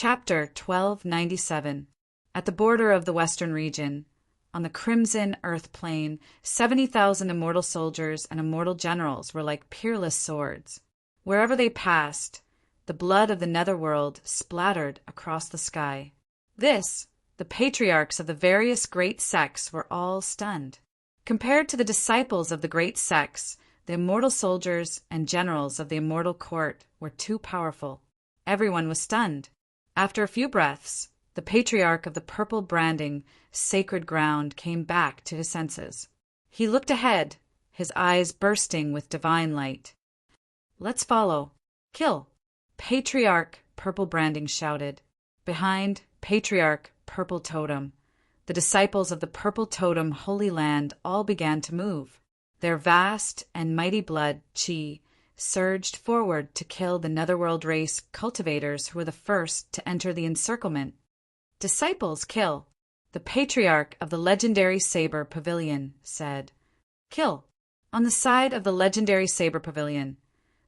Chapter 1297. At the border of the western region, on the crimson earth plain, 70,000 immortal soldiers and immortal generals were like peerless swords. Wherever they passed, the blood of the netherworld splattered across the sky. The patriarchs of the various great sects were all stunned. Compared to the disciples of the great sects, the immortal soldiers and generals of the immortal court were too powerful. Everyone was stunned. After a few breaths, the patriarch of the purple branding, sacred ground came back to his senses. He looked ahead, his eyes bursting with divine light. "Let's follow. Kill!" Patriarch Purple Branding shouted. Behind Patriarch Purple Totem, the disciples of the Purple Totem Holy Land all began to move. Their vast and mighty blood, Chi, surged forward to kill the netherworld race cultivators who were the first to enter the encirclement. "Disciples, kill!" The patriarch of the legendary saber pavilion said. "Kill!" On the side of the legendary saber pavilion,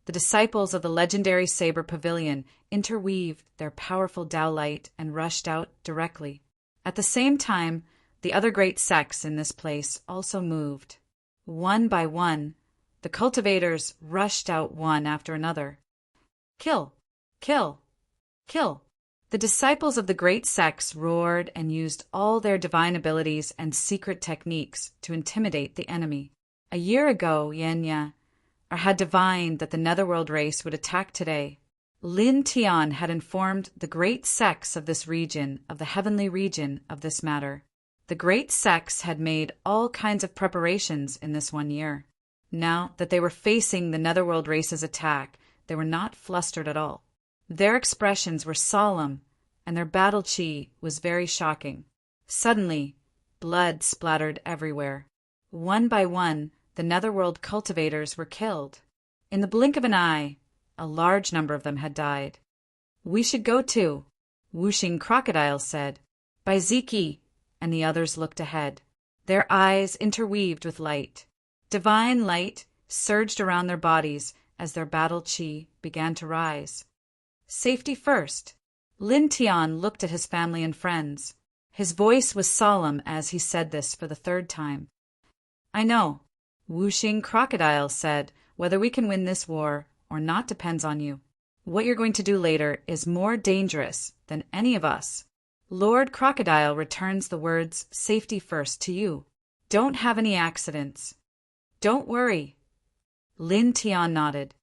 the disciples of the legendary saber pavilion interweaved their powerful Tao light and rushed out directly. At the same time, the other great sects in this place also moved. One by one, the cultivators rushed out one after another. "Kill! Kill! Kill!" The disciples of the great sects roared and used all their divine abilities and secret techniques to intimidate the enemy. A year ago, Yenya had divined that the netherworld race would attack today. Lin Tian had informed the great sects of this region, of the heavenly region, of this matter. The great sects had made all kinds of preparations in this 1 year. Now that they were facing the netherworld race's attack, they were not flustered at all. Their expressions were solemn, and their battle chi was very shocking. Suddenly, blood splattered everywhere. One by one, the netherworld cultivators were killed. In the blink of an eye, a large number of them had died. "We should go too," Whooshing Crocodile said. Baiziki and the others looked ahead, their eyes interweaved with light. Divine light surged around their bodies as their battle chi began to rise. "Safety first." Lin Tian looked at his family and friends. His voice was solemn as he said this for the third time. "I know," Whooshing Crocodile said, "whether we can win this war or not depends on you. What you're going to do later is more dangerous than any of us." Lord Crocodile returns the words "safety first" to you. "Don't have any accidents. Don't worry." Lin Tian nodded.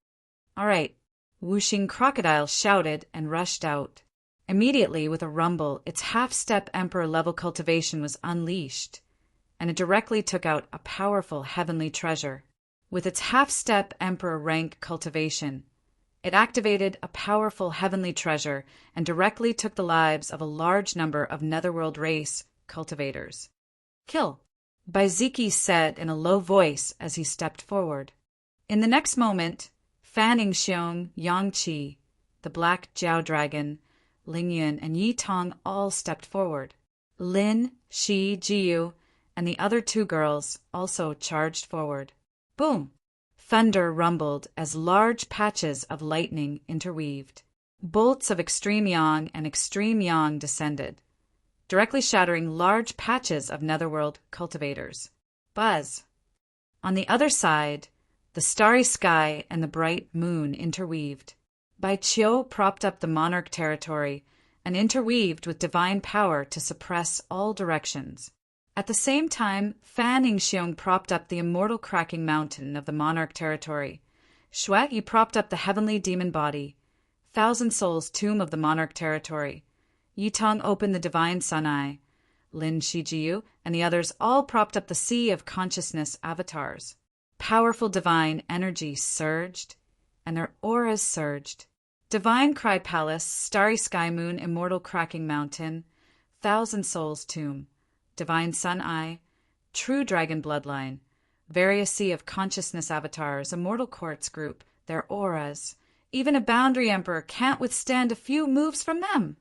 "All right," Whooshing Crocodile shouted and rushed out. Immediately, with a rumble, its half-step emperor-level cultivation was unleashed, and it directly took out a powerful heavenly treasure. With its half-step emperor rank cultivation, it activated a powerful heavenly treasure and directly took the lives of a large number of netherworld race cultivators. "Kill," Baiziki said in a low voice as he stepped forward. In the next moment, Fanning Xiong Yangqi, the black Jiao dragon, Ling Yun, and Yi Tong all stepped forward. Lin, Shi, Jiyu, and the other two girls also charged forward. Boom! Thunder rumbled as large patches of lightning interweaved. Bolts of extreme yang and extreme yang descended, directly shattering large patches of netherworld cultivators. Buzz! On the other side, the starry sky and the bright moon interweaved. Bai Qiu propped up the monarch territory and interweaved with divine power to suppress all directions. At the same time, Fan Yingxiong propped up the immortal cracking mountain of the monarch territory. Shui Yi propped up the heavenly demon body, Thousand Souls tomb of the monarch territory. Yi Tong opened the divine sun eye. Lin Shijiu and the others all propped up the sea of consciousness avatars. Powerful divine energy surged, and their auras surged. Divine Cry Palace, Starry Sky Moon, Immortal Cracking Mountain, Thousand Souls Tomb, Divine Sun Eye, True Dragon Bloodline, various sea of consciousness avatars, Immortal Quartz Group, their auras. Even a Boundary Emperor can't withstand a few moves from them.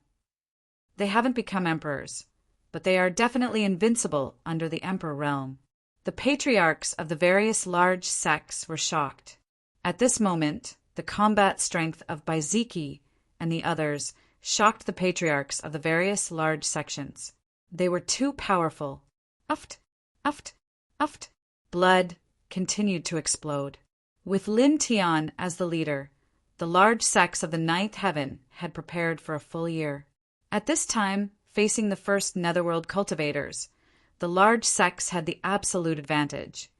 They haven't become emperors, but they are definitely invincible under the Emperor realm. The patriarchs of the various large sects were shocked. At this moment, the combat strength of Baiziki and the others shocked the patriarchs of the various large sections. They were too powerful. Uft, uft, uft. Blood continued to explode. With Lin Tian as the leader, the large sects of the ninth heaven had prepared for a full year. At this time, facing the first netherworld cultivators, the large sects had the absolute advantage,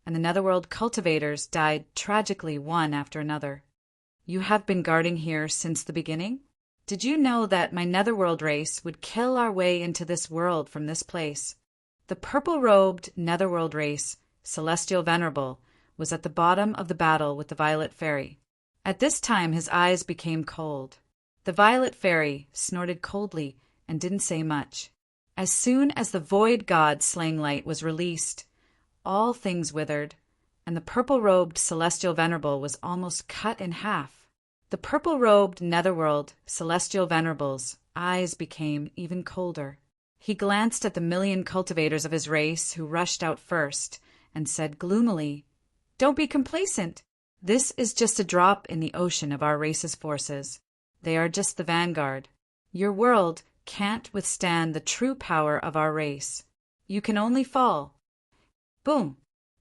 and the netherworld cultivators died tragically one after another. You have been guarding here since the beginning? Did you know that my netherworld race would kill our way into this world from this place? The purple-robed netherworld race, Celestial Venerable, was at the bottom of the battle with the Violet Fairy. At this time his eyes became cold. The Violet Fairy snorted coldly and didn't say much. As soon as the Void God slaying light was released, all things withered, and the purple-robed Celestial Venerable was almost cut in half. The purple-robed netherworld Celestial Venerable's eyes became even colder. He glanced at the million cultivators of his race who rushed out first and said gloomily, "Don't be complacent. This is just a drop in the ocean of our race's forces. They are just the vanguard. Your world can't withstand the true power of our race. You can only fall." Boom!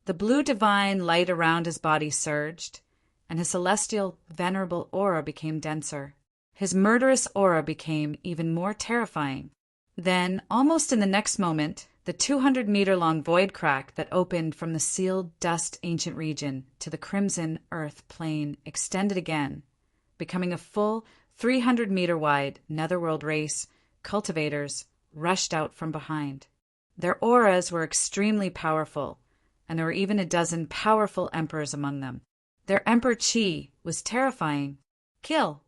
The blue divine light around his body surged, and his celestial venerable aura became denser. His murderous aura became even more terrifying. Then, almost in the next moment, the 200-meter-long void crack that opened from the sealed dust ancient region to the crimson earth plane extended again, becoming a full 300-meter-wide netherworld race. Cultivators rushed out from behind. Their auras were extremely powerful, and there were even a dozen powerful emperors among them. Their emperor chi was terrifying. Kill!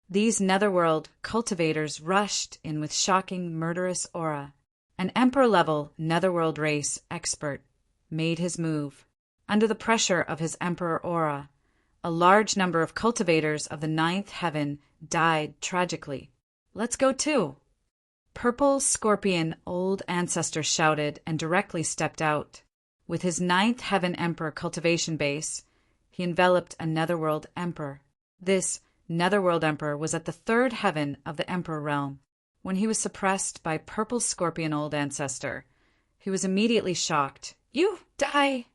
These netherworld cultivators rushed in with shocking, murderous aura. An emperor-level netherworld race expert made his move. Under the pressure of his emperor aura, a large number of cultivators of the ninth heaven died tragically. "Let's go too." Purple Scorpion Old Ancestor shouted and directly stepped out. With his ninth heaven emperor cultivation base, he enveloped a netherworld emperor. This netherworld emperor was at the third heaven of the emperor realm. When he was suppressed by Purple Scorpion Old Ancestor, he was immediately shocked. "You die!"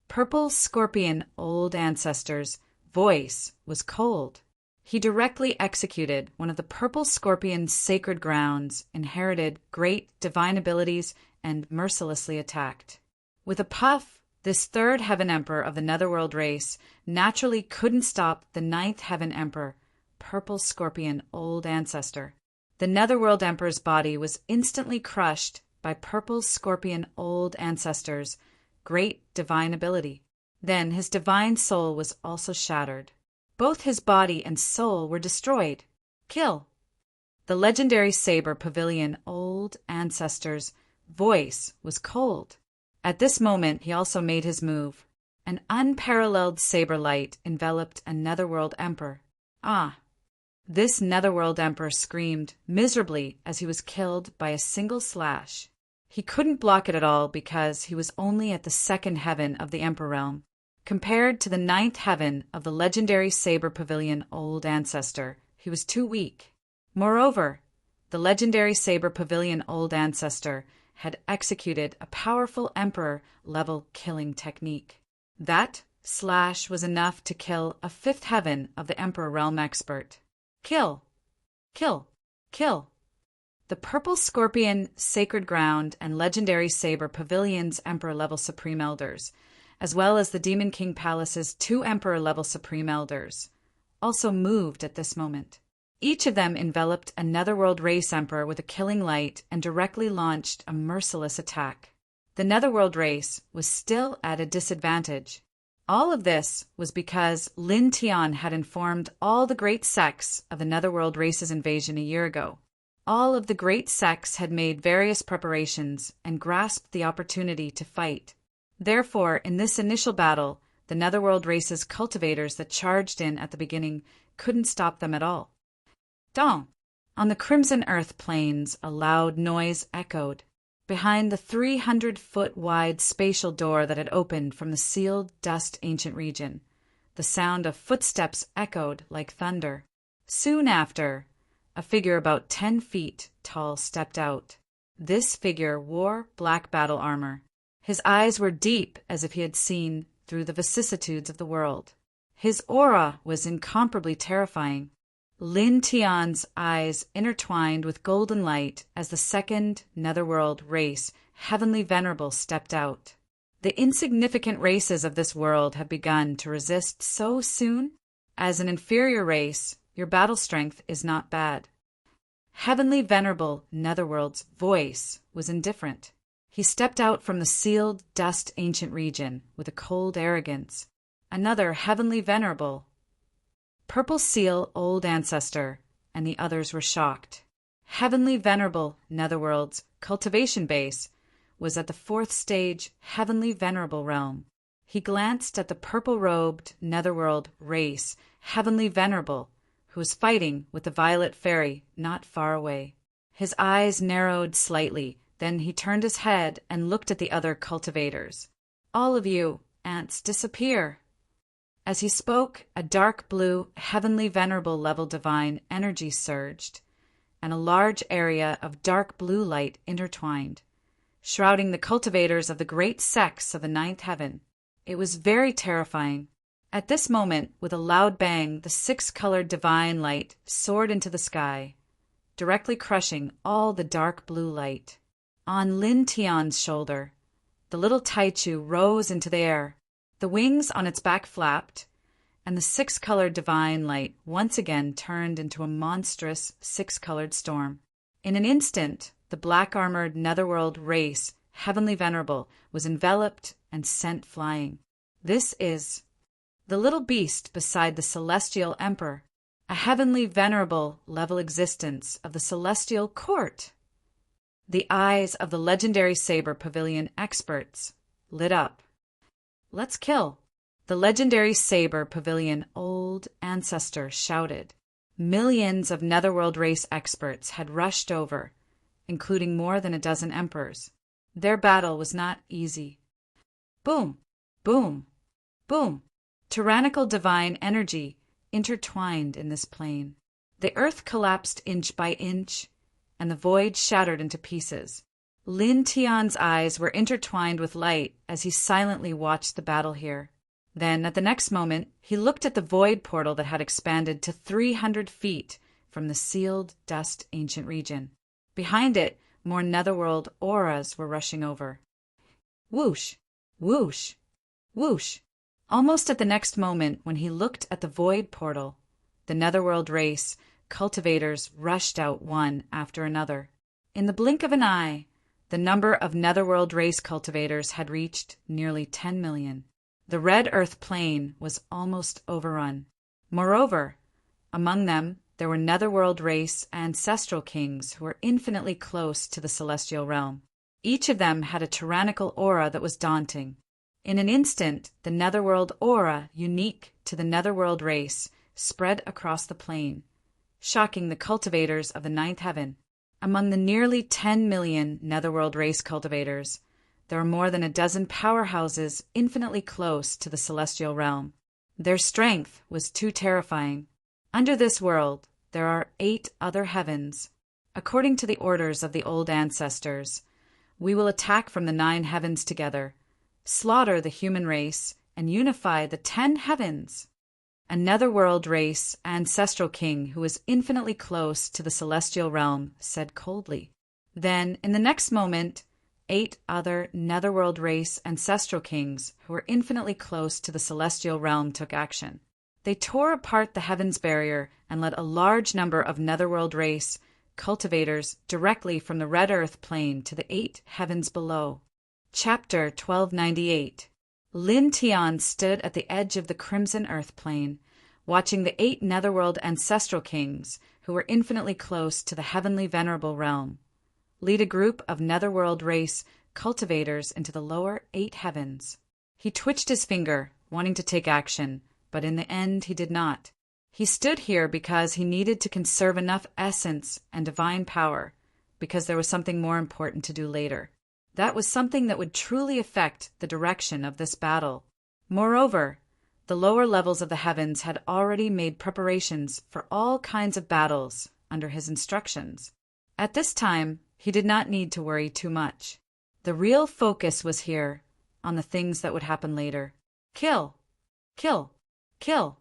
Purple Scorpion Old Ancestor's voice was cold. He directly executed one of the Purple Scorpion's sacred grounds, inherited great divine abilities, and mercilessly attacked. With a puff, this third heaven emperor of the netherworld race naturally couldn't stop the ninth heaven emperor, Purple Scorpion Old Ancestor. The netherworld emperor's body was instantly crushed by Purple Scorpion Old Ancestor's great divine ability. Then his divine soul was also shattered. Both his body and soul were destroyed. Kill! The legendary saber pavilion Old Ancestor's voice was cold. At this moment he also made his move. An unparalleled saber light enveloped a netherworld emperor. This netherworld emperor screamed miserably as he was killed by a single slash. He couldn't block it at all because he was only at the second heaven of the emperor realm. Compared to the ninth heaven of the legendary saber pavilion Old Ancestor, he was too weak. Moreover, the legendary saber pavilion Old Ancestor had executed a powerful emperor-level killing technique. That slash was enough to kill a fifth heaven of the emperor realm expert. Kill! Kill! Kill! The Purple Scorpion Sacred Ground and Legendary Saber Pavilion's Emperor-level Supreme Elders, as well as the Demon King Palace's 2 Emperor-level Supreme Elders, also moved at this moment. Each of them enveloped a Netherworld Race Emperor with a killing light and directly launched a merciless attack. The Netherworld Race was still at a disadvantage. All of this was because Lin Tian had informed all the great sects of the Netherworld Race's invasion a year ago. All of the great sects had made various preparations and grasped the opportunity to fight. Therefore, in this initial battle, the Netherworld Race's cultivators that charged in at the beginning couldn't stop them at all. Dong! On the Crimson Earth plains, a loud noise echoed. Behind the 300-foot-wide spatial door that had opened from the sealed dust ancient region, the sound of footsteps echoed like thunder. Soon after, A figure about 10 feet tall stepped out. This figure wore black battle armor. His eyes were deep, as if he had seen through the vicissitudes of the world. His aura was incomparably terrifying. Lin Tian's eyes intertwined with golden light as the second netherworld race, Heavenly Venerable, stepped out. The insignificant races of this world have begun to resist so soon? As an inferior race, your battle strength is not bad. Heavenly Venerable Netherworld's voice was indifferent. He stepped out from the sealed dust ancient region with a cold arrogance. Another Heavenly Venerable, Purple Seal Old Ancestor, and the others were shocked. Heavenly Venerable Netherworld's cultivation base was at the 4th stage Heavenly Venerable realm. He glanced at the purple-robed Netherworld race, Heavenly Venerable, who was fighting with the Violet Fairy not far away. His eyes narrowed slightly, then he turned his head and looked at the other cultivators. All of you, ants, disappear. As he spoke, a dark blue, Heavenly Venerable level divine energy surged, and a large area of dark blue light intertwined, shrouding the cultivators of the great sects of the 9th heaven. It was very terrifying. At this moment, with a loud bang, the 6-colored divine light soared into the sky, directly crushing all the dark blue light. On Lin Tian's shoulder, the little Taichu rose into the air. The wings on its back flapped, and the 6-colored divine light once again turned into a monstrous 6-colored storm. In an instant, the black-armored netherworld race, Heavenly Venerable, was enveloped and sent flying. This is the little beast beside the Celestial Emperor, a Heavenly Venerable level existence of the Celestial Court. The eyes of the legendary Saber Pavilion experts lit up. Let's kill. The legendary Saber Pavilion Old Ancestor shouted. Millions of Netherworld race experts had rushed over, including more than a dozen emperors. Their battle was not easy. Boom, boom, boom. Tyrannical divine energy intertwined in this plane. The earth collapsed inch by inch, and the void shattered into pieces. Lin Tian's eyes were intertwined with light as he silently watched the battle here. Then, at the next moment, he looked at the void portal that had expanded to 300 feet from the sealed dust ancient region. Behind it, more netherworld auras were rushing over. Whoosh, whoosh, whoosh. Almost at the next moment, when he looked at the void portal, the netherworld race, cultivators rushed out one after another. In the blink of an eye, the number of netherworld race cultivators had reached nearly 10 million. The red earth plane was almost overrun. Moreover, among them, there were netherworld race ancestral kings who were infinitely close to the celestial realm. Each of them had a tyrannical aura that was daunting. In an instant, the netherworld aura, unique to the netherworld race, spread across the plane, shocking the cultivators of the 9th heaven. Among the nearly 10 million netherworld race cultivators, there are more than a dozen powerhouses infinitely close to the celestial realm. Their strength was too terrifying. Under this world, there are 8 other heavens. According to the orders of the old ancestors, we will attack from the 9 heavens together, slaughter the human race, and unify the 10 heavens. A netherworld race ancestral king who was infinitely close to the celestial realm said coldly. Then, in the next moment, 8 other netherworld race ancestral kings who were infinitely close to the celestial realm took action. They tore apart the heavens barrier and led a large number of netherworld race cultivators directly from the red earth plane to the 8 heavens below. Chapter 1298. Lin Tian stood at the edge of the crimson earth plane, watching the 8 netherworld ancestral kings, who were infinitely close to the heavenly venerable realm, lead a group of netherworld race cultivators into the lower 8 heavens. He twitched his finger, wanting to take action, but in the end he did not. He stood here because he needed to conserve enough essence and divine power, because there was something more important to do later. That was something that would truly affect the direction of this battle. Moreover, the lower levels of the heavens had already made preparations for all kinds of battles under his instructions. At this time, he did not need to worry too much. The real focus was here, on the things that would happen later. Kill! Kill! Kill!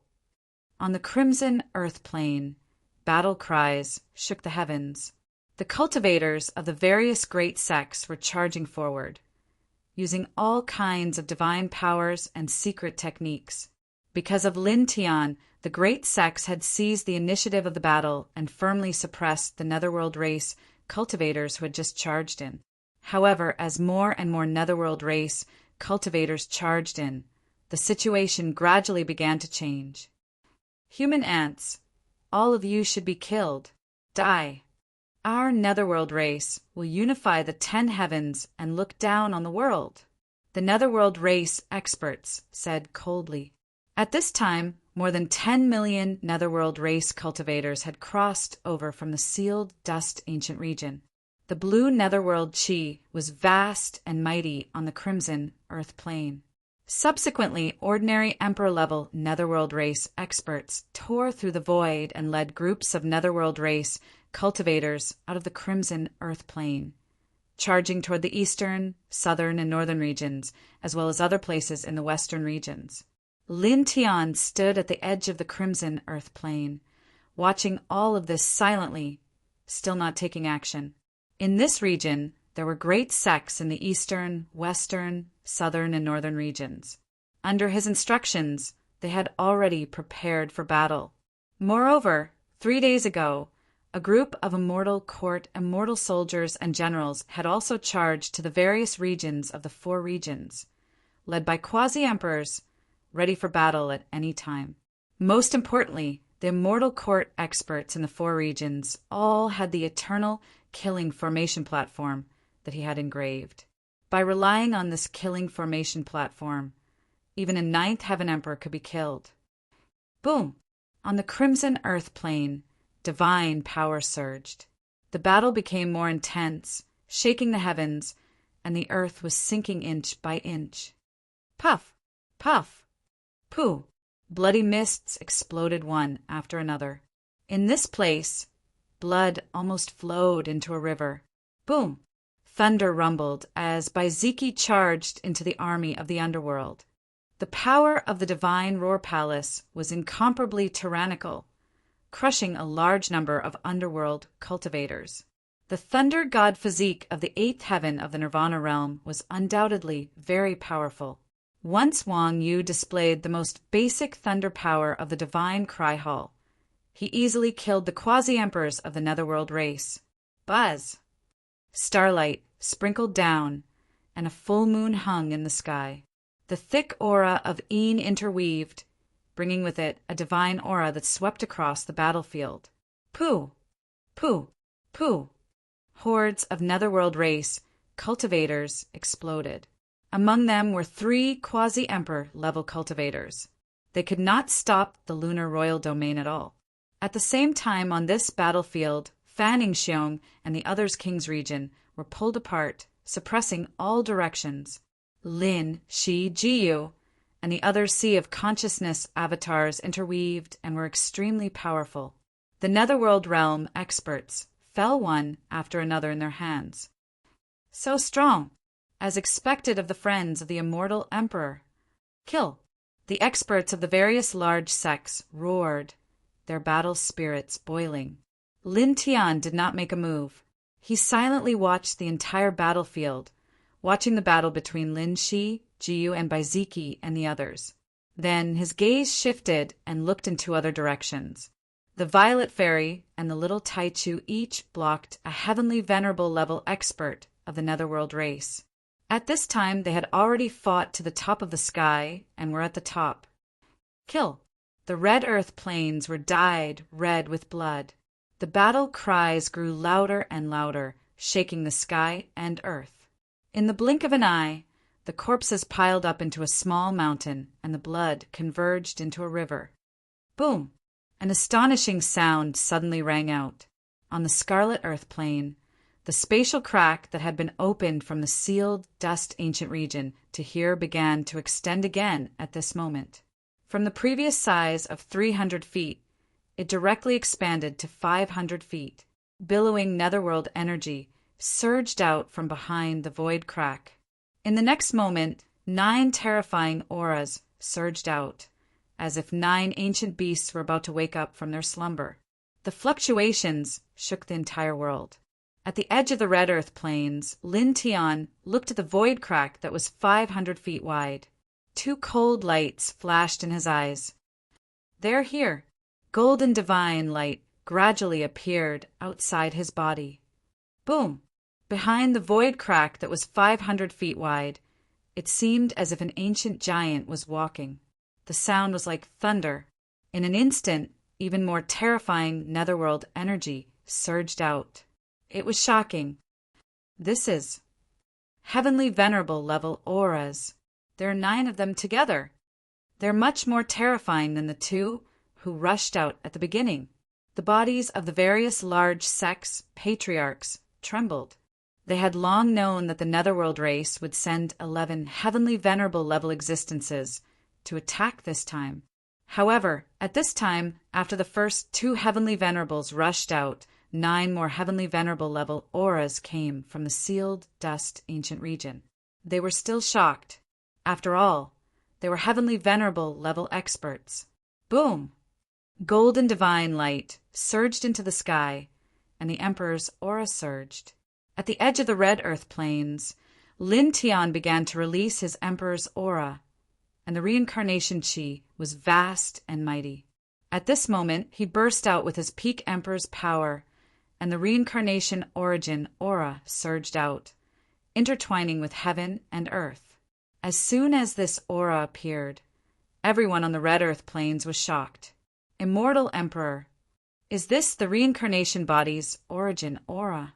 On the crimson earth plain, battle cries shook the heavens. The cultivators of the various great sects were charging forward, using all kinds of divine powers and secret techniques. Because of Lin Tian, the great sects had seized the initiative of the battle and firmly suppressed the Netherworld race cultivators who had just charged in. However, as more and more Netherworld race cultivators charged in, the situation gradually began to change. Human ants, all of you should be killed. Die. Our Netherworld race will unify the 10 heavens and look down on the world, the Netherworld race experts said coldly. At this time, more than 10 million Netherworld race cultivators had crossed over from the sealed dust ancient region. The blue Netherworld chi was vast and mighty on the crimson earth plane. Subsequently, ordinary Emperor-level Netherworld race experts tore through the void and led groups of Netherworld race cultivators out of the crimson earth plane, charging toward the eastern, southern, and northern regions, as well as other places in the western regions. Lin Tian stood at the edge of the crimson earth plane, watching all of this silently, still not taking action. In this region, there were great sects in the eastern, western, southern, and northern regions. Under his instructions, they had already prepared for battle. Moreover, 3 days ago, a group of immortal court immortal soldiers and generals had also charged to the various regions of the 4 regions, led by quasi-emperors, ready for battle at any time. Most importantly, the immortal court experts in the 4 regions all had the eternal killing formation platform that he had engraved. By relying on this killing formation platform, even a 9th Heaven Emperor could be killed. Boom! On the crimson earth plane, divine power surged. The battle became more intense, shaking the heavens, and the earth was sinking inch by inch. Puff! Puff! Pooh! Bloody mists exploded one after another. In this place, blood almost flowed into a river. Boom! Thunder rumbled as Baiziki charged into the army of the underworld. The power of the divine Roar Palace was incomparably tyrannical, crushing a large number of underworld cultivators. The thunder god physique of the 8th heaven of the Nirvana realm was undoubtedly very powerful. Once Wang Yu displayed the most basic thunder power of the divine Cry Hall. He easily killed the quasi-emperors of the Netherworld race. Buzz! Starlight sprinkled down, and a full moon hung in the sky. The thick aura of Een interweaved, bringing with it a divine aura that swept across the battlefield. Pooh! Pooh! Pooh! Hordes of Netherworld race cultivators exploded. Among them were 3 quasi-emperor level cultivators. They could not stop the lunar royal domain at all. At the same time on this battlefield, Fanning Xiong and the others' King's region were pulled apart, suppressing all directions. Lin, Shi, Jiyu, and the other Sea of Consciousness avatars interweaved and were extremely powerful. The Netherworld realm experts fell one after another in their hands. So strong, as expected of the friends of the immortal emperor. Kill! The experts of the various large sects roared, their battle spirits boiling. Lin Tian did not make a move. He silently watched the entire battlefield, watching the battle between Lin Shi, Jiyu, and Baiziki and the others. Then his gaze shifted and looked in 2 other directions. The Violet Fairy and the little Taichu each blocked a heavenly venerable level expert of the Netherworld race. At this time they had already fought to the top of the sky and were at the top. Kill! The red earth plains were dyed red with blood. The battle cries grew louder and louder, shaking the sky and earth. In the blink of an eye, the corpses piled up into a small mountain, and the blood converged into a river. Boom! An astonishing sound suddenly rang out. On the scarlet earth plane, the spatial crack that had been opened from the sealed dust ancient region to here began to extend again at this moment. From the previous size of 300 feet, it directly expanded to 500 feet. Billowing netherworld energy surged out from behind the void crack. In the next moment, 9 terrifying auras surged out, as if 9 ancient beasts were about to wake up from their slumber. The fluctuations shook the entire world. At the edge of the red earth plains, Lin Tian looked at the void crack that was 500 feet wide. 2 cold lights flashed in his eyes. "They're here." Golden divine light gradually appeared outside his body. Boom! Behind the void crack that was 500 feet wide, it seemed as if an ancient giant was walking. The sound was like thunder. In an instant, even more terrifying netherworld energy surged out. It was shocking. This is heavenly venerable level auras. There are 9 of them together. They're much more terrifying than the 2 who rushed out at the beginning. The bodies of the various large sects, patriarchs, trembled. They had long known that the netherworld race would send 11 heavenly venerable level existences to attack this time. However, at this time, after the first 2 heavenly venerables rushed out, 9 more heavenly venerable level auras came from the sealed dust ancient region. They were still shocked. After all, they were heavenly venerable level experts. Boom! Golden divine light surged into the sky, and the Emperor's aura surged. At the edge of the red earth plains, Lin Tian began to release his Emperor's aura, and the reincarnation chi was vast and mighty. At this moment, he burst out with his peak Emperor's power, and the reincarnation origin aura surged out, intertwining with heaven and earth. As soon as this aura appeared, everyone on the red earth plains was shocked. Immortal Emperor, is this the reincarnation body's origin aura?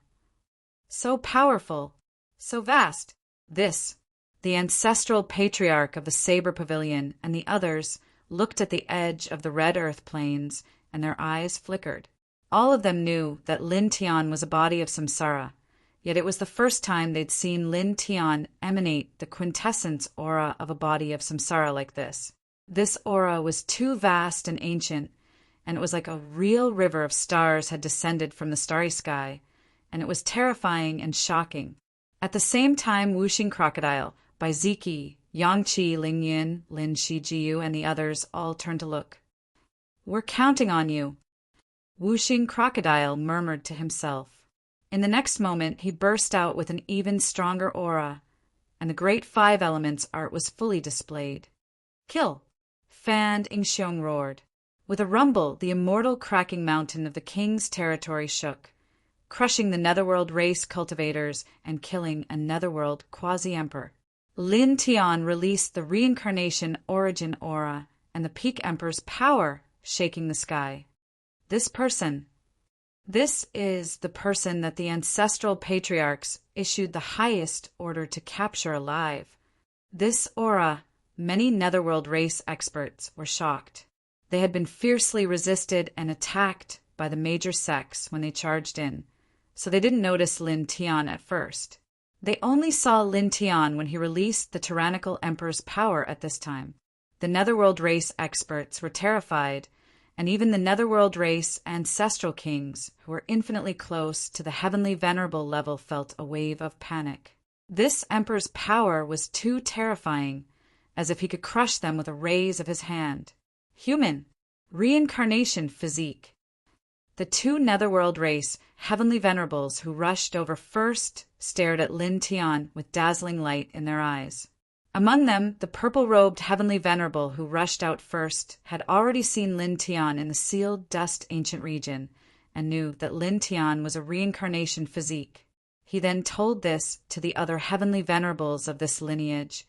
So powerful, so vast. This, the ancestral patriarch of the Saber Pavilion and the others looked at the edge of the red earth plains, and their eyes flickered. All of them knew that Lin Tian was a body of samsara, yet it was the first time they'd seen Lin Tian emanate the quintessence aura of a body of samsara like this. This aura was too vast and ancient, and it was like a real river of stars had descended from the starry sky, and it was terrifying and shocking. At the same time, Whooshing Crocodile by Ziki, Yangqi, Lingyin, Lin Shijiu, and the others all turned to look. "We're counting on you," Whooshing Crocodile murmured to himself. In the next moment, he burst out with an even stronger aura, and the great 5 elements art was fully displayed. "Kill!" Fan Ingxiong roared. With a rumble, the immortal cracking mountain of the king's territory shook, crushing the netherworld race cultivators and killing a netherworld quasi-emperor. Lin Tian released the reincarnation origin aura and the peak emperor's power, shaking the sky. This is the person that the ancestral patriarchs issued the highest order to capture alive. This aura, many netherworld race experts were shocked. They had been fiercely resisted and attacked by the major sects when they charged in, so they didn't notice Lin Tian at first. They only saw Lin Tian when he released the tyrannical emperor's power at this time. The netherworld race experts were terrified, and even the netherworld race ancestral kings, who were infinitely close to the heavenly venerable level, felt a wave of panic. This emperor's power was too terrifying, as if he could crush them with a raise of his hand. Human, reincarnation physique. The 2 netherworld race heavenly venerables who rushed over first stared at Lin Tian with dazzling light in their eyes. Among them, the purple-robed heavenly venerable who rushed out first had already seen Lin Tian in the sealed dust ancient region and knew that Lin Tian was a reincarnation physique. He then told this to the other heavenly venerables of this lineage,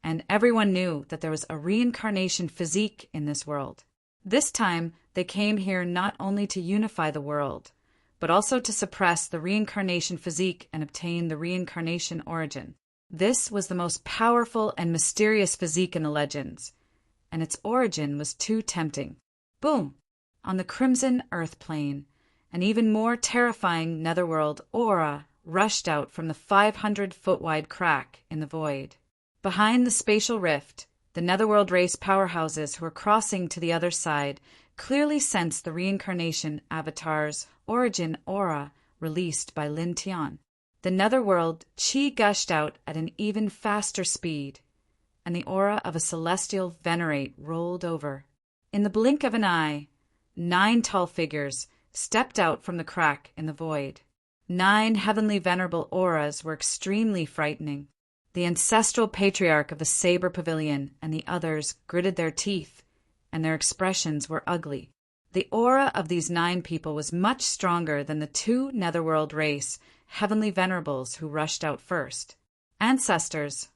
and everyone knew that there was a reincarnation physique in this world. This time, they came here not only to unify the world, but also to suppress the reincarnation physique and obtain the reincarnation origin. This was the most powerful and mysterious physique in the legends, and its origin was too tempting. Boom! On the crimson earth plane, an even more terrifying netherworld aura rushed out from the 500-foot-wide crack in the void. Behind the spatial rift, the netherworld race powerhouses who were crossing to the other side clearly sensed the reincarnation avatar's origin aura released by Lin Tian. The netherworld chi gushed out at an even faster speed, and the aura of a celestial venerate rolled over. In the blink of an eye, 9 tall figures stepped out from the crack in the void. 9 heavenly venerable auras were extremely frightening. The ancestral patriarch of the Saber Pavilion and the others gritted their teeth, and their expressions were ugly. The aura of these 9 people was much stronger than the 2 netherworld race heavenly venerables who rushed out first. Ancestors,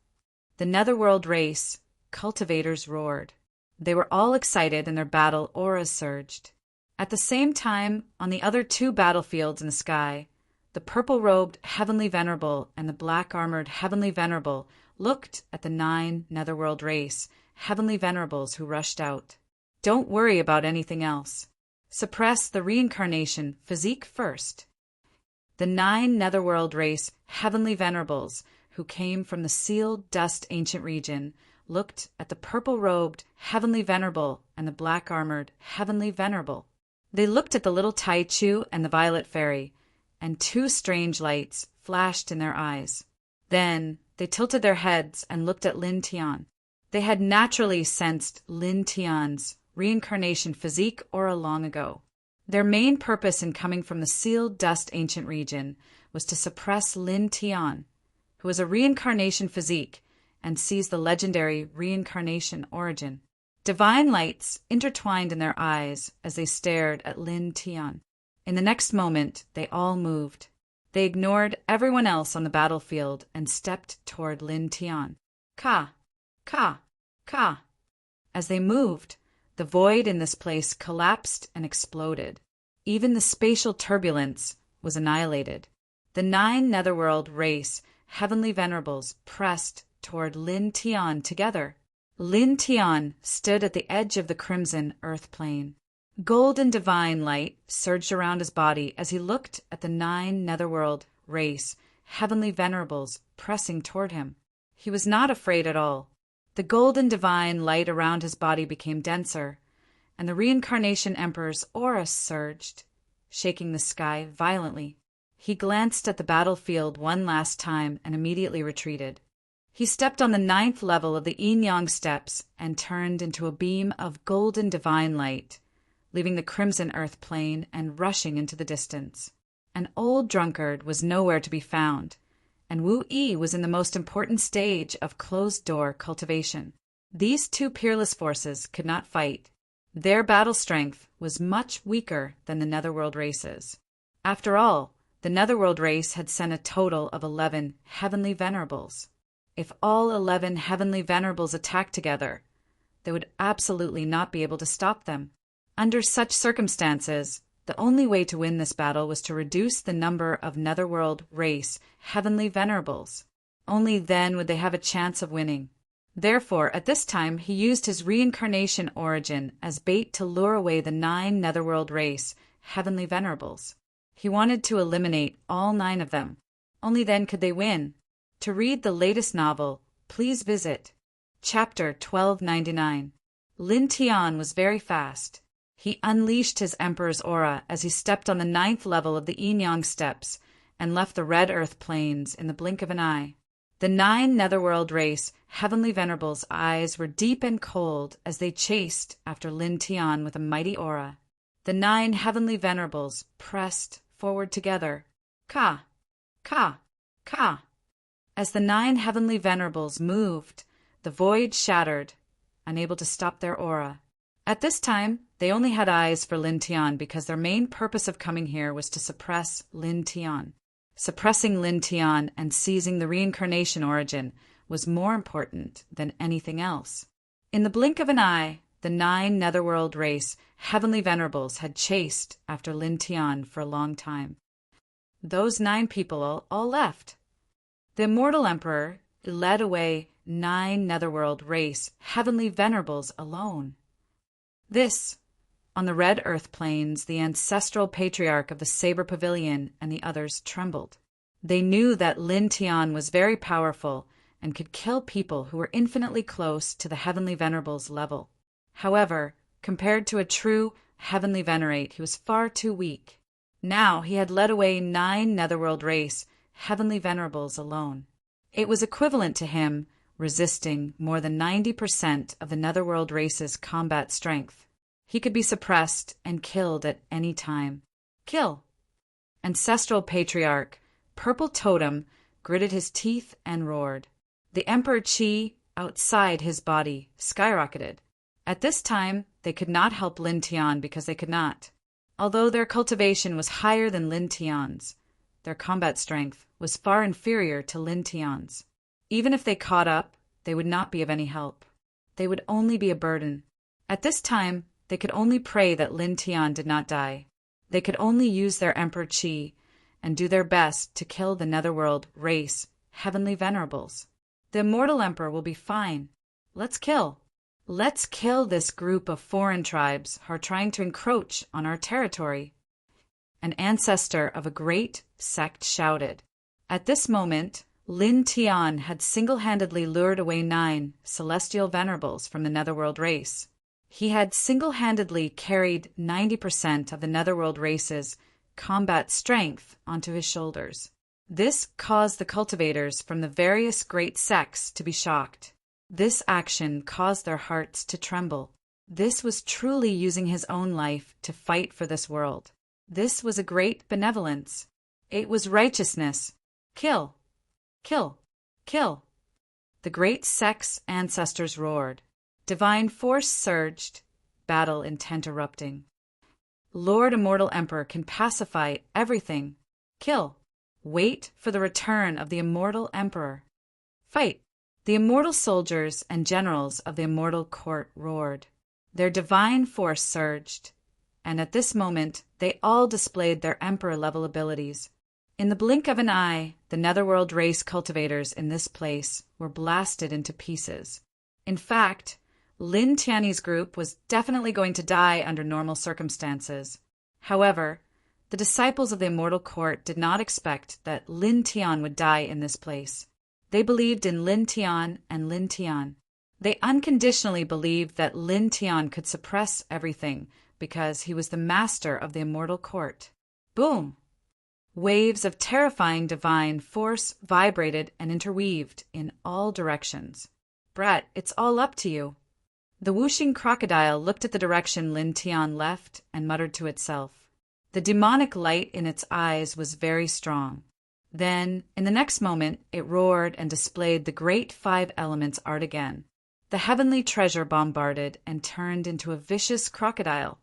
the netherworld race cultivators roared. They were all excited and their battle auras surged. At the same time, on the other 2 battlefields in the sky, the purple-robed heavenly venerable and the black-armored heavenly venerable looked at the 9 netherworld race heavenly venerables who rushed out. Don't worry about anything else. Suppress the reincarnation physique first. The 9 netherworld race heavenly venerables who came from the sealed dust ancient region looked at the purple-robed heavenly venerable and the black-armored heavenly venerable. They looked at the little Taichu and the violet fairy, and 2 strange lights flashed in their eyes. Then they tilted their heads and looked at Lin Tian. They had naturally sensed Lin Tian's reincarnation physique aura long ago. Their main purpose in coming from the sealed dust ancient region was to suppress Lin Tian, who was a reincarnation physique and sees the legendary reincarnation origin. Divine lights intertwined in their eyes as they stared at Lin Tian. In the next moment, they all moved. They ignored everyone else on the battlefield and stepped toward Lin Tian. Ka, ka, ka. As they moved, the void in this place collapsed and exploded. Even the spatial turbulence was annihilated. The 9 netherworld race heavenly venerables pressed toward Lin Tian together. Lin Tian stood at the edge of the crimson earth plane. Golden divine light surged around his body as he looked at the 9 netherworld race heavenly venerables pressing toward him. He was not afraid at all. The golden divine light around his body became denser, and the reincarnation emperor's aura surged, shaking the sky violently. He glanced at the battlefield one last time and immediately retreated. He stepped on the 9th level of the yin-yang steps and turned into a beam of golden divine light, leaving the crimson earth plane and rushing into the distance. An old drunkard was nowhere to be found, and Wu Yi was in the most important stage of closed-door cultivation. These 2 peerless forces could not fight. Their battle strength was much weaker than the netherworld races. After all, the netherworld race had sent a total of 11 heavenly venerables. If all 11 heavenly venerables attacked together, they would absolutely not be able to stop them. Under such circumstances, the only way to win this battle was to reduce the number of netherworld race heavenly venerables. Only then would they have a chance of winning. Therefore, at this time, he used his reincarnation origin as bait to lure away the 9 netherworld race heavenly venerables. He wanted to eliminate all 9 of them. Only then could they win. To read the latest novel, please visit Chapter 1299. Lin Tian was very fast. He unleashed his emperor's aura as he stepped on the 9th level of the yin-yang steps and left the red earth plains in the blink of an eye. The 9 netherworld race heavenly venerables' eyes were deep and cold as they chased after Lin Tian with a mighty aura. The 9 heavenly venerables pressed forward together. Ka, ka, ka. As the 9 heavenly venerables moved, the void shattered, unable to stop their aura. At this time, they only had eyes for Lin Tian because their main purpose of coming here was to suppress Lin Tian. Suppressing Lin Tian and seizing the reincarnation origin was more important than anything else. In the blink of an eye, the 9 netherworld race heavenly venerables had chased after Lin Tian for a long time. Those 9 people all left. The immortal emperor led away 9 netherworld race heavenly venerables alone. This, on the red earth plains, the ancestral patriarch of the Saber Pavilion and the others trembled. They knew that Lin Tian was very powerful and could kill people who were infinitely close to the heavenly venerables level. However, compared to a true heavenly venerate, he was far too weak. Now he had led away 9 netherworld race, heavenly venerables alone. It was equivalent to him resisting more than 90% of the netherworld race's combat strength. He could be suppressed and killed at any time. Kill! Ancestral patriarch, Purple Totem, gritted his teeth and roared. The Emperor Qi, outside his body, skyrocketed. At this time, they could not help Lin Tian because they could not. Although their cultivation was higher than Lin Tian's, their combat strength was far inferior to Lin Tian's. Even if they caught up, they would not be of any help. They would only be a burden. At this time, they could only pray that Lin Tian did not die. They could only use their Emperor Qi and do their best to kill the netherworld race, heavenly venerables. The immortal emperor will be fine. Let's kill. Let's kill this group of foreign tribes who are trying to encroach on our territory. An ancestor of a great sect shouted. At this moment, Lin Tian had single-handedly lured away 9 celestial venerables from the netherworld race. He had single-handedly carried 90% of the netherworld race's combat strength onto his shoulders. This caused the cultivators from the various great sects to be shocked. This action caused their hearts to tremble. This was truly using his own life to fight for this world. This was a great benevolence. It was righteousness. Kill! Kill! Kill! The great sect's ancestors roared. Divine force surged, battle intent erupting. Lord Immortal Emperor can pacify everything. Kill! Wait for the return of the Immortal Emperor. Fight! The immortal soldiers and generals of the immortal court roared. Their divine force surged, and at this moment they all displayed their emperor-level abilities. In the blink of an eye, the netherworld race cultivators in this place were blasted into pieces. In fact, Lin Tian's group was definitely going to die under normal circumstances. However, the disciples of the immortal court did not expect that Lin Tian would die in this place. They believed in Lin Tian and Lin Tian. They unconditionally believed that Lin Tian could suppress everything because he was the master of the immortal court. Boom! Waves of terrifying divine force vibrated and interweaved in all directions. Brett, it's all up to you. The whooshing crocodile looked at the direction Lin Tian left and muttered to itself. The demonic light in its eyes was very strong. Then, in the next moment, it roared and displayed the great 5 elements art again. The heavenly treasure bombarded and turned into a vicious crocodile,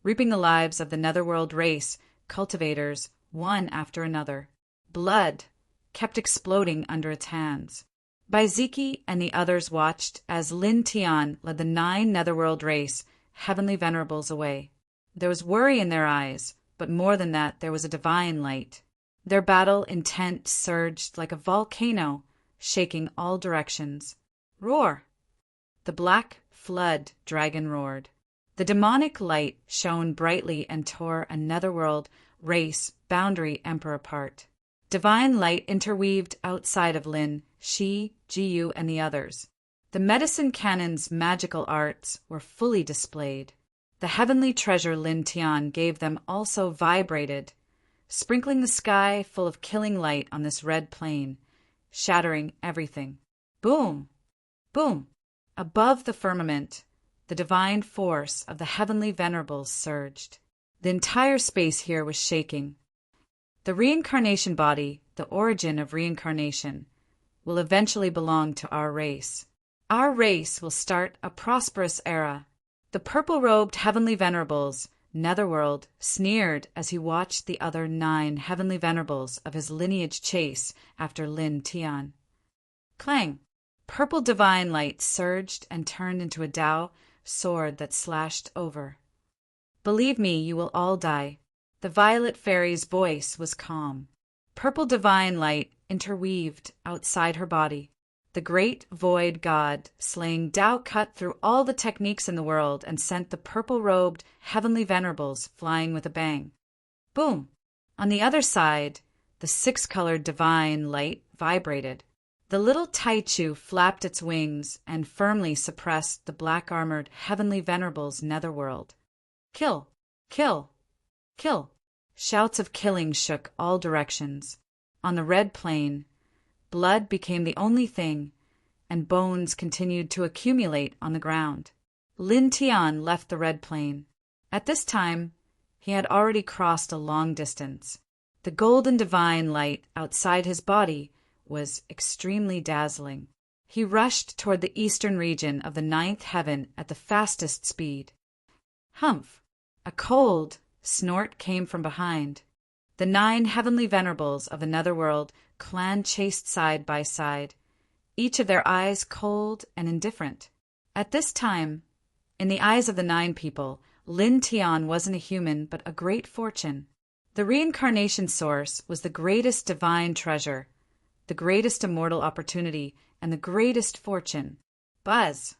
reaping the lives of the netherworld race cultivators one after another. Blood kept exploding under its hands. Baiziki and the others watched as Lin Tian led the 9 netherworld race heavenly venerables away. There was worry in their eyes, but more than that, there was a divine light. Their battle intent surged like a volcano, shaking all directions. Roar! The black flood dragon roared. The demonic light shone brightly and tore a netherworld race boundary emperor apart. Divine light interweaved outside of Lin, Shi, Jiyu, and the others. The medicine cannon's magical arts were fully displayed. The heavenly treasure Lin Tian gave them also vibrated, sprinkling the sky full of killing light on this red plain, shattering everything. Boom! Boom! Above the firmament, the divine force of the heavenly venerables surged. The entire space here was shaking. The reincarnation body, the origin of reincarnation, will eventually belong to our race. Our race will start a prosperous era. The purple-robed heavenly venerables, Netherworld, sneered as he watched the other 9 heavenly venerables of his lineage chase after Lin Tian. Clang! Purple divine light surged and turned into a Dao sword that slashed over. Believe me, you will all die. The violet fairy's voice was calm. Purple divine light interweaved outside her body. The great void god slaying Dao cut through all the techniques in the world and sent the purple-robed heavenly venerables flying with a bang. Boom! On the other side, the 6-colored divine light vibrated. The little Taichu flapped its wings and firmly suppressed the black-armored heavenly venerable's netherworld. Kill! Kill! Kill! Shouts of killing shook all directions. On the red plain, blood became the only thing, and bones continued to accumulate on the ground. Lin Tian left the red plain. At this time, he had already crossed a long distance. The golden divine light outside his body was extremely dazzling. He rushed toward the eastern region of the ninth heaven at the fastest speed. Humph! A cold snort came from behind. The 9 heavenly venerables of the netherworld clan-chased side by side, each of their eyes cold and indifferent. At this time, in the eyes of the 9 people, Lin Tian wasn't a human but a great fortune. The reincarnation source was the greatest divine treasure, the greatest immortal opportunity, and the greatest fortune. Buzz!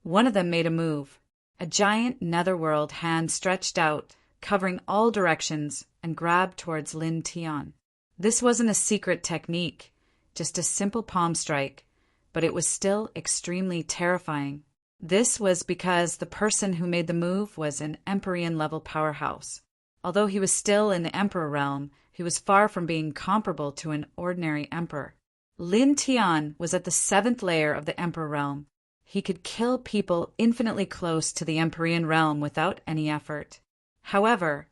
One of them made a move. A giant netherworld hand stretched out, covering all directions, and grabbed towards Lin Tian. This wasn't a secret technique, just a simple palm strike, but it was still extremely terrifying. This was because the person who made the move was an Empyrean-level powerhouse. Although he was still in the Emperor realm, he was far from being comparable to an ordinary emperor. Lin Tian was at the 7th layer of the Emperor realm. He could kill people infinitely close to the Empyrean realm without any effort. However,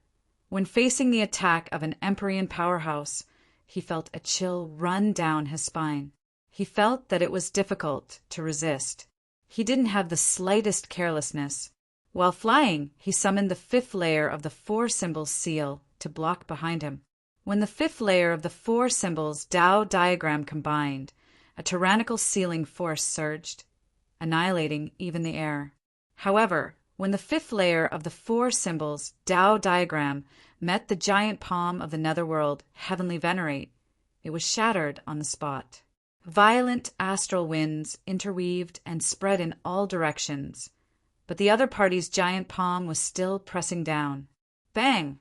when facing the attack of an Empyrean powerhouse, he felt a chill run down his spine. He felt that it was difficult to resist. He didn't have the slightest carelessness. While flying, he summoned the 5th layer of the 4 symbols seal to block behind him. When the 5th layer of the 4 symbols Tao diagram combined, a tyrannical sealing force surged, annihilating even the air. However, when the 5th layer of the 4 symbols Tao diagram met the giant palm of the netherworld heavenly venerate, it was shattered on the spot. Violent astral winds interweaved and spread in all directions, but the other party's giant palm was still pressing down. Bang!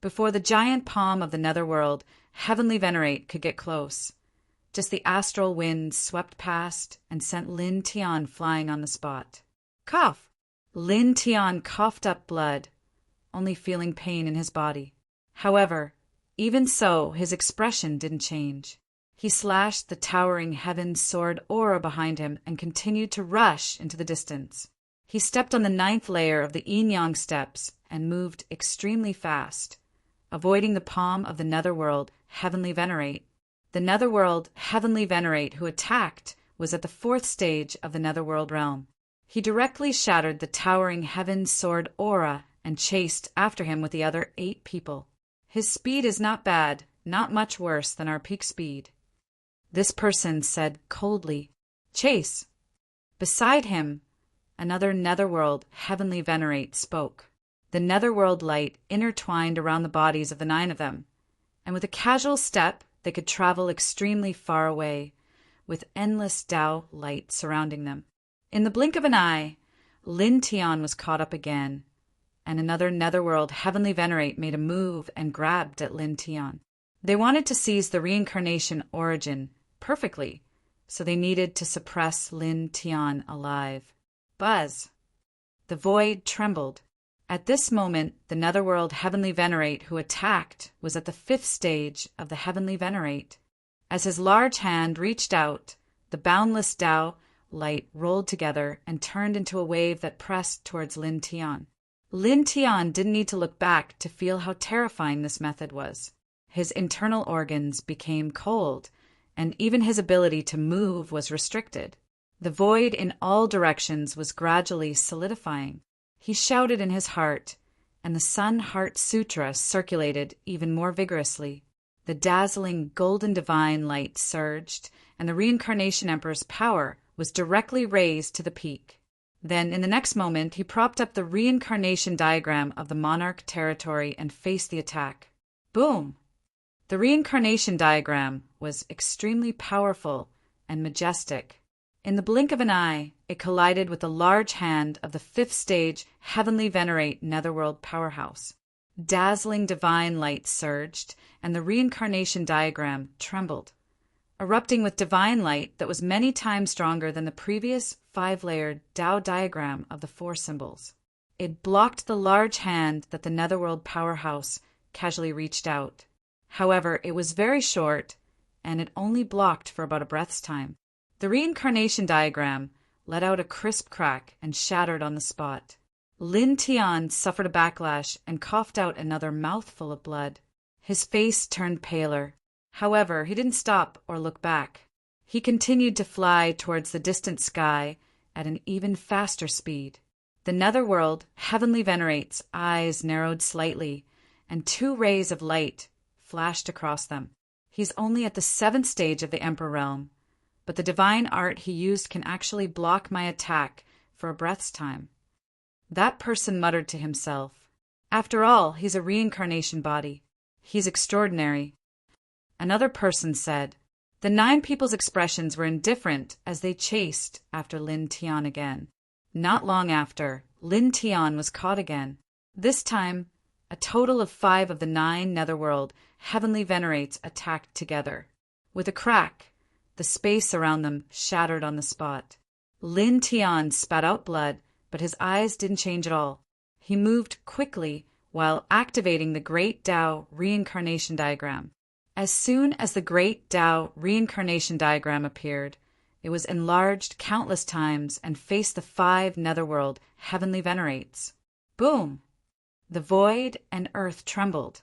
Before the giant palm of the netherworld heavenly venerate could get close, just the astral winds swept past and sent Lin Tian flying on the spot. Cough! Lin Tian coughed up blood, only feeling pain in his body. However, even so, his expression didn't change. He slashed the towering heaven sword aura behind him and continued to rush into the distance. He stepped on the 9th layer of the yin-yang steps and moved extremely fast, avoiding the palm of the netherworld heavenly venerate. The netherworld heavenly venerate who attacked was at the 4th stage of the netherworld realm. He directly shattered the towering heaven sword aura and chased after him with the other 8 people. His speed is not bad, not much worse than our peak speed. This person said coldly, "Chase." Beside him, another netherworld heavenly venerate spoke. The netherworld light intertwined around the bodies of the 9 of them, and with a casual step they could travel extremely far away, with endless Tao light surrounding them. In the blink of an eye, Lin Tian was caught up again, and another netherworld heavenly venerate made a move and grabbed at Lin Tian. They wanted to seize the reincarnation origin perfectly, so they needed to suppress Lin Tian alive. Buzz! The void trembled. At this moment, the netherworld heavenly venerate who attacked was at the 5th stage of the heavenly venerate. As his large hand reached out, the boundless Tao light rolled together and turned into a wave that pressed towards Lin Tian. Lin Tian didn't need to look back to feel how terrifying this method was. His internal organs became cold, and even his ability to move was restricted. The void in all directions was gradually solidifying. He shouted in his heart, and the Sun Heart Sutra circulated even more vigorously. The dazzling golden divine light surged, and the reincarnation emperor's power was directly raised to the peak. Then, in the next moment, he propped up the reincarnation diagram of the monarch territory and faced the attack. Boom! The reincarnation diagram was extremely powerful and majestic. In the blink of an eye, it collided with the large hand of the 5th stage heavenly venerate netherworld powerhouse. Dazzling divine light surged, and the reincarnation diagram trembled, erupting with divine light that was many times stronger than the previous 5-layered Tao diagram of the 4 symbols. It blocked the large hand that the Netherworld powerhouse casually reached out. However, it was very short, and it only blocked for about a breath's time. The reincarnation diagram let out a crisp crack and shattered on the spot. Lin Tian suffered a backlash and coughed out another mouthful of blood. His face turned paler. However, he didn't stop or look back. He continued to fly towards the distant sky at an even faster speed. The Netherworld, Heavenly Venerate's eyes narrowed slightly, and 2 rays of light flashed across them. He's only at the 7th stage of the Emperor realm, but the divine art he used can actually block my attack for a breath's time. That person muttered to himself, "After all, he's a reincarnation body. He's extraordinary." Another person said, "The 9 people's expressions were indifferent as they chased after Lin Tian again." Not long after, Lin Tian was caught again. This time, a total of 5 of the 9 Netherworld Heavenly Venerates attacked together. With a crack, the space around them shattered on the spot. Lin Tian spat out blood, but his eyes didn't change at all. He moved quickly while activating the Great Tao Reincarnation Diagram. As soon as the Great Tao Reincarnation Diagram appeared, it was enlarged countless times and faced the 5 Netherworld Heavenly Venerates. Boom! The void and earth trembled,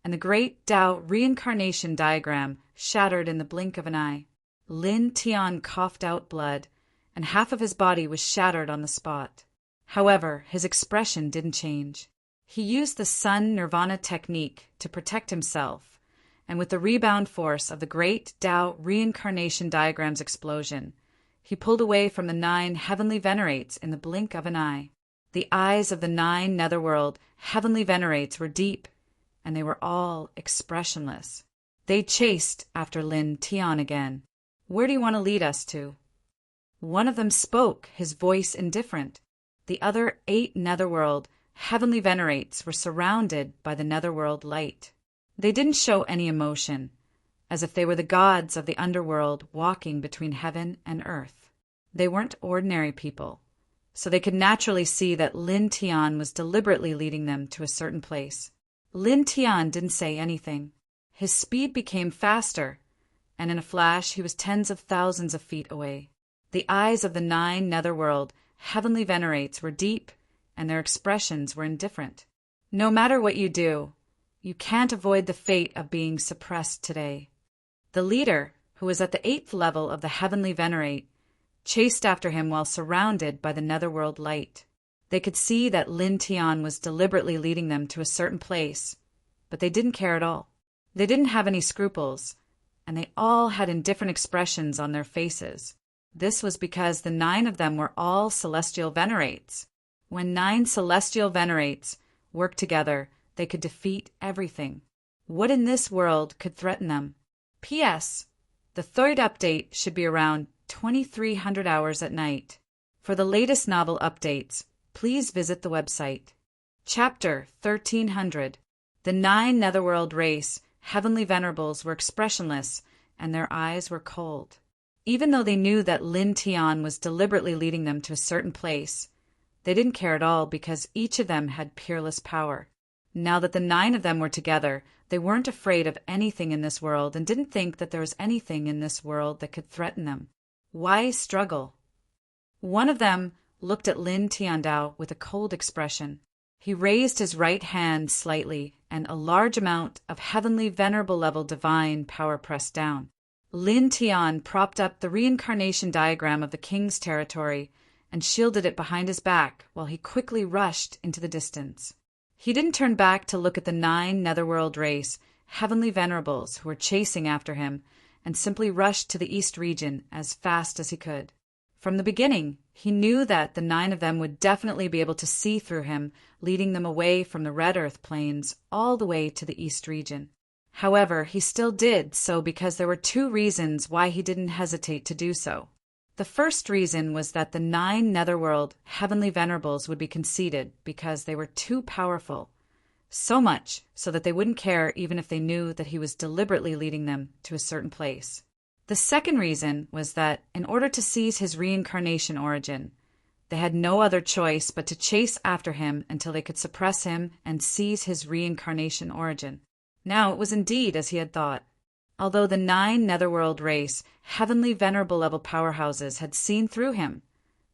and the Great Tao Reincarnation Diagram shattered in the blink of an eye. Lin Tian coughed out blood, and half of his body was shattered on the spot. However, his expression didn't change. He used the Sun Nirvana technique to protect himself, and with the rebound force of the Great Tao Reincarnation Diagram's explosion, he pulled away from the 9 Heavenly Venerates in the blink of an eye. The eyes of the 9 Netherworld Heavenly Venerates were deep, and they were all expressionless. They chased after Lin Tian again. "Where do you want to lead us to?" One of them spoke, his voice indifferent. The other 8 Netherworld Heavenly Venerates were surrounded by the Netherworld light. They didn't show any emotion, as if they were the gods of the underworld walking between heaven and earth. They weren't ordinary people, so they could naturally see that Lin Tian was deliberately leading them to a certain place. Lin Tian didn't say anything. His speed became faster, and in a flash he was tens of thousands of feet away. The eyes of the 9 Netherworld Heavenly Venerates were deep, and their expressions were indifferent. No matter what you do, you can't avoid the fate of being suppressed today. The leader, who was at the 8th level of the Heavenly Venerate, chased after him while surrounded by the Netherworld light. They could see that Lin Tian was deliberately leading them to a certain place, but they didn't care at all. They didn't have any scruples, and they all had indifferent expressions on their faces. This was because the 9 of them were all celestial venerates. When 9 celestial venerates worked together, they could defeat everything. What in this world could threaten them? P.S. The 3rd update should be around 2300 hours at night. For the latest novel updates, please visit the website. Chapter 1300. The 9 Netherworld race Heavenly Venerables were expressionless, and their eyes were cold. Even though they knew that Lin Tian was deliberately leading them to a certain place, they didn't care at all because each of them had peerless power. Now that the 9 of them were together, they weren't afraid of anything in this world and didn't think that there was anything in this world that could threaten them. Why struggle? One of them looked at Lin Tiandao with a cold expression. He raised his right hand slightly, and a large amount of heavenly venerable level divine power pressed down. Lin Tian propped up the reincarnation diagram of the king's territory and shielded it behind his back while he quickly rushed into the distance. He didn't turn back to look at the 9 Netherworld race heavenly venerables who were chasing after him, and simply rushed to the east region as fast as he could. From the beginning, he knew that the 9 of them would definitely be able to see through him, leading them away from the Red Earth plains all the way to the east region. However, he still did so because there were 2 reasons why he didn't hesitate to do so. The first reason was that the 9 Netherworld Heavenly Venerables would be conceded because they were too powerful, so much so that they wouldn't care even if they knew that he was deliberately leading them to a certain place. The second reason was that in order to seize his reincarnation origin, They had no other choice but to chase after him until they could suppress him and seize his reincarnation origin. Now it was indeed as he had thought. Although the 9 netherworld race, heavenly venerable level powerhouses had seen through him,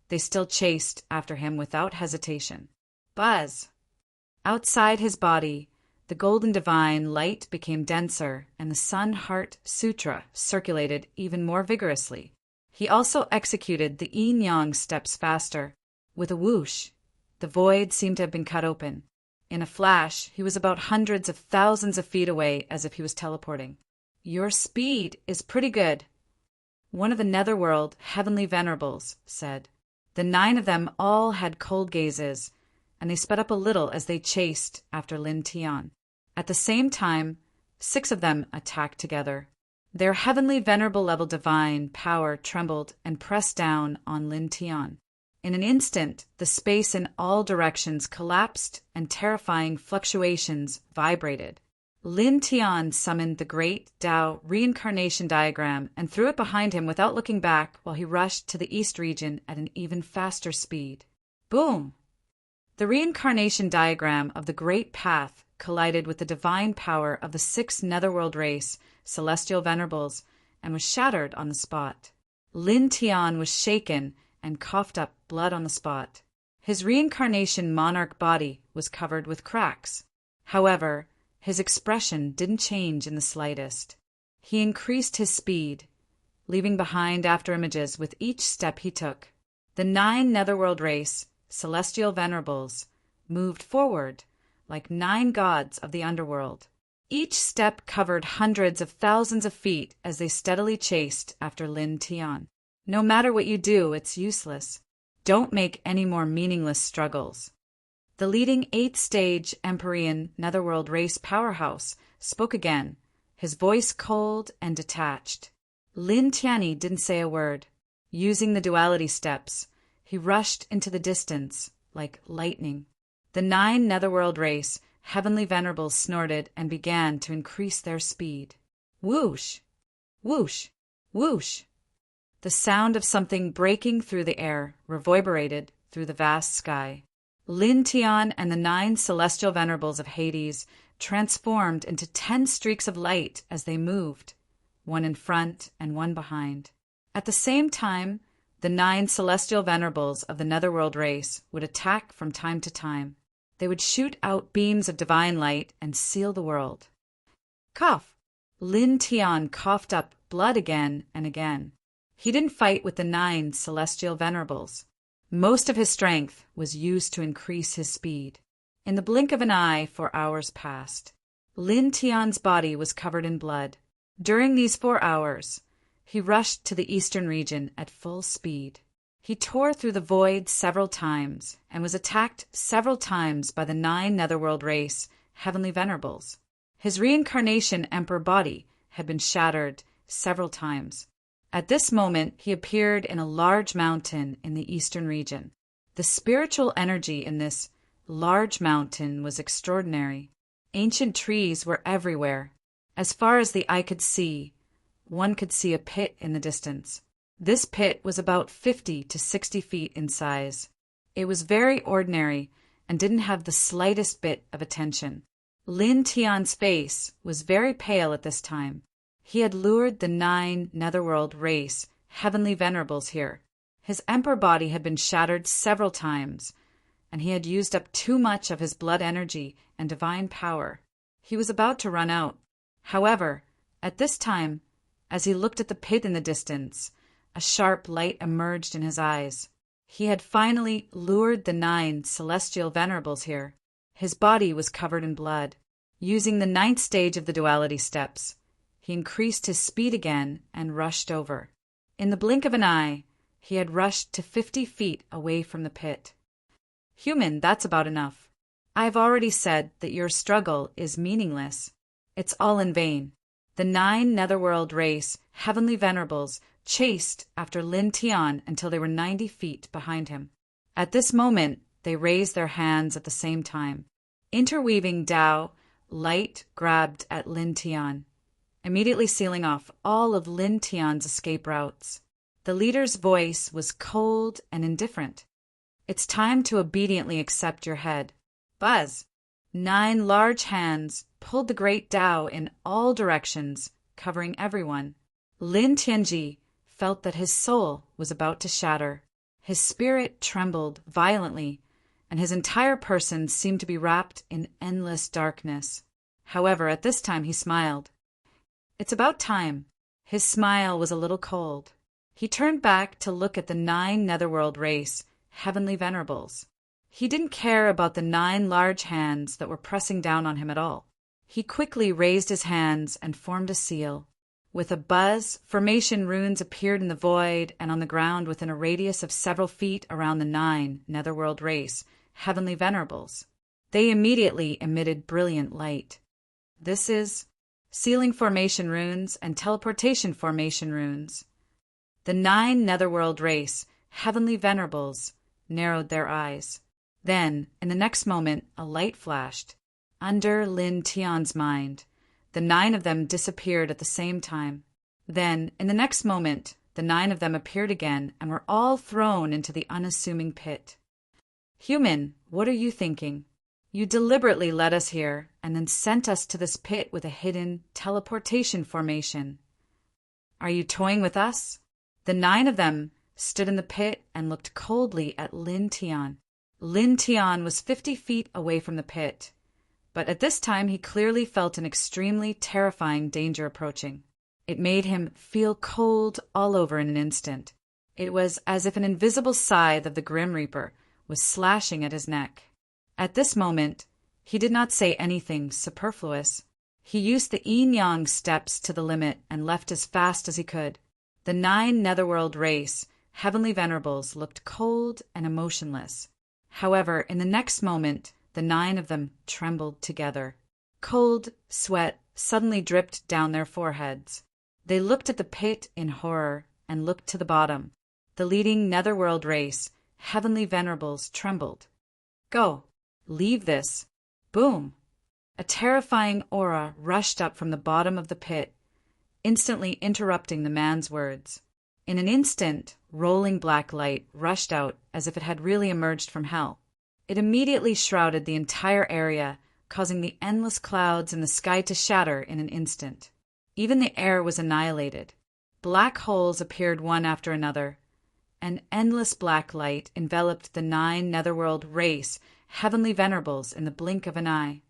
they still chased after him without hesitation. Buzz! Outside his body, the golden divine light became denser, and the Sun Heart Sutra circulated even more vigorously. He also executed the yin-yang steps faster. With a whoosh, the void seemed to have been cut open. In a flash, he was about hundreds of thousands of feet away, as if he was teleporting. "Your speed is pretty good," one of the netherworld heavenly venerables said. The 9 of them all had cold gazes, and they sped up a little as they chased after Lin Tian. At the same time, 6 of them attacked together. Their heavenly venerable level divine power trembled and pressed down on Lin Tian. In an instant, the space in all directions collapsed and terrifying fluctuations vibrated. Lin Tian summoned the great Tao reincarnation diagram and threw it behind him without looking back while he rushed to the east region at an even faster speed. Boom! The reincarnation diagram of the Great Path collided with the divine power of the 6 netherworld race, celestial venerables, and was shattered on the spot. Lin Tian was shaken and coughed up blood on the spot. His reincarnation monarch body was covered with cracks. However, his expression didn't change in the slightest. He increased his speed, leaving behind afterimages with each step he took. The 9 netherworld race, celestial venerables, moved forward like 9 gods of the underworld. Each step covered hundreds of thousands of feet as they steadily chased after Lin Tian. No matter what you do, it's useless. Don't make any more meaningless struggles. The leading 8th-stage Empyrean netherworld race powerhouse spoke again, his voice cold and detached. Lin Tianyi didn't say a word. Using the duality steps, he rushed into the distance like lightning. The 9 netherworld race, heavenly venerables snorted and began to increase their speed. Whoosh! Whoosh! Whoosh! The sound of something breaking through the air reverberated through the vast sky. Lin Tian and the 9 celestial venerables of Hades transformed into 10 streaks of light as they moved, one in front and one behind. At the same time, the 9 celestial venerables of the netherworld race would attack from time to time. They would shoot out beams of divine light and seal the world. Cough! Lin Tian coughed up blood again and again. He didn't fight with the 9 celestial venerables. Most of his strength was used to increase his speed. In the blink of an eye, 4 hours passed. Lin Tian's body was covered in blood. During these 4 hours, he rushed to the eastern region at full speed. He tore through the void several times and was attacked several times by the 9 netherworld race, heavenly venerables. His reincarnation emperor body had been shattered several times. At this moment, he appeared in a large mountain in the eastern region. The spiritual energy in this large mountain was extraordinary. Ancient trees were everywhere. As far as the eye could see, one could see a pit in the distance. This pit was about 50 to 60 feet in size. It was very ordinary and didn't have the slightest bit of attention. Lin Tian's face was very pale at this time. He had lured the 9 netherworld race, heavenly venerables here. His emperor body had been shattered several times, and he had used up too much of his blood energy and divine power. He was about to run out. However, at this time, as he looked at the pit in the distance, a sharp light emerged in his eyes. He had finally lured the 9 celestial venerables here. His body was covered in blood. Using the 9th stage of the duality steps, he increased his speed again and rushed over. In the blink of an eye, he had rushed to 50 feet away from the pit. Human, that's about enough. I have already said that your struggle is meaningless. It's all in vain. The 9 netherworld race, heavenly venerables, chased after Lin Tian until they were 90 feet behind him. At this moment, they raised their hands at the same time. Interweaving Tao, light grabbed at Lin Tian, immediately sealing off all of Lin Tian's escape routes. The leader's voice was cold and indifferent. It's time to obediently accept your head. Buzz! 9 large hands pulled the great Tao in all directions, covering everyone. Lin Tianji felt that his soul was about to shatter. His spirit trembled violently, and his entire person seemed to be wrapped in endless darkness. However, at this time he smiled. It's about time. His smile was a little cold. He turned back to look at the 9 netherworld race, heavenly venerables. He didn't care about the 9 large hands that were pressing down on him at all. He quickly raised his hands and formed a seal. With a buzz, formation runes appeared in the void and on the ground within a radius of several feet around the 9 netherworld race, heavenly venerables. They immediately emitted brilliant light. This is sealing formation runes and teleportation formation runes. The 9 netherworld race, heavenly venerables, narrowed their eyes. Then, in the next moment, a light flashed. Under Lin Tian's mind, the 9 of them disappeared at the same time. Then, in the next moment, the 9 of them appeared again and were all thrown into the unassuming pit. Human, what are you thinking? You deliberately led us here and then sent us to this pit with a hidden teleportation formation. Are you toying with us? The 9 of them stood in the pit and looked coldly at Lin Tian. Lin Tian was 50 feet away from the pit, but at this time he clearly felt an extremely terrifying danger approaching. It made him feel cold all over in an instant. It was as if an invisible scythe of the Grim Reaper was slashing at his neck. At this moment, he did not say anything superfluous. He used the yin-yang steps to the limit and left as fast as he could. The 9 netherworld race, heavenly venerables, looked cold and emotionless. However, in the next moment, the 9 of them trembled together. Cold sweat suddenly dripped down their foreheads. They looked at the pit in horror and looked to the bottom. The leading netherworld race, heavenly venerables, trembled. Go! Leave this! Boom! A terrifying aura rushed up from the bottom of the pit, instantly interrupting the man's words. In an instant, rolling black light rushed out as if it had really emerged from hell. It immediately shrouded the entire area, causing the endless clouds in the sky to shatter in an instant. Even the air was annihilated. Black holes appeared one after another. An endless black light enveloped the 9 netherworld race, heavenly venerables, in the blink of an eye.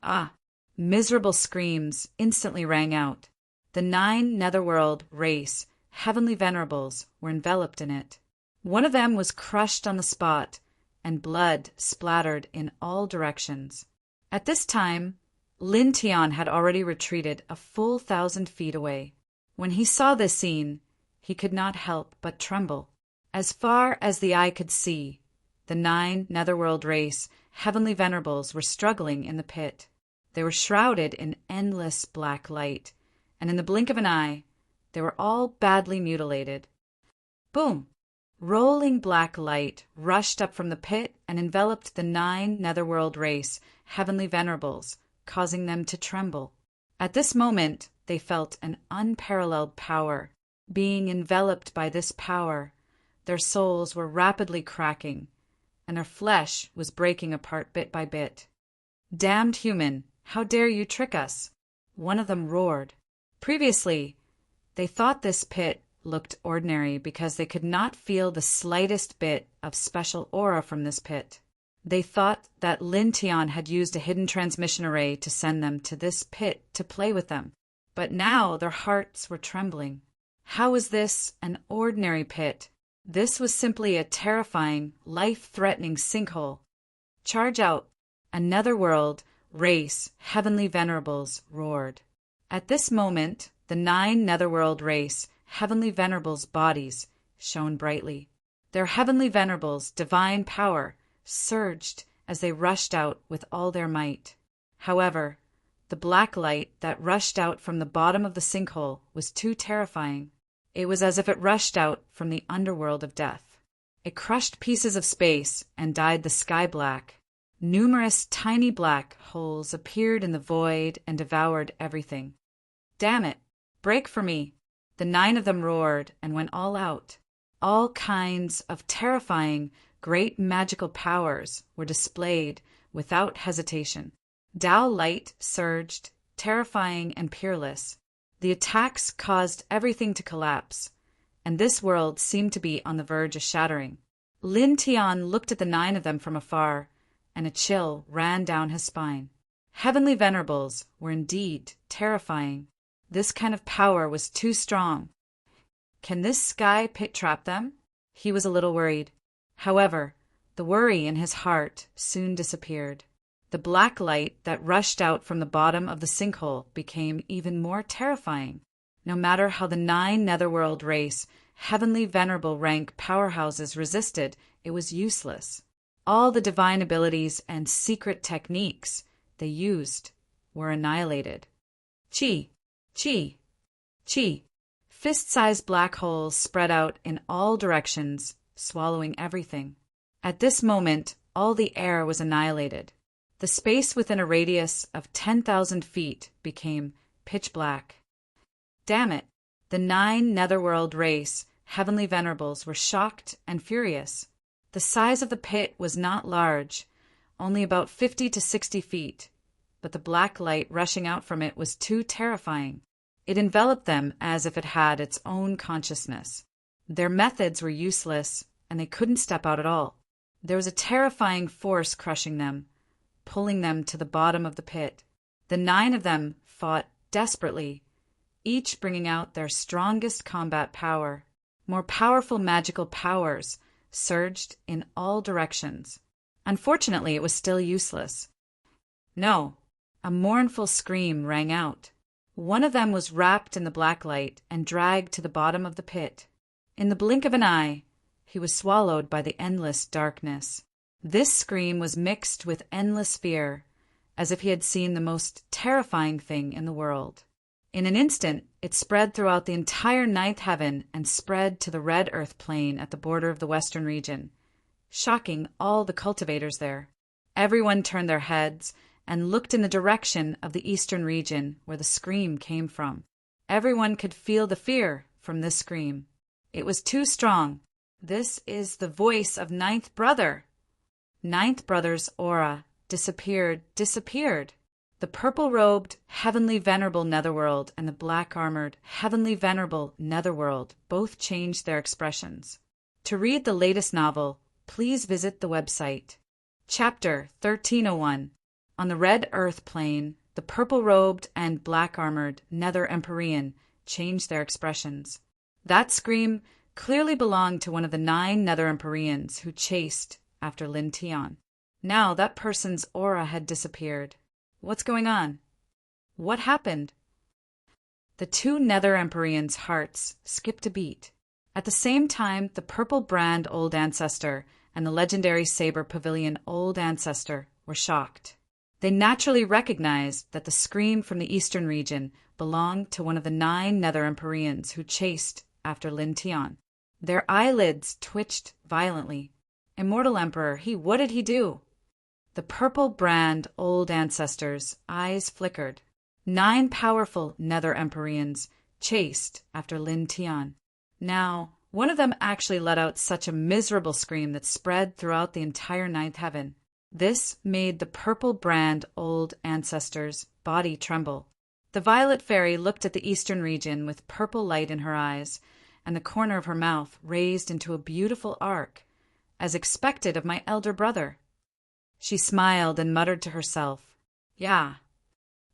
Ah! Miserable screams instantly rang out. The 9 netherworld race, heavenly venerables, were enveloped in it. One of them was crushed on the spot, and blood splattered in all directions. At this time, Lin Tian had already retreated a full 1,000 feet away. When he saw this scene, he could not help but tremble. As far as the eye could see, the 9 netherworld race, heavenly venerables, were struggling in the pit. They were shrouded in endless black light, and in the blink of an eye, they were all badly mutilated. Boom! Rolling black light rushed up from the pit and enveloped the 9 netherworld race, heavenly venerables, causing them to tremble. At this moment, they felt an unparalleled power. Being enveloped by this power, their souls were rapidly cracking, and their flesh was breaking apart bit by bit. Damned human, how dare you trick us? One of them roared. Previously, they thought this pit looked ordinary because they could not feel the slightest bit of special aura from this pit. They thought that Lin Tian had used a hidden transmission array to send them to this pit to play with them. But now their hearts were trembling. How was this an ordinary pit? This was simply a terrifying, life-threatening sinkhole. Charge out! A netherworld race, heavenly venerables, roared. At this moment, the 9 netherworld race, heavenly venerables' bodies shone brightly. Their heavenly venerables' divine power surged as they rushed out with all their might. However, the black light that rushed out from the bottom of the sinkhole was too terrifying. It was as if it rushed out from the underworld of death. It crushed pieces of space and dyed the sky black. Numerous tiny black holes appeared in the void and devoured everything. Damn it! Break for me! The 9 of them roared and went all out. All kinds of terrifying, great magical powers were displayed without hesitation. Tao light surged, terrifying and peerless. The attacks caused everything to collapse, and this world seemed to be on the verge of shattering. Lin Tian looked at the 9 of them from afar, and a chill ran down his spine. Heavenly venerables were indeed terrifying. This kind of power was too strong. Can this sky pit trap them? He was a little worried. However, the worry in his heart soon disappeared. The black light that rushed out from the bottom of the sinkhole became even more terrifying. No matter how the 9 netherworld race, heavenly venerable rank powerhouses resisted, it was useless. All the divine abilities and secret techniques they used were annihilated. Chi, chi, chi. Fist-sized black holes spread out in all directions, swallowing everything. At this moment, all the air was annihilated. The space within a radius of 10,000 feet became pitch black. Damn it! The 9 netherworld race, heavenly venerables, were shocked and furious. The size of the pit was not large, only about 50 to 60 feet, but the black light rushing out from it was too terrifying. It enveloped them as if it had its own consciousness. Their methods were useless, and they couldn't step out at all. There was a terrifying force crushing them, pulling them to the bottom of the pit. The 9 of them fought desperately, each bringing out their strongest combat power. More powerful magical powers surged in all directions. Unfortunately, it was still useless. No, a mournful scream rang out. One of them was wrapped in the black light and dragged to the bottom of the pit. In the blink of an eye, he was swallowed by the endless darkness. This scream was mixed with endless fear, as if he had seen the most terrifying thing in the world. In an instant, it spread throughout the entire 9th heaven and spread to the red earth plane at the border of the western region, shocking all the cultivators there. Everyone turned their heads and looked in the direction of the eastern region where the scream came from. Everyone could feel the fear from this scream. It was too strong. This is the voice of 9th brother. 9th brother's aura disappeared. The purple-robed, heavenly venerable netherworld and the black-armored, heavenly venerable netherworld both changed their expressions. To read the latest novel, please visit the website. Chapter 1301. On the red earth plane, the purple-robed and black-armored Nether Empyrean changed their expressions. That scream clearly belonged to one of the 9 Nether Empyreans who chased after Lin Tian. Now that person's aura had disappeared. What's going on? What happened? The 2 Nether Empyreans' hearts skipped a beat. At the same time, the purple brand Old Ancestor and the legendary saber pavilion Old Ancestor were shocked. They naturally recognized that the scream from the eastern region belonged to one of the 9 Nether Empyreans who chased after Lin Tian. Their eyelids twitched violently. Immortal Emperor, what did he do? The purple brand Old Ancestor's eyes flickered. 9 powerful Nether Empyreans chased after Lin Tian. Now, one of them actually let out such a miserable scream that spread throughout the entire 9th heaven. This made the purple brand Old Ancestor's body tremble. The violet fairy looked at the eastern region with purple light in her eyes, and the corner of her mouth raised into a beautiful arc, as expected of my elder brother. She smiled and muttered to herself, "Yeah."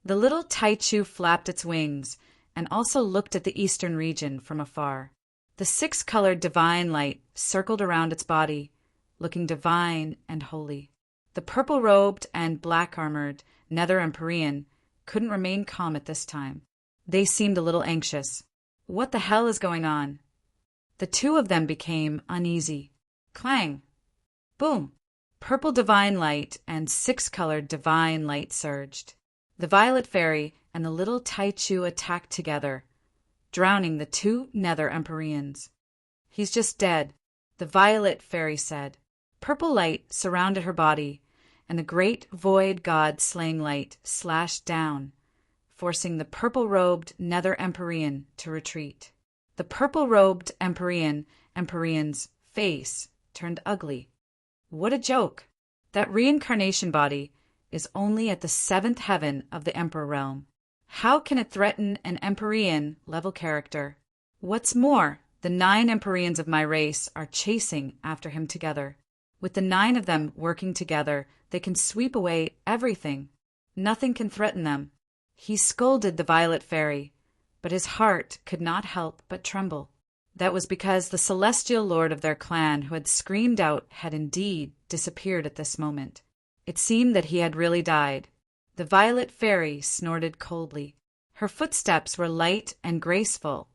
The little Taichu flapped its wings and also looked at the eastern region from afar. The 6-colored divine light circled around its body, looking divine and holy. The purple-robed and black-armored Nether Empyrean couldn't remain calm at this time. They seemed a little anxious. What the hell is going on? The 2 of them became uneasy. Clang! Boom! Purple divine light and 6-colored divine light surged. The violet fairy and the little Taichu attacked together, drowning the 2 Nether Empyreans. "He's just dead," the violet fairy said. Purple light surrounded her body, and the great void god slaying light slashed down, forcing the purple-robed Nether Empyrean to retreat. The purple-robed Empyrean's face turned ugly. What a joke! That reincarnation body is only at the 7th heaven of the Emperor realm. How can it threaten an Empyrean level character? What's more, the 9 Empyreans of my race are chasing after him together. With the 9 of them working together, they can sweep away everything. Nothing can threaten them. He scolded the Violet Fairy, but his heart could not help but tremble. That was because the celestial lord of their clan who had screamed out had indeed disappeared at this moment. It seemed that he had really died. The Violet Fairy snorted coldly. Her footsteps were light and graceful,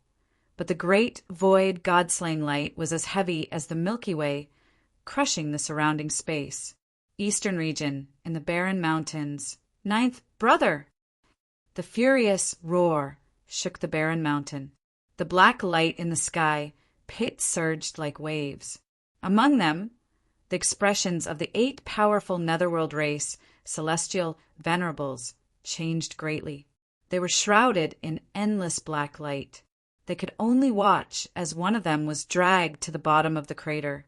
but the great void god-slaying light was as heavy as the Milky Way, crushing the surrounding space. Eastern region, in the barren mountains. 9th brother! The furious roar shook the barren mountain. The black light in the sky pit surged like waves. Among them, the expressions of the 8 powerful netherworld race, celestial venerables, changed greatly. They were shrouded in endless black light. They could only watch as one of them was dragged to the bottom of the crater.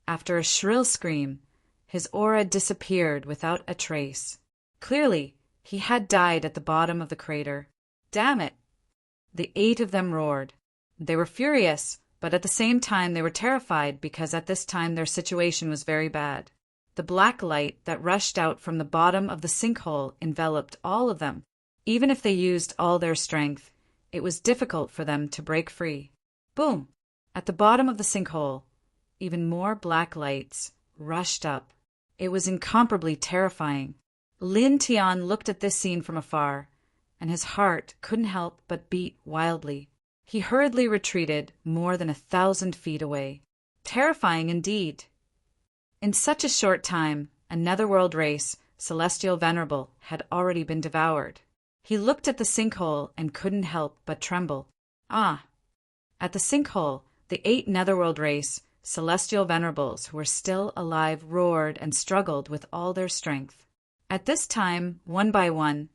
After a shrill scream, his aura disappeared without a trace. Clearly, he had died at the bottom of the crater. Damn it! The 8 of them roared. They were furious, but at the same time they were terrified because at this time their situation was very bad. The black light that rushed out from the bottom of the sinkhole enveloped all of them. Even if they used all their strength, it was difficult for them to break free. Boom! At the bottom of the sinkhole, even more black lights rushed up. It was incomparably terrifying. Lin Tian looked at this scene from afar, and his heart couldn't help but beat wildly. He hurriedly retreated more than 1,000 feet away. Terrifying indeed. In such a short time, a netherworld race, celestial venerable, had already been devoured. He looked at the sinkhole and couldn't help but tremble. Ah! At the sinkhole, the 8 netherworld race, celestial venerables who were still alive roared and struggled with all their strength. At this time, one by one,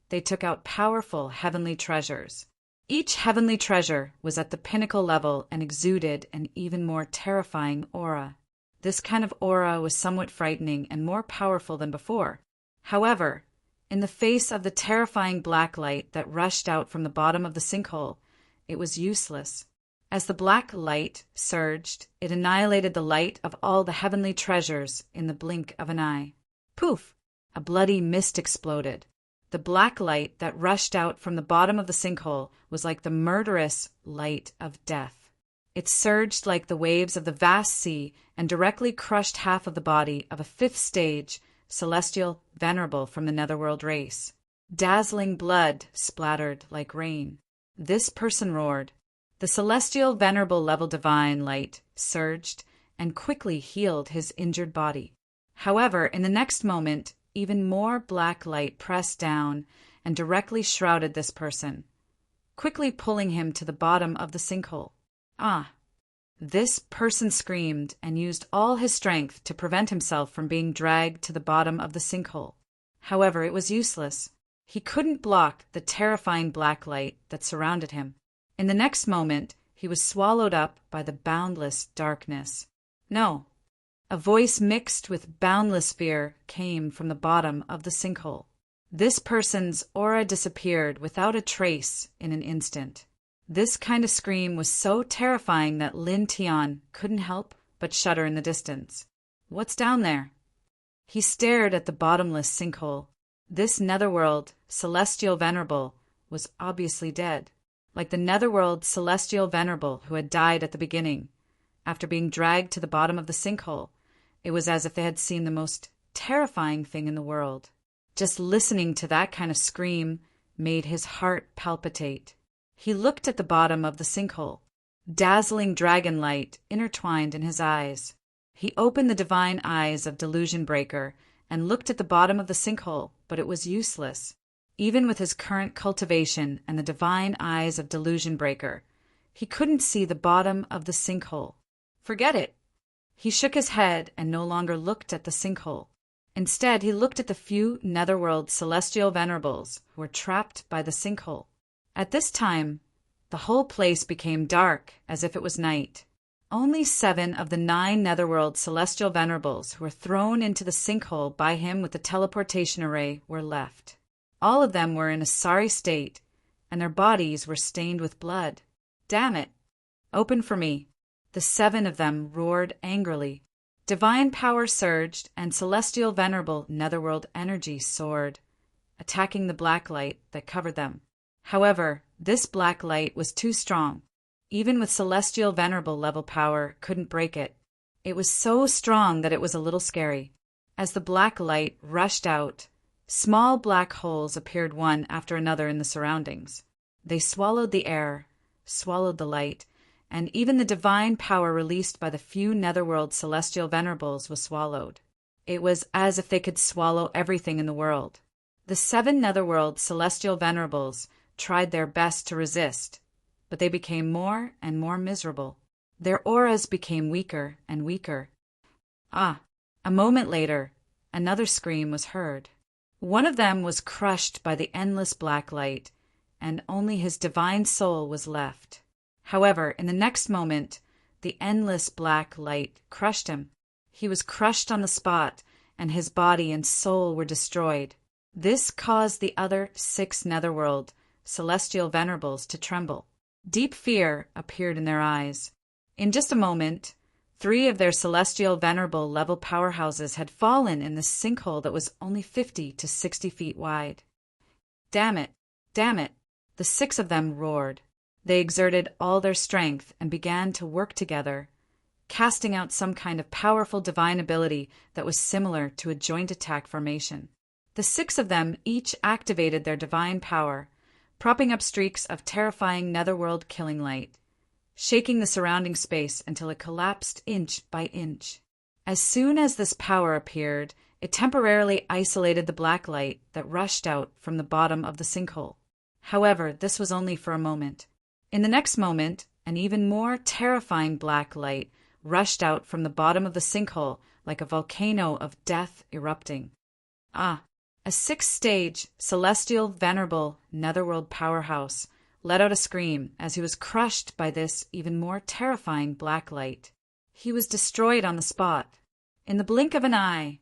they took out powerful heavenly treasures. Each heavenly treasure was at the pinnacle level and exuded an even more terrifying aura. This kind of aura was somewhat frightening and more powerful than before. However, in the face of the terrifying black light that rushed out from the bottom of the sinkhole, it was useless. As the black light surged, it annihilated the light of all the heavenly treasures in the blink of an eye. Poof! A bloody mist exploded. The black light that rushed out from the bottom of the sinkhole was like the murderous light of death. It surged like the waves of the vast sea and directly crushed half of the body of a 5th stage celestial venerable from the netherworld race. Dazzling blood splattered like rain. This person roared. The celestial venerable level divine light surged and quickly healed his injured body. However, in the next moment, even more black light pressed down and directly shrouded this person, quickly pulling him to the bottom of the sinkhole. Ah! This person screamed and used all his strength to prevent himself from being dragged to the bottom of the sinkhole. However, it was useless. He couldn't block the terrifying black light that surrounded him. In the next moment, he was swallowed up by the boundless darkness. No. A voice mixed with boundless fear came from the bottom of the sinkhole. This person's aura disappeared without a trace in an instant. This kind of scream was so terrifying that Lin Tian couldn't help but shudder in the distance. What's down there? He stared at the bottomless sinkhole. This netherworld celestial venerable was obviously dead, like the netherworld celestial venerable who had died at the beginning. After being dragged to the bottom of the sinkhole, it was as if they had seen the most terrifying thing in the world. Just listening to that kind of scream made his heart palpitate. He looked at the bottom of the sinkhole. Dazzling dragon light intertwined in his eyes. He opened the divine eyes of Delusion Breaker and looked at the bottom of the sinkhole, but it was useless. Even with his current cultivation and the divine eyes of Delusion Breaker, he couldn't see the bottom of the sinkhole. Forget it. He shook his head and no longer looked at the sinkhole. Instead, he looked at the few netherworld celestial venerables who were trapped by the sinkhole. At this time, the whole place became dark as if it was night. Only 7 of the 9 Netherworld Celestial Venerables who were thrown into the sinkhole by him with the teleportation array were left. All of them were in a sorry state, and their bodies were stained with blood. "Damn it! Open for me!" The 7 of them roared angrily. Divine power surged, and celestial venerable netherworld energy soared, attacking the black light that covered them. However, this black light was too strong. Even with celestial venerable level power, couldn't break it. It was so strong that it was a little scary. As the black light rushed out, small black holes appeared one after another in the surroundings. They swallowed the air, swallowed the light, and even the divine power released by the few netherworld celestial venerables was swallowed. It was as if they could swallow everything in the world. The 7 netherworld celestial venerables tried their best to resist, but they became more and more miserable. Their auras became weaker and weaker. A moment later, another scream was heard. One of them was crushed by the endless black light, and only his divine soul was left. However, in the next moment, the endless black light crushed him. He was crushed on the spot, and his body and soul were destroyed. This caused the other 6 netherworld celestial venerables to tremble. Deep fear appeared in their eyes. In just a moment, 3 of their celestial venerable level powerhouses had fallen in this sinkhole that was only 50 to 60 feet wide. "Damn it! Damn it!" The 6 of them roared. They exerted all their strength and began to work together, casting out some kind of powerful divine ability that was similar to a joint attack formation. The 6 of them each activated their divine power, propping up streaks of terrifying netherworld killing light, shaking the surrounding space until it collapsed inch by inch. As soon as this power appeared, it temporarily isolated the black light that rushed out from the bottom of the sinkhole. However, this was only for a moment. In the next moment, an even more terrifying black light rushed out from the bottom of the sinkhole like a volcano of death erupting. A 6th-stage, celestial, venerable, netherworld powerhouse let out a scream as he was crushed by this even more terrifying black light. He was destroyed on the spot. In the blink of an eye,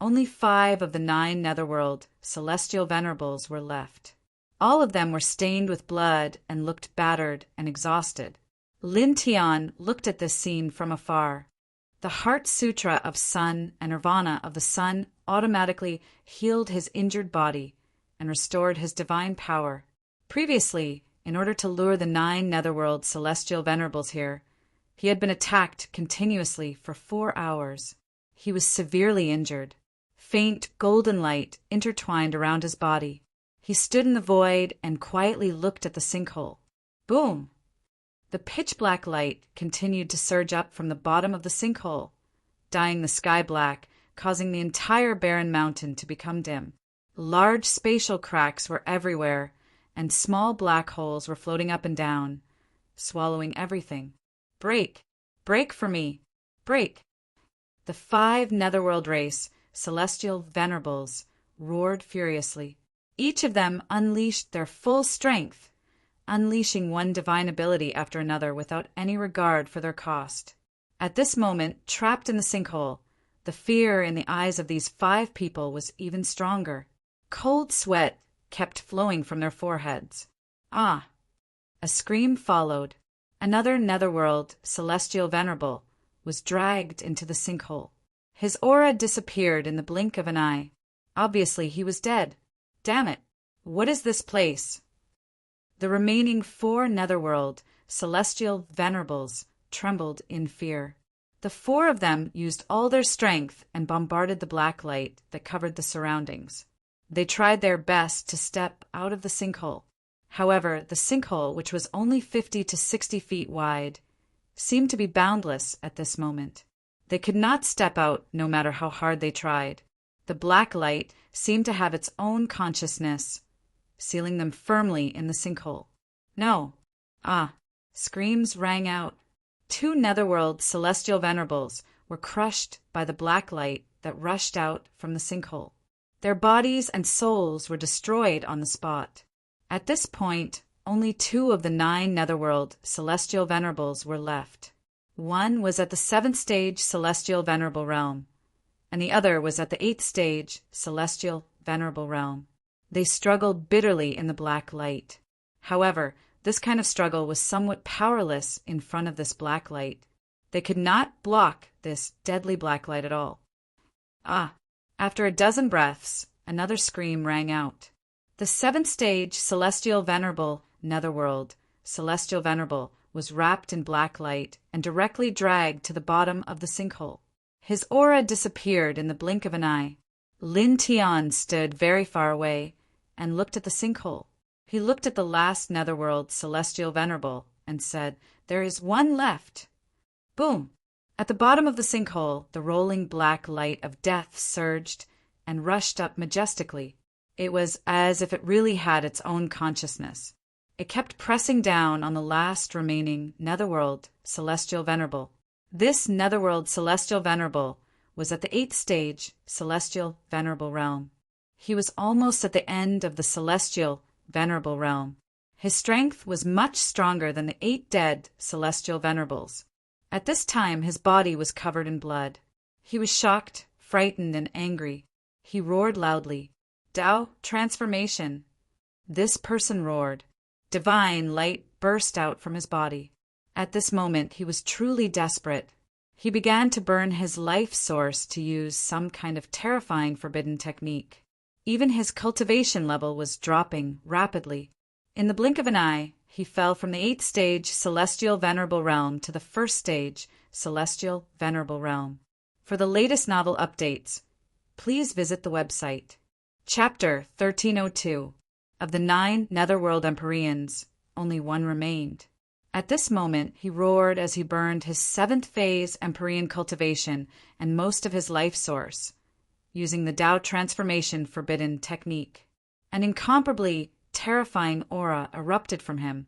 only 5 of the 9 netherworld celestial venerables were left. All of them were stained with blood and looked battered and exhausted. Lin Tian looked at this scene from afar. The Heart Sutra of Sun and Nirvana of the Sun automatically healed his injured body and restored his divine power. Previously, in order to lure the 9 netherworld celestial venerables here, he had been attacked continuously for 4 hours. He was severely injured. Faint golden light intertwined around his body. He stood in the void and quietly looked at the sinkhole. Boom! The pitch-black light continued to surge up from the bottom of the sinkhole, dyeing the sky black, causing the entire barren mountain to become dim. Large spatial cracks were everywhere, and small black holes were floating up and down, swallowing everything. "Break! Break for me! Break!" The 5 netherworld race, celestial venerables, roared furiously. Each of them unleashed their full strength, unleashing one divine ability after another without any regard for their cost. At this moment, trapped in the sinkhole, the fear in the eyes of these 5 people was even stronger. Cold sweat kept flowing from their foreheads. A scream followed. Another netherworld celestial venerable was dragged into the sinkhole. His aura disappeared in the blink of an eye. Obviously, he was dead. Damn it! What is this place? The remaining 4 netherworld celestial venerables trembled in fear. The 4 of them used all their strength and bombarded the black light that covered the surroundings. They tried their best to step out of the sinkhole. However, the sinkhole, which was only 50 to 60 feet wide, seemed to be boundless at this moment. They could not step out no matter how hard they tried. The black light seemed to have its own consciousness, sealing them firmly in the sinkhole. No. Screams rang out. 2 netherworld celestial venerables were crushed by the black light that rushed out from the sinkhole. Their bodies and souls were destroyed on the spot. At this point, only 2 of the 9 netherworld celestial venerables were left. One was at the 7th stage celestial venerable realm, and the other was at the 8th stage celestial venerable realm. They struggled bitterly in the black light. However, this kind of struggle was somewhat powerless in front of this black light. They could not block this deadly black light at all. After a dozen breaths, another scream rang out. The 7th stage celestial venerable netherworld, celestial venerable, was wrapped in black light and directly dragged to the bottom of the sinkhole. His aura disappeared in the blink of an eye. Lin Tian stood very far away and looked at the sinkhole. He looked at the last netherworld celestial venerable and said, "There is one left." Boom! At the bottom of the sinkhole, the rolling black light of death surged and rushed up majestically. It was as if it really had its own consciousness. It kept pressing down on the last remaining netherworld celestial venerable. This netherworld celestial venerable was at the 8th stage celestial venerable realm. He was almost at the end of the celestial venerable realm. His strength was much stronger than the 8 dead celestial venerables. At this time his body was covered in blood. He was shocked, frightened, and angry. He roared loudly, "Tao transformation!" This person roared. Divine light burst out from his body. At this moment he was truly desperate. He began to burn his life source to use some kind of terrifying forbidden technique. Even his cultivation level was dropping rapidly. In the blink of an eye, he fell from the 8th stage celestial venerable realm to the 1st stage celestial venerable realm. For the latest novel updates, please visit the website. Chapter 1302. Of the 9 netherworld Empyreans, only one remained. At this moment, he roared as he burned his 7th phase Empyrean cultivation and most of his life source, using the Tao transformation forbidden technique. An incomparably terrifying aura erupted from him,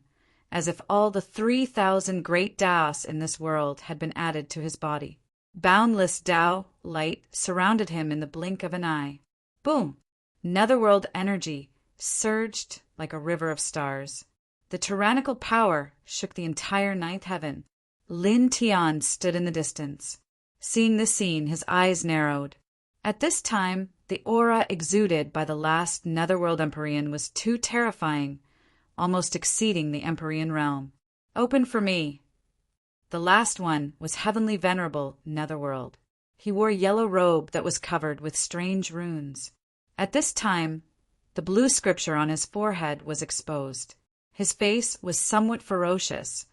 as if all the 3,000 great Taos in this world had been added to his body. Boundless Tao light surrounded him in the blink of an eye. Boom! Netherworld energy surged like a river of stars. The tyrannical power shook the entire 9th heaven. Lin Tian stood in the distance. Seeing this scene, his eyes narrowed. At this time, the aura exuded by the last netherworld Empyrean was too terrifying, almost exceeding the Empyrean realm. "Open for me." The last one was heavenly venerable netherworld. He wore a yellow robe that was covered with strange runes. At this time, the blue scripture on his forehead was exposed. His face was somewhat ferocious,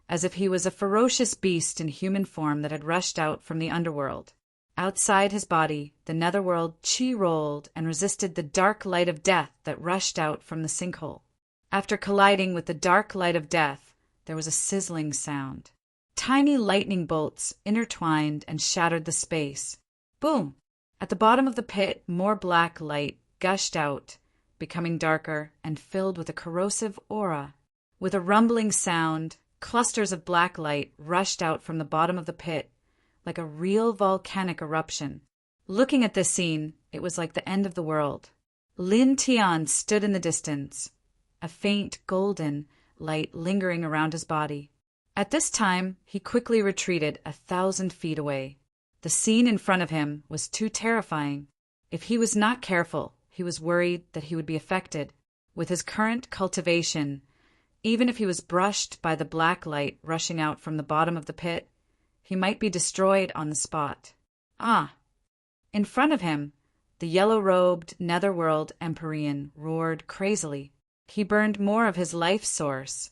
as if he was a ferocious beast in human form that had rushed out from the underworld. Outside his body, the netherworld chi rolled and resisted the dark light of death that rushed out from the sinkhole. After colliding with the dark light of death, there was a sizzling sound. Tiny lightning bolts intertwined and shattered the space. Boom! At the bottom of the pit, more black light gushed out, becoming darker and filled with a corrosive aura. With a rumbling sound, clusters of black light rushed out from the bottom of the pit, like a real volcanic eruption. Looking at this scene, it was like the end of the world. Lin Tian stood in the distance, a faint golden light lingering around his body. At this time, he quickly retreated 1,000 feet away. The scene in front of him was too terrifying. If he was not careful, he was worried that he would be affected. With his current cultivation, even if he was brushed by the black light rushing out from the bottom of the pit, he might be destroyed on the spot. In front of him, the yellow-robed netherworld Empyrean roared crazily. He burned more of his life source,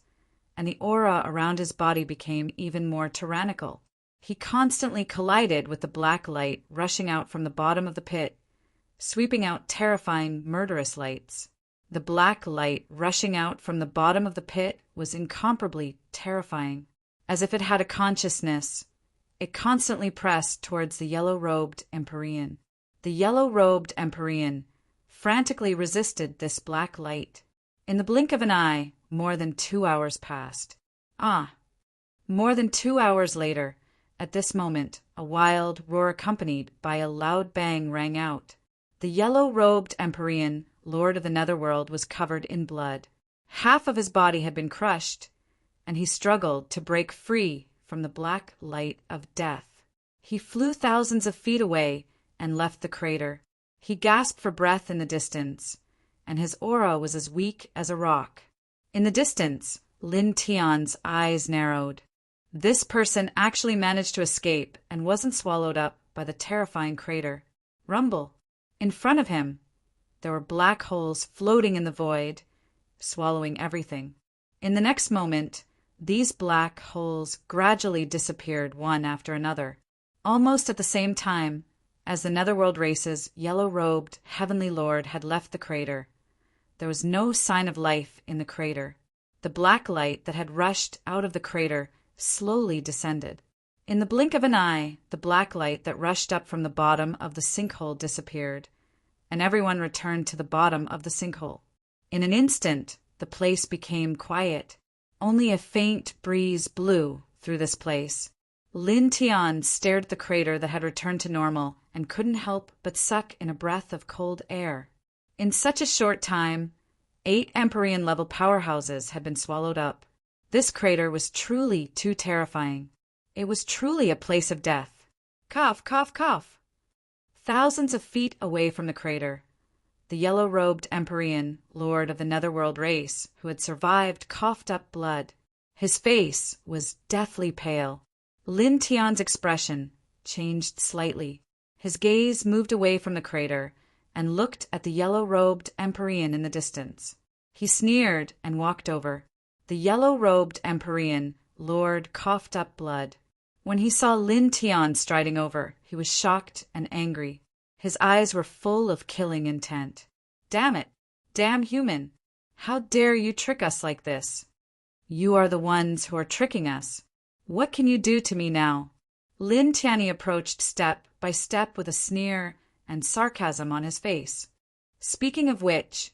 and the aura around his body became even more tyrannical. He constantly collided with the black light rushing out from the bottom of the pit, sweeping out terrifying, murderous lights. The black light rushing out from the bottom of the pit was incomparably terrifying. As if it had a consciousness, it constantly pressed towards the yellow-robed Empyrean. The yellow-robed Empyrean frantically resisted this black light. In the blink of an eye, more than 2 hours passed. More than 2 hours later, at this moment, a wild roar accompanied by a loud bang rang out. The yellow-robed Empyrean, lord of the netherworld, was covered in blood. Half of his body had been crushed, and he struggled to break free from the black light of death. He flew thousands of feet away and left the crater. He gasped for breath in the distance, and his aura was as weak as a rock. In the distance, Lin Tian's eyes narrowed. This person actually managed to escape and wasn't swallowed up by the terrifying crater. Rumble. In front of him, there were black holes floating in the void, swallowing everything. In the next moment, these black holes gradually disappeared one after another. Almost at the same time as the Netherworld race's yellow-robed heavenly lord had left the crater, there was no sign of life in the crater. The black light that had rushed out of the crater slowly descended. In the blink of an eye, the black light that rushed up from the bottom of the sinkhole disappeared, and everyone returned to the bottom of the sinkhole. In an instant, the place became quiet. Only a faint breeze blew through this place. Lin Tian stared at the crater that had returned to normal and couldn't help but suck in a breath of cold air. In such a short time, 8 Empyrean-level powerhouses had been swallowed up. This crater was truly too terrifying. It was truly a place of death. Cough, cough, cough. Thousands of feet away from the crater, the yellow-robed Empyrean, lord of the Netherworld race, who had survived, coughed up blood. His face was deathly pale. Lin Tian's expression changed slightly. His gaze moved away from the crater and looked at the yellow-robed Empyrean in the distance. He sneered and walked over. The yellow-robed Empyrean lord coughed up blood. When he saw Lin Tian striding over, he was shocked and angry. His eyes were full of killing intent. Damn it! Damn human! How dare you trick us like this? You are the ones who are tricking us. What can you do to me now? Lin Tian approached step by step with a sneer and sarcasm on his face. Speaking of which,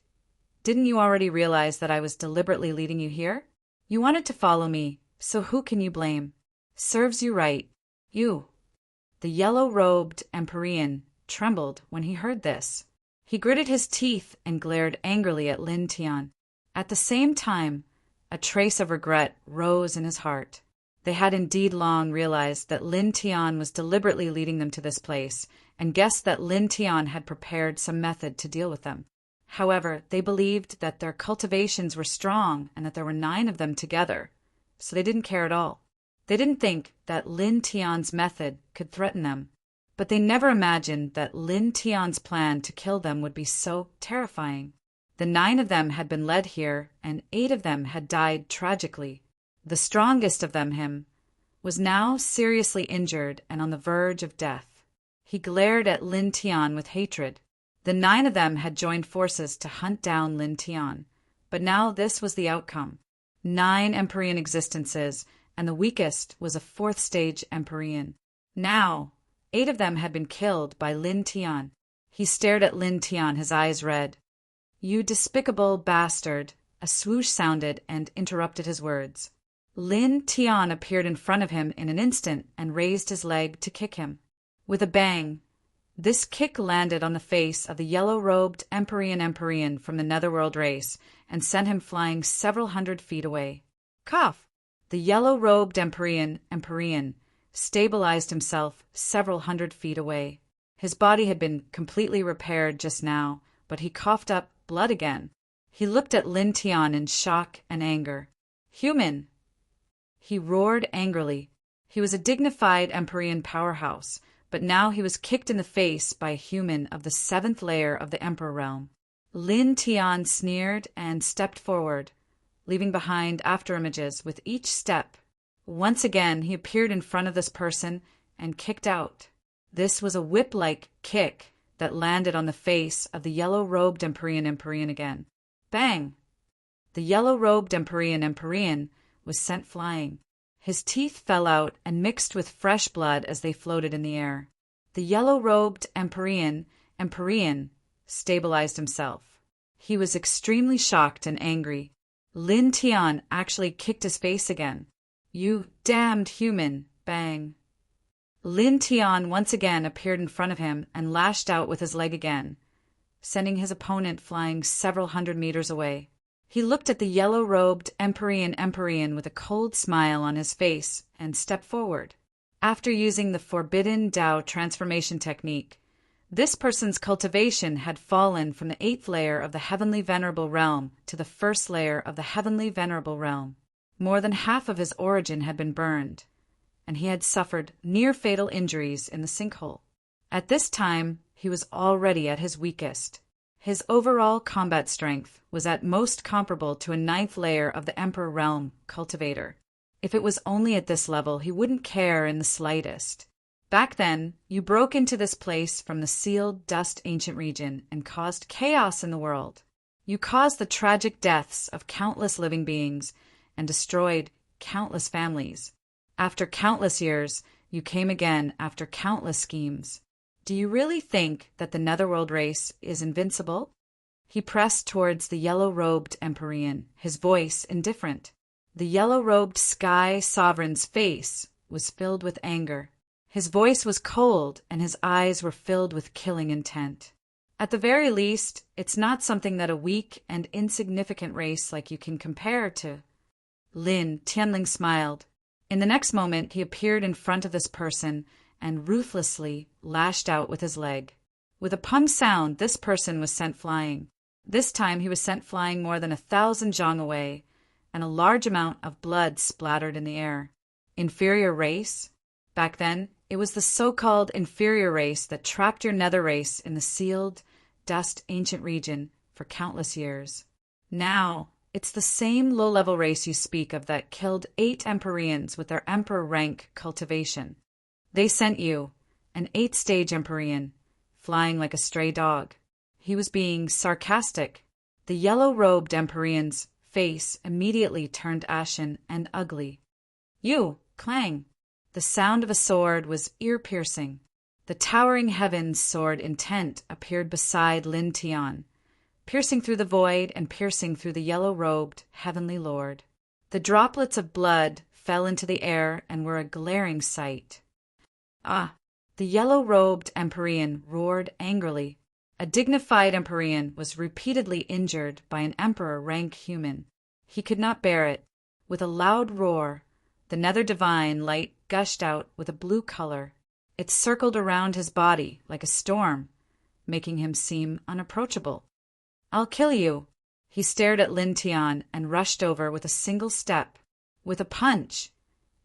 didn't you already realize that I was deliberately leading you here? You wanted to follow me, so who can you blame? Serves you right. You. The yellow-robed Empyrean trembled when he heard this. He gritted his teeth and glared angrily at Lin Tian. At the same time, a trace of regret rose in his heart. They had indeed long realized that Lin Tian was deliberately leading them to this place, and guessed that Lin Tian had prepared some method to deal with them. However, they believed that their cultivations were strong and that there were 9 of them together, so they didn't care at all. They didn't think that Lin Tian's method could threaten them, but they never imagined that Lin Tian's plan to kill them would be so terrifying. The 9 of them had been led here, and 8 of them had died tragically. The strongest of them, him, was now seriously injured and on the verge of death. He glared at Lin Tian with hatred. The 9 of them had joined forces to hunt down Lin Tian, but now this was the outcome. 9 Empyrean existences, and the weakest was a 4th-stage Empyrean. Now, 8 of them had been killed by Lin Tian. He stared at Lin Tian, his eyes red. "You despicable bastard!" A swoosh sounded and interrupted his words. Lin Tian appeared in front of him in an instant and raised his leg to kick him. With a bang, this kick landed on the face of the yellow-robed Empyrean from the Netherworld race and sent him flying several hundred feet away. Cough! The yellow-robed Empyrean stabilized himself several hundred feet away. His body had been completely repaired just now, but he coughed up blood again. He looked at Lin Tian in shock and anger. "Human!" He roared angrily. He was a dignified Empyrean powerhouse, but now he was kicked in the face by a human of the 7th layer of the Emperor realm. Lin Tian sneered and stepped forward, leaving behind afterimages with each step. Once again, he appeared in front of this person and kicked out. This was a whip-like kick that landed on the face of the yellow-robed Empyrean again. Bang! The yellow-robed Empyrean was sent flying. His teeth fell out and mixed with fresh blood as they floated in the air. The yellow-robed Empyrean stabilized himself. He was extremely shocked and angry. Lin Tian actually kicked his face again. "You damned human!" Bang! Lin Tian once again appeared in front of him and lashed out with his leg again, sending his opponent flying several hundred meters away. He looked at the yellow-robed Empyrean with a cold smile on his face and stepped forward. After using the forbidden Tao transformation technique, this person's cultivation had fallen from the 8th layer of the Heavenly Venerable Realm to the 1st layer of the Heavenly Venerable Realm. More than half of his origin had been burned, and he had suffered near-fatal injuries in the sinkhole. At this time, he was already at his weakest. His overall combat strength was at most comparable to a 9th layer of the Emperor Realm cultivator. If it was only at this level, he wouldn't care in the slightest. Back then, you broke into this place from the sealed dust ancient region and caused chaos in the world. You caused the tragic deaths of countless living beings and destroyed countless families. After countless years, you came again after countless schemes. Do you really think that the Netherworld race is invincible? He pressed towards the yellow-robed Empyrean, his voice indifferent. The yellow-robed Sky Sovereign's face was filled with anger. His voice was cold, and his eyes were filled with killing intent. At the very least, it's not something that a weak and insignificant race like you can compare to. Lin Tianling smiled. In the next moment, he appeared in front of this person and ruthlessly lashed out with his leg. With a pum sound, this person was sent flying. This time he was sent flying more than 1,000 zhang away, and a large amount of blood splattered in the air. Inferior race? Back then, it was the so-called inferior race that trapped your nether race in the sealed, dust ancient region for countless years. Now, it's the same low-level race you speak of that killed 8 Empyreans with their Emperor rank cultivation. They sent you, an 8th-stage Empyrean, flying like a stray dog. He was being sarcastic. The yellow-robed Empyrean's face immediately turned ashen and ugly. You, Clang! The sound of a sword was ear-piercing. The towering heavens sword intent appeared beside Lin Tian, piercing through the void and piercing through the yellow-robed heavenly lord. The droplets of blood fell into the air and were a glaring sight. Ah! The yellow-robed Empyrean roared angrily. A dignified Empyrean was repeatedly injured by an Emperor-rank human. He could not bear it. With a loud roar, the nether divine light gushed out with a blue color. It circled around his body like a storm, making him seem unapproachable. I'll kill you. He stared at Lin Tian and rushed over with a single step. With a punch,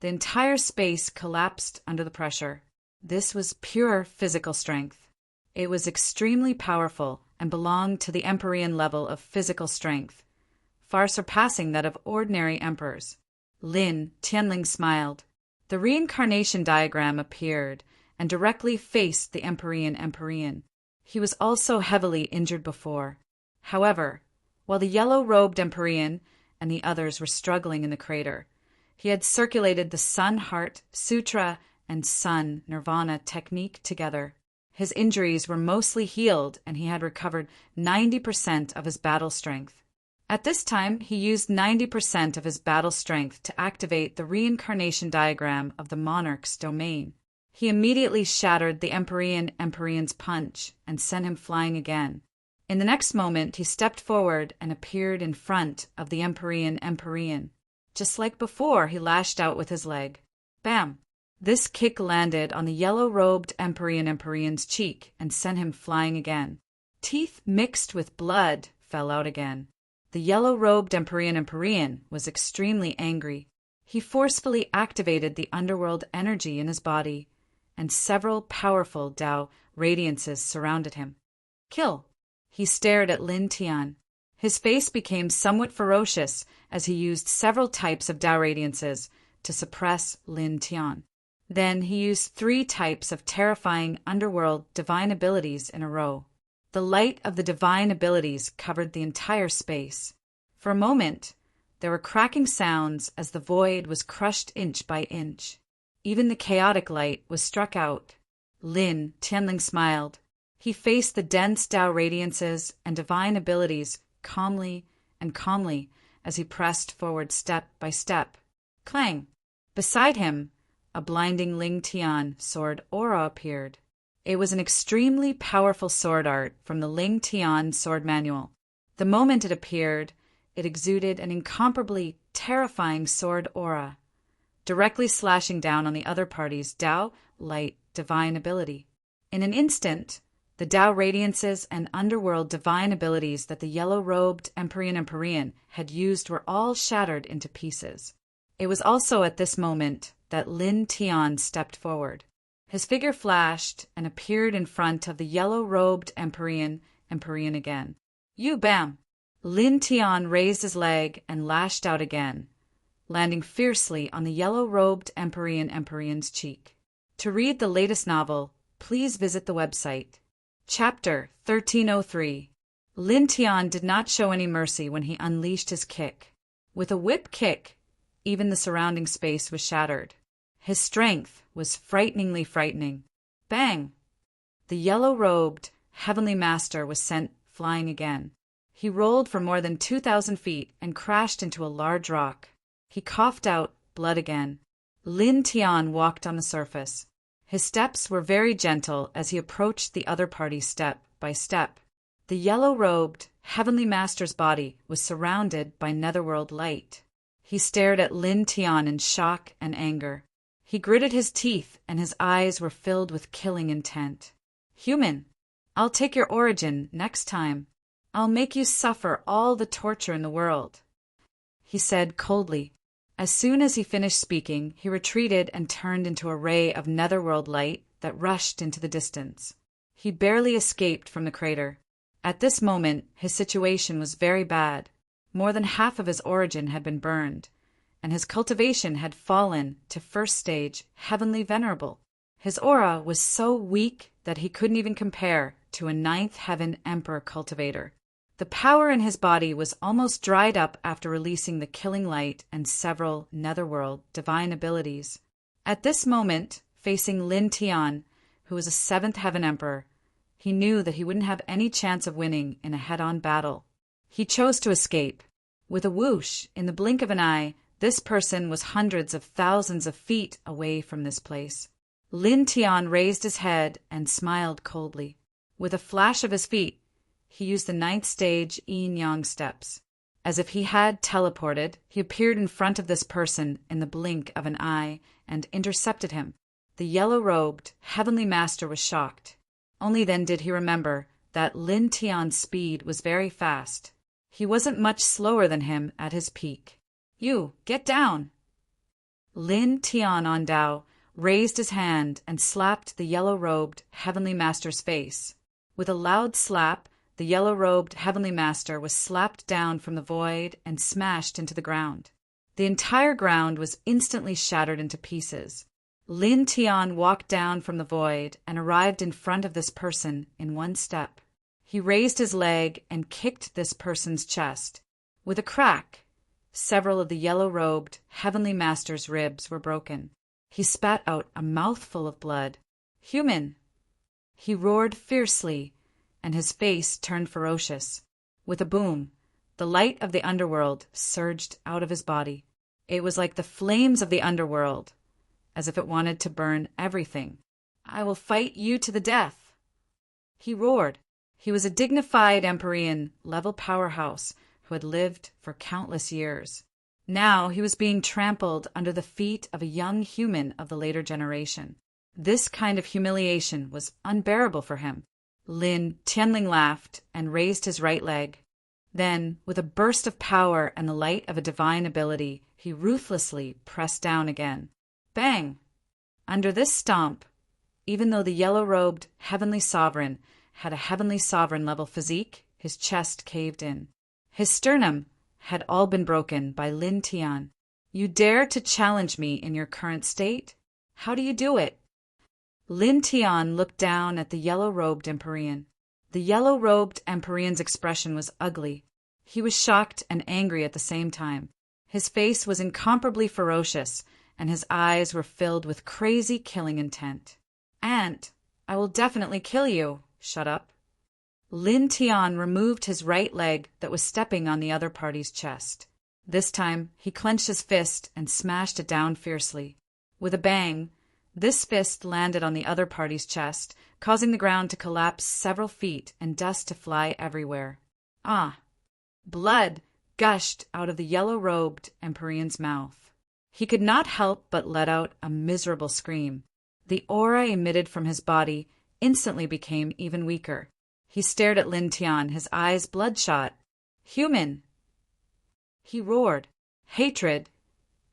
the entire space collapsed under the pressure. This was pure physical strength. It was extremely powerful and belonged to the Empyrean level of physical strength, far surpassing that of ordinary emperors. Lin Tianling smiled. The reincarnation diagram appeared and directly faced the Empyrean. He was also heavily injured before. However, while the yellow-robed Empyrean and the others were struggling in the crater, he had circulated the Sun Heart Sutra and Sun Nirvana technique together. His injuries were mostly healed, and he had recovered 90% of his battle strength. At this time, he used 90% of his battle strength to activate the reincarnation diagram of the monarch's domain. He immediately shattered the Empyrean's punch and sent him flying again. In the next moment, he stepped forward and appeared in front of the Empyrean. Just like before, he lashed out with his leg. Bam! This kick landed on the yellow-robed Empyrean's cheek and sent him flying again. Teeth mixed with blood fell out again. The yellow-robed Empyrean was extremely angry. He forcefully activated the underworld energy in his body, and several powerful Tao radiances surrounded him. Kill! He stared at Lin Tian. His face became somewhat ferocious as he used several types of Tao radiances to suppress Lin Tian. Then he used 3 types of terrifying underworld divine abilities in a row. The light of the divine abilities covered the entire space. For a moment, there were cracking sounds as the void was crushed inch by inch. Even the chaotic light was struck out. Lin Tianling smiled. He faced the dense Tao radiances and divine abilities calmly as he pressed forward step by step. Clang! Beside him, a blinding Ling Tian sword aura appeared. It was an extremely powerful sword art from the Ling Tian sword manual. The moment it appeared, it exuded an incomparably terrifying sword aura, directly slashing down on the other party's Tao, light, divine ability. In an instant, the Tao radiances and underworld divine abilities that the yellow-robed Empyrean had used were all shattered into pieces. It was also at this moment that Lin Tian stepped forward. His figure flashed and appeared in front of the yellow-robed Empyrean again. You bam! Lin Tian raised his leg and lashed out again, landing fiercely on the yellow-robed Empyrean's cheek. To read the latest novel, please visit the website. Chapter 1303. Lin Tian did not show any mercy when he unleashed his kick. With a whip kick, even the surrounding space was shattered. His strength was frighteningly frightening. Bang! The yellow-robed Heavenly Master was sent flying again. He rolled for more than 2,000 feet and crashed into a large rock. He coughed out blood again. Lin Tian walked on the surface. His steps were very gentle as he approached the other party step by step. The yellow-robed Heavenly Master's body was surrounded by netherworld light. He stared at Lin Tian in shock and anger. He gritted his teeth and his eyes were filled with killing intent. Human, I'll take your origin next time. I'll make you suffer all the torture in the world, he said coldly. As soon as he finished speaking, he retreated and turned into a ray of netherworld light that rushed into the distance. He barely escaped from the crater. At this moment, his situation was very bad. More than half of his origin had been burned, and his cultivation had fallen to first stage Heavenly Venerable. His aura was so weak that he couldn't even compare to a ninth heaven Emperor cultivator. The power in his body was almost dried up after releasing the killing light and several netherworld divine abilities. At this moment, facing Lin Tian, who was a seventh heaven emperor, he knew that he wouldn't have any chance of winning in a head-on battle. He chose to escape. With a whoosh, in the blink of an eye, this person was hundreds of thousands of feet away from this place. Lin Tian raised his head and smiled coldly. With a flash of his feet, he used the ninth stage yin-yang steps. As if he had teleported, he appeared in front of this person in the blink of an eye and intercepted him. The yellow-robed Heavenly Master was shocked. Only then did he remember that Lin Tian's speed was very fast. He wasn't much slower than him at his peak. You, get down! Lin Tian on Dao raised his hand and slapped the yellow-robed Heavenly Master's face. With a loud slap, the yellow-robed Heavenly Master was slapped down from the void and smashed into the ground. The entire ground was instantly shattered into pieces. Lin Tian walked down from the void and arrived in front of this person in one step. He raised his leg and kicked this person's chest. With a crack, several of the yellow-robed Heavenly Master's ribs were broken. He spat out a mouthful of blood. Human! He roared fiercely, and his face turned ferocious. With a boom, the light of the underworld surged out of his body. It was like the flames of the underworld, as if it wanted to burn everything. I will fight you to the death! He roared. He was a dignified Empyrean-level powerhouse who had lived for countless years. Now he was being trampled under the feet of a young human of the later generation. This kind of humiliation was unbearable for him. Lin Tianling laughed and raised his right leg. Then, with a burst of power and the light of a divine ability, he ruthlessly pressed down again. Bang! Under this stomp, even though the yellow-robed Heavenly Sovereign had a Heavenly Sovereign-level physique, his chest caved in. His sternum had all been broken by Lin Tian. You dare to challenge me in your current state? How do you do it? Lin Tian looked down at the yellow-robed Empyrean. The yellow-robed Empyrean's expression was ugly. He was shocked and angry at the same time. His face was incomparably ferocious, and his eyes were filled with crazy killing intent. Ant, I will definitely kill you. Shut up. Lin Tian removed his right leg that was stepping on the other party's chest. This time, he clenched his fist and smashed it down fiercely. With a bang, this fist landed on the other party's chest, causing the ground to collapse several feet and dust to fly everywhere. Ah! Blood! gushed out of the yellow-robed Empyrean's mouth. He could not help but let out a miserable scream. The aura emitted from his body instantly became even weaker. He stared at Lin Tian, his eyes bloodshot. "Human!" he roared. Hatred,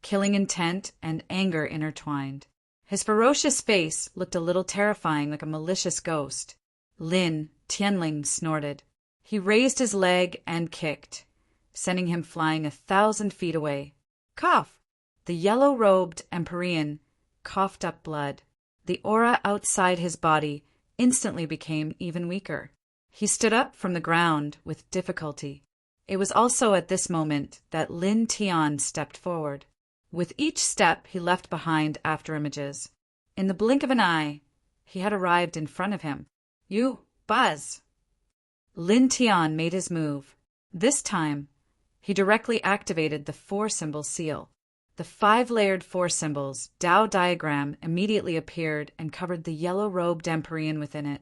killing intent, and anger intertwined. His ferocious face looked a little terrifying, like a malicious ghost. Lin Tianling snorted. He raised his leg and kicked, sending him flying 1,000 feet away. Cough! The yellow-robed Empyrean coughed up blood. The aura outside his body instantly became even weaker. He stood up from the ground with difficulty. It was also at this moment that Lin Tian stepped forward. With each step he left behind afterimages. In the blink of an eye, he had arrived in front of him. "You, Buzz!" Lin Tian made his move. This time, he directly activated the four-symbol seal. The 5-layered four symbols Tao diagram immediately appeared and covered the yellow-robed Empyrean within it.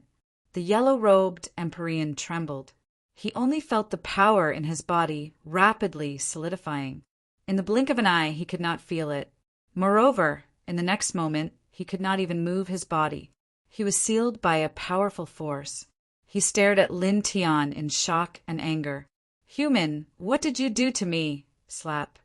The yellow-robed Empyrean trembled. He only felt the power in his body rapidly solidifying. In the blink of an eye, he could not feel it. Moreover, in the next moment, he could not even move his body. He was sealed by a powerful force. He stared at Lin Tian in shock and anger. "Human, what did you do to me?" Slap.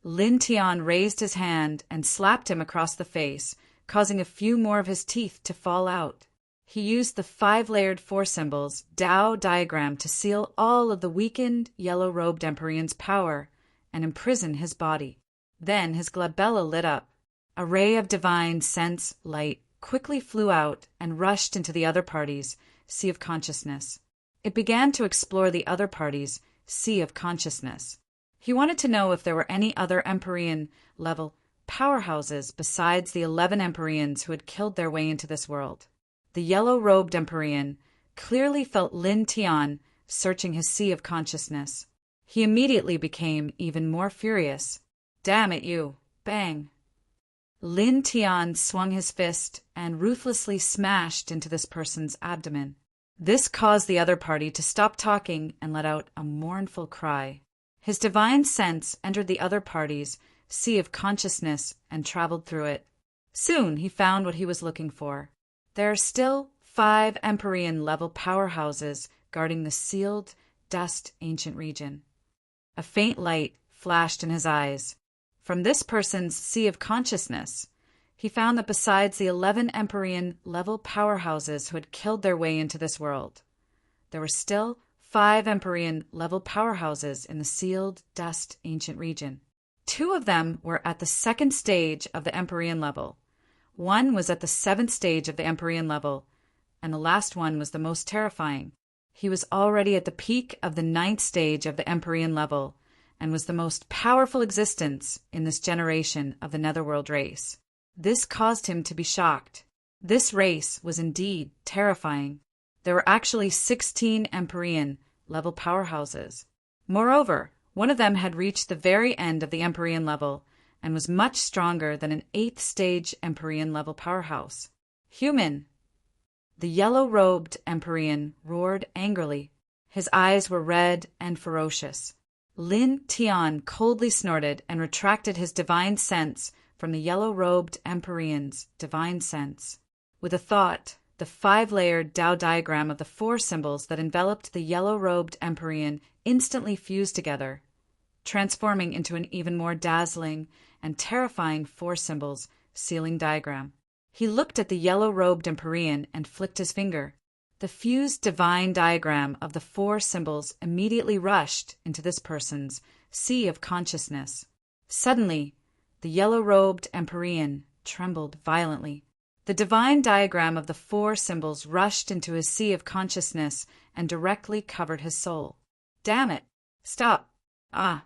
Lin Tian raised his hand and slapped him across the face, causing a few more of his teeth to fall out. He used the 5-layered four symbols Tao diagram to seal all of the weakened, yellow-robed Empyrean's power and imprison his body. Then his glabella lit up. A ray of divine sense light quickly flew out and rushed into the other party's sea of consciousness. It began to explore the other party's sea of consciousness. He wanted to know if there were any other Empyrean-level powerhouses besides the 11 Empyreans who had killed their way into this world. The yellow-robed Empyrean clearly felt Lin Tian searching his sea of consciousness. He immediately became even more furious. "Damn it, you!" Bang! Lin Tian swung his fist and ruthlessly smashed into this person's abdomen. This caused the other party to stop talking and let out a mournful cry. His divine sense entered the other party's sea of consciousness and traveled through it. Soon he found what he was looking for. There are still 5 Empyrean-level powerhouses guarding the sealed dust ancient region. A faint light flashed in his eyes. From this person's sea of consciousness, he found that besides the 11 Empyrean-level powerhouses who had killed their way into this world, there were still 5 Empyrean-level powerhouses in the sealed dust ancient region. 2 of them were at the 2nd stage of the Empyrean level. 1 was at the 7th stage of the Empyrean level, and the last one was the most terrifying. He was already at the peak of the 9th stage of the Empyrean level, and was the most powerful existence in this generation of the Netherworld race. This caused him to be shocked. This race was indeed terrifying. There were actually 16 Empyrean-level powerhouses. Moreover, one of them had reached the very end of the Empyrean level and was much stronger than an 8th-stage Empyrean-level powerhouse. "Human!" The yellow-robed Empyrean roared angrily. His eyes were red and ferocious. Lin Tian coldly snorted and retracted his divine sense from the yellow-robed Empyrean's divine sense. With a thought, the 5-layered Tao diagram of the 4 symbols that enveloped the yellow-robed Empyrean instantly fused together, transforming into an even more dazzling and terrifying 4 symbols sealing diagram. He looked at the yellow-robed Empyrean and flicked his finger. The fused divine diagram of the 4 symbols immediately rushed into this person's sea of consciousness. Suddenly, the yellow-robed Empyrean trembled violently. The divine diagram of the 4 symbols rushed into his sea of consciousness and directly covered his soul. "Damn it! Stop! Ah!"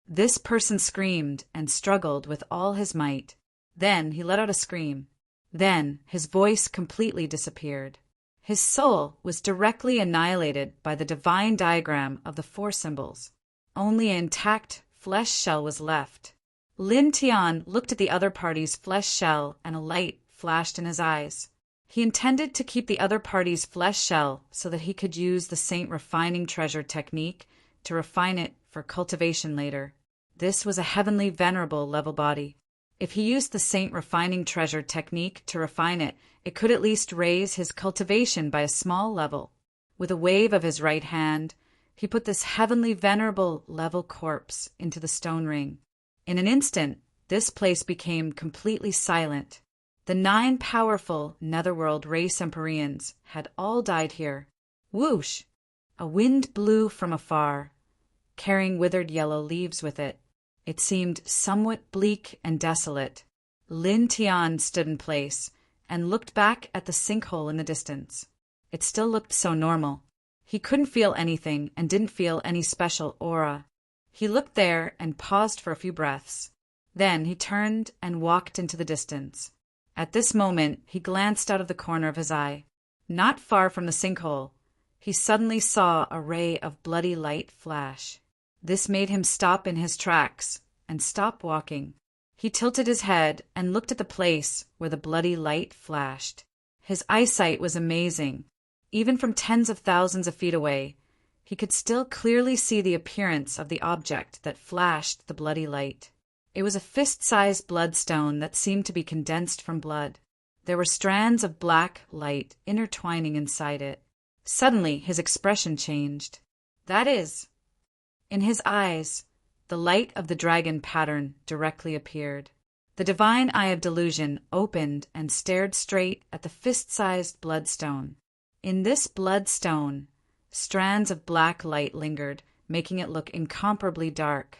This person screamed and struggled with all his might. Then he let out a scream. Then his voice completely disappeared. His soul was directly annihilated by the divine diagram of the 4 symbols. Only an intact flesh shell was left. Lin Tian looked at the other party's flesh shell and a light flashed in his eyes. He intended to keep the other party's flesh shell so that he could use the Saint Refining Treasure technique to refine it for cultivation later. This was a heavenly venerable level body. If he used the saint refining treasure technique to refine it, it could at least raise his cultivation by a small level. With a wave of his right hand, he put this heavenly venerable level corpse into the stone ring. In an instant, this place became completely silent. The 9 powerful netherworld race Empyreans had all died here. Whoosh! A wind blew from afar, carrying withered yellow leaves with it. It seemed somewhat bleak and desolate. Lin Tian stood in place and looked back at the sinkhole in the distance. It still looked so normal. He couldn't feel anything and didn't feel any special aura. He looked there and paused for a few breaths. Then he turned and walked into the distance. At this moment, he glanced out of the corner of his eye. Not far from the sinkhole, he suddenly saw a ray of bloody light flash. This made him stop in his tracks and stop walking. He tilted his head and looked at the place where the bloody light flashed. His eyesight was amazing. Even from tens of thousands of feet away, he could still clearly see the appearance of the object that flashed the bloody light. It was a fist-sized bloodstone that seemed to be condensed from blood. There were strands of black light intertwining inside it. Suddenly, his expression changed. That is, in his eyes, the light of the dragon pattern directly appeared. The divine eye of delusion opened and stared straight at the fist-sized bloodstone. In this bloodstone, strands of black light lingered, making it look incomparably dark.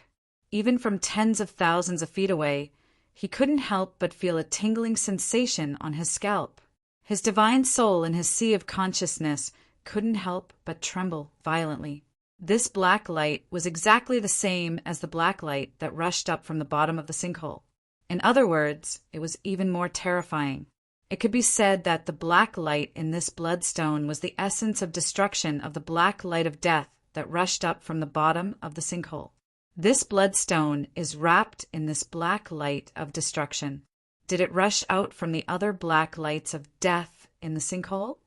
Even from tens of thousands of feet away, he couldn't help but feel a tingling sensation on his scalp. His divine soul in his sea of consciousness couldn't help but tremble violently. This black light was exactly the same as the black light that rushed up from the bottom of the sinkhole. In other words, it was even more terrifying. It could be said that the black light in this bloodstone was the essence of destruction of the black light of death that rushed up from the bottom of the sinkhole. This bloodstone is wrapped in this black light of destruction. Did it rush out from the other black lights of death in the sinkhole?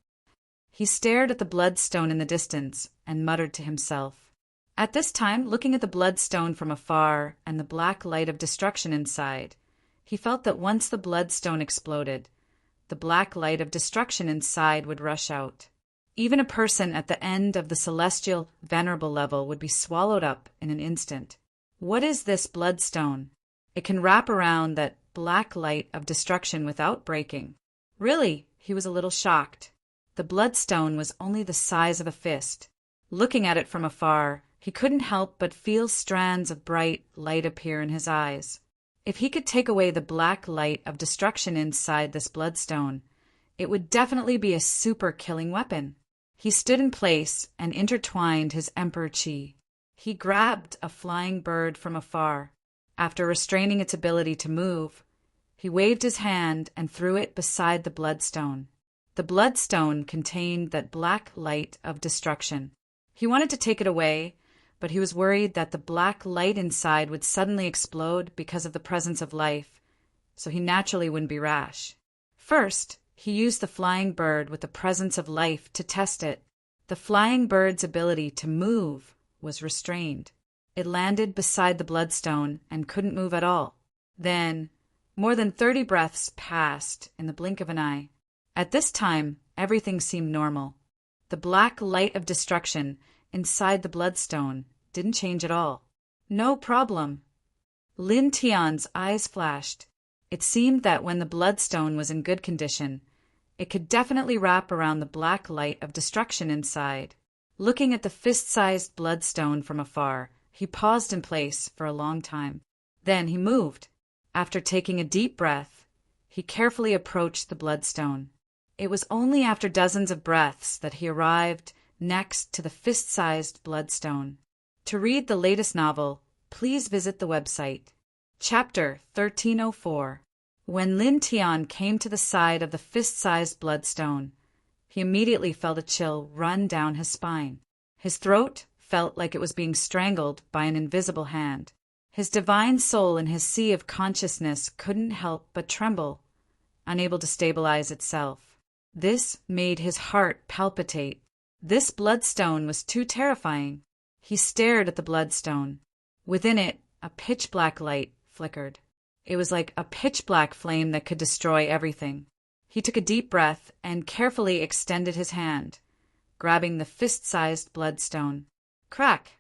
He stared at the bloodstone in the distance and muttered to himself. At this time, looking at the bloodstone from afar and the black light of destruction inside, he felt that once the bloodstone exploded, the black light of destruction inside would rush out. Even a person at the end of the celestial venerable level would be swallowed up in an instant. What is this bloodstone? It can wrap around that black light of destruction without breaking. Really, he was a little shocked. The bloodstone was only the size of a fist. Looking at it from afar, he couldn't help but feel strands of bright light appear in his eyes. If he could take away the black light of destruction inside this bloodstone, it would definitely be a super killing weapon. He stood in place and intertwined his emperor chi. He grabbed a flying bird from afar. After restraining its ability to move, he waved his hand and threw it beside the bloodstone. The bloodstone contained that black light of destruction. He wanted to take it away, but he was worried that the black light inside would suddenly explode because of the presence of life, so he naturally wouldn't be rash. First, he used the flying bird with the presence of life to test it. The flying bird's ability to move was restrained. It landed beside the bloodstone and couldn't move at all. Then, more than 30 breaths passed in the blink of an eye. At this time, everything seemed normal. The black light of destruction inside the bloodstone didn't change at all. No problem. Lin Tian's eyes flashed. It seemed that when the bloodstone was in good condition, it could definitely wrap around the black light of destruction inside. Looking at the fist-sized bloodstone from afar, he paused in place for a long time. Then he moved. After taking a deep breath, he carefully approached the bloodstone. It was only after dozens of breaths that he arrived next to the fist-sized bloodstone. To read the latest novel, please visit the website. Chapter 1304. When Lin Tian came to the side of the fist-sized bloodstone, he immediately felt a chill run down his spine. His throat felt like it was being strangled by an invisible hand. His divine soul in his sea of consciousness couldn't help but tremble, unable to stabilize itself. This made his heart palpitate. This bloodstone was too terrifying. He stared at the bloodstone. Within it, a pitch-black light flickered. It was like a pitch-black flame that could destroy everything. He took a deep breath and carefully extended his hand, grabbing the fist-sized bloodstone. Crack!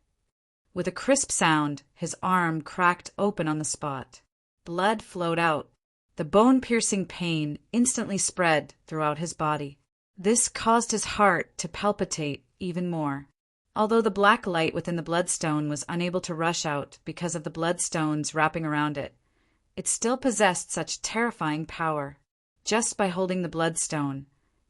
With a crisp sound, his arm cracked open on the spot. Blood flowed out. The bone-piercing pain instantly spread throughout his body. This caused his heart to palpitate even more. Although the black light within the bloodstone was unable to rush out because of the bloodstones wrapping around it, it still possessed such terrifying power. Just by holding the bloodstone,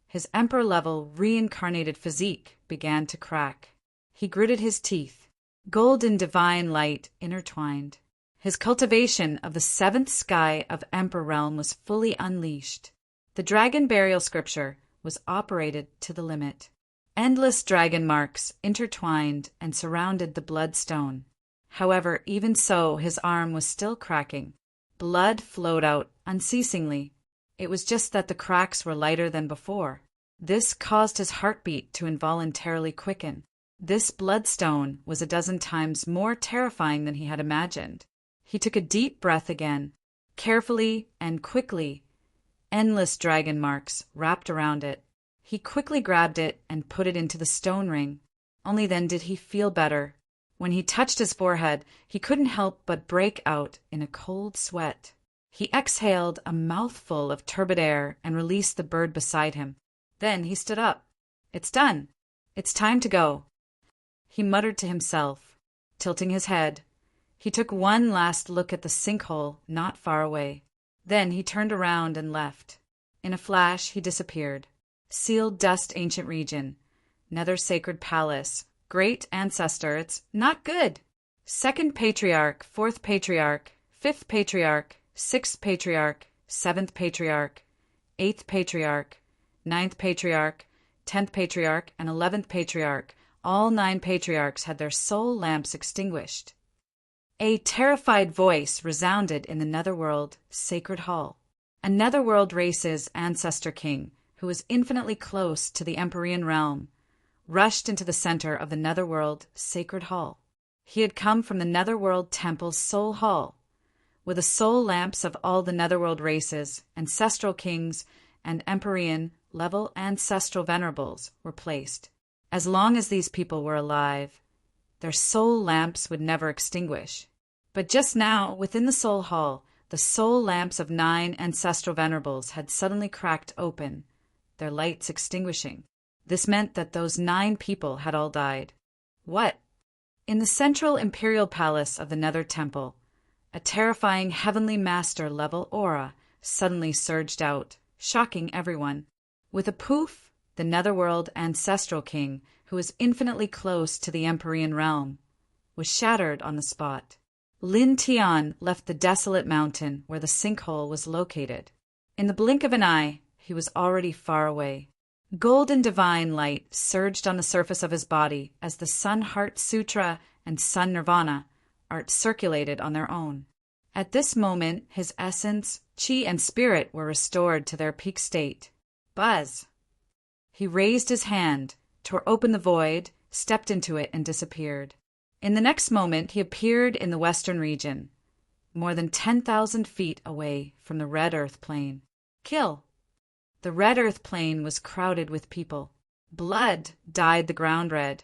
his emperor-level reincarnated physique began to crack. He gritted his teeth. Gold and divine light intertwined. His cultivation of the seventh sky of Emperor Realm was fully unleashed. The dragon burial scripture was operated to the limit. Endless dragon marks intertwined and surrounded the bloodstone. However, even so, his arm was still cracking. Blood flowed out unceasingly. It was just that the cracks were lighter than before. This caused his heartbeat to involuntarily quicken. This bloodstone was a dozen times more terrifying than he had imagined. He took a deep breath again. Carefully and quickly, endless dragon marks wrapped around it. He quickly grabbed it and put it into the stone ring. Only then did he feel better. When he touched his forehead, he couldn't help but break out in a cold sweat. He exhaled a mouthful of turbid air and released the bird beside him. Then he stood up. "It's done. It's time to go," he muttered to himself. Tilting his head, he took one last look at the sinkhole not far away. Then he turned around and left. In a flash, he disappeared. Sealed dust ancient region. Nether sacred palace. Great ancestor, it's not good. Second patriarch, fourth patriarch, fifth patriarch, sixth patriarch, seventh patriarch, eighth patriarch, ninth patriarch, 10th patriarch, and 11th patriarch. All 9 patriarchs had their soul lamps extinguished. A terrified voice resounded in the Netherworld Sacred Hall. A Netherworld race's ancestor king, who was infinitely close to the Empyrean realm, rushed into the center of the Netherworld Sacred Hall. He had come from the Netherworld Temple's Soul Hall, where the soul lamps of all the Netherworld races, ancestral kings, and Empyrean-level ancestral venerables were placed. As long as these people were alive, their soul lamps would never extinguish. But just now, within the Soul Hall, the soul lamps of 9 ancestral venerables had suddenly cracked open, their lights extinguishing. This meant that those 9 people had all died. What? In the central imperial palace of the Nether Temple, a terrifying heavenly master-level aura suddenly surged out, shocking everyone. With a poof, the Netherworld ancestral king, who was infinitely close to the Empyrean realm, was shattered on the spot. Lin Tian left the desolate mountain where the sinkhole was located. In the blink of an eye, he was already far away. Golden divine light surged on the surface of his body as the Sun Heart Sutra and Sun Nirvana art circulated on their own. At this moment, his essence, chi, and spirit were restored to their peak state. Buzz! He raised his hand, tore open the void, stepped into it, and disappeared. In the next moment, he appeared in the western region, more than 10,000 feet away from the red earth plane. Kill! The red earth plane was crowded with people. Blood dyed the ground red,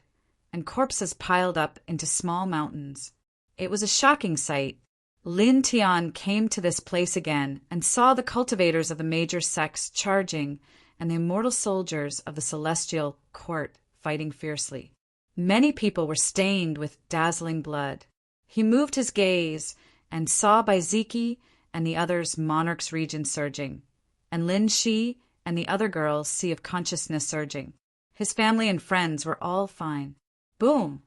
and corpses piled up into small mountains. It was a shocking sight. Lin Tian came to this place again and saw the cultivators of the major sects charging and the immortal soldiers of the celestial court fighting fiercely. Many people were stained with dazzling blood. He moved his gaze and saw Baiziki and the others Monarch's region surging, and Lin Shi and the other girls Sea of Consciousness surging. His family and friends were all fine. Boom!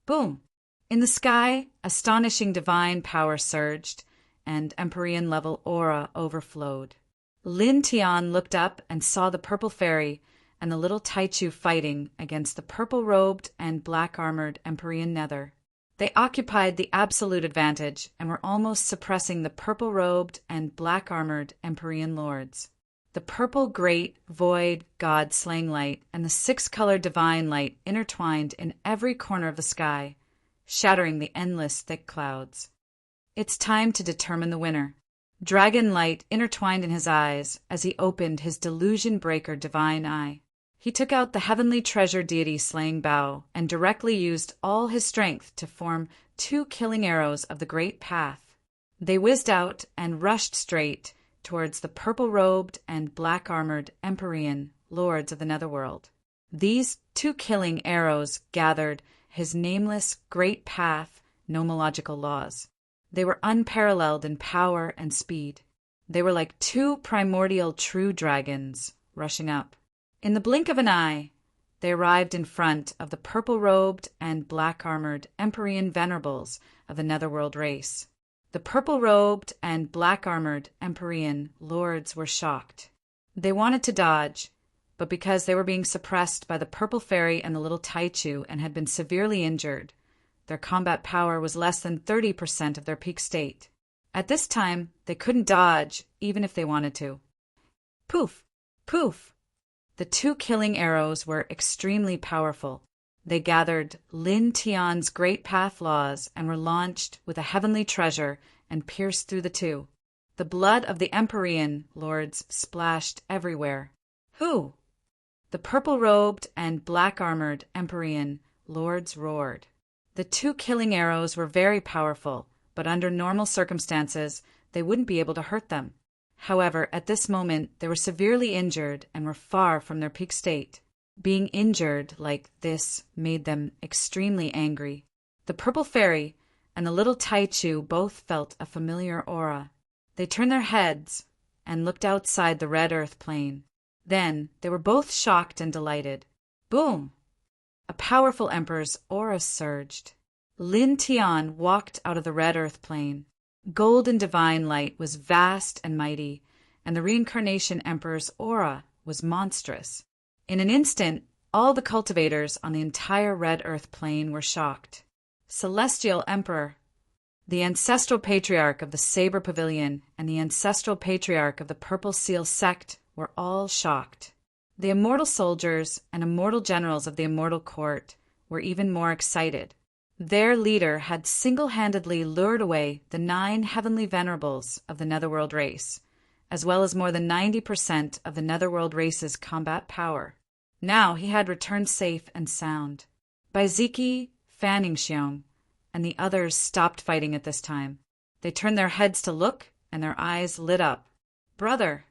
Boom! In the sky, astonishing divine power surged, and Empyrean-level aura overflowed. Lin Tian looked up and saw the purple fairy and the little Taichu fighting against the purple-robed and black-armored Empyrean Nether. They occupied the absolute advantage and were almost suppressing the purple-robed and black-armored Empyrean lords. The purple great void god slaying light and the 6-colored divine light intertwined in every corner of the sky, shattering the endless thick clouds. It's time to determine the winner. Dragon light intertwined in his eyes as he opened his delusion breaker divine eye. He took out the heavenly treasure deity slaying bow and directly used all his strength to form 2 killing arrows of the great path. They whizzed out and rushed straight towards the purple-robed and black-armored Empyrean lords of the netherworld. These 2 killing arrows gathered his nameless great path nomological laws. They were unparalleled in power and speed. They were like 2 primordial true dragons rushing up. In the blink of an eye, they arrived in front of the purple-robed and black-armored Empyrean venerables of the netherworld race. The purple-robed and black-armored Empyrean lords were shocked. They wanted to dodge, but because they were being suppressed by the purple fairy and the little Taichu and had been severely injured, their combat power was less than 30% of their peak state. At this time, they couldn't dodge, even if they wanted to. Poof! Poof! The 2 killing arrows were extremely powerful. They gathered Lin Tian's great path laws and were launched with a heavenly treasure and pierced through the 2. The blood of the Empyrean lords splashed everywhere. Who? The purple-robed and black-armored Empyrean lords roared. The 2 killing arrows were very powerful, but under normal circumstances, they wouldn't be able to hurt them. However, at this moment, they were severely injured and were far from their peak state. Being injured like this made them extremely angry. The purple fairy and the little Taichu both felt a familiar aura. They turned their heads and looked outside the red earth plane. Then they were both shocked and delighted. Boom! A powerful emperor's aura surged. Lin Tian walked out of the red earth plane. Golden divine light was vast and mighty, and the reincarnation emperor's aura was monstrous. In an instant, all the cultivators on the entire red earth plane were shocked. Celestial Emperor, the ancestral patriarch of the Saber Pavilion, and the ancestral patriarch of the Purple Seal sect were all shocked. The immortal soldiers and immortal generals of the immortal court were even more excited. Their leader had single-handedly lured away the 9 heavenly venerables of the netherworld race, as well as more than 90% of the netherworld race's combat power. Now he had returned safe and sound. Baiziki, Fanningshiong, and the others stopped fighting at this time. They turned their heads to look, and their eyes lit up. Brother!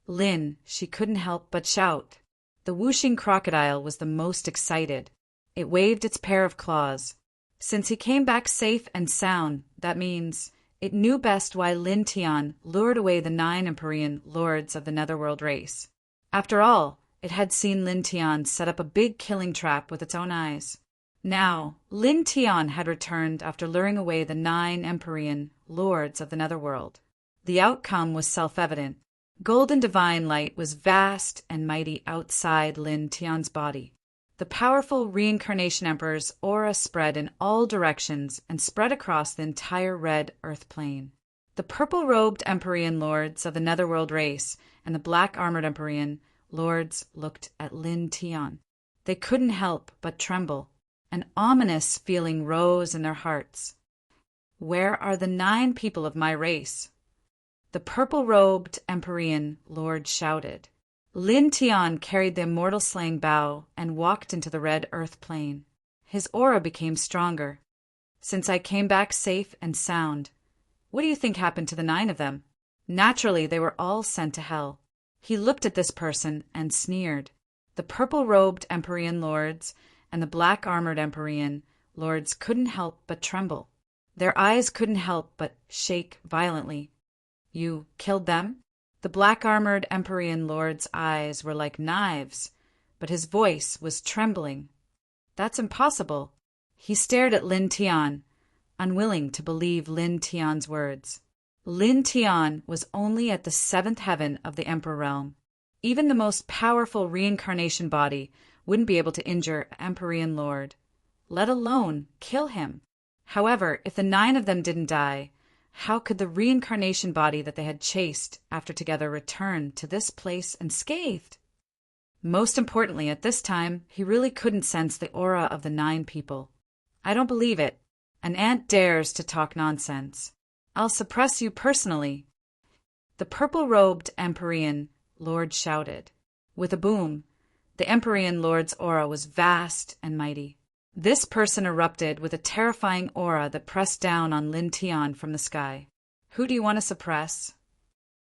Lin, she couldn't help but shout. The whooshing crocodile was the most excited. It waved its pair of claws. Since he came back safe and sound, that means it knew best why Lin Tian lured away the 9 Empyrean lords of the netherworld race. After all, it had seen Lin Tian set up a big killing trap with its own eyes. Now, Lin Tian had returned after luring away the 9 Empyrean lords of the netherworld. The outcome was self-evident. Golden divine light was vast and mighty outside Lin Tian's body. The powerful reincarnation emperor's aura spread in all directions and spread across the entire red earth plane. The purple-robed Empyrean lords of the netherworld race and the black-armored Empyrean lords looked at Lin Tian. They couldn't help but tremble. An ominous feeling rose in their hearts. Where are the 9 people of my race? The purple-robed Empyrean lord shouted. Lin Tian carried the immortal slaying bow and walked into the red earth plane. His aura became stronger. Since I came back safe and sound, what do you think happened to the 9 of them? Naturally, they were all sent to hell. He looked at this person and sneered. The purple-robed Empyrean lords and the black-armored Empyrean lords couldn't help but tremble. Their eyes couldn't help but shake violently. You killed them? The black-armored Empyrean lord's eyes were like knives, but his voice was trembling. That's impossible. He stared at Lin Tian, unwilling to believe Lin Tian's words. Lin Tian was only at the 7th heaven of the Emperor realm. Even the most powerful reincarnation body wouldn't be able to injure an Empyrean lord, let alone kill him. However, if the 9 of them didn't die, how could the reincarnation body that they had chased after together return to this place unscathed? Most importantly, at this time, he really couldn't sense the aura of the 9 people. I don't believe it. An ant dares to talk nonsense. I'll suppress you personally. The purple-robed Empyrean Lord shouted. With a boom, the Empyrean Lord's aura was vast and mighty. This person erupted with a terrifying aura that pressed down on Lin Tian from the sky. Who do you want to suppress?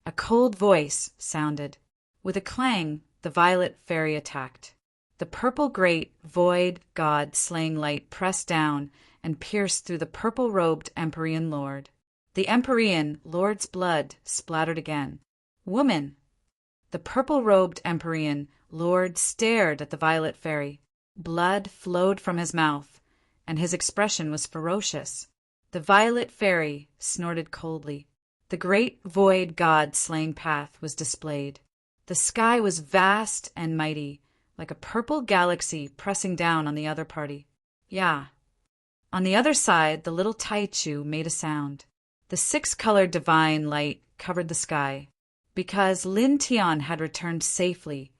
A cold voice sounded. With a clang, the violet fairy attacked. The purple great, void, god-slaying light pressed down and pierced through the purple-robed Empyrean Lord. The Empyrean Lord's blood splattered again. Woman! The purple-robed Empyrean Lord stared at the violet fairy. Blood flowed from his mouth, and his expression was ferocious. The violet fairy snorted coldly. The great void god-slaying path was displayed. The sky was vast and mighty, like a purple galaxy pressing down on the other party. Yeah. On the other side, the little Taichu made a sound. The six-colored divine light covered the sky. Because Lin Tian had returned safely,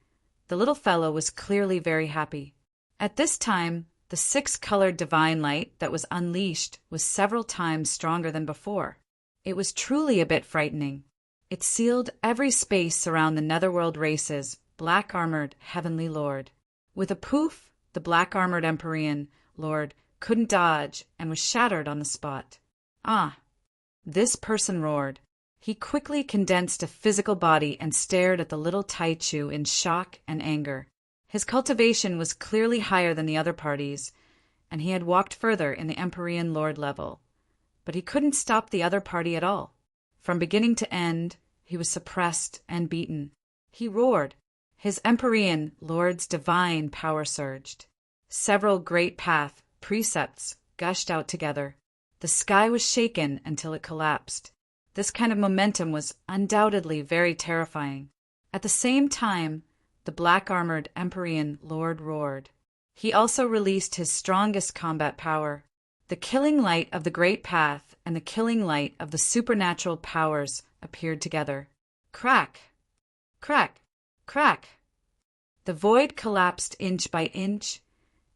the little fellow was clearly very happy. At this time, the six-colored divine light that was unleashed was several times stronger than before. It was truly a bit frightening. It sealed every space around the netherworld race's black-armored heavenly lord. With a poof, the black-armored Empyrean Lord couldn't dodge and was shattered on the spot. Ah! This person roared. He quickly condensed a physical body and stared at the little Taichu in shock and anger. His cultivation was clearly higher than the other parties, and he had walked further in the Empyrean Lord level. But he couldn't stop the other party at all. From beginning to end, he was suppressed and beaten. He roared. His Empyrean Lord's divine power surged. Several great path precepts gushed out together. The sky was shaken until it collapsed. This kind of momentum was undoubtedly very terrifying. At the same time, the black-armored Empyrean Lord roared. He also released his strongest combat power. The killing light of the Great Path and the killing light of the supernatural powers appeared together. Crack! Crack! Crack! The void collapsed inch by inch,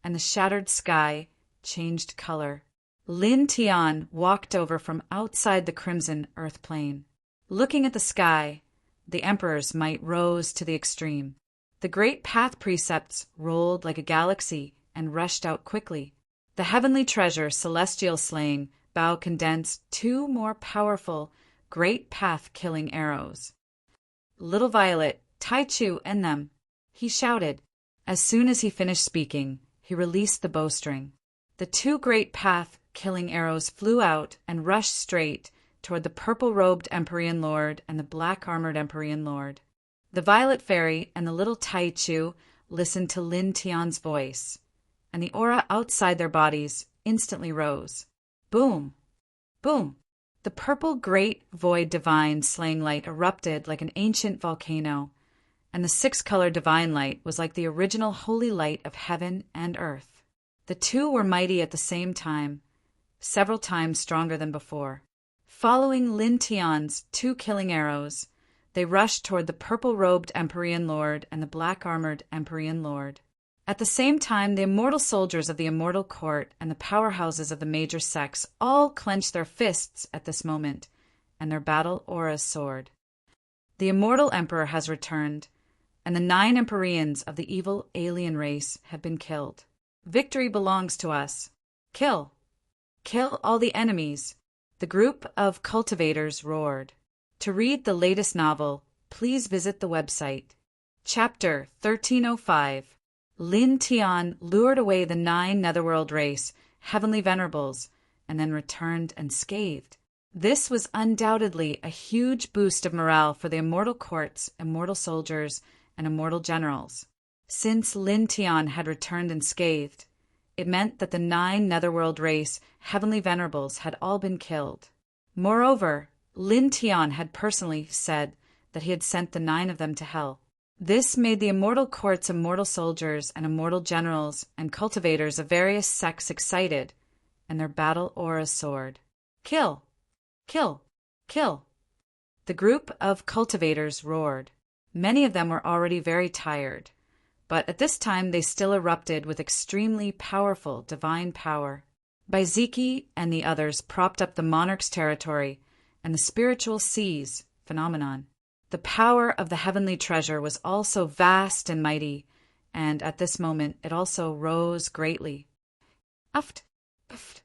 and the shattered sky changed color. Lin Tian walked over from outside the crimson earth plane. Looking at the sky, the Emperor's might rose to the extreme. The great path precepts rolled like a galaxy and rushed out quickly. The heavenly treasure, celestial slaying, bow condensed two more powerful, great path-killing arrows. Little Violet, Taichu, and them, he shouted. As soon as he finished speaking, he released the bowstring. The two great path-killing arrows flew out and rushed straight toward the purple-robed Empyrean Lord and the black-armored Empyrean Lord. The Violet Fairy and the little Taichu listened to Lin Tian's voice, and the aura outside their bodies instantly rose. Boom! Boom! The purple great void divine slaying light erupted like an ancient volcano, and the six-colored divine light was like the original holy light of heaven and earth. The two were mighty at the same time, several times stronger than before. Following Lin Tian's two killing arrows, they rushed toward the purple-robed Empyrean Lord and the black-armored Empyrean Lord. At the same time, the immortal soldiers of the immortal court and the powerhouses of the major sects all clenched their fists at this moment, and their battle auras soared. The immortal emperor has returned, and the 9 Empyreans of the evil alien race have been killed. Victory belongs to us. Kill! Kill all the enemies! The group of cultivators roared. To read the latest novel, please visit the website. Chapter 1305. Lin Tian lured away the 9 netherworld race, heavenly venerables, and then returned unscathed. This was undoubtedly a huge boost of morale for the immortal courts, immortal soldiers, and immortal generals. Since Lin Tian had returned unscathed, it meant that the 9 netherworld race, heavenly venerables, had all been killed. Moreover, Lin Tian had personally said that he had sent the 9 of them to hell. This made the immortal court's immortal soldiers and immortal generals and cultivators of various sects excited, and their battle auras soared. Kill! Kill! Kill! The group of cultivators roared. Many of them were already very tired, but at this time they still erupted with extremely powerful divine power. Baiziki and the others propped up the monarch's territory and the spiritual seas phenomenon. The power of the heavenly treasure was also vast and mighty, and at this moment it also rose greatly. Uft, uft,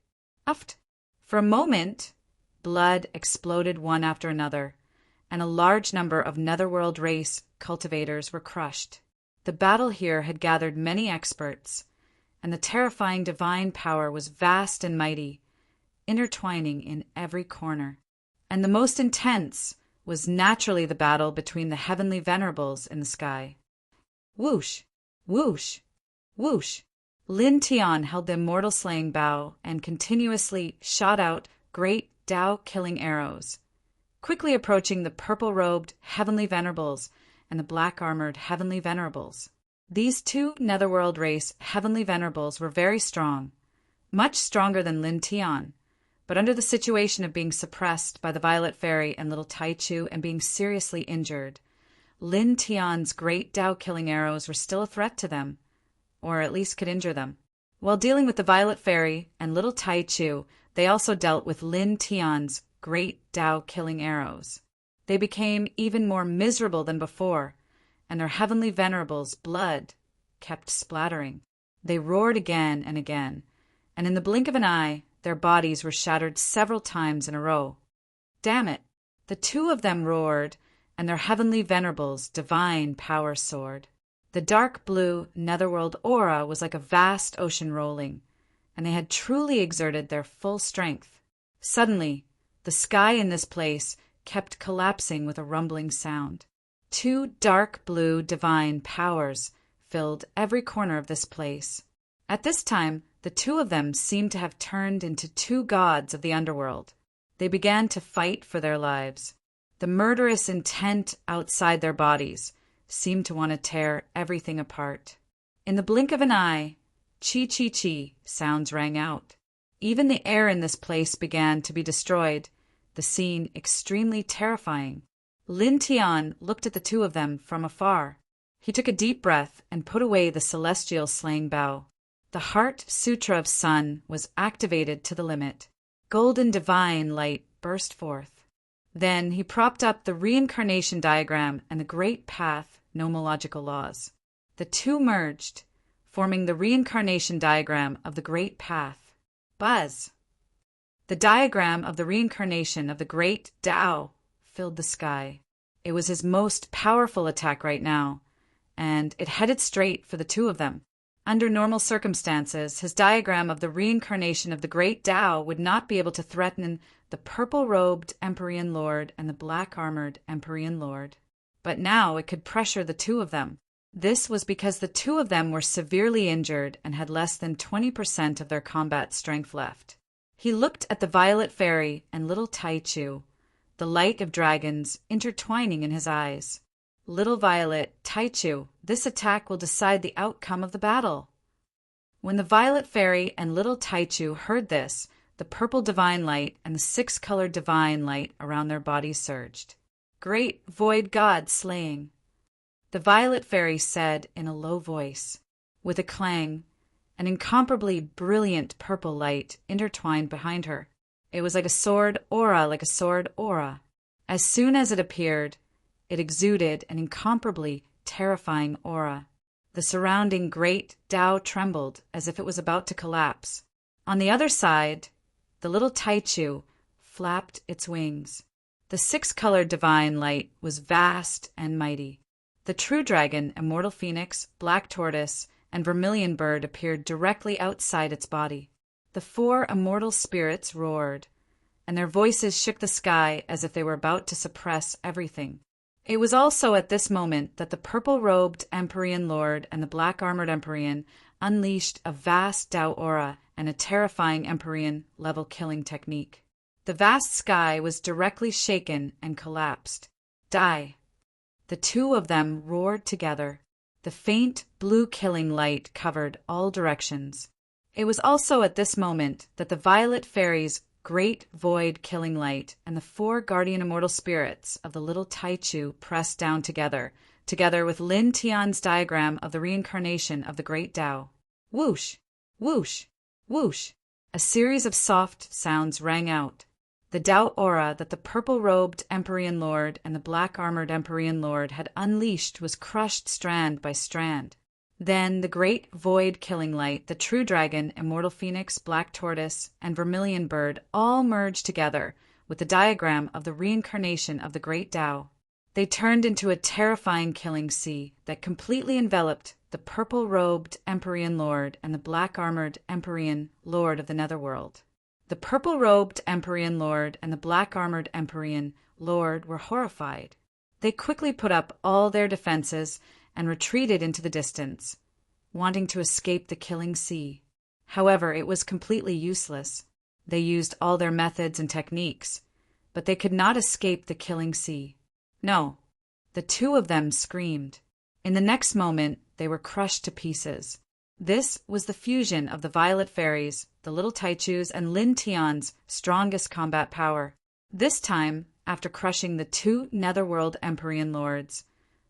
uft. For a moment, blood exploded one after another, and a large number of netherworld race cultivators were crushed. The battle here had gathered many experts, and the terrifying divine power was vast and mighty, intertwining in every corner. And the most intense was naturally the battle between the heavenly venerables in the sky. Whoosh, whoosh, whoosh. Lin Tian held the immortal slaying bow and continuously shot out great Tao-killing arrows, quickly approaching the purple-robed heavenly venerables and the black-armored heavenly venerables. These two netherworld race heavenly venerables were very strong, much stronger than Lin Tian, but under the situation of being suppressed by the Violet Fairy and little Taichu and being seriously injured, Lin Tian's great Tao-killing arrows were still a threat to them, or at least could injure them. While dealing with the Violet Fairy and little Taichu, they also dealt with Lin Tian's great Tao-killing arrows. They became even more miserable than before, and their heavenly venerables' blood kept splattering. They roared again and again, and in the blink of an eye, their bodies were shattered several times in a row. Damn it! The two of them roared, and their heavenly venerables' divine power soared. The dark blue netherworld aura was like a vast ocean rolling, and they had truly exerted their full strength. Suddenly, the sky in this place kept collapsing with a rumbling sound. Two dark blue divine powers filled every corner of this place. At this time, the two of them seemed to have turned into two gods of the underworld. They began to fight for their lives. The murderous intent outside their bodies seemed to want to tear everything apart. In the blink of an eye, chi-chi-chi sounds rang out. Even the air in this place began to be destroyed, the scene extremely terrifying. Lin Tian looked at the two of them from afar. He took a deep breath and put away the celestial slaying bow. The Heart Sutra of Sun was activated to the limit. Golden divine light burst forth. Then he propped up the reincarnation diagram and the great path nomological laws. The two merged, forming the reincarnation diagram of the great path. Buzz! The diagram of the reincarnation of the great Tao filled the sky. It was his most powerful attack right now, and it headed straight for the two of them. Under normal circumstances, his diagram of the reincarnation of the great Tao would not be able to threaten the purple-robed Empyrean Lord and the black-armored Empyrean Lord. But now it could pressure the two of them. This was because the two of them were severely injured and had less than 20% of their combat strength left. He looked at the Violet Fairy and little Taichu, the light of dragons intertwining in his eyes. Little Violet, Taichu, this attack will decide the outcome of the battle. When the Violet Fairy and little Taichu heard this, the purple divine light and the six-colored divine light around their bodies surged. Great void god slaying. The Violet Fairy said in a low voice. With a clang, an incomparably brilliant purple light intertwined behind her. It was like a sword aura, like a sword aura. As soon as it appeared, it exuded an incomparably terrifying aura. The surrounding great Tao trembled as if it was about to collapse. On the other side, the little Taichu flapped its wings. The six-colored divine light was vast and mighty. The true dragon, immortal phoenix, black tortoise, and vermilion bird appeared directly outside its body. The four immortal spirits roared, and their voices shook the sky as if they were about to suppress everything. It was also at this moment that the purple-robed Empyrean Lord and the black-armored Empyrean unleashed a vast Tao aura and a terrifying Empyrean-level killing technique. The vast sky was directly shaken and collapsed. Die! The two of them roared together. The faint blue killing light covered all directions. It was also at this moment that the Violet Fairy's great void killing light and the four guardian immortal spirits of the little Taichu pressed down together with Lin Tian's diagram of the reincarnation of the great Tao. Whoosh! Whoosh! Whoosh! A series of soft sounds rang out. The Tao aura that the purple-robed Empyrean Lord and the black-armored Empyrean Lord had unleashed was crushed strand by strand. Then the great void killing light, the true dragon, immortal phoenix, black tortoise, and vermilion bird all merged together with the diagram of the reincarnation of the great Tao. They turned into a terrifying killing sea that completely enveloped the purple-robed Empyrean Lord and the black-armored Empyrean Lord of the Netherworld. The purple-robed Empyrean Lord and the black-armored Empyrean Lord were horrified. They quickly put up all their defenses and retreated into the distance, wanting to escape the killing sea. However, it was completely useless. They used all their methods and techniques, but they could not escape the killing sea. No, the two of them screamed. In the next moment, they were crushed to pieces. This was the fusion of the Violet Fairies, the Little Taichus, and Lin Tian's strongest combat power. This time, after crushing the two Netherworld Empyrean Lords,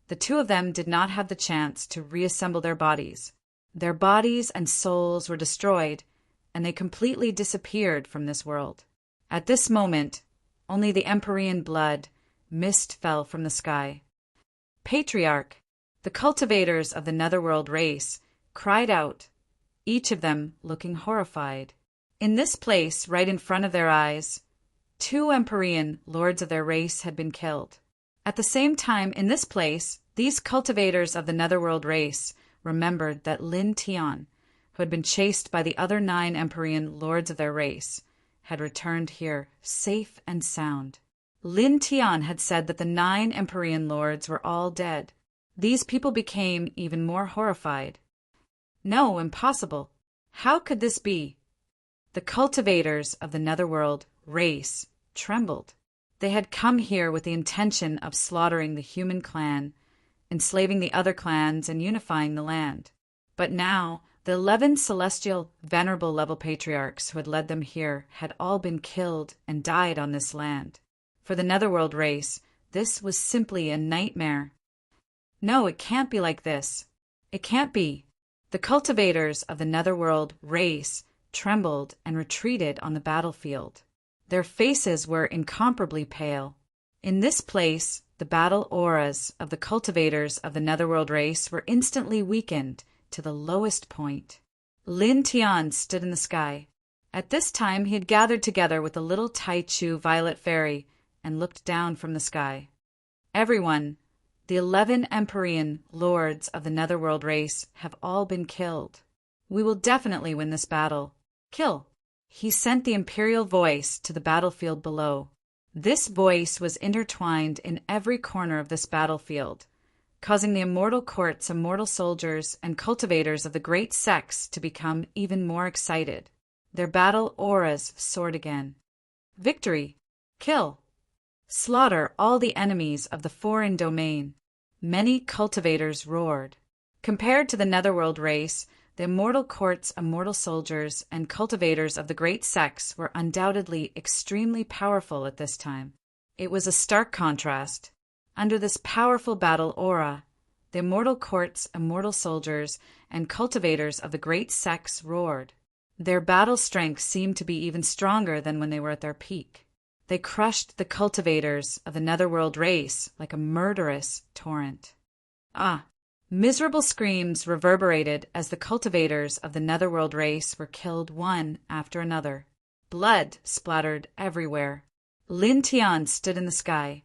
the two of them did not have the chance to reassemble their bodies. Their bodies and souls were destroyed, and they completely disappeared from this world. At this moment, only the Empyrean blood mist fell from the sky. Patriarch, the cultivators of the Netherworld race, cried out, each of them looking horrified. In this place, right in front of their eyes, two Empyrean lords of their race had been killed. At the same time, in this place, these cultivators of the Netherworld race remembered that Lin Tian, who had been chased by the other 9 Empyrean lords of their race, had returned here, safe and sound. Lin Tian had said that the 9 Empyrean lords were all dead. These people became even more horrified. No, impossible. How could this be? The cultivators of the Netherworld race trembled. They had come here with the intention of slaughtering the human clan, enslaving the other clans, and unifying the land. But now, the 11 celestial venerable level patriarchs who had led them here had all been killed and died on this land. For the Netherworld race, this was simply a nightmare. No, it can't be like this. It can't be. The cultivators of the Netherworld race trembled and retreated on the battlefield. Their faces were incomparably pale. In this place, the battle auras of the cultivators of the Netherworld race were instantly weakened to the lowest point. Lin Tian stood in the sky. At this time, he had gathered together with the little Taichu Violet Fairy and looked down from the sky. Everyone, the 11 Empyrean lords of the Netherworld race, have all been killed. We will definitely win this battle. Kill! He sent the imperial voice to the battlefield below. This voice was intertwined in every corner of this battlefield, causing the immortal courts, immortal soldiers, and cultivators of the great sects to become even more excited. Their battle auras soared again. Victory! Kill! Slaughter all the enemies of the foreign domain. Many cultivators roared. Compared to the Netherworld race, the immortal courts, immortal soldiers, and cultivators of the great sects were undoubtedly extremely powerful at this time. It was a stark contrast. Under this powerful battle aura, the immortal courts, immortal soldiers, and cultivators of the great sects roared. Their battle strength seemed to be even stronger than when they were at their peak. They crushed the cultivators of the Netherworld race like a murderous torrent. Miserable screams reverberated as the cultivators of the Netherworld race were killed one after another. Blood splattered everywhere. Lin Tian stood in the sky.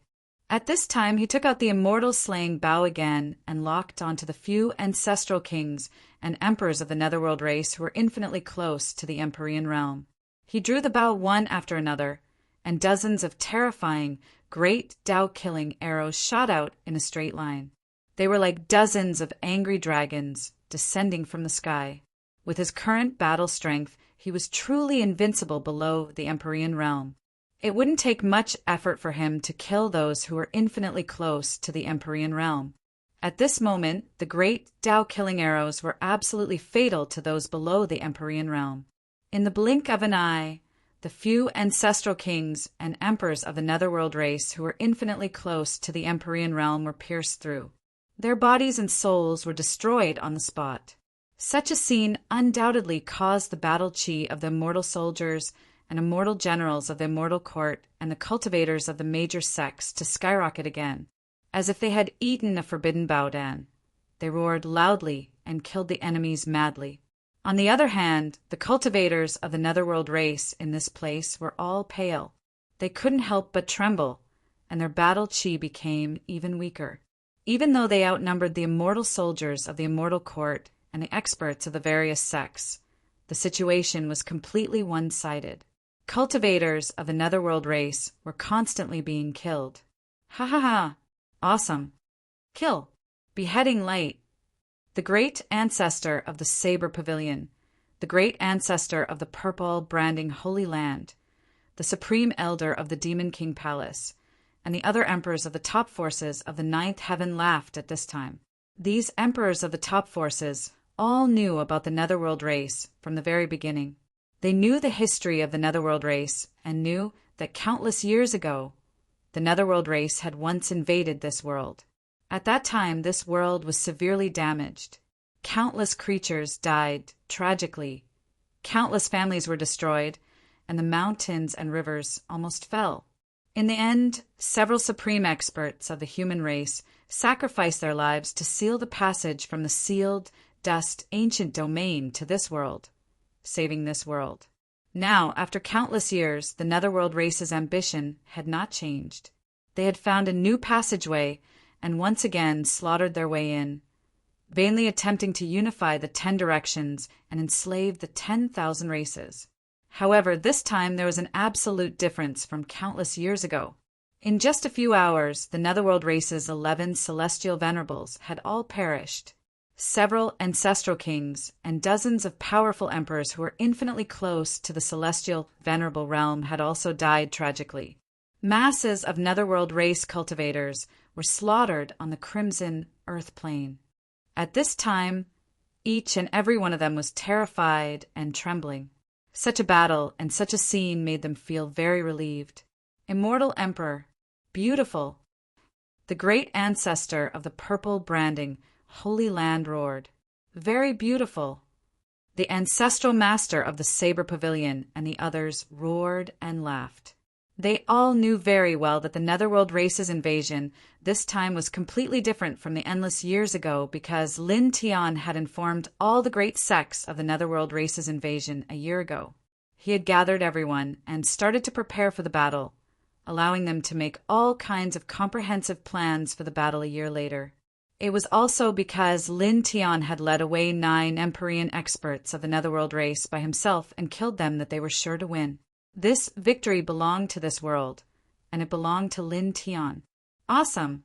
At this time, he took out the immortal slaying bow again and locked onto the few ancestral kings and emperors of the Netherworld race who were infinitely close to the Empyrean realm. He drew the bow one after another, and dozens of terrifying, great Tao-killing arrows shot out in a straight line. They were like dozens of angry dragons descending from the sky. With his current battle strength, he was truly invincible below the Empyrean realm. It wouldn't take much effort for him to kill those who were infinitely close to the Empyrean realm. At this moment, the great Tao-killing arrows were absolutely fatal to those below the Empyrean realm. In the blink of an eye, the few ancestral kings and emperors of the Netherworld race who were infinitely close to the Empyrean realm were pierced through. Their bodies and souls were destroyed on the spot. Such a scene undoubtedly caused the battle chi of the immortal soldiers and immortal generals of the immortal court and the cultivators of the major sects to skyrocket again, as if they had eaten a forbidden baodan. They roared loudly and killed the enemies madly. On the other hand, the cultivators of the netherworld race in this place were all pale. They couldn't help but tremble, and their battle chi became even weaker. Even though they outnumbered the immortal soldiers of the immortal court and the experts of the various sects, the situation was completely one-sided. Cultivators of the netherworld race were constantly being killed. Ha ha ha! Awesome! Kill! Beheading light! The great ancestor of the Saber Pavilion, the great ancestor of the purple branding Holy Land, the supreme elder of the Demon King Palace, and the other emperors of the top forces of the Ninth Heaven laughed at this time. These emperors of the top forces all knew about the netherworld race from the very beginning. They knew the history of the netherworld race and knew that countless years ago, the netherworld race had once invaded this world. At that time, this world was severely damaged. Countless creatures died tragically. Countless families were destroyed, and the mountains and rivers almost fell. In the end, several supreme experts of the human race sacrificed their lives to seal the passage from the sealed, dust, ancient domain to this world, saving this world. Now, after countless years, the netherworld race's ambition had not changed. They had found a new passageway and once again slaughtered their way in, vainly attempting to unify the 10 directions and enslave the 10,000 races. However, this time there was an absolute difference from countless years ago. In just a few hours, the netherworld race's 11 celestial venerables had all perished. Several ancestral kings and dozens of powerful emperors who were infinitely close to the celestial venerable realm had also died tragically. Masses of netherworld race cultivators were slaughtered on the crimson earth plane. At this time, each and every one of them was terrified and trembling. Such a battle and such a scene made them feel very relieved. Immortal Emperor, beautiful. The great ancestor of the purple branding, Holy Land roared, very beautiful. The ancestral master of the Saber Pavilion and the others roared and laughed. They all knew very well that the netherworld race's invasion this time was completely different from the endless years ago because Lin Tian had informed all the great sects of the netherworld race's invasion a year ago. He had gathered everyone and started to prepare for the battle, allowing them to make all kinds of comprehensive plans for the battle a year later. It was also because Lin Tian had led away 9 Empyrean experts of the netherworld race by himself and killed them that they were sure to win. This victory belonged to this world, and it belonged to Lin Tian. Awesome!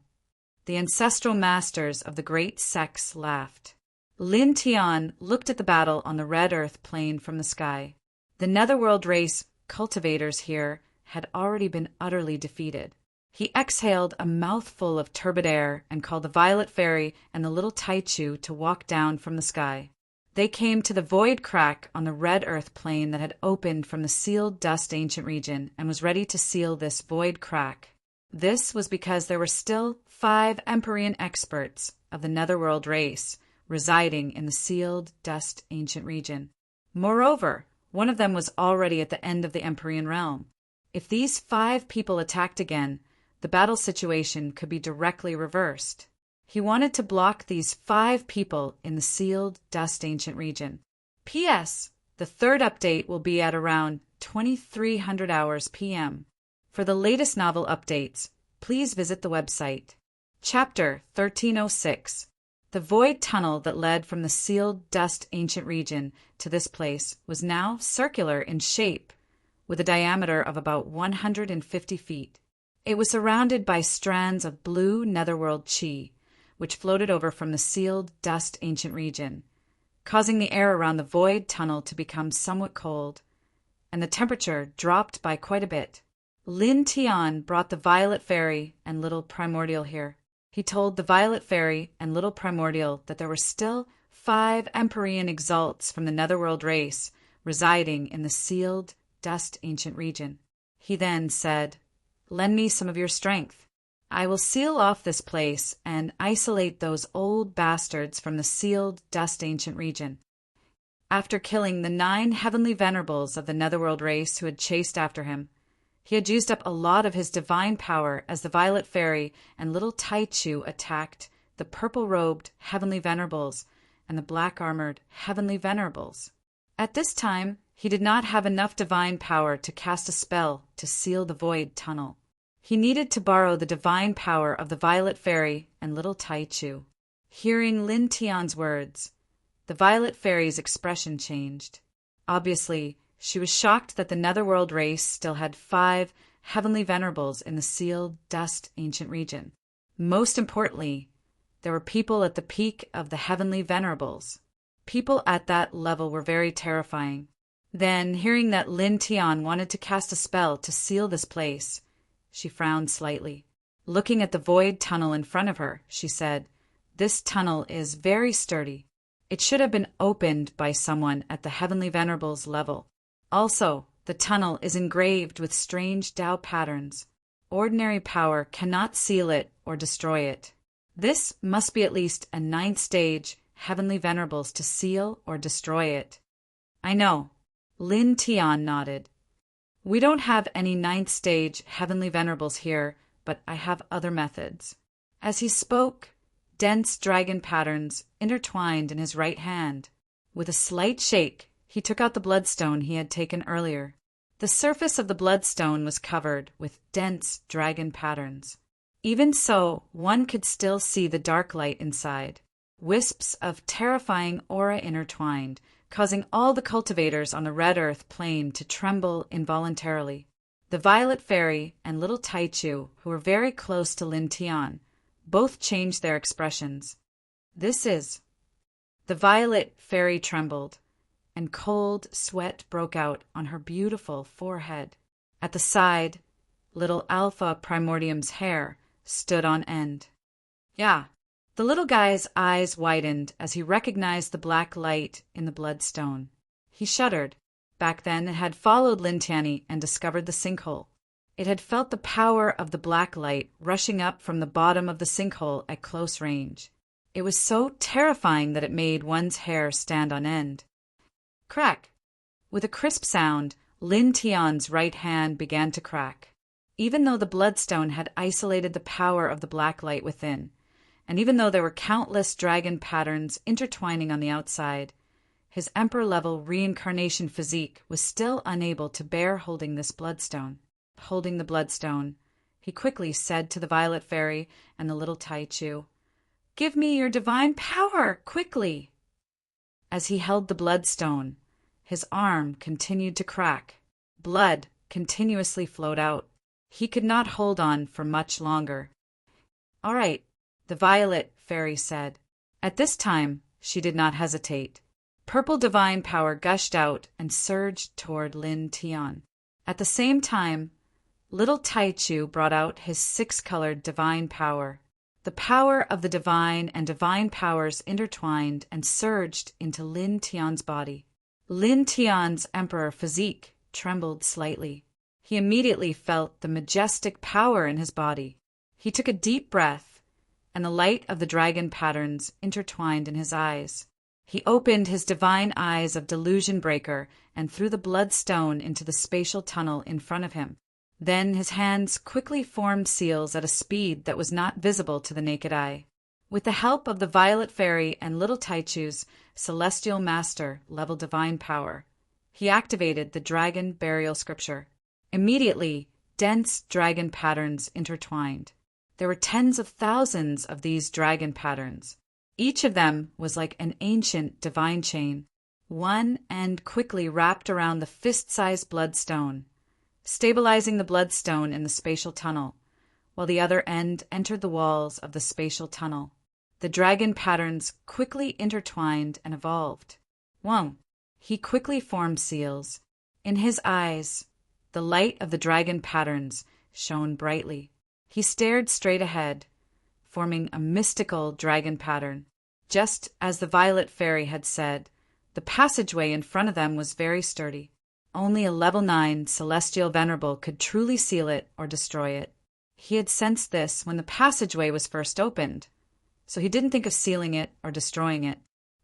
The ancestral masters of the great sects laughed. Lin Tian looked at the battle on the red earth plane from the sky. The netherworld race cultivators here had already been utterly defeated. He exhaled a mouthful of turbid air and called the Violet Fairy and the little Taichu to walk down from the sky. They came to the void crack on the red earth plane that had opened from the sealed dust ancient region and was ready to seal this void crack. This was because there were still 5 Empyrean experts of the netherworld race residing in the sealed dust ancient region. Moreover, one of them was already at the end of the Empyrean realm. If these 5 people attacked again, the battle situation could be directly reversed. He wanted to block these 5 people in the sealed dust ancient region. P.S. The 3rd update will be at around 2300 hours p.m. For the latest novel updates, please visit the website. Chapter 1306. The void tunnel that led from the sealed dust ancient region to this place was now circular in shape, with a diameter of about 150 feet. It was surrounded by strands of blue netherworld chi, which floated over from the sealed dust ancient region, causing the air around the void tunnel to become somewhat cold, and the temperature dropped by quite a bit. Lin Tian brought the Violet Fairy and Little Primordial here. He told the Violet Fairy and Little Primordial that there were still 5 Empyrean exalts from the netherworld race residing in the sealed dust ancient region. He then said, "Lend me some of your strength. I will seal off this place and isolate those old bastards from the sealed dust ancient region. After killing the 9 heavenly venerables of the netherworld race who had chased after him, he had used up a lot of his divine power as the Violet Fairy and little Taichu attacked the purple-robed heavenly venerables and the black-armored heavenly venerables. At this time, he did not have enough divine power to cast a spell to seal the void tunnel. He needed to borrow the divine power of the Violet Fairy and little Taichu. Hearing Lin Tian's words, the Violet Fairy's expression changed. Obviously, she was shocked that the netherworld race still had 5 heavenly venerables in the sealed dust ancient region. Most importantly, there were people at the peak of the heavenly venerables. People at that level were very terrifying. Then, hearing that Lin Tian wanted to cast a spell to seal this place, she frowned slightly. Looking at the void tunnel in front of her, she said, "This tunnel is very sturdy. It should have been opened by someone at the heavenly venerables level. Also, the tunnel is engraved with strange Tao patterns. Ordinary power cannot seal it or destroy it. This must be at least a 9th stage heavenly venerables to seal or destroy it." "I know." Lin Tian nodded. "We don't have any 9th stage heavenly venerables here, but I have other methods." As he spoke, dense dragon patterns intertwined in his right hand. With a slight shake, he took out the bloodstone he had taken earlier. The surface of the bloodstone was covered with dense dragon patterns. Even so, one could still see the dark light inside. Wisps of terrifying aura intertwined, causing all the cultivators on the red earth plane to tremble involuntarily. The Violet Fairy and little Taichu, who were very close to Lin Tian, both changed their expressions. "This is—" The Violet Fairy trembled, and cold sweat broke out on her beautiful forehead. At the side, little Alpha Primordium's hair stood on end. "Yeah." The little guy's eyes widened as he recognized the black light in the bloodstone. He shuddered. Back then it had followed Lin Tian and discovered the sinkhole. It had felt the power of the black light rushing up from the bottom of the sinkhole at close range. It was so terrifying that it made one's hair stand on end. Crack! With a crisp sound, Lin Tian's right hand began to crack. Even though the bloodstone had isolated the power of the black light within, and even though there were countless dragon patterns intertwining on the outside, his emperor-level reincarnation physique was still unable to bear holding this bloodstone. Holding the bloodstone, he quickly said to the Violet Fairy and the little Taichu, "Give me your divine power, quickly!" As he held the bloodstone, his arm continued to crack. Blood continuously flowed out. He could not hold on for much longer. "All right," the Violet Fairy said. At this time, she did not hesitate. Purple divine power gushed out and surged toward Lin Tian. At the same time, little Taichu brought out his 6-colored divine power. The power of the divine and divine powers intertwined and surged into Lin Tian's body. Lin Tian's emperor physique trembled slightly. He immediately felt the majestic power in his body. He took a deep breath, and the light of the dragon patterns intertwined in his eyes. He opened his divine eyes of delusion breaker and threw the bloodstone into the spatial tunnel in front of him. Then his hands quickly formed seals at a speed that was not visible to the naked eye. With the help of the Violet Fairy and little Taichu's celestial master level divine power, he activated the dragon burial scripture. Immediately, dense dragon patterns intertwined. There were tens of thousands of these dragon patterns. Each of them was like an ancient divine chain. One end quickly wrapped around the fist-sized bloodstone, stabilizing the bloodstone in the spatial tunnel, while the other end entered the walls of the spatial tunnel. The dragon patterns quickly intertwined and evolved. Whoa! He quickly formed seals. In his eyes, the light of the dragon patterns shone brightly. He stared straight ahead, forming a mystical dragon pattern. Just as the Violet Fairy had said, the passageway in front of them was very sturdy. Only a level 9 celestial venerable could truly seal it or destroy it. He had sensed this when the passageway was first opened, so he didn't think of sealing it or destroying it.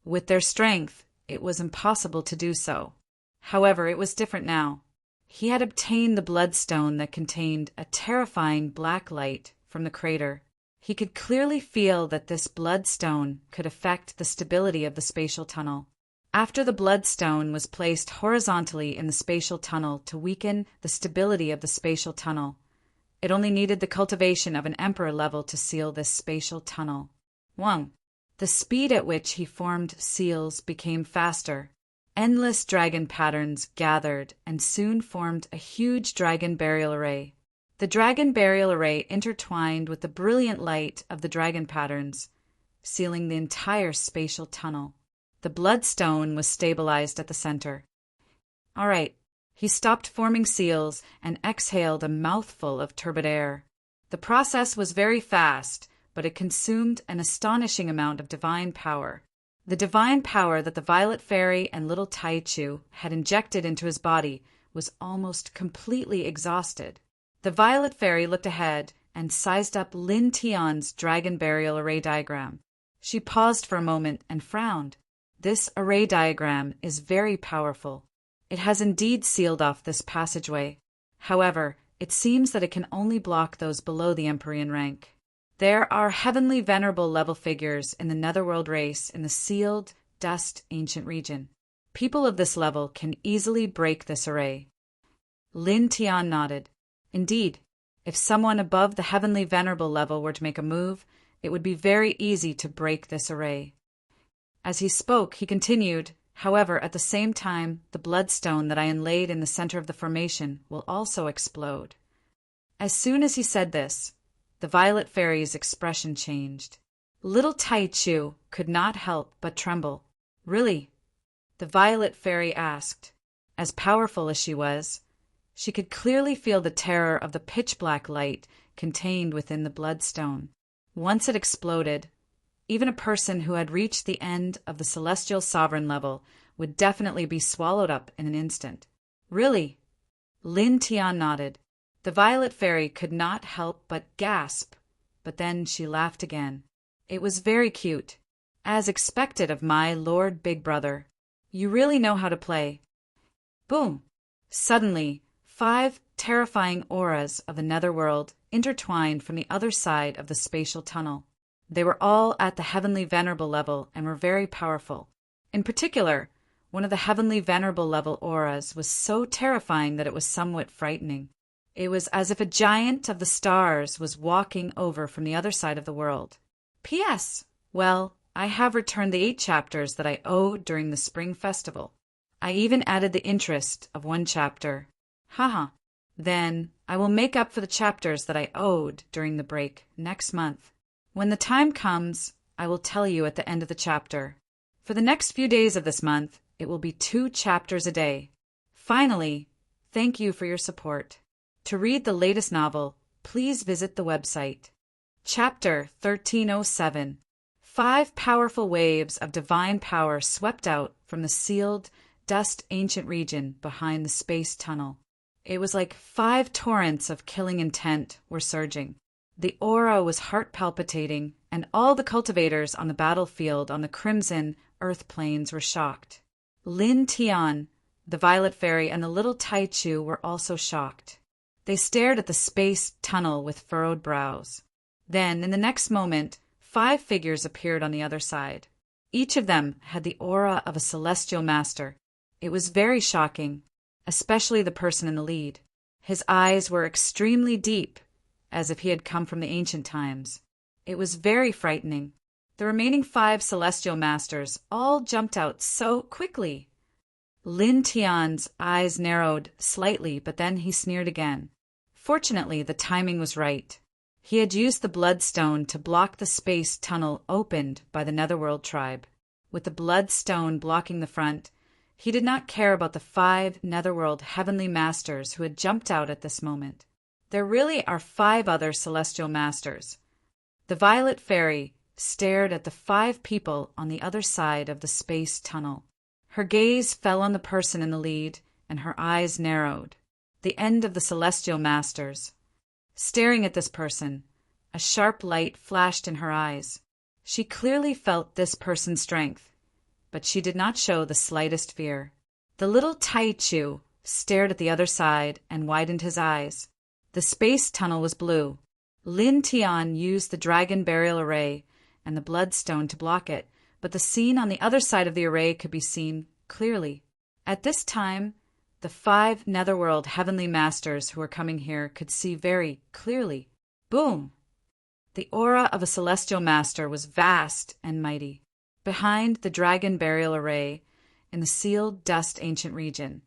With their strength, it was impossible to do so. However, it was different now. He had obtained the bloodstone that contained a terrifying black light from the crater. He could clearly feel that this bloodstone could affect the stability of the spatial tunnel. After the bloodstone was placed horizontally in the spatial tunnel to weaken the stability of the spatial tunnel, it only needed the cultivation of an emperor level to seal this spatial tunnel. 1. The speed at which he formed seals became faster. Endless dragon patterns gathered and soon formed a huge dragon burial array. The dragon burial array intertwined with the brilliant light of the dragon patterns, sealing the entire spatial tunnel. The bloodstone was stabilized at the center. All right. He stopped forming seals and exhaled a mouthful of turbid air. The process was very fast, but it consumed an astonishing amount of divine power. The divine power that the Violet Fairy and little Taichu had injected into his body was almost completely exhausted. The Violet Fairy looked ahead and sized up Lin Tian's dragon burial array diagram. She paused for a moment and frowned. This array diagram is very powerful. It has indeed sealed off this passageway. However, it seems that it can only block those below the Empyrean rank. There are heavenly venerable level figures in the Netherworld race in the sealed, dust ancient region. People of this level can easily break this array. Lin Tian nodded. Indeed, if someone above the heavenly venerable level were to make a move, it would be very easy to break this array. As he spoke, he continued, however, at the same time, the bloodstone that I inlaid in the center of the formation will also explode. As soon as he said this, the Violet Fairy's expression changed. Little Taichu could not help but tremble. Really? The Violet Fairy asked. As powerful as she was, she could clearly feel the terror of the pitch-black light contained within the bloodstone. Once it exploded, even a person who had reached the end of the celestial sovereign level would definitely be swallowed up in an instant. Really? Lin Tian nodded. The Violet Fairy could not help but gasp, but then she laughed again. It was very cute. As expected of my Lord Big Brother. You really know how to play. Boom! Suddenly, 5 terrifying auras of the Netherworld intertwined from the other side of the spatial tunnel. They were all at the heavenly venerable level and were very powerful. In particular, one of the heavenly venerable level auras was so terrifying that it was somewhat frightening. It was as if a giant of the stars was walking over from the other side of the world. P.S. Well, I have returned the 8 chapters that I owed during the spring festival. I even added the interest of 1 chapter. Haha. Then I will make up for the chapters that I owed during the break next month. When the time comes, I will tell you at the end of the chapter. For the next few days of this month, it will be 2 chapters a day. Finally, thank you for your support. To read the latest novel, please visit the website. Chapter 1307. 5 powerful waves of divine power swept out from the sealed, dust ancient region behind the space tunnel. It was like 5 torrents of killing intent were surging. The aura was heart-palpitating, and all the cultivators on the battlefield on the crimson earth plains were shocked. Lin Tian, the Violet Fairy, and the little Taichu were also shocked. They stared at the space tunnel with furrowed brows. Then, in the next moment, 5 figures appeared on the other side. Each of them had the aura of a celestial master. It was very shocking, especially the person in the lead. His eyes were extremely deep, as if he had come from the ancient times. It was very frightening. The remaining 5 celestial masters all jumped out so quickly. Lin Tian's eyes narrowed slightly, but then he sneered again. Fortunately, the timing was right. He had used the bloodstone to block the space tunnel opened by the Netherworld tribe. With the bloodstone blocking the front, he did not care about the 5 Netherworld heavenly masters who had jumped out at this moment. There really are 5 other celestial masters. The Violet Fairy stared at the 5 people on the other side of the space tunnel. Her gaze fell on the person in the lead, and her eyes narrowed. The end of the celestial masters. Staring at this person, a sharp light flashed in her eyes. She clearly felt this person's strength, but she did not show the slightest fear. The little Taichu stared at the other side and widened his eyes. The space tunnel was blue. Lin Tian used the dragon burial array and the bloodstone to block it, but the scene on the other side of the array could be seen clearly. At this time, the 5 Netherworld heavenly masters who were coming here could see very clearly. Boom! The aura of a celestial master was vast and mighty. Behind the dragon burial array, in the sealed dust ancient region,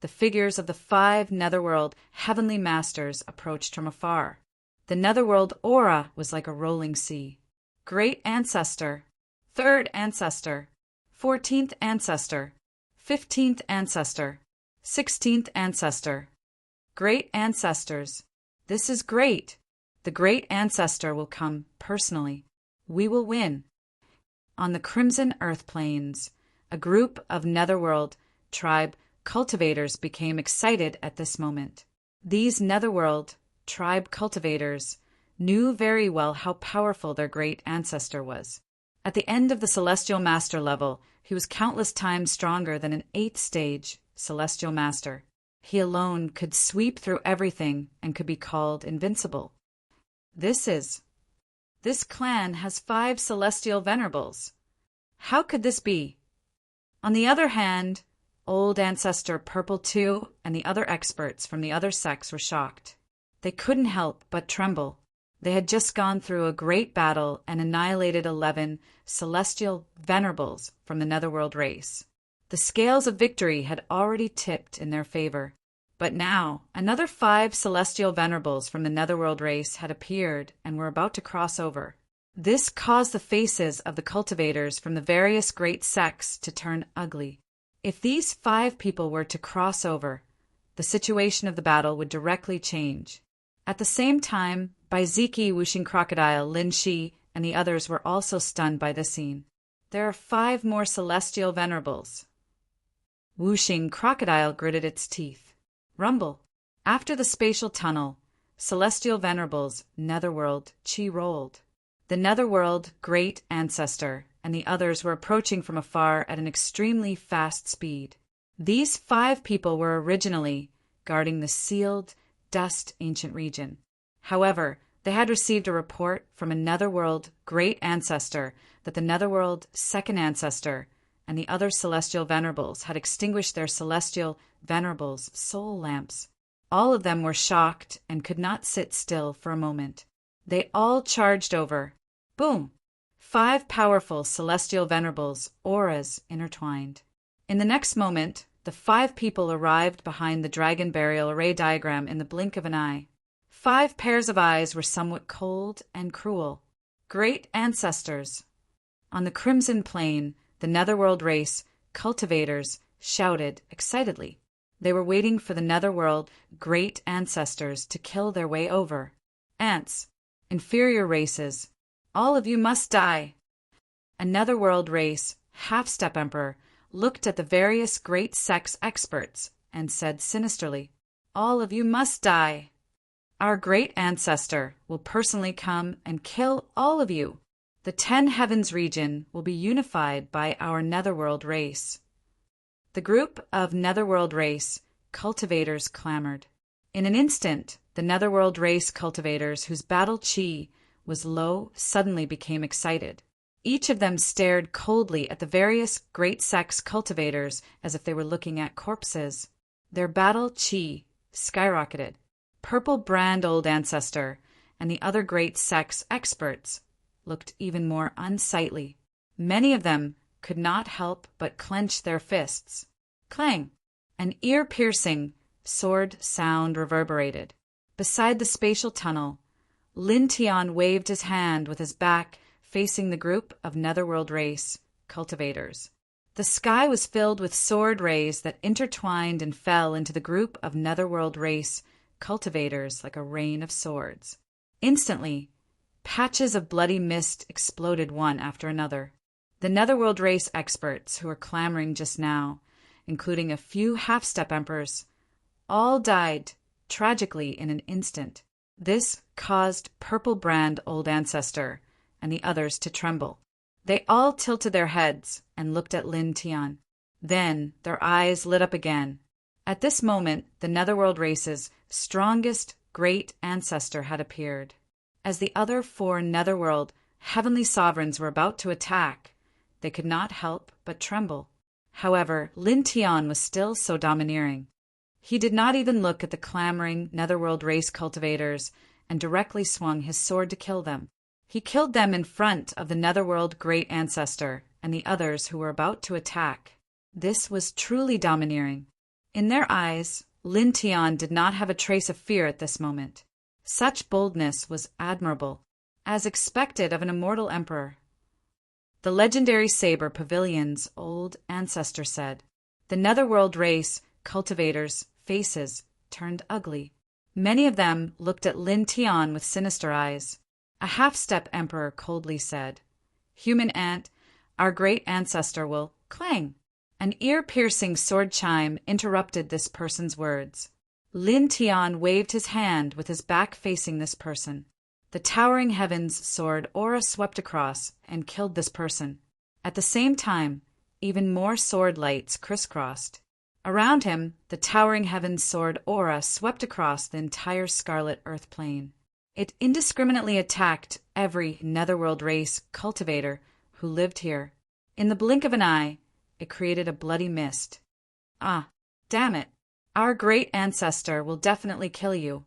the figures of the 5 Netherworld heavenly masters approached from afar. The Netherworld aura was like a rolling sea. Great Ancestor, 3rd Ancestor, 14th Ancestor, 15th Ancestor, 16th Ancestor. Great Ancestors, this is great. The Great Ancestor will come personally. We will win. On the Crimson Earth Plains, a group of Netherworld tribe cultivators became excited at this moment. These Netherworld tribe cultivators knew very well how powerful their great ancestor was. At the end of the Celestial Master level, he was countless times stronger than an 8th stage Celestial Master. He alone could sweep through everything and could be called invincible. This clan has 5 Celestial Venerables. How could this be? On the other hand, Old Ancestor Purple 2 and the other experts from the other sects were shocked. They couldn't help but tremble. They had just gone through a great battle and annihilated 11 Celestial Venerables from the Netherworld race. The scales of victory had already tipped in their favor. But now, another 5 Celestial Venerables from the Netherworld race had appeared and were about to cross over. This caused the faces of the cultivators from the various great sects to turn ugly. If these 5 people were to cross over, the situation of the battle would directly change. At the same time, Baiziki, Wuxing Crocodile, Lin Shi, and the others were also stunned by the scene. There are 5 more Celestial Venerables. Wuxing Crocodile gritted its teeth. Rumble. After the spatial tunnel, Celestial Venerables, Netherworld, Chi rolled. The Netherworld Great Ancestor and the others were approaching from afar at an extremely fast speed. These 5 people were originally guarding the sealed dust ancient region. However, they had received a report from a Netherworld Great Ancestor that the Netherworld Second Ancestor and the other Celestial Venerables had extinguished their Celestial Venerables' soul lamps. All of them were shocked and could not sit still for a moment. They all charged over. Boom! 5 powerful Celestial Venerables, auras intertwined. In the next moment, the 5 people arrived behind the Dragon Burial Array diagram in the blink of an eye. 5 pairs of eyes were somewhat cold and cruel. Great Ancestors. On the Crimson Plain, the Netherworld race cultivators shouted excitedly. They were waiting for the Netherworld Great Ancestors to kill their way over. Ants. Inferior races. All of you must die. A Netherworld race, Half-Step Emperor, looked at the various great sects experts and said sinisterly, all of you must die. Our great ancestor will personally come and kill all of you. The 10 Heavens region will be unified by our Netherworld race. The group of Netherworld race cultivators clamored. In an instant, the Netherworld race cultivators, whose battle chi was low, suddenly became excited. Each of them stared coldly at the various great sects cultivators as if they were looking at corpses. Their battle chi skyrocketed. Purple Brand Old Ancestor and the other great sects experts looked even more unsightly. Many of them could not help but clench their fists. Clang! An ear-piercing sword sound reverberated. Beside the spatial tunnel, Lin Tian waved his hand with his back facing the group of Netherworld race cultivators. The sky was filled with sword rays that intertwined and fell into the group of Netherworld race cultivators like a rain of swords. Instantly, patches of bloody mist exploded one after another. The Netherworld race experts who were clamoring just now, including a few half-step emperors, all died tragically in an instant. This caused Purple Brand Old Ancestor and the others to tremble. They all tilted their heads and looked at Lin Tian. Then their eyes lit up again. At this moment, the Netherworld race's strongest great ancestor had appeared. As the other 4 Netherworld heavenly sovereigns were about to attack, they could not help but tremble. However, Lin Tian was still so domineering. He did not even look at the clamoring Netherworld race cultivators and directly swung his sword to kill them. He killed them in front of the Netherworld great ancestor and the others who were about to attack. This was truly domineering. In their eyes, Lin Tian did not have a trace of fear at this moment. Such boldness was admirable, as expected of an immortal emperor. The legendary Saber Pavilion's old ancestor said, "The Netherworld race cultivators' faces turned ugly. Many of them looked at Lin Tian with sinister eyes. A half-step emperor coldly said, 'Human ant, our great ancestor will clang.' An ear-piercing sword chime interrupted this person's words. Lin Tian waved his hand with his back facing this person. The towering heavens sword aura swept across and killed this person. At the same time, even more sword lights crisscrossed. Around him, the towering heavens sword aura swept across the entire scarlet earth plane. It indiscriminately attacked every Netherworld race cultivator who lived here. In the blink of an eye, it created a bloody mist. Ah, damn it. Our great ancestor will definitely kill you.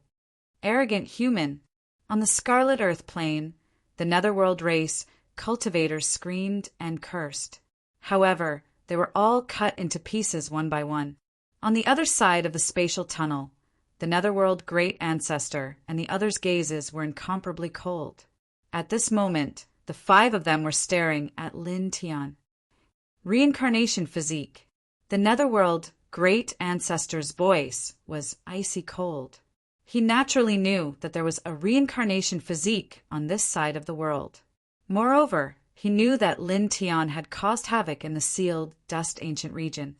Arrogant human. On the scarlet earth plane, the Netherworld race cultivators screamed and cursed. However, they were all cut into pieces one by one. On the other side of the spatial tunnel, the Netherworld great ancestor and the others' gazes were incomparably cold. At this moment, the 5 of them were staring at Lin Tian. Reincarnation physique. The Netherworld great ancestor's voice was icy cold. He naturally knew that there was a reincarnation physique on this side of the world. Moreover, he knew that Lin Tian had caused havoc in the sealed Dust Ancient region.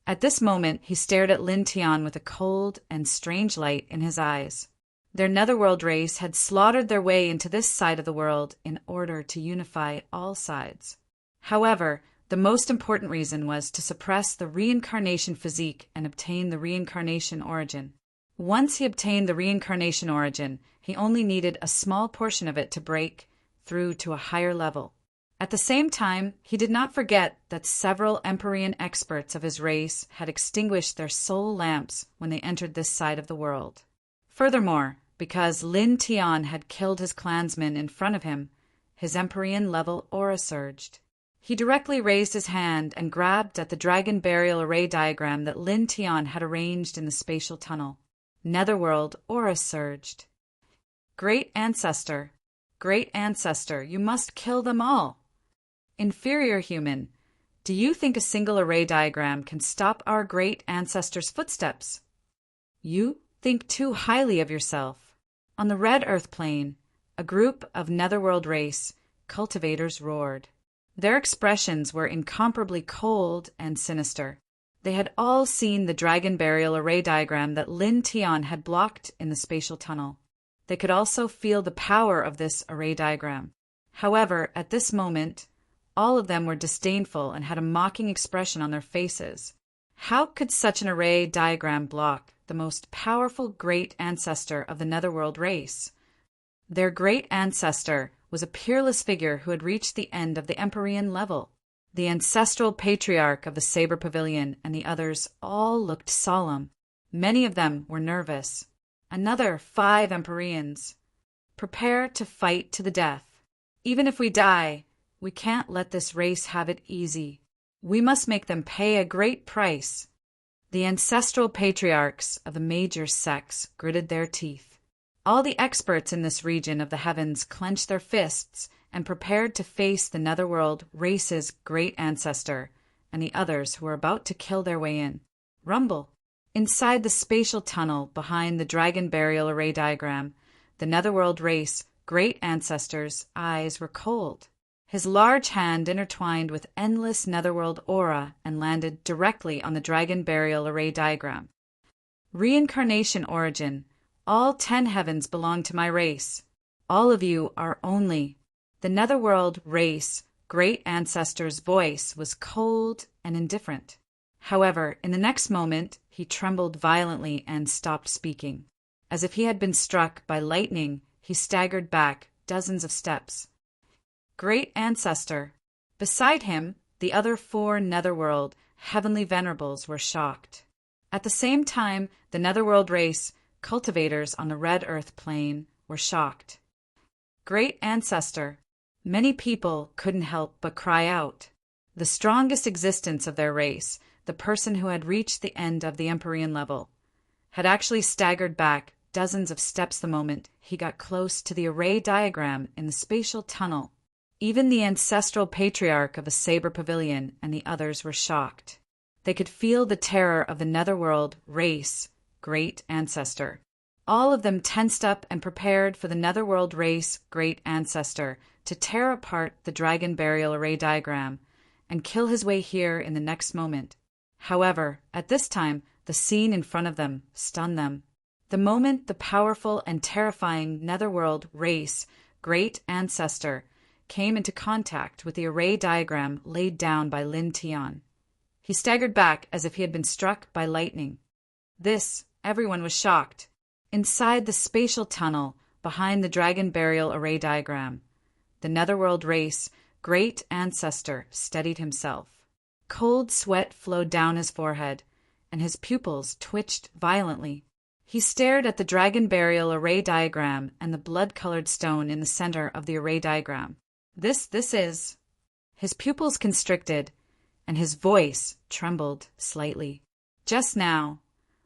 At this moment, he stared at Lin Tian with a cold and strange light in his eyes. Their Netherworld race had slaughtered their way into this side of the world in order to unify all sides. However, the most important reason was to suppress the reincarnation physique and obtain the reincarnation origin. Once he obtained the reincarnation origin, he only needed a small portion of it to break through to a higher level. At the same time, he did not forget that several Empyrean experts of his race had extinguished their soul lamps when they entered this side of the world. Furthermore, because Lin Tian had killed his clansmen in front of him, his Empyrean level aura surged. He directly raised his hand and grabbed at the dragon burial array diagram that Lin Tian had arranged in the spatial tunnel. Netherworld aura surged. Great ancestor, you must kill them all. Inferior human, do you think a single array diagram can stop our great ancestor's footsteps? You think too highly of yourself. On the red earth plane, a group of Netherworld race cultivators roared. Their expressions were incomparably cold and sinister. They had all seen the dragon burial array diagram that Lin Tian had blocked in the spatial tunnel. They could also feel the power of this array diagram. However, at this moment, all of them were disdainful and had a mocking expression on their faces. How could such an array diagram block the most powerful great ancestor of the Netherworld race? Their great ancestor was a peerless figure who had reached the end of the Empyrean level. The ancestral patriarch of the Saber Pavilion and the others all looked solemn. Many of them were nervous. Another 5 Empyreans. Prepare to fight to the death. Even if we die, we can't let this race have it easy. We must make them pay a great price. The ancestral patriarchs of the major sects gritted their teeth. All the experts in this region of the heavens clenched their fists and prepared to face the Netherworld race's great ancestor and the others who were about to kill their way in. Rumble. Inside the spatial tunnel behind the dragon burial array diagram, the Netherworld race great ancestor's eyes were cold. His large hand intertwined with endless Netherworld aura and landed directly on the dragon burial array diagram. Reincarnation origin. All 10 heavens belong to my race. All of you are only. The Netherworld race great ancestor's voice was cold and indifferent. However, in the next moment, he trembled violently and stopped speaking. As if he had been struck by lightning, he staggered back dozens of steps. Great ancestor. Beside him, the other 4 netherworld heavenly venerables were shocked. At the same time, the netherworld race, cultivators on the red earth plane, were shocked. Great ancestor. Many people couldn't help but cry out. The strongest existence of their race, the person who had reached the end of the Empyrean level, had actually staggered back dozens of steps the moment he got close to the array diagram in the spatial tunnel. Even the ancestral patriarch of a saber pavilion and the others were shocked. They could feel the terror of the netherworld race, great ancestor. All of them tensed up and prepared for the netherworld race, great ancestor, to tear apart the dragon burial array diagram and kill his way here in the next moment. However, at this time, the scene in front of them stunned them. The moment the powerful and terrifying netherworld race, great ancestor, came into contact with the array diagram laid down by Lin Tian. He staggered back as if he had been struck by lightning. Everyone was shocked. Inside the spatial tunnel, behind the dragon burial array diagram, the netherworld race, great ancestor, steadied himself. Cold sweat flowed down his forehead, and his pupils twitched violently. He stared at the dragon burial array diagram and the blood-colored stone in the center of the array diagram. This is... His pupils constricted, and his voice trembled slightly. Just now,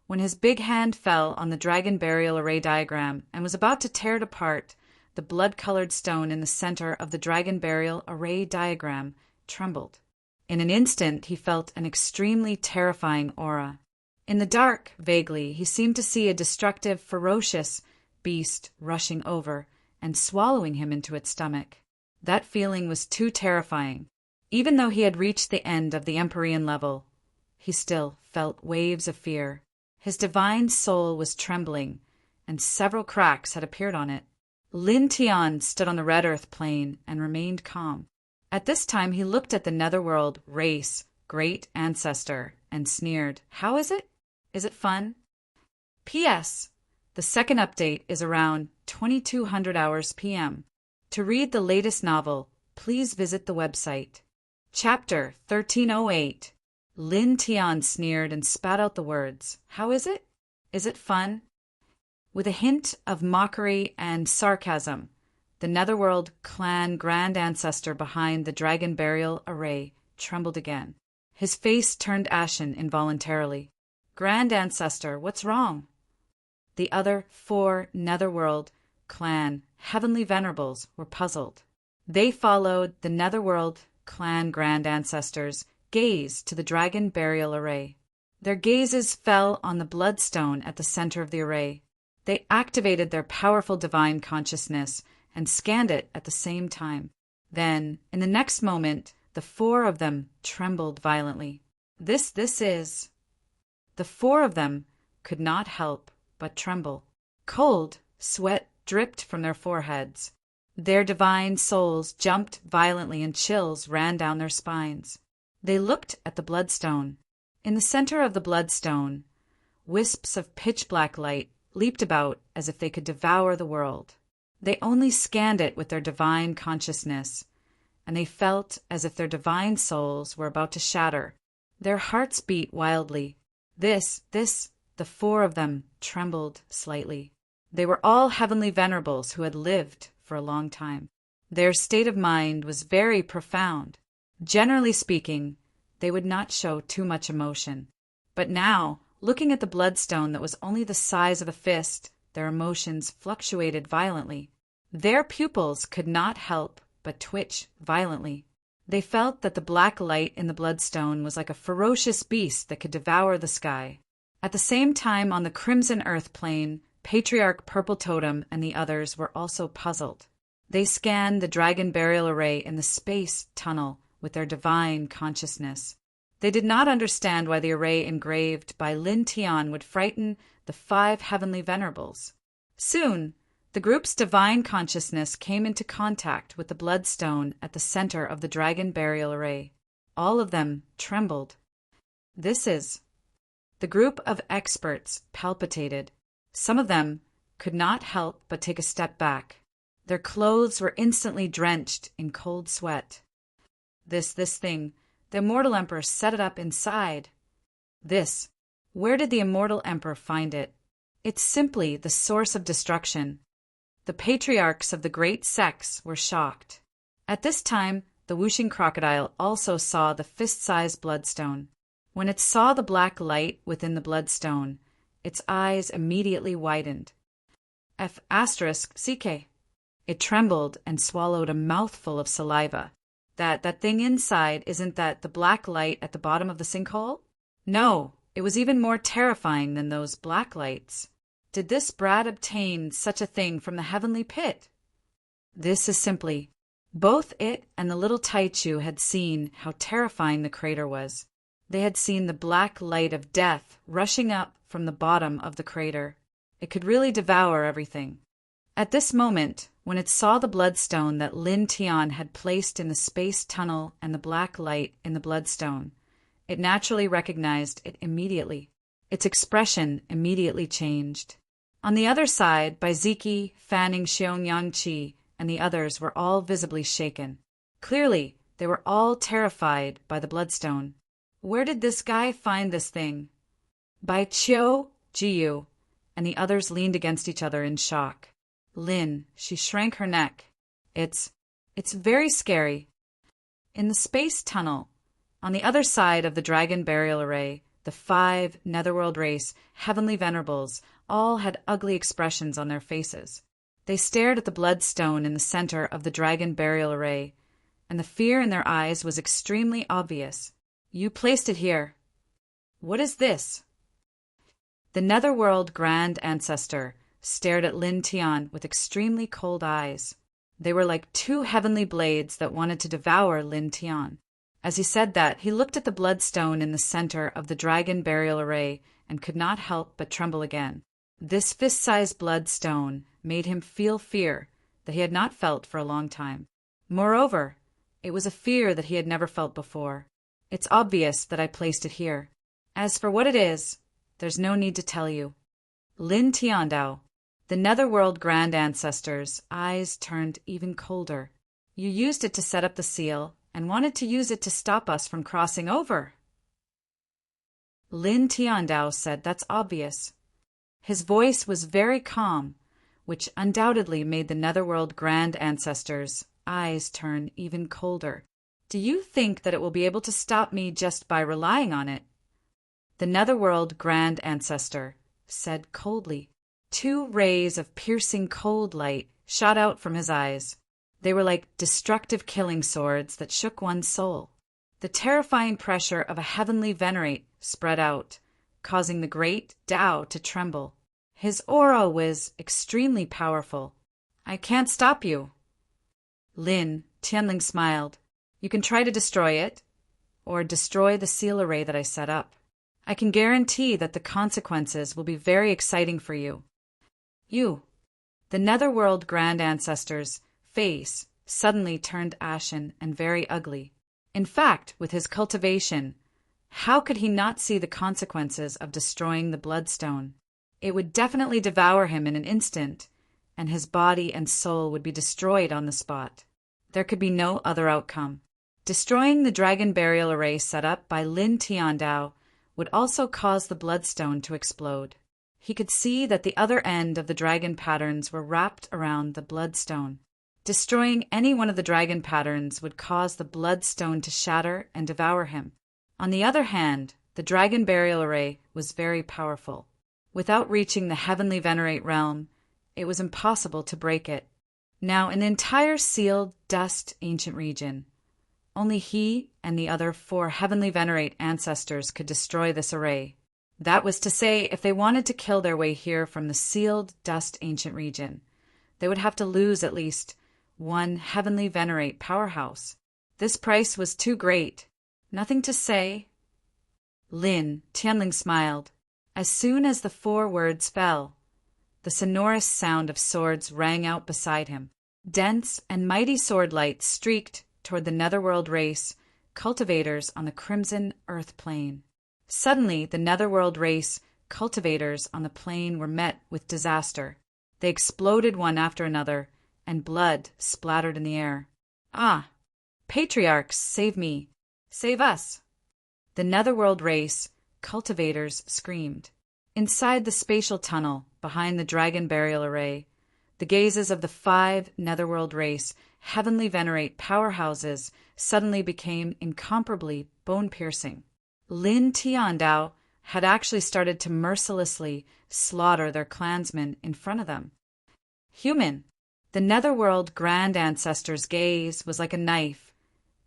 when his big hand fell on the dragon burial array diagram and was about to tear it apart, the blood-colored stone in the center of the dragon burial array diagram trembled. In an instant, he felt an extremely terrifying aura. In the dark, vaguely, he seemed to see a destructive, ferocious beast rushing over and swallowing him into its stomach. That feeling was too terrifying. Even though he had reached the end of the Empyrean level, he still felt waves of fear. His divine soul was trembling, and several cracks had appeared on it. Lin Tian stood on the red earth plane and remained calm. At this time he looked at the netherworld race, great ancestor, and sneered. How is it? Is it fun? P.S. The second update is around 2200 hours p.m. To read the latest novel, please visit the website. Chapter 1308. Lin Tian sneered and spat out the words. How is it? Is it fun? With a hint of mockery and sarcasm, the netherworld clan grand ancestor behind the dragon burial array trembled again. His face turned ashen involuntarily. Grand ancestor, what's wrong? The other 4 netherworld clan heavenly venerables were puzzled. They followed the netherworld clan grand ancestors' gaze to the dragon burial array. Their gazes fell on the bloodstone at the center of the array. They activated their powerful divine consciousness and scanned it at the same time. Then, in the next moment, the 4 of them trembled violently. This is... The 4 of them could not help but tremble. Cold sweat dripped from their foreheads. Their divine souls jumped violently and chills ran down their spines. They looked at the bloodstone. In the center of the bloodstone, wisps of pitch-black light leaped about as if they could devour the world. They only scanned it with their divine consciousness, and they felt as if their divine souls were about to shatter. Their hearts beat wildly. The 4 of them trembled slightly. They were all heavenly venerables who had lived for a long time. Their state of mind was very profound. Generally speaking, they would not show too much emotion. But now, looking at the bloodstone that was only the size of a fist, their emotions fluctuated violently. Their pupils could not help but twitch violently. They felt that the black light in the bloodstone was like a ferocious beast that could devour the sky. At the same time, on the crimson earth plane, Patriarch Purple Totem and the others were also puzzled. They scanned the dragon burial array in the space tunnel with their divine consciousness. They did not understand why the array engraved by Lin Tian would frighten the 5 heavenly venerables. Soon, The group's divine consciousness came into contact with the bloodstone at the center of the dragon burial array. All of them trembled. This is. The group of experts palpitated. Some of them could not help but take a step back. Their clothes were instantly drenched in cold sweat. This thing, the immortal emperor set it up inside. This, where did the immortal emperor find it? It's simply the source of destruction. The patriarchs of the great sects were shocked. At this time, the whooshing crocodile also saw the fist-sized bloodstone. When it saw the black light within the bloodstone, its eyes immediately widened. CK. It trembled and swallowed a mouthful of saliva. That thing inside, isn't that the black light at the bottom of the sinkhole? No, it was even more terrifying than those black lights. Did this brat obtain such a thing from the heavenly pit? This is simply. Both it and the little Taichu had seen how terrifying the crater was. They had seen the black light of death rushing up from the bottom of the crater. It could really devour everything. At this moment, when it saw the bloodstone that Lin Tian had placed in the space tunnel and the black light in the bloodstone, it naturally recognized it immediately. Its expression immediately changed. On the other side, Baiziki, Fanning, Xiongyanqi, and the others were all visibly shaken. Clearly, they were all terrified by the bloodstone. Where did this guy find this thing? Bai Qiu, Jiyu, and the others leaned against each other in shock. Lin, she shrank her neck. It's very scary. In the space tunnel, on the other side of the dragon burial array, the 5 netherworld race, heavenly venerables, all had ugly expressions on their faces. They stared at the bloodstone in the center of the dragon burial array, and the fear in their eyes was extremely obvious. You placed it here. What is this? The netherworld grand ancestor stared at Lin Tian with extremely cold eyes. They were like 2 heavenly blades that wanted to devour Lin Tian. As he said that, he looked at the bloodstone in the center of the dragon burial array and could not help but tremble again. This fist-sized bloodstone made him feel fear that he had not felt for a long time. Moreover, it was a fear that he had never felt before. It's obvious that I placed it here. As for what it is, there's no need to tell you. Lin Tiandao, the netherworld grand ancestor's eyes turned even colder. You used it to set up the seal and wanted to use it to stop us from crossing over. Lin Tiandao said that's obvious. His voice was very calm, which undoubtedly made the netherworld grand ancestor's eyes turn even colder. Do you think that it will be able to stop me just by relying on it? The netherworld grand ancestor said coldly. 2 rays of piercing cold light shot out from his eyes. They were like destructive killing swords that shook one's soul. The terrifying pressure of a heavenly venerate spread out, causing the great Tao to tremble. His aura was extremely powerful. I can't stop you. Lin, Tianling smiled. You can try to destroy it, or destroy the seal array that I set up. I can guarantee that the consequences will be very exciting for you. The netherworld grand ancestor's face suddenly turned ashen and very ugly. In fact, with his cultivation, how could he not see the consequences of destroying the bloodstone? It would definitely devour him in an instant, and his body and soul would be destroyed on the spot. There could be no other outcome. Destroying the dragon burial array set up by Lin Tiandao would also cause the bloodstone to explode. He could see that the other end of the dragon patterns were wrapped around the bloodstone. Destroying any one of the dragon patterns would cause the bloodstone to shatter and devour him. On the other hand, the dragon burial array was very powerful. Without reaching the heavenly venerate realm, it was impossible to break it. Now, in the entire sealed dust ancient region, only he and the other 4 heavenly venerate ancestors could destroy this array. That was to say, if they wanted to kill their way here from the sealed dust ancient region, they would have to lose at least 1 heavenly venerate powerhouse. This price was too great. Nothing to say. Lin, Tianling smiled. As soon as the 4 words fell, The sonorous sound of swords rang out beside him. Dense and mighty sword lights streaked toward the netherworld race, cultivators on the crimson earth plane. Suddenly, the netherworld race, cultivators on the plane were met with disaster. They exploded one after another, and blood splattered in the air. Ah! Patriarchs, save me! Save us! The netherworld race, cultivators, screamed. Inside the spatial tunnel, behind the dragon burial array, the gazes of the 5 netherworld race, heavenly venerate powerhouses suddenly became incomparably bone-piercing. Lin Tiandao had actually started to mercilessly slaughter their clansmen in front of them. Human! The netherworld grand ancestor's gaze was like a knife,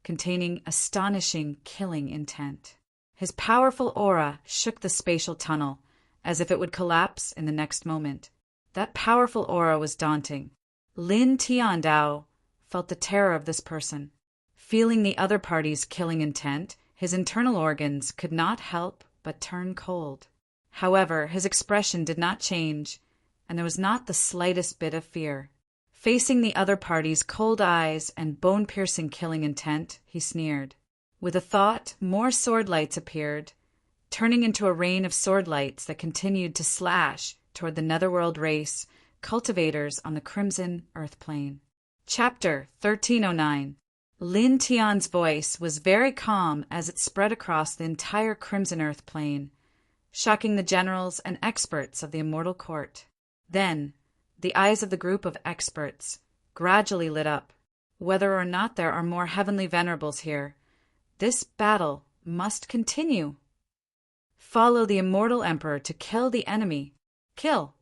containing astonishing killing intent. His powerful aura shook the spatial tunnel, as if it would collapse in the next moment. That powerful aura was daunting. Lin Tiandao felt the terror of this person. Feeling the other party's killing intent, his internal organs could not help but turn cold. However, his expression did not change, and there was not the slightest bit of fear. Facing the other party's cold eyes and bone-piercing killing intent, he sneered. With a thought, more sword lights appeared, turning into a rain of sword lights that continued to slash toward the netherworld race, cultivators on the crimson earth plane. Chapter 1309. Lin Tian's voice was very calm as it spread across the entire crimson earth plane, shocking the generals and experts of the immortal court. Then, the eyes of the group of experts gradually lit up. Whether or not there are more heavenly venerables here, this battle must continue. Follow the immortal emperor to kill the enemy. Kill!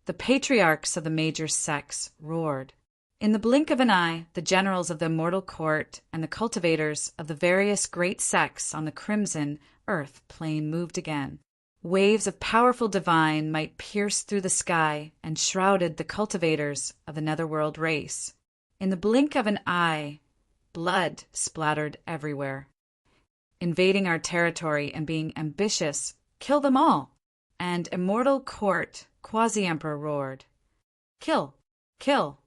The patriarchs of the major sects roared. In the blink of an eye, the generals of the immortal court and the cultivators of the various great sects on the crimson earth plane moved again. Waves of powerful divine might pierced through the sky and shrouded the cultivators of the netherworld race. In the blink of an eye, blood splattered everywhere. Invading our territory and being ambitious, kill them all! And immortal court quasi-emperor roared. Kill! Kill!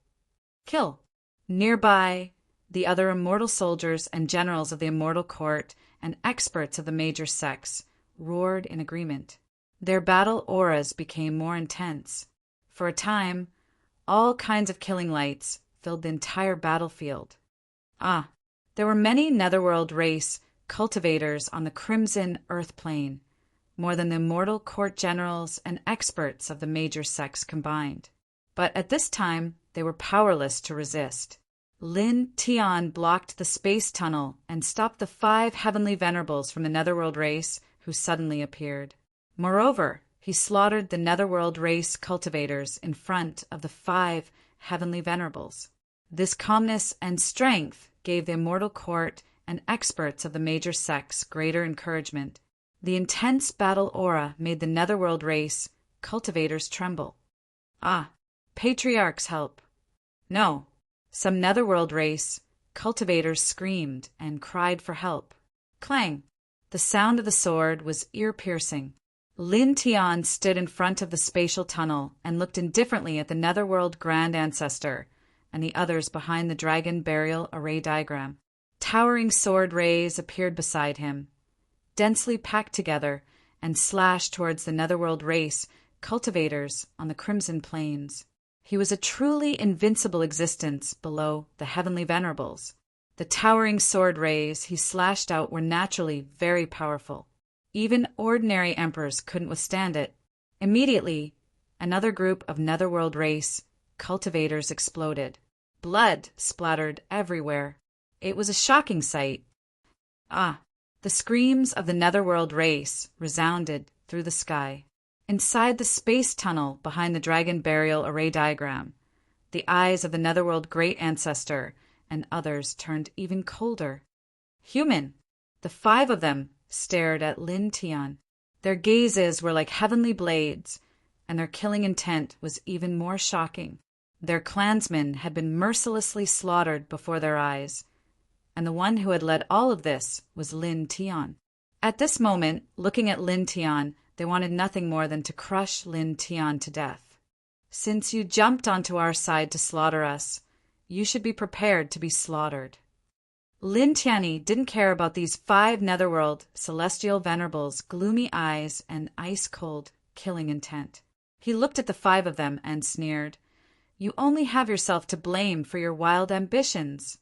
Kill! Nearby, the other immortal soldiers and generals of the immortal court and experts of the major sects roared in agreement. Their battle auras became more intense. For a time, all kinds of killing lights filled the entire battlefield. Ah, there were many netherworld race cultivators on the crimson earth plane, more than the immortal court generals and experts of the major sects combined. But at this time, they were powerless to resist. Lin Tian blocked the space tunnel and stopped the 5 heavenly venerables from the netherworld race who suddenly appeared. Moreover, he slaughtered the netherworld race cultivators in front of the 5 heavenly venerables. This calmness and strength gave the immortal court and experts of the major sects greater encouragement. The intense battle aura made the netherworld race cultivators tremble. Ah, patriarchs help! No, some netherworld race cultivators screamed and cried for help. Clang! The sound of the sword was ear-piercing. Lin Tian stood in front of the spatial tunnel and looked indifferently at the netherworld grand ancestor and the others behind the dragon burial array diagram. Towering sword rays appeared beside him, densely packed together, and slashed towards the netherworld race cultivators on the crimson plains. He was a truly invincible existence below the heavenly venerables. The towering sword rays he slashed out were naturally very powerful. Even ordinary emperors couldn't withstand it. Immediately, another group of netherworld race cultivators exploded. Blood splattered everywhere. It was a shocking sight. Ah, the screams of the netherworld race resounded through the sky. Inside the space tunnel behind the dragon burial array diagram, the eyes of the netherworld great ancestor and others turned even colder. Human! The 5 of them stared at Lin Tian. Their gazes were like heavenly blades, and their killing intent was even more shocking. Their clansmen had been mercilessly slaughtered before their eyes, and the one who had led all of this was Lin Tian. At this moment, looking at Lin Tian, they wanted nothing more than to crush Lin Tian to death. Since you jumped onto our side to slaughter us, you should be prepared to be slaughtered. Lin Tianyi didn't care about these 5 netherworld celestial venerables' gloomy eyes and ice-cold, killing intent. He looked at the 5 of them and sneered. You only have yourself to blame for your wild ambitions.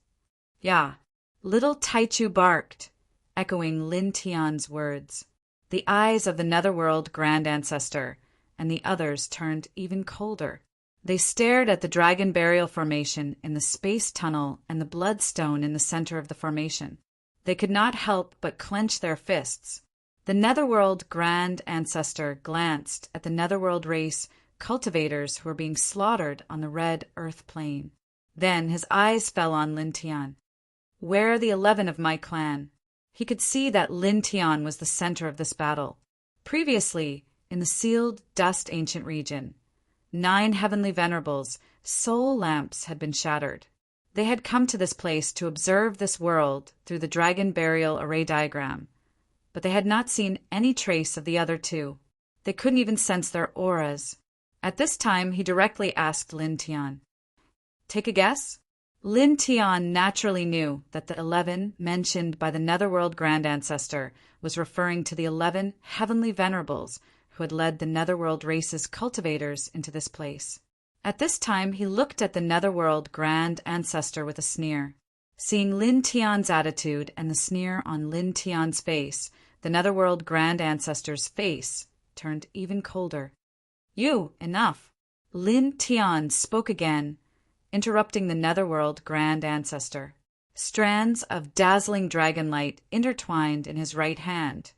Yeah, little Taichu barked, echoing Lin Tian's words. The eyes of the netherworld grand ancestor and the others turned even colder. They stared at the dragon burial formation in the space tunnel and the bloodstone in the center of the formation. They could not help but clench their fists. The netherworld grand ancestor glanced at the netherworld race cultivators who were being slaughtered on the red earth plane. Then his eyes fell on Lin Tian. Where are the 11 of my clan? He could see that Lin Tian was the center of this battle. Previously, in the sealed dust ancient region, 9 heavenly venerables, soul lamps had been shattered. They had come to this place to observe this world through the dragon burial array diagram, but they had not seen any trace of the other 2. They couldn't even sense their auras. At this time, he directly asked Lin Tian. Take a guess? Lin Tian naturally knew that the 11 mentioned by the netherworld grand ancestor was referring to the 11 heavenly venerables who had led the netherworld race's cultivators into this place. At this time, he looked at the netherworld grand ancestor with a sneer. Seeing Lin Tian's attitude and the sneer on Lin Tian's face, the netherworld grand ancestor's face turned even colder. You, enough. Lin Tian spoke again, interrupting the netherworld grand ancestor. Strands of dazzling dragon light intertwined in his right hand,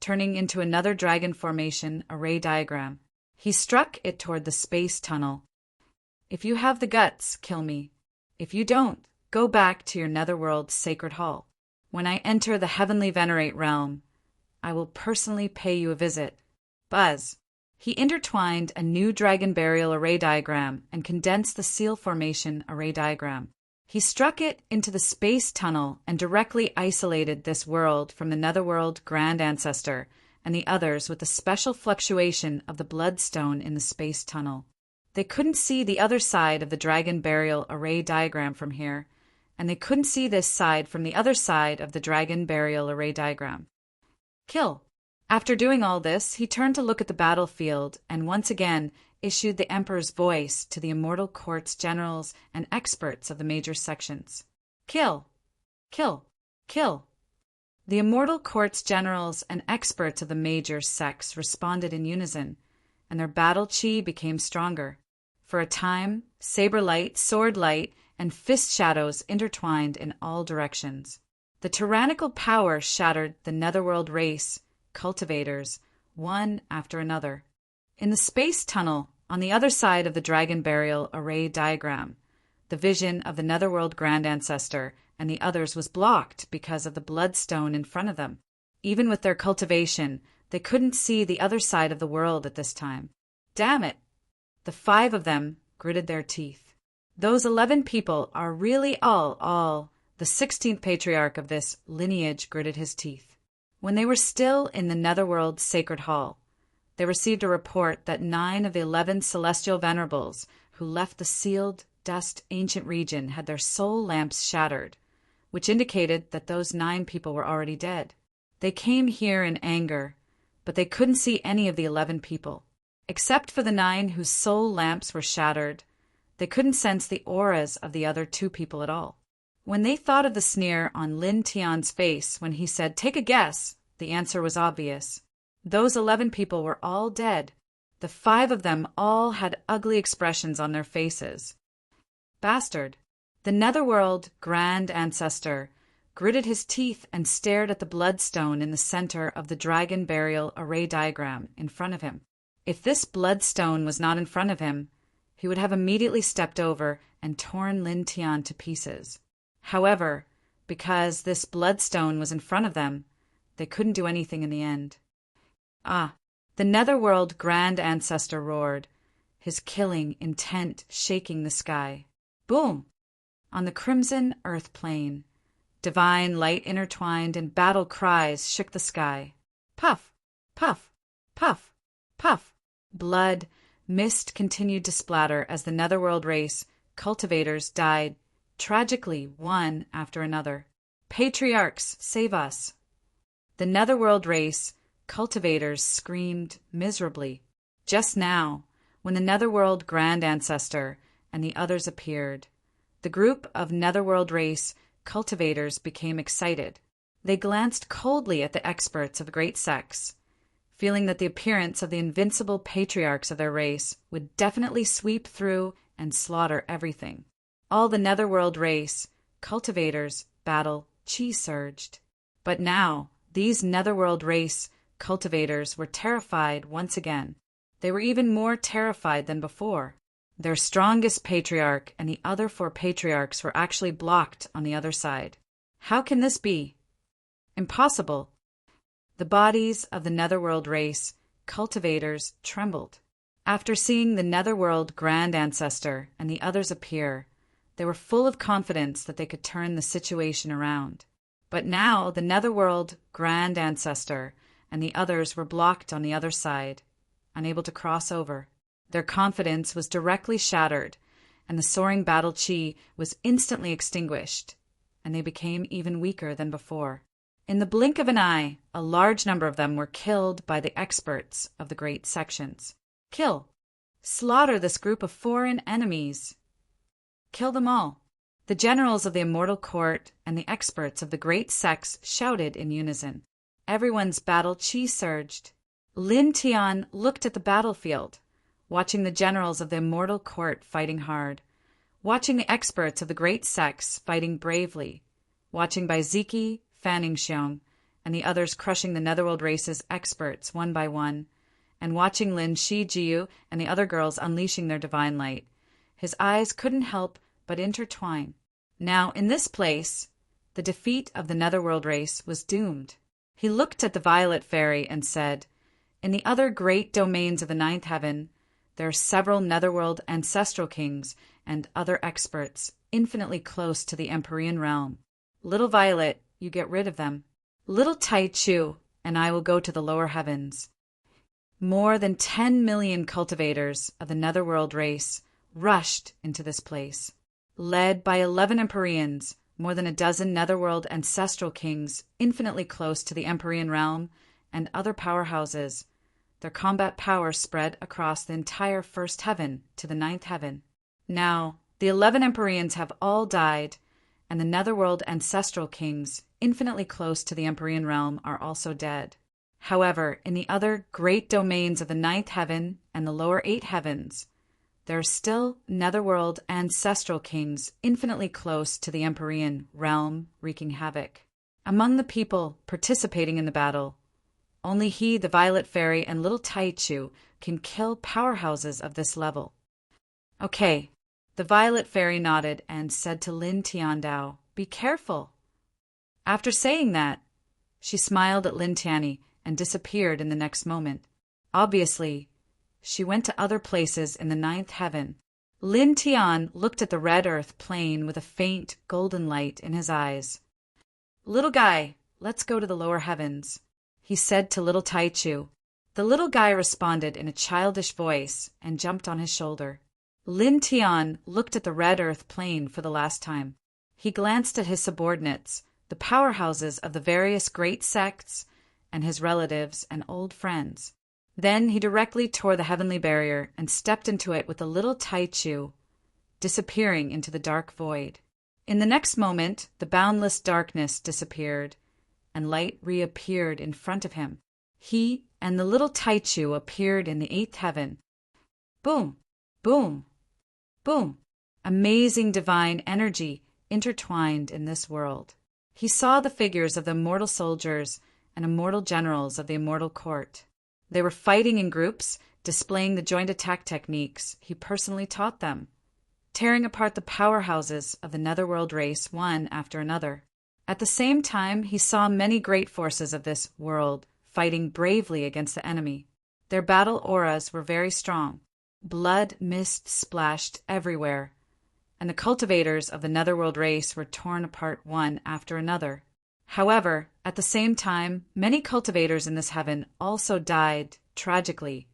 turning into another dragon formation array diagram. He struck it toward the space tunnel. If you have the guts, kill me. If you don't, go back to your netherworld sacred hall. When I enter the heavenly venerate realm, I will personally pay you a visit. Buzz. He intertwined a new dragon burial array diagram and condensed the seal formation array diagram. He struck it into the space tunnel and directly isolated this world from the netherworld grand ancestor and the others with the special fluctuation of the bloodstone in the space tunnel. They couldn't see the other side of the dragon burial array diagram from here, and they couldn't see this side from the other side of the dragon burial array diagram. Kill. After doing all this, he turned to look at the battlefield and once again issued the Emperor's voice to the immortal court's generals and experts of the major sections. Kill! Kill! Kill! The immortal court's generals and experts of the major sects responded in unison, and their battle chi became stronger. For a time, saber light, sword light, and fist shadows intertwined in all directions. The tyrannical power shattered the netherworld race, cultivators, one after another. In the space tunnel, on the other side of the dragon burial array diagram, the vision of the netherworld grand ancestor and the others was blocked because of the bloodstone in front of them. Even with their cultivation, they couldn't see the other side of the world at this time. Damn it! The 5 of them gritted their teeth. Those 11 people are really all. The 16th patriarch of this lineage gritted his teeth. When they were still in the netherworld sacred hall, they received a report that 9 of the 11 celestial venerables who left the sealed dust ancient region had their soul lamps shattered, which indicated that those 9 people were already dead. They came here in anger, but they couldn't see any of the 11 people. Except for the 9 whose soul lamps were shattered, they couldn't sense the auras of the other 2 people at all. When they thought of the sneer on Lin Tian's face when he said, "Take a guess," the answer was obvious. Those 11 people were all dead. The 5 of them all had ugly expressions on their faces. Bastard. The netherworld grand ancestor gritted his teeth and stared at the bloodstone in the center of the dragon burial array diagram in front of him. If this bloodstone was not in front of him, he would have immediately stepped over and torn Lin Tian to pieces. However, because this bloodstone was in front of them, they couldn't do anything in the end. The netherworld grand ancestor roared, his killing intent shaking the sky. Boom! On the crimson earth plane, divine light intertwined and battle cries shook the sky. Puff! Puff! Puff! Puff! Blood, Mist continued to splatter as the Netherworld race cultivators died, tragically one after another. Patriarchs, save us! The Netherworld race cultivators screamed miserably. Just now, when the Netherworld Grand Ancestor and the others appeared, the group of Netherworld race cultivators became excited. They glanced coldly at the experts of great sects, feeling that the appearance of the invincible patriarchs of their race would definitely sweep through and slaughter everything. All the Netherworld race cultivators' battle chi surged. But now, these Netherworld race cultivators were terrified once again. They were even more terrified than before. Their strongest patriarch and the other 4 patriarchs were actually blocked on the other side. How can this be? Impossible. The bodies of the Netherworld race cultivators trembled. After seeing the Netherworld Grand Ancestor and the others appear, they were full of confidence that they could turn the situation around. But now the Netherworld Grand Ancestor and the others were blocked on the other side, unable to cross over. Their confidence was directly shattered, and the soaring battle chi was instantly extinguished, and they became even weaker than before. In the blink of an eye, a large number of them were killed by the experts of the great sections. Kill! Slaughter this group of foreign enemies! Kill them all! The generals of the Immortal Court and the experts of the great sects shouted in unison. Everyone's battle chi surged. Lin Tian looked at the battlefield, watching the generals of the Immortal Court fighting hard, watching the experts of the great sects fighting bravely, watching Bai Ziki, Fanning Xiong, and the others crushing the Netherworld race's experts one by one, and watching Lin Shi Jiu and the other girls unleashing their divine light. His eyes couldn't help but intertwine. Now, in this place, the defeat of the Netherworld race was doomed. He looked at the Violet Fairy and said, "In the other great domains of the ninth heaven, there are several Netherworld ancestral kings and other experts infinitely close to the Empyrean realm. Little Violet, you get rid of them. Little Tai Chu and I will go to the lower heavens." More than 10 million cultivators of the Netherworld race rushed into this place. Led by 11 Empyreans, more than a dozen Netherworld ancestral kings infinitely close to the Empyrean realm, and other powerhouses, their combat power spread across the entire first heaven to the ninth heaven. Now, the 11 Empyreans have all died, and the Netherworld ancestral kings, infinitely close to the Empyrean realm, are also dead. However, in the other great domains of the ninth heaven and the lower 8 heavens, there are still Netherworld ancestral kings infinitely close to the Empyrean realm, wreaking havoc. Among the people participating in the battle, only he, the Violet Fairy, and little Taichu can kill powerhouses of this level. Okay, the Violet Fairy nodded and said to Lin Tiandao, "Be careful." After saying that, she smiled at Lin Tianyi and disappeared in the next moment. Obviously, she went to other places in the ninth heaven. Lin Tian looked at the red earth plain with a faint golden light in his eyes. "Little guy, let's go to the lower heavens," he said to little Taichu. The little guy responded in a childish voice and jumped on his shoulder. Lin Tian looked at the red earth plain for the last time. He glanced at his subordinates, the powerhouses of the various great sects, and his relatives and old friends. Then he directly tore the heavenly barrier and stepped into it with the little Taichu, disappearing into the dark void. In the next moment, the boundless darkness disappeared, and light reappeared in front of him. He and the little Taichu appeared in the 8th heaven. Boom! Boom! Boom! Amazing divine energy intertwined in this world. He saw the figures of the immortal soldiers and immortal generals of the Immortal Court. They were fighting in groups, displaying the joint attack techniques he personally taught them, tearing apart the powerhouses of the Netherworld race one after another. At the same time, he saw many great forces of this world fighting bravely against the enemy. Their battle auras were very strong. Blood mist splashed everywhere, and the cultivators of the Netherworld race were torn apart one after another. However, at the same time, many cultivators in this heaven also died tragically.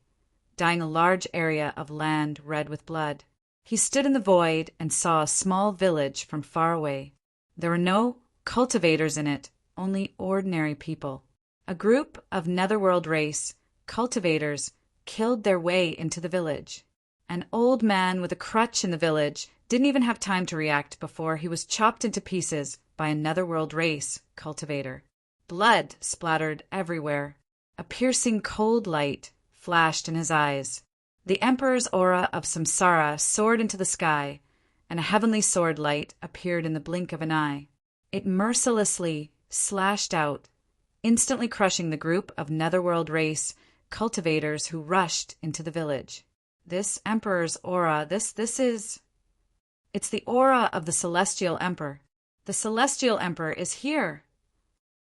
dyeing a large area of land red with blood. He stood in the void and saw a small village from far away. There were no cultivators in it, only ordinary people. A group of netherworld race cultivators killed their way into the village. An old man with a crutch in the village didn't even have time to react before he was chopped into pieces by a netherworld race cultivator. Blood splattered everywhere. A piercing cold light flashed in his eyes. The Emperor's aura of samsara soared into the sky, and a heavenly sword light appeared in the blink of an eye. It mercilessly slashed out, instantly crushing the group of netherworld race cultivators who rushed into the village. This Emperor's aura, it's the aura of the Celestial Emperor. The Celestial Emperor is here.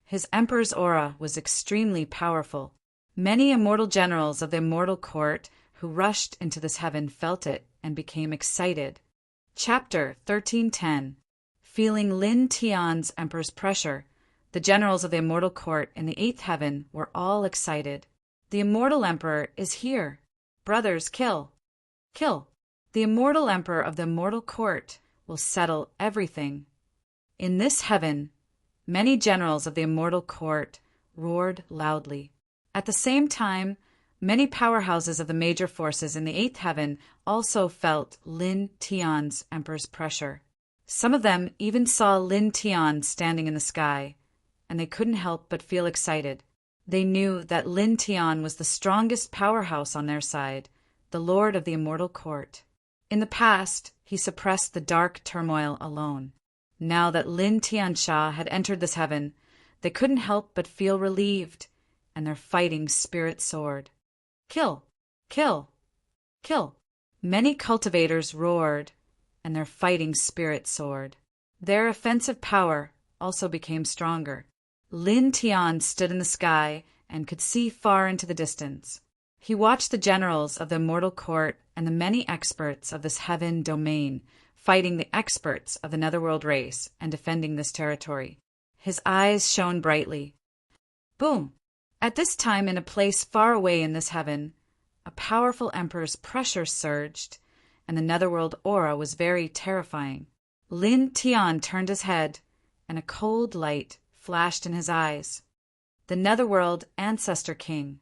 His Emperor's aura was extremely powerful. Many immortal generals of the immortal court who rushed into this heaven felt it and became excited. Chapter 1310. Feeling Lin Tian's Emperor's pressure, the generals of the immortal court in the eighth heaven were all excited. The immortal Emperor is here. Brothers, kill. Kill. The immortal Emperor of the immortal court will settle everything. In this heaven, many generals of the immortal court roared loudly. At the same time, many powerhouses of the major forces in the eighth heaven also felt Lin Tian's Emperor's pressure. Some of them even saw Lin Tian standing in the sky, and they couldn't help but feel excited. They knew that Lin Tian was the strongest powerhouse on their side, the Lord of the Immortal Court. In the past, he suppressed the dark turmoil alone. Now that Lin Tiansha had entered this heaven, they couldn't help but feel relieved, and their fighting spirit soared. Kill! Kill! Kill! Many cultivators roared, and their fighting spirit soared. Their offensive power also became stronger. Lin Tian stood in the sky and could see far into the distance. He watched the generals of the immortal court and the many experts of this heaven domain fighting the experts of the netherworld race and defending this territory. His eyes shone brightly. Boom! At this time, in a place far away in this heaven, a powerful emperor's pressure surged, and the netherworld aura was very terrifying. Lin Tian turned his head, and a cold light flashed in his eyes. The netherworld ancestor king.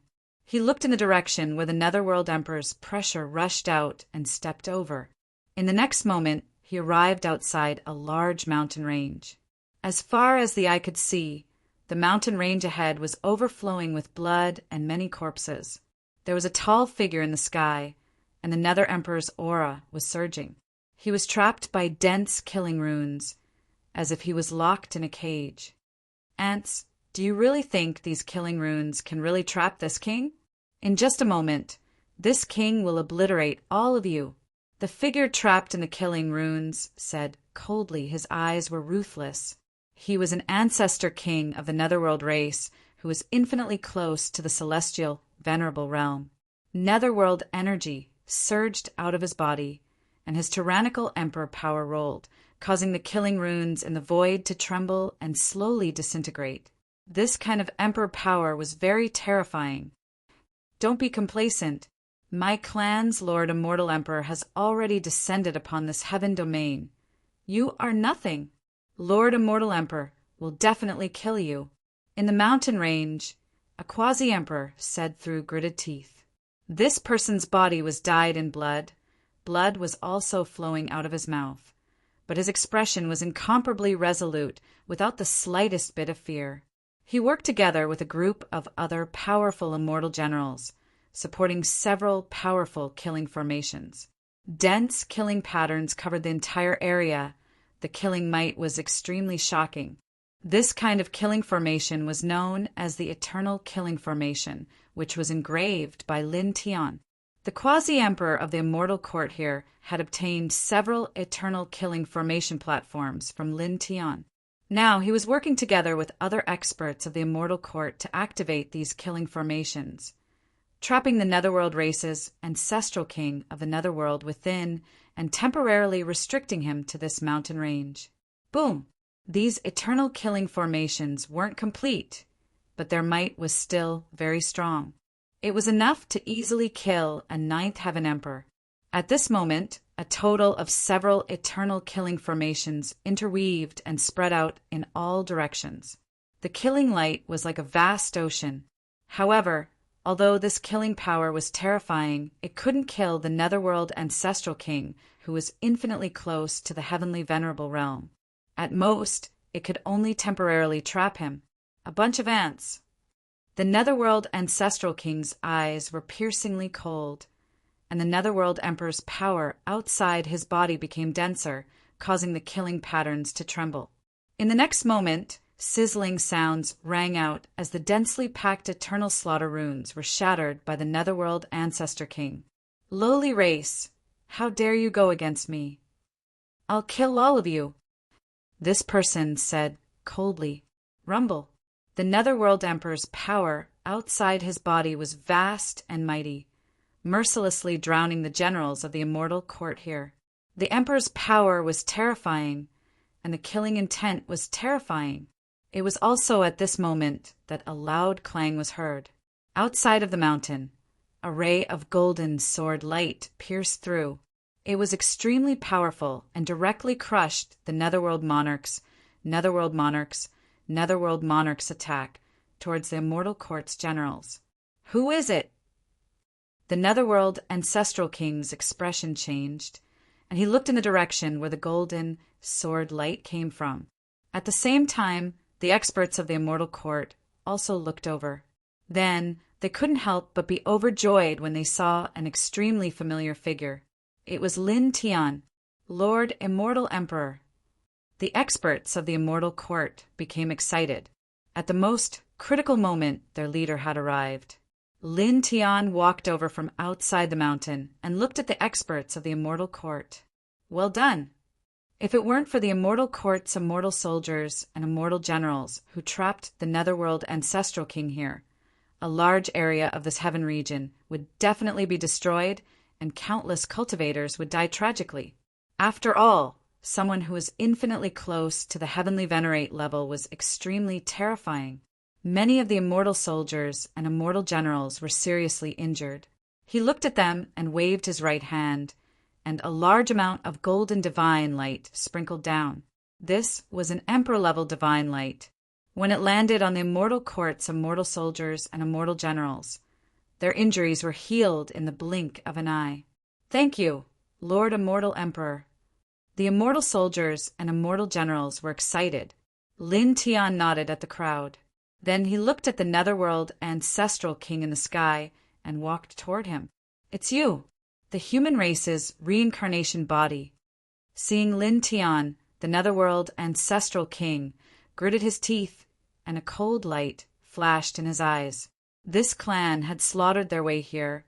He looked in the direction where the netherworld emperor's pressure rushed out and stepped over. In the next moment, he arrived outside a large mountain range. As far as the eye could see, the mountain range ahead was overflowing with blood and many corpses. There was a tall figure in the sky, and the Nether Emperor's aura was surging. He was trapped by dense killing runes, as if he was locked in a cage. Ants, do you really think these killing runes can really trap this king? In just a moment, this king will obliterate all of you. The figure trapped in the killing runes said coldly. His eyes were ruthless. He was an ancestor king of the netherworld race who was infinitely close to the celestial, venerable realm. Netherworld energy surged out of his body, and his tyrannical emperor power rolled, causing the killing runes in the void to tremble and slowly disintegrate. This kind of emperor power was very terrifying. Don't be complacent. My clan's Lord Immortal Emperor has already descended upon this heaven domain. You are nothing. Lord Immortal Emperor will definitely kill you. In the mountain range, a quasi-emperor said through gritted teeth. This person's body was dyed in blood. Blood was also flowing out of his mouth, but his expression was incomparably resolute, without the slightest bit of fear. He worked together with a group of other powerful immortal generals, supporting several powerful killing formations. Dense killing patterns covered the entire area. The killing might was extremely shocking. This kind of killing formation was known as the Eternal Killing Formation, which was engraved by Lin Tian. The quasi-emperor of the immortal court here had obtained several Eternal Killing Formation platforms from Lin Tian. Now he was working together with other experts of the immortal court to activate these killing formations, trapping the netherworld race's ancestral king of the netherworld within and temporarily restricting him to this mountain range. Boom! These eternal killing formations weren't complete, but their might was still very strong. It was enough to easily kill a ninth heaven emperor. At this moment, a total of several eternal killing formations interweaved and spread out in all directions. The killing light was like a vast ocean. However, although this killing power was terrifying, it couldn't kill the Netherworld Ancestral King, who was infinitely close to the heavenly venerable realm. At most, it could only temporarily trap him. A bunch of ants. The Netherworld Ancestral King's eyes were piercingly cold, and the Netherworld Emperor's power outside his body became denser, causing the killing patterns to tremble. In the next moment, sizzling sounds rang out as the densely packed eternal slaughter runes were shattered by the Netherworld Ancestor King. Lowly race, how dare you go against me? I'll kill all of you. This person said coldly. Rumble. The Netherworld Emperor's power outside his body was vast and mighty, mercilessly drowning the generals of the immortal court here. The Emperor's power was terrifying, and the killing intent was terrifying. It was also at this moment that a loud clang was heard. Outside of the mountain, a ray of golden sword light pierced through. It was extremely powerful and directly crushed the Netherworld Monarch's attack towards the immortal court's generals. Who is it? The Netherworld Ancestral King's expression changed, and he looked in the direction where the golden sword light came from. At the same time, the experts of the immortal court also looked over. Then, they couldn't help but be overjoyed when they saw an extremely familiar figure. It was Lin Tian, Lord Immortal Emperor. The experts of the immortal court became excited. At the most critical moment, their leader had arrived. Lin Tian walked over from outside the mountain and looked at the experts of the immortal court. Well done. If it weren't for the immortal court's immortal soldiers and immortal generals who trapped the Netherworld Ancestral King here, a large area of this heaven region would definitely be destroyed and countless cultivators would die tragically. After all, someone who was infinitely close to the heavenly venerate level was extremely terrifying. Many of the immortal soldiers and immortal generals were seriously injured. He looked at them and waved his right hand, and a large amount of golden divine light sprinkled down. This was an emperor-level divine light. When it landed on the immortal court's immortal soldiers and immortal generals, their injuries were healed in the blink of an eye. Thank you, Lord Immortal Emperor. The immortal soldiers and immortal generals were excited. Lin Tian nodded at the crowd. Then he looked at the Netherworld Ancestral King in the sky and walked toward him. It's you, the human race's reincarnation body. Seeing Lin Tian, the Netherworld Ancestral King, gritted his teeth, and a cold light flashed in his eyes. This clan had slaughtered their way here,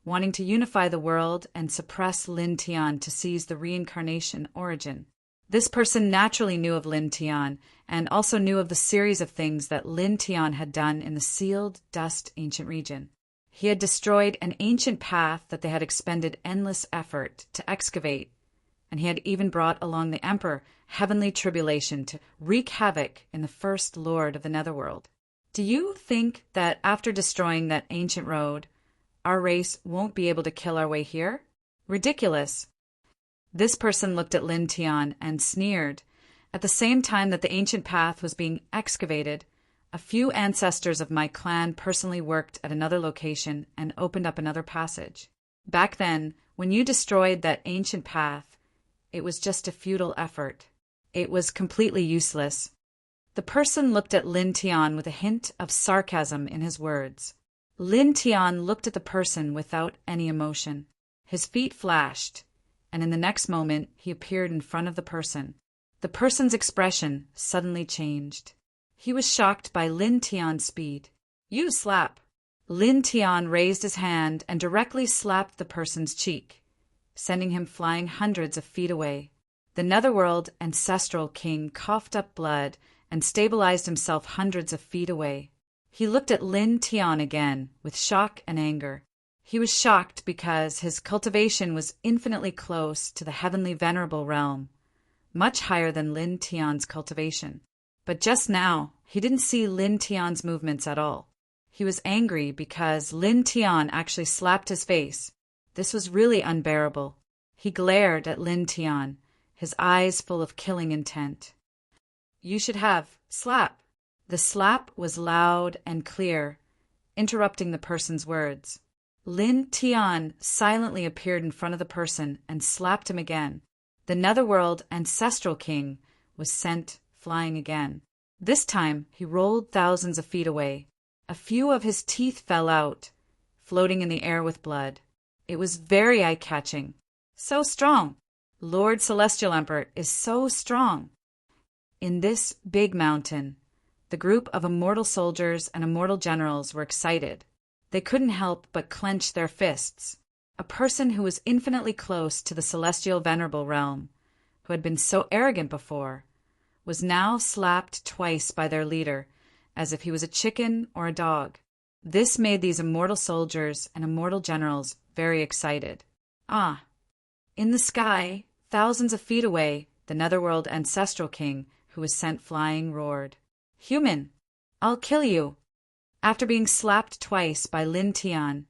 wanting to unify the world and suppress Lin Tian to seize the reincarnation origin. This person naturally knew of Lin Tian, and also knew of the series of things that Lin Tian had done in the sealed dust ancient region. He had destroyed an ancient path that they had expended endless effort to excavate, and he had even brought along the Emperor heavenly tribulation to wreak havoc in the first Lord of the Netherworld. Do you think that after destroying that ancient road, our race won't be able to kill our way here? Ridiculous. This person looked at Lin Tian and sneered. At the same time that the ancient path was being excavated, a few ancestors of my clan personally worked at another location and opened up another passage. Back then, when you destroyed that ancient path, it was just a futile effort. It was completely useless. The person looked at Lin Tian with a hint of sarcasm in his words. Lin Tian looked at the person without any emotion. His feet flashed, and in the next moment he appeared in front of the person. The person's expression suddenly changed. He was shocked by Lin Tian's speed. You slap. Lin Tian raised his hand and directly slapped the person's cheek, sending him flying hundreds of feet away. The Netherworld Ancestral King coughed up blood and stabilized himself hundreds of feet away. He looked at Lin Tian again with shock and anger. He was shocked because his cultivation was infinitely close to the heavenly venerable realm, much higher than Lin Tian's cultivation. But just now, he didn't see Lin Tian's movements at all. He was angry because Lin Tian actually slapped his face. This was really unbearable. He glared at Lin Tian, his eyes full of killing intent. "You should have slap." The slap was loud and clear, interrupting the person's words. Lin Tian silently appeared in front of the person and slapped him again. The Netherworld Ancestral King was sent flying again. This time he rolled thousands of feet away. A few of his teeth fell out, floating in the air with blood. It was very eye-catching. So strong! Lord Celestial Emperor is so strong! In this big mountain, the group of immortal soldiers and immortal generals were excited. They couldn't help but clench their fists. A person who was infinitely close to the celestial venerable realm, who had been so arrogant before, was now slapped twice by their leader, as if he was a chicken or a dog. This made these immortal soldiers and immortal generals very excited. In the sky, thousands of feet away, the Netherworld Ancestral King, who was sent flying, roared, "Human, I'll kill you!" After being slapped twice by Lin Tian,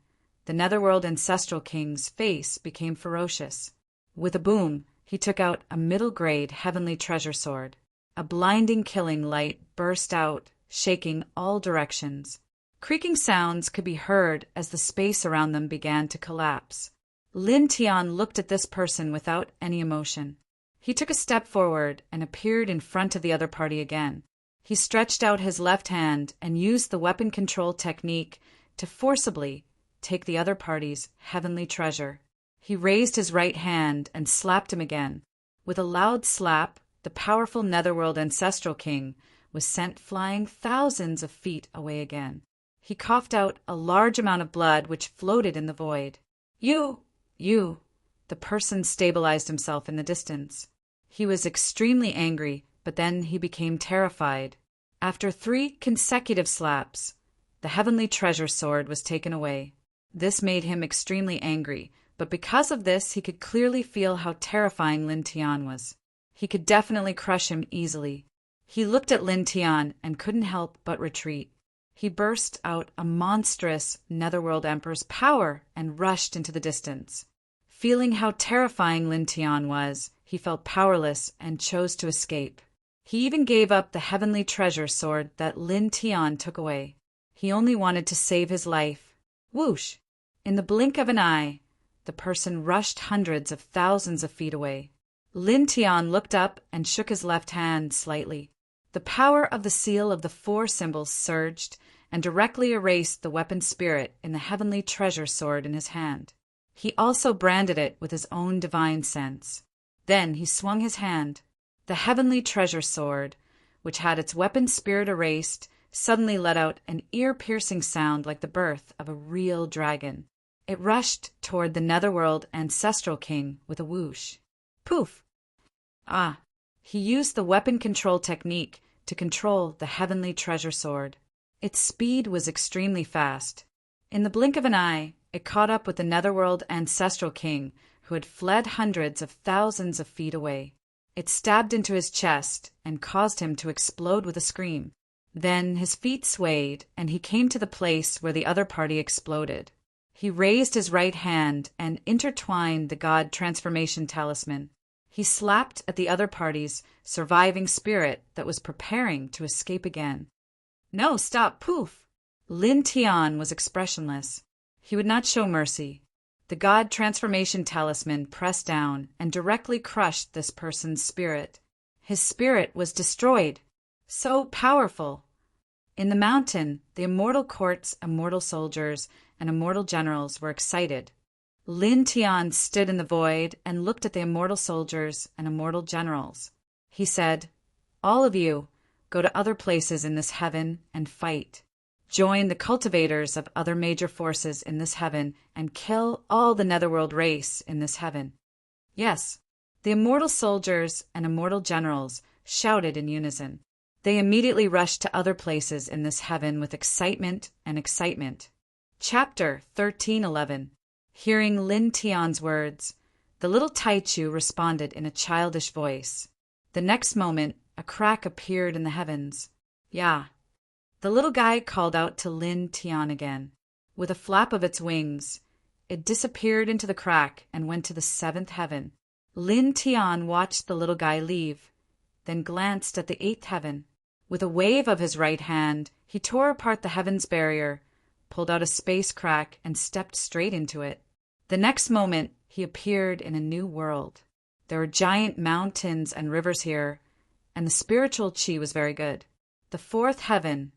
the Netherworld Ancestral King's face became ferocious. With a boom, he took out a middle-grade heavenly treasure sword. A blinding killing light burst out, shaking all directions. Creaking sounds could be heard as the space around them began to collapse. Lin Tian looked at this person without any emotion. He took a step forward and appeared in front of the other party again. He stretched out his left hand and used the weapon control technique to forcibly take the other party's heavenly treasure. He raised his right hand and slapped him again. With a loud slap, the powerful Netherworld Ancestral King was sent flying thousands of feet away again. He coughed out a large amount of blood which floated in the void. You! The person stabilized himself in the distance. He was extremely angry, but then he became terrified. After 3 consecutive slaps, the heavenly treasure sword was taken away. This made him extremely angry, but because of this he could clearly feel how terrifying Lin Tian was. He could definitely crush him easily. He looked at Lin Tian and couldn't help but retreat. He burst out a monstrous Netherworld Emperor's power and rushed into the distance. Feeling how terrifying Lin Tian was, he felt powerless and chose to escape. He even gave up the heavenly treasure sword that Lin Tian took away. He only wanted to save his life. Whoosh! In the blink of an eye, the person rushed hundreds of thousands of feet away. Lin Tian looked up and shook his left hand slightly. The power of the seal of the 4 symbols surged and directly erased the weapon spirit in the heavenly treasure sword in his hand. He also branded it with his own divine sense. Then he swung his hand. The heavenly treasure sword, which had its weapon spirit erased, suddenly let out an ear-piercing sound like the birth of a real dragon. It rushed toward the Netherworld Ancestral King with a whoosh. Poof! He used the weapon control technique to control the heavenly treasure sword. Its speed was extremely fast. In the blink of an eye, it caught up with the Netherworld Ancestral King, who had fled hundreds of thousands of feet away. It stabbed into his chest and caused him to explode with a scream. Then his feet swayed, and he came to the place where the other party exploded. He raised his right hand and intertwined the God Transformation Talisman. He slapped at the other party's surviving spirit that was preparing to escape again. No, stop, poof! Lin Tian was expressionless. He would not show mercy. The God Transformation Talisman pressed down and directly crushed this person's spirit. His spirit was destroyed. So powerful! In the mountain, the immortal court's immortal soldiers and immortal generals were excited. Lin Tian stood in the void and looked at the immortal soldiers and immortal generals. He said, "All of you, go to other places in this heaven and fight. Join the cultivators of other major forces in this heaven and kill all the Netherworld race in this heaven." Yes, the immortal soldiers and immortal generals shouted in unison. They immediately rushed to other places in this heaven with excitement and excitement. Chapter 13:11. Hearing Lin Tian's words, the little Taichu responded in a childish voice. The next moment, a crack appeared in the heavens. Yeah. The The little guy called out to Lin Tian again. With a flap of its wings, it disappeared into the crack and went to the seventh heaven. Lin Tian watched the little guy leave, then glanced at the eighth heaven. With a wave of his right hand, he tore apart the heaven's barrier, pulled out a space crack, and stepped straight into it. The next moment, he appeared in a new world. There were giant mountains and rivers here, and the spiritual chi was very good. The fourth heaven,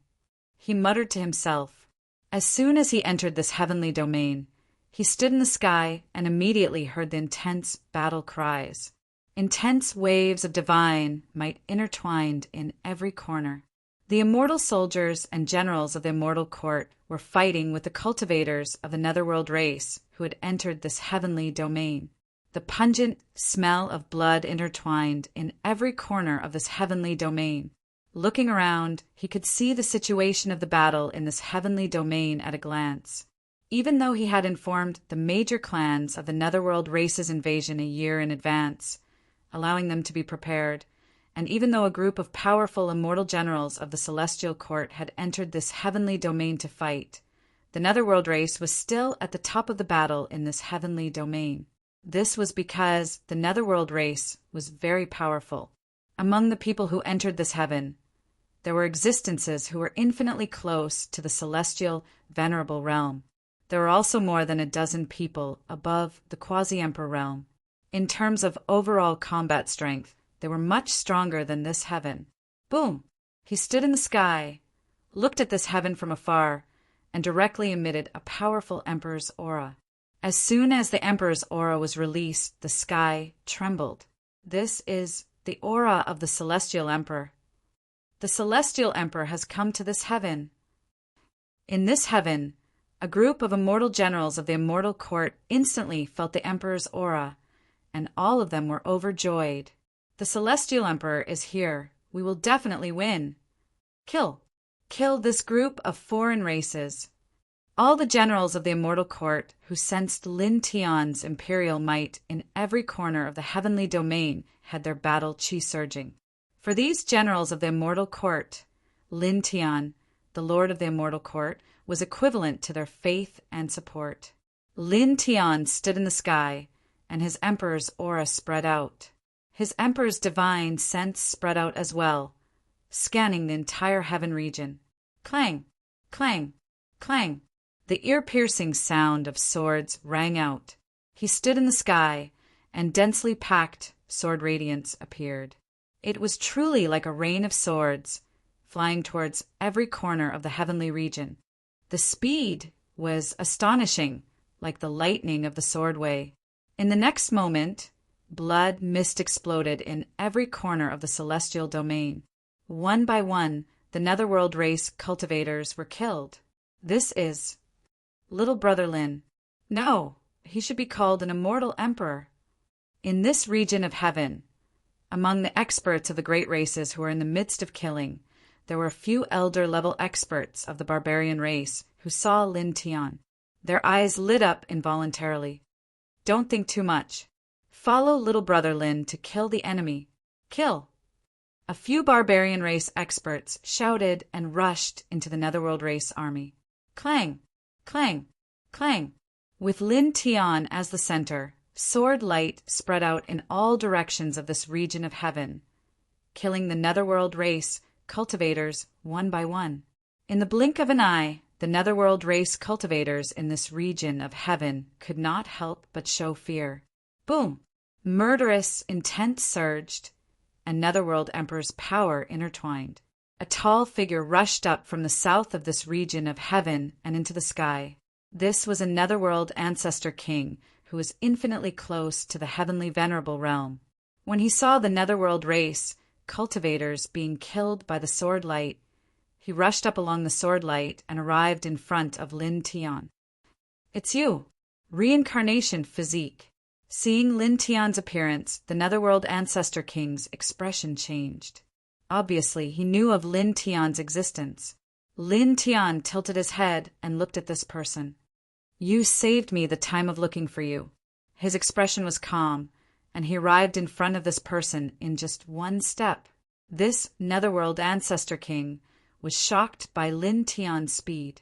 he muttered to himself. As soon as he entered this heavenly domain, he stood in the sky and immediately heard the intense battle cries. Intense waves of divine might intertwined in every corner. The immortal soldiers and generals of the immortal court were fighting with the cultivators of the netherworld race who had entered this heavenly domain. The pungent smell of blood intertwined in every corner of this heavenly domain. Looking around, he could see the situation of the battle in this heavenly domain at a glance. Even though he had informed the major clans of the netherworld race's invasion a year in advance, allowing them to be prepared, and even though a group of powerful immortal generals of the celestial court had entered this heavenly domain to fight, the netherworld race was still at the top of the battle in this heavenly domain. This was because the netherworld race was very powerful. Among the people who entered this heaven, there were existences who were infinitely close to the celestial, venerable realm. There were also more than a dozen people above the quasi-emperor realm. In terms of overall combat strength, they were much stronger than this heaven. Boom! He stood in the sky, looked at this heaven from afar, and directly emitted a powerful emperor's aura. As soon as the emperor's aura was released, the sky trembled. This is the aura of the celestial emperor. The celestial emperor has come to this heaven. In this heaven, a group of immortal generals of the immortal court instantly felt the emperor's aura, and all of them were overjoyed. The celestial emperor is here. We will definitely win. Kill this group of foreign races. All the generals of the immortal court who sensed Lin Tian's imperial might in every corner of the heavenly domain had their battle chi surging. For these generals of the immortal court, Lin Tian, the lord of the immortal court, was equivalent to their faith and support. Lin Tian stood in the sky, and his emperor's aura spread out. His emperor's divine sense spread out as well, scanning the entire heaven region. Clang, clang, clang. The ear-piercing sound of swords rang out. He stood in the sky, and densely packed sword radiance appeared. It was truly like a rain of swords, flying towards every corner of the heavenly region. The speed was astonishing, like the lightning of the swordway. In the next moment, blood mist exploded in every corner of the celestial domain. One by one, the netherworld race cultivators were killed. This is little brother Lin. No, he should be called an immortal emperor. In this region of heaven, among the experts of the great races who were in the midst of killing, there were a few elder-level experts of the barbarian race who saw Lin Tian. Their eyes lit up involuntarily. Don't think too much. Follow little brother Lin to kill the enemy. Kill! A few barbarian race experts shouted and rushed into the netherworld race army. Clang! Clang! Clang! With Lin Tian as the center, sword light spread out in all directions of this region of heaven, killing the netherworld race cultivators one by one. In the blink of an eye, the netherworld race cultivators in this region of heaven could not help but show fear. Boom! Murderous intent surged, and netherworld emperor's power intertwined. A tall figure rushed up from the south of this region of heaven and into the sky. This was a netherworld ancestor king who was infinitely close to the heavenly venerable realm. When he saw the netherworld race cultivators being killed by the sword light, he rushed up along the sword light and arrived in front of Lin Tian. It's you, reincarnation physique. Seeing Lin Tian's appearance, the netherworld ancestor king's expression changed. Obviously, he knew of Lin Tian's existence. Lin Tian tilted his head and looked at this person. You saved me the time of looking for you. His expression was calm, and he arrived in front of this person in just one step. This netherworld ancestor king was shocked by Lin Tian's speed.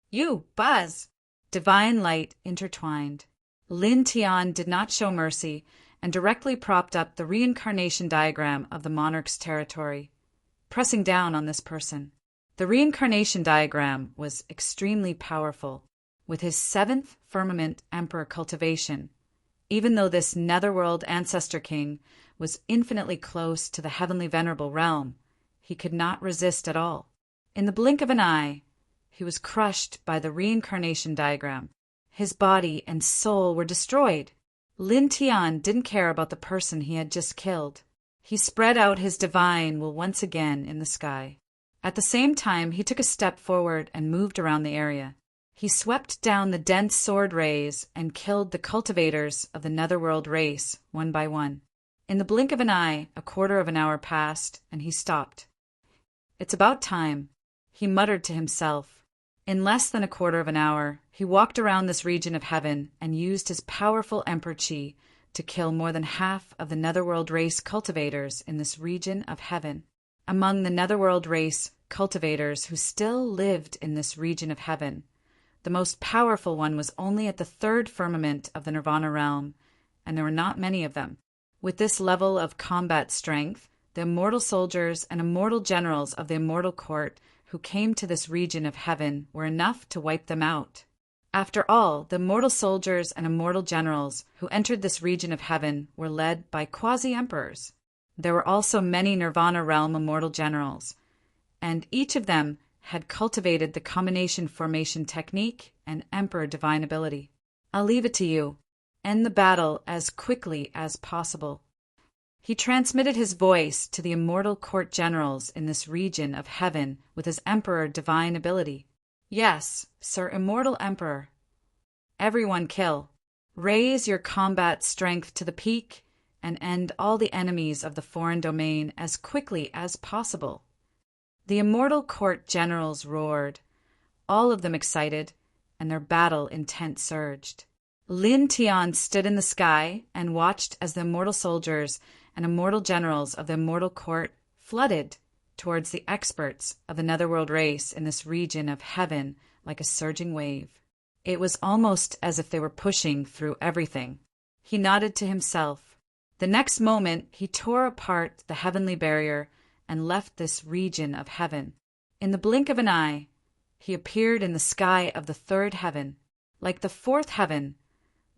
"You, Buzz!" Divine light intertwined. Lin Tian did not show mercy and directly propped up the reincarnation diagram of the monarch's territory, pressing down on this person. The reincarnation diagram was extremely powerful. With his seventh firmament emperor cultivation, even though this netherworld ancestor king was infinitely close to the heavenly venerable realm, he could not resist at all. In the blink of an eye, he was crushed by the reincarnation diagram. His body and soul were destroyed. Lin Tian didn't care about the person he had just killed. He spread out his divine will once again in the sky. At the same time, he took a step forward and moved around the area. He swept down the dense sword rays and killed the cultivators of the netherworld race one by one. In the blink of an eye, a quarter of an hour passed, and he stopped. "It's about time," he muttered to himself. In less than a quarter of an hour, he walked around this region of heaven and used his powerful emperor chi to kill more than half of the netherworld race cultivators in this region of heaven. Among the netherworld race cultivators who still lived in this region of heaven, the most powerful one was only at the third firmament of the Nirvana realm, and there were not many of them. With this level of combat strength, the immortal soldiers and immortal generals of the immortal court who came to this region of heaven were enough to wipe them out. After all, the immortal soldiers and immortal generals who entered this region of heaven were led by quasi-emperors. There were also many Nirvana realm immortal generals, and each of them had cultivated the combination formation technique and emperor divine ability. "I'll leave it to you. End the battle as quickly as possible." He transmitted his voice to the immortal court generals in this region of heaven with his emperor divine ability. "Yes, Sir Immortal Emperor. Everyone kill. Raise your combat strength to the peak and end all the enemies of the foreign domain as quickly as possible." The immortal court generals roared, all of them excited, and their battle intent surged. Lin Tian stood in the sky and watched as the immortal soldiers and immortal generals of the immortal court flooded towards the experts of the netherworld race in this region of heaven like a surging wave. It was almost as if they were pushing through everything. He nodded to himself. The next moment, he tore apart the heavenly barrier and left this region of heaven. In the blink of an eye, he appeared in the sky of the third heaven. Like the fourth heaven,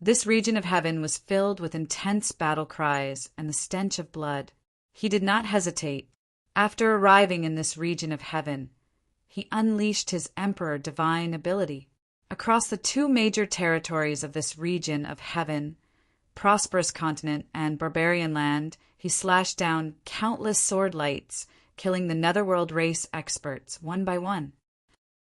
this region of heaven was filled with intense battle cries and the stench of blood. He did not hesitate. After arriving in this region of heaven, he unleashed his emperor divine ability. Across the two major territories of this region of heaven, prosperous continent and barbarian land, he slashed down countless sword lights, killing the netherworld race experts one by one.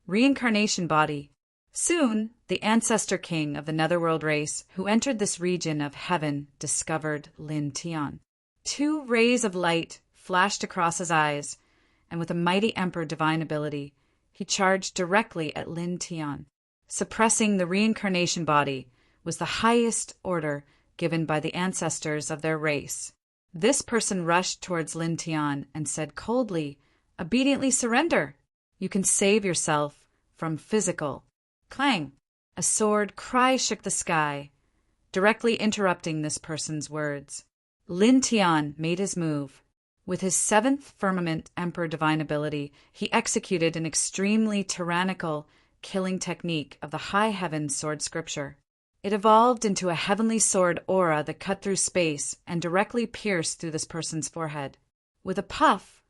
Reincarnation body. Soon, the ancestor king of the netherworld race who entered this region of heaven discovered Lin Tian. Two rays of light flashed across his eyes, and with a mighty emperor divine ability, he charged directly at Lin Tian. Suppressing the reincarnation body was the highest order given by the ancestors of their race. This person rushed towards Lin Tian and said coldly, "Obediently surrender. You can save yourself from physical." Clang! A sword cry shook the sky, directly interrupting this person's words. Lin Tian made his move. With his seventh firmament emperor divine ability, he executed an extremely tyrannical killing technique of the high heaven sword scripture. It evolved into a heavenly sword aura that cut through space and directly pierced through this person's forehead. With a puff,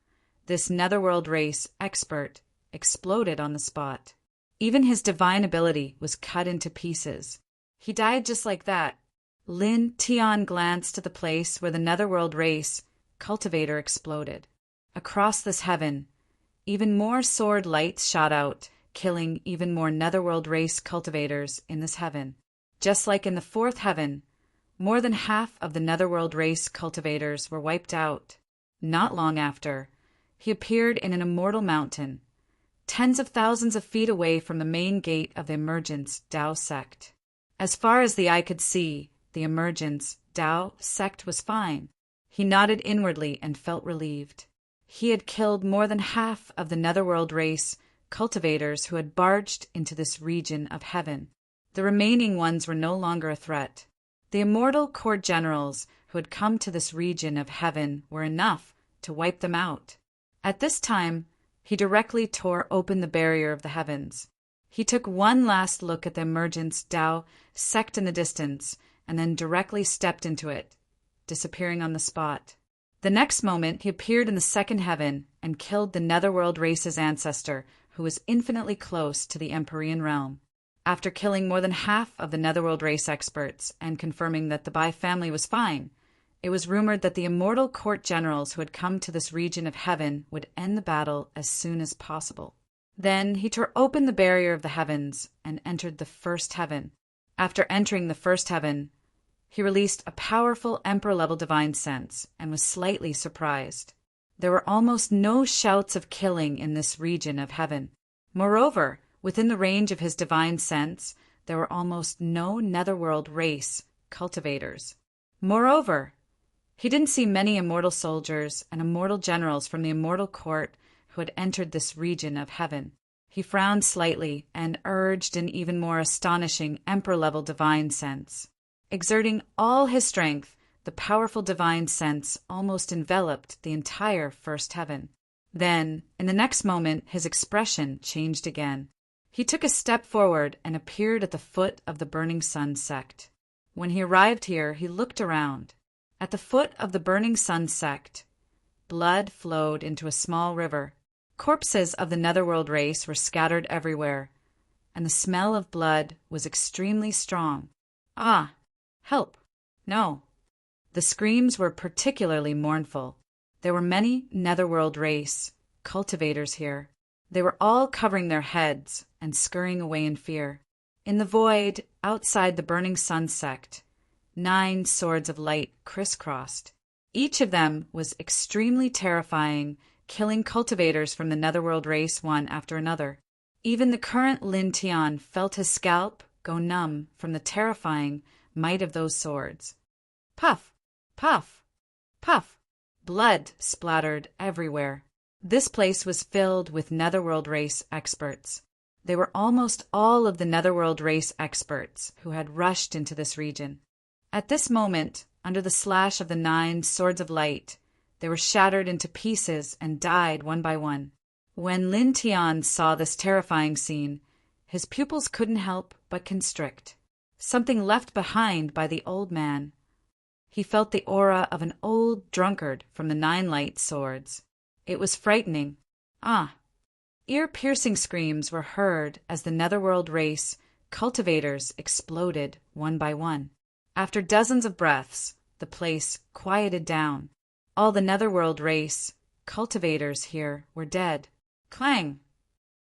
this netherworld race expert exploded on the spot. Even his divine ability was cut into pieces. He died just like that. Lin Tian glanced to the place where the netherworld race cultivator exploded. Across this heaven, even more sword lights shot out, killing even more netherworld race cultivators in this heaven. Just like in the fourth heaven, more than half of the netherworld race cultivators were wiped out. Not long after, he appeared in an immortal mountain, tens of thousands of feet away from the main gate of the Emergence Tao sect. As far as the eye could see, the Emergence Tao sect was fine. He nodded inwardly and felt relieved. He had killed more than half of the netherworld race cultivators who had barged into this region of heaven. The remaining ones were no longer a threat. The immortal court generals who had come to this region of heaven were enough to wipe them out. At this time, he directly tore open the barrier of the heavens. He took one last look at the emergence Tao sect in the distance and then directly stepped into it, disappearing on the spot. The next moment, he appeared in the second heaven and killed the netherworld race's ancestor, who was infinitely close to the Empyrean realm. After killing more than half of the netherworld race experts and confirming that the Bai family was fine, it was rumored that the immortal court generals who had come to this region of heaven would end the battle as soon as possible. Then he tore open the barrier of the heavens and entered the first heaven. After entering the first heaven, he released a powerful emperor-level divine sense and was slightly surprised. There were almost no shouts of killing in this region of heaven. Moreover, within the range of his divine sense, there were almost no netherworld race cultivators. Moreover, he didn't see many immortal soldiers and immortal generals from the immortal court who had entered this region of heaven. He frowned slightly and urged an even more astonishing emperor-level divine sense. Exerting all his strength, the powerful divine sense almost enveloped the entire first heaven. Then, in the next moment, his expression changed again. He took a step forward and appeared at the foot of the Burning Sun sect. When he arrived here, he looked around. At the foot of the Burning Sun sect, blood flowed into a small river. Corpses of the netherworld race were scattered everywhere, and the smell of blood was extremely strong. Ah! Help! No. The screams were particularly mournful. There were many netherworld race cultivators here. They were all covering their heads and scurrying away in fear. In the void, outside the Burning Sun sect, 9 swords of light crisscrossed. Each of them was extremely terrifying, killing cultivators from the netherworld race one after another. Even the current Lin Tian felt his scalp go numb from the terrifying might of those swords. Puff! Puff! Puff! Blood splattered everywhere. This place was filled with netherworld race experts. They were almost all of the netherworld race experts who had rushed into this region. At this moment, under the slash of the 9 swords of light, they were shattered into pieces and died one by one. When Lin Tian saw this terrifying scene, his pupils couldn't help but constrict. Something left behind by the old man. He felt the aura of an old drunkard from the 9 light swords. It was frightening. Ah! Ear-piercing screams were heard as the netherworld race cultivators exploded one by one. After dozens of breaths, the place quieted down. All the netherworld race cultivators here were dead. Clang!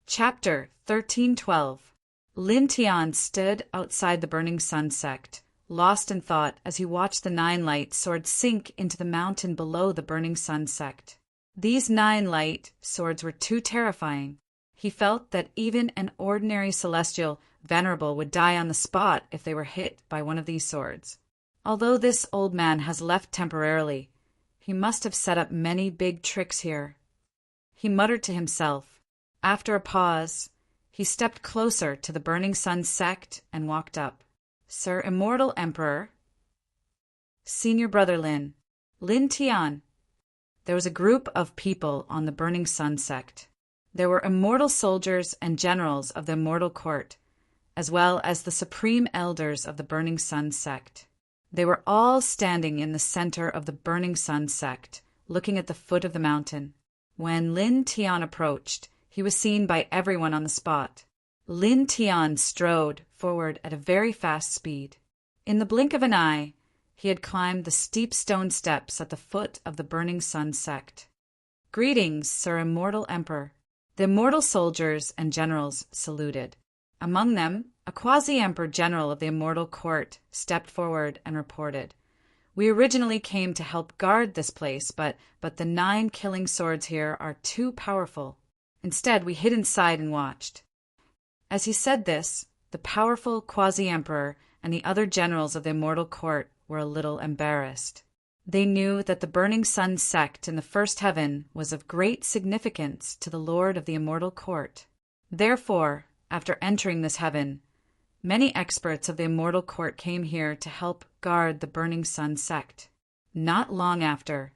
Chapter 1312. Lin Tian stood outside the Burning Sun sect, lost in thought as he watched the 9 light swords sink into the mountain below the Burning Sun sect. These 9 light swords were too terrifying. He felt that even an ordinary celestial venerable would die on the spot if they were hit by one of these swords. Although this old man has left temporarily, he must have set up many big tricks here. He muttered to himself. After a pause, he stepped closer to the Burning Sun sect and walked up. Sir Immortal Emperor, Senior Brother Lin, Lin Tian. There was a group of people on the Burning Sun sect. There were immortal soldiers and generals of the immortal court, as well as the supreme elders of the Burning Sun sect. They were all standing in the center of the Burning Sun sect, looking at the foot of the mountain. When Lin Tian approached, he was seen by everyone on the spot. Lin Tian strode forward at a very fast speed. In the blink of an eye, he had climbed the steep stone steps at the foot of the Burning Sun sect. Greetings, Sir Immortal Emperor. The immortal soldiers and generals saluted. Among them, a quasi-emperor general of the immortal court stepped forward and reported, "We originally came to help guard this place, but the 9 killing swords here are too powerful. Instead, we hid inside and watched." As he said this, the powerful quasi-emperor and the other generals of the immortal court were a little embarrassed. They knew that the Burning Sun sect in the first heaven was of great significance to the Lord of the Immortal Court. Therefore, after entering this heaven, many experts of the Immortal Court came here to help guard the Burning Sun sect. Not long after,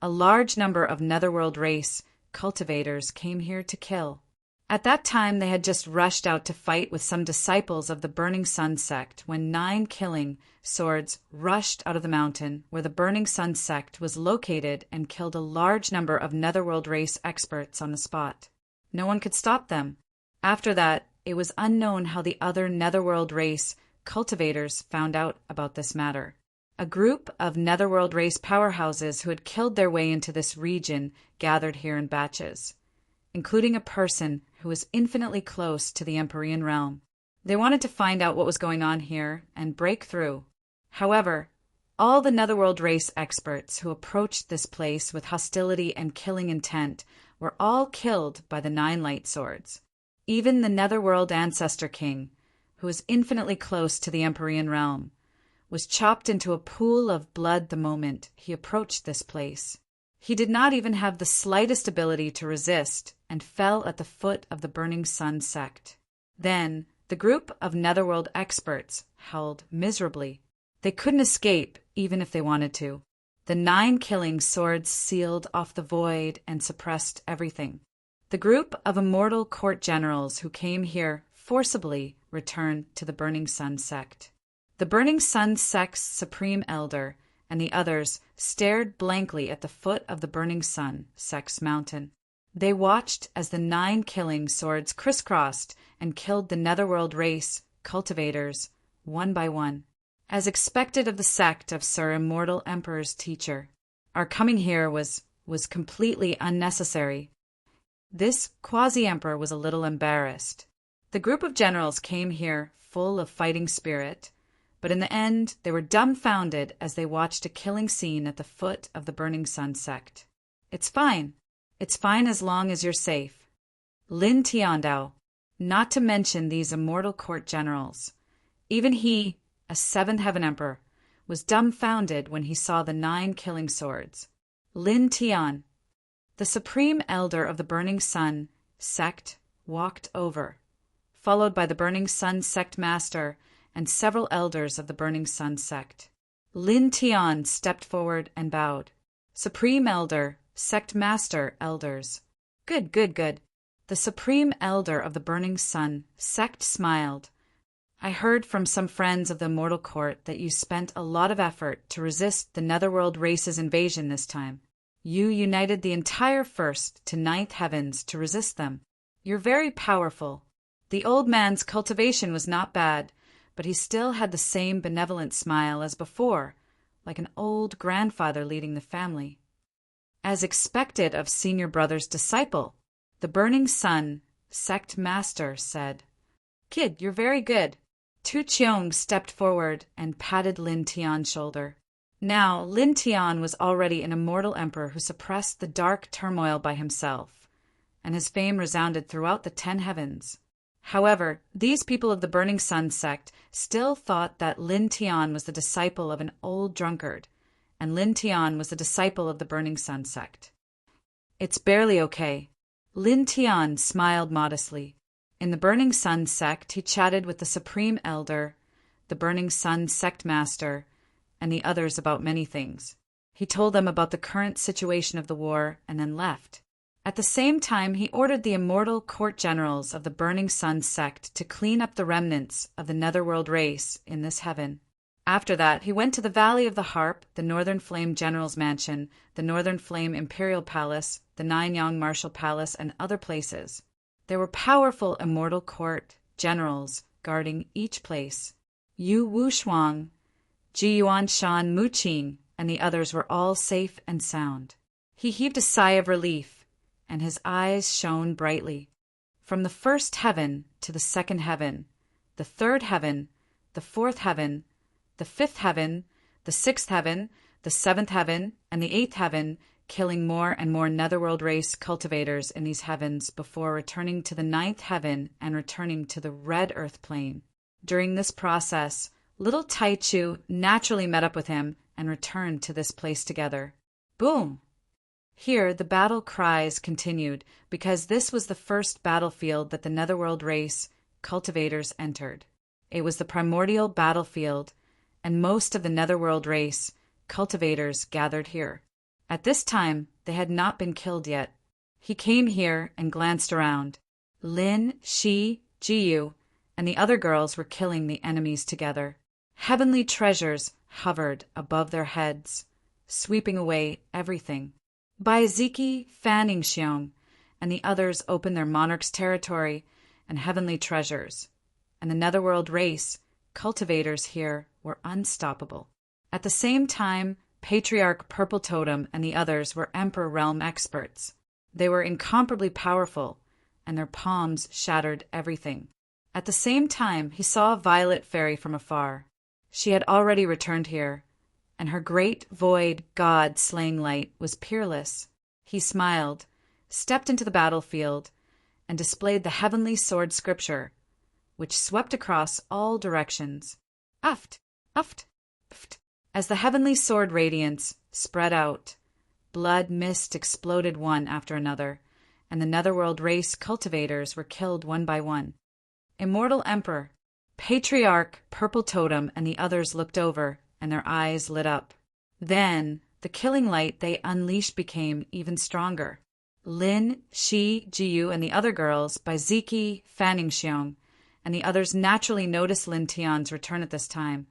a large number of Netherworld race cultivators came here to kill. At that time, they had just rushed out to fight with some disciples of the Burning Sun sect when 9 killing swords rushed out of the mountain where the Burning Sun sect was located and killed a large number of Netherworld race experts on the spot. No one could stop them. After that, it was unknown how the other Netherworld race cultivators found out about this matter. A group of Netherworld race powerhouses who had killed their way into this region gathered here in batches, including a person who was infinitely close to the Empyrean realm. They wanted to find out what was going on here and break through. However, all the Netherworld race experts who approached this place with hostility and killing intent were all killed by the 9 light swords. Even the Netherworld Ancestor King, who was infinitely close to the Empyrean realm, was chopped into a pool of blood the moment he approached this place. He did not even have the slightest ability to resist and fell at the foot of the Burning Sun sect. Then, the group of Netherworld experts howled miserably. They couldn't escape even if they wanted to. The 9 killing swords sealed off the void and suppressed everything. The group of Immortal Court generals who came here forcibly returned to the Burning Sun sect. The Burning Sun sect's supreme elder and the others stared blankly at the foot of the Burning Sun sect's mountain. They watched as the 9 killing swords crisscrossed and killed the Netherworld race cultivators one by one. As expected of the sect of Sir Immortal Emperor's teacher, our coming here was completely unnecessary. This quasi-emperor was a little embarrassed. The group of generals came here full of fighting spirit, but in the end they were dumbfounded as they watched a killing scene at the foot of the Burning Sun sect. It's fine. It's fine as long as you're safe. Lin Tiandao, not to mention these Immortal Court generals. Even he, a 7th Heaven Emperor, was dumbfounded when he saw the 9 killing swords. Lin Tian, the Supreme Elder of the Burning Sun sect, walked over, followed by the Burning Sun sect master and several elders of the Burning Sun sect. Lin Tian stepped forward and bowed. Supreme Elder, Sect Master, Elders. Good. The Supreme Elder of the Burning Sun sect smiled. I heard from some friends of the Immortal Court that you spent a lot of effort to resist the Netherworld race's invasion this time. You united the entire 1st to 9th heavens to resist them. You're very powerful. The old man's cultivation was not bad, but he still had the same benevolent smile as before, like an old grandfather leading the family. As expected of Senior Brother's disciple, the Burning Sun sect master said, "Kid, you're very good." Tu Cheong stepped forward and patted Lin Tian's shoulder. Now, Lin Tian was already an immortal emperor who suppressed the dark turmoil by himself, and his fame resounded throughout the 10 heavens. However, these people of the Burning Sun sect still thought that Lin Tian was the disciple of an old drunkard, and Lin Tian was the disciple of the Burning Sun sect. It's barely okay. Lin Tian smiled modestly. In the Burning Sun sect, he chatted with the Supreme Elder, the Burning Sun sect master, and the others about many things. He told them about the current situation of the war and then left. At the same time, he ordered the Immortal Court generals of the Burning Sun sect to clean up the remnants of the Netherworld race in this heaven. After that, he went to the Valley of the Harp, the Northern Flame General's Mansion, the Northern Flame Imperial Palace, the Nine-Yang Martial Palace, and other places. There were powerful Immortal Court generals guarding each place. Yu Wushuang, Ji Yuanshan Muqing, and the others were all safe and sound. He heaved a sigh of relief, and his eyes shone brightly. From the 1st heaven to the 2nd heaven, the 3rd heaven, the 4th heaven, the 5th heaven, the 6th heaven, the 7th heaven, and the 8th heaven, killing more and more Netherworld race cultivators in these heavens before returning to the 9th heaven and returning to the red earth plane. During this process, little Taichu naturally met up with him and returned to this place together. Boom! Here, the battle cries continued because this was the first battlefield that the Netherworld race cultivators entered. It was the primordial battlefield, and most of the Netherworld race cultivators gathered here. At this time, they had not been killed yet. He came here and glanced around. Lin, Shi, Jiyu, and the other girls were killing the enemies together. Heavenly treasures hovered above their heads, sweeping away everything. Baiziki, Fanning Xiong, and the others opened their monarch's territory and heavenly treasures, and the Netherworld race cultivators here were unstoppable. At the same time, Patriarch Purple Totem and the others were Emperor Realm experts. They were incomparably powerful, and their palms shattered everything. At the same time, he saw a violet fairy from afar. She had already returned here, and her great void god-slaying light was peerless. He smiled, stepped into the battlefield, and displayed the heavenly sword scripture, which swept across all directions. Uft, uft, uft. As the heavenly sword radiance spread out, blood mist exploded one after another, and the Netherworld race cultivators were killed one by one. Immortal Emperor, Patriarch Purple Totem, and the others looked over, and their eyes lit up. Then, the killing light they unleashed became even stronger. Lin, Shi, Jiyu, and the other girls, by Ziki, Fanning Xiong, and the others naturally noticed Lin Tian's return at this time,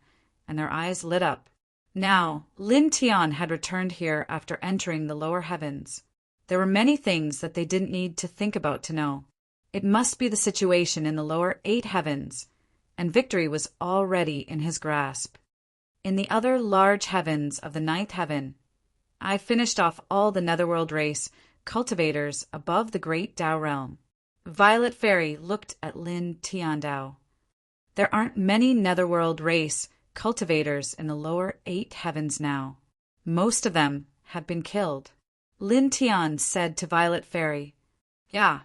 and their eyes lit up. Now, Lin Tian had returned here after entering the lower heavens. There were many things that they didn't need to think about to know. It must be the situation in the lower 8 heavens, and victory was already in his grasp. In the other large heavens of the 9th heaven, I finished off all the Netherworld race cultivators above the great Dao realm. Violet Fairy looked at Lin Tiandao. There aren't many Netherworld race cultivators in the lower 8 heavens now. Most of them have been killed. Lin Tian said to Violet Fairy, "Yeah."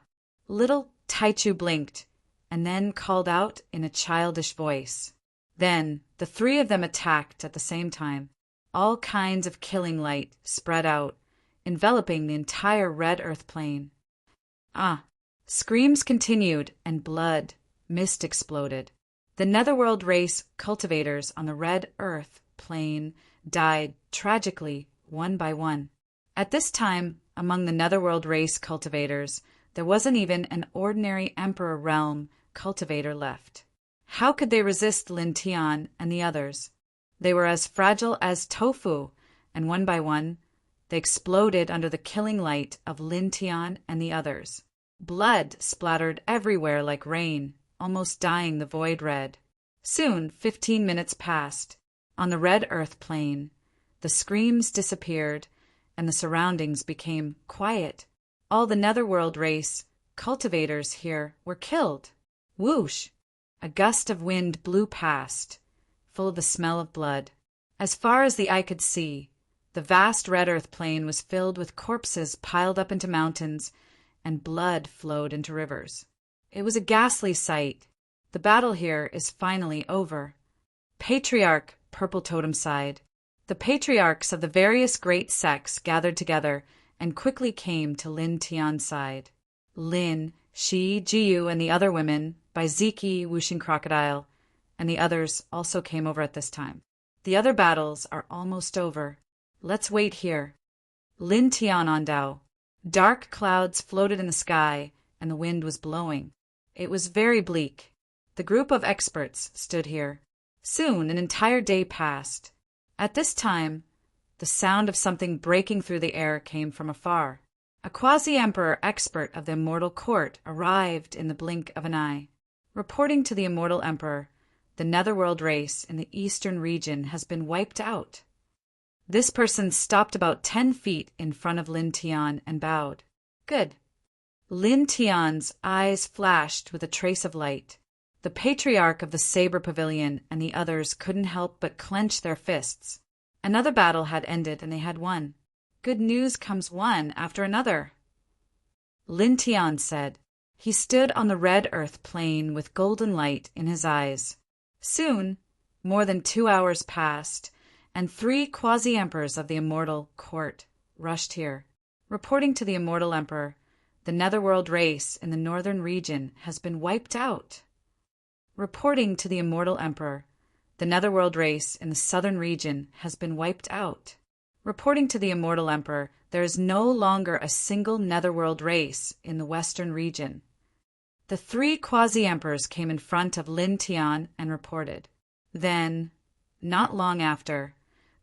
Little Taichu blinked, and then called out in a childish voice. Then the 3 of them attacked at the same time. All kinds of killing light spread out, enveloping the entire red earth plane. Screams continued, and blood, mist exploded. The Netherworld race cultivators on the red earth plane died tragically one by one. At this time, among the Netherworld race cultivators, there wasn't even an ordinary Emperor Realm cultivator left. How could they resist Lin Tian and the others? They were as fragile as tofu, and one by one, they exploded under the killing light of Lin Tian and the others. Blood splattered everywhere like rain, almost dyeing the void red. Soon, 15 minutes passed. On the red earth plane, the screams disappeared, and the surroundings became quiet. All the Netherworld race cultivators here were killed. Whoosh! A gust of wind blew past, full of the smell of blood. As far as the eye could see, the vast red earth plain was filled with corpses piled up into mountains, and blood flowed into rivers. It was a ghastly sight. The battle here is finally over. Patriarch Purple Totem sighed. The patriarchs of the various great sects gathered together and quickly came to Lin Tian's side. Lin, Shi, Jiyu, and the other women, by Ziki, Whooshing Crocodile, and the others also came over at this time. The other battles are almost over. Let's wait here. Lin Tian on Dao. Dark clouds floated in the sky, and the wind was blowing. It was very bleak. The group of experts stood here. Soon an entire day passed. At this time, the sound of something breaking through the air came from afar. A quasi-emperor expert of the immortal court arrived in the blink of an eye. Reporting to the immortal emperor, the Netherworld race in the eastern region has been wiped out. This person stopped about 10 feet in front of Lin Tian and bowed. Good. Lin Tian's eyes flashed with a trace of light. The patriarch of the Saber Pavilion and the others couldn't help but clench their fists. Another battle had ended and they had won. Good news comes one after another. Lin Tian said. He stood on the red earth plain with golden light in his eyes. Soon, more than 2 hours passed, and 3 quasi-emperors of the immortal court rushed here. Reporting to the immortal emperor, the netherworld race in the northern region has been wiped out. Reporting to the immortal emperor, the netherworld race in the southern region has been wiped out. Reporting to the immortal emperor, there is no longer a single netherworld race in the western region. The 3 quasi-emperors came in front of Lin Tian and reported. Then, not long after,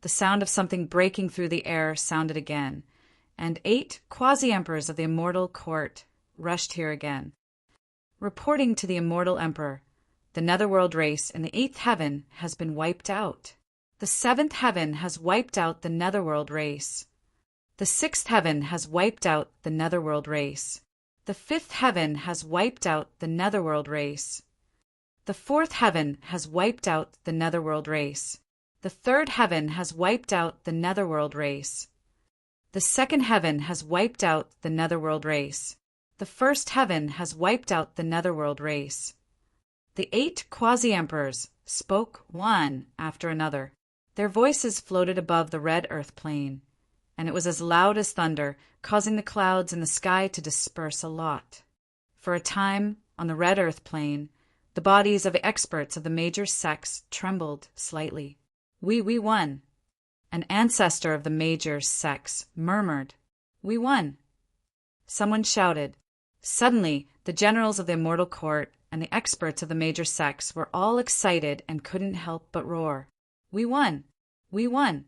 the sound of something breaking through the air sounded again, and 8 quasi-emperors of the immortal court rushed here again. Reporting to the immortal emperor, the netherworld race in the 8th heaven has been wiped out. The 7th heaven has wiped out the netherworld race. The 6th heaven has wiped out the netherworld race. The 5th heaven has wiped out the netherworld race. The 4th heaven has wiped out the netherworld race. The 3rd heaven has wiped out the netherworld race. The 2nd heaven has wiped out the netherworld race. The 1st heaven has wiped out the netherworld race. The 8 quasi-emperors spoke one after another. Their voices floated above the red earth plain, and it was as loud as thunder, causing the clouds in the sky to disperse a lot. For a time, on the red earth plain, the bodies of the experts of the major sects trembled slightly. We won. An ancestor of the major sects murmured, "We won." Someone shouted. Suddenly, the generals of the immortal court and the experts of the major sects were all excited and couldn't help but roar. "We won! We won!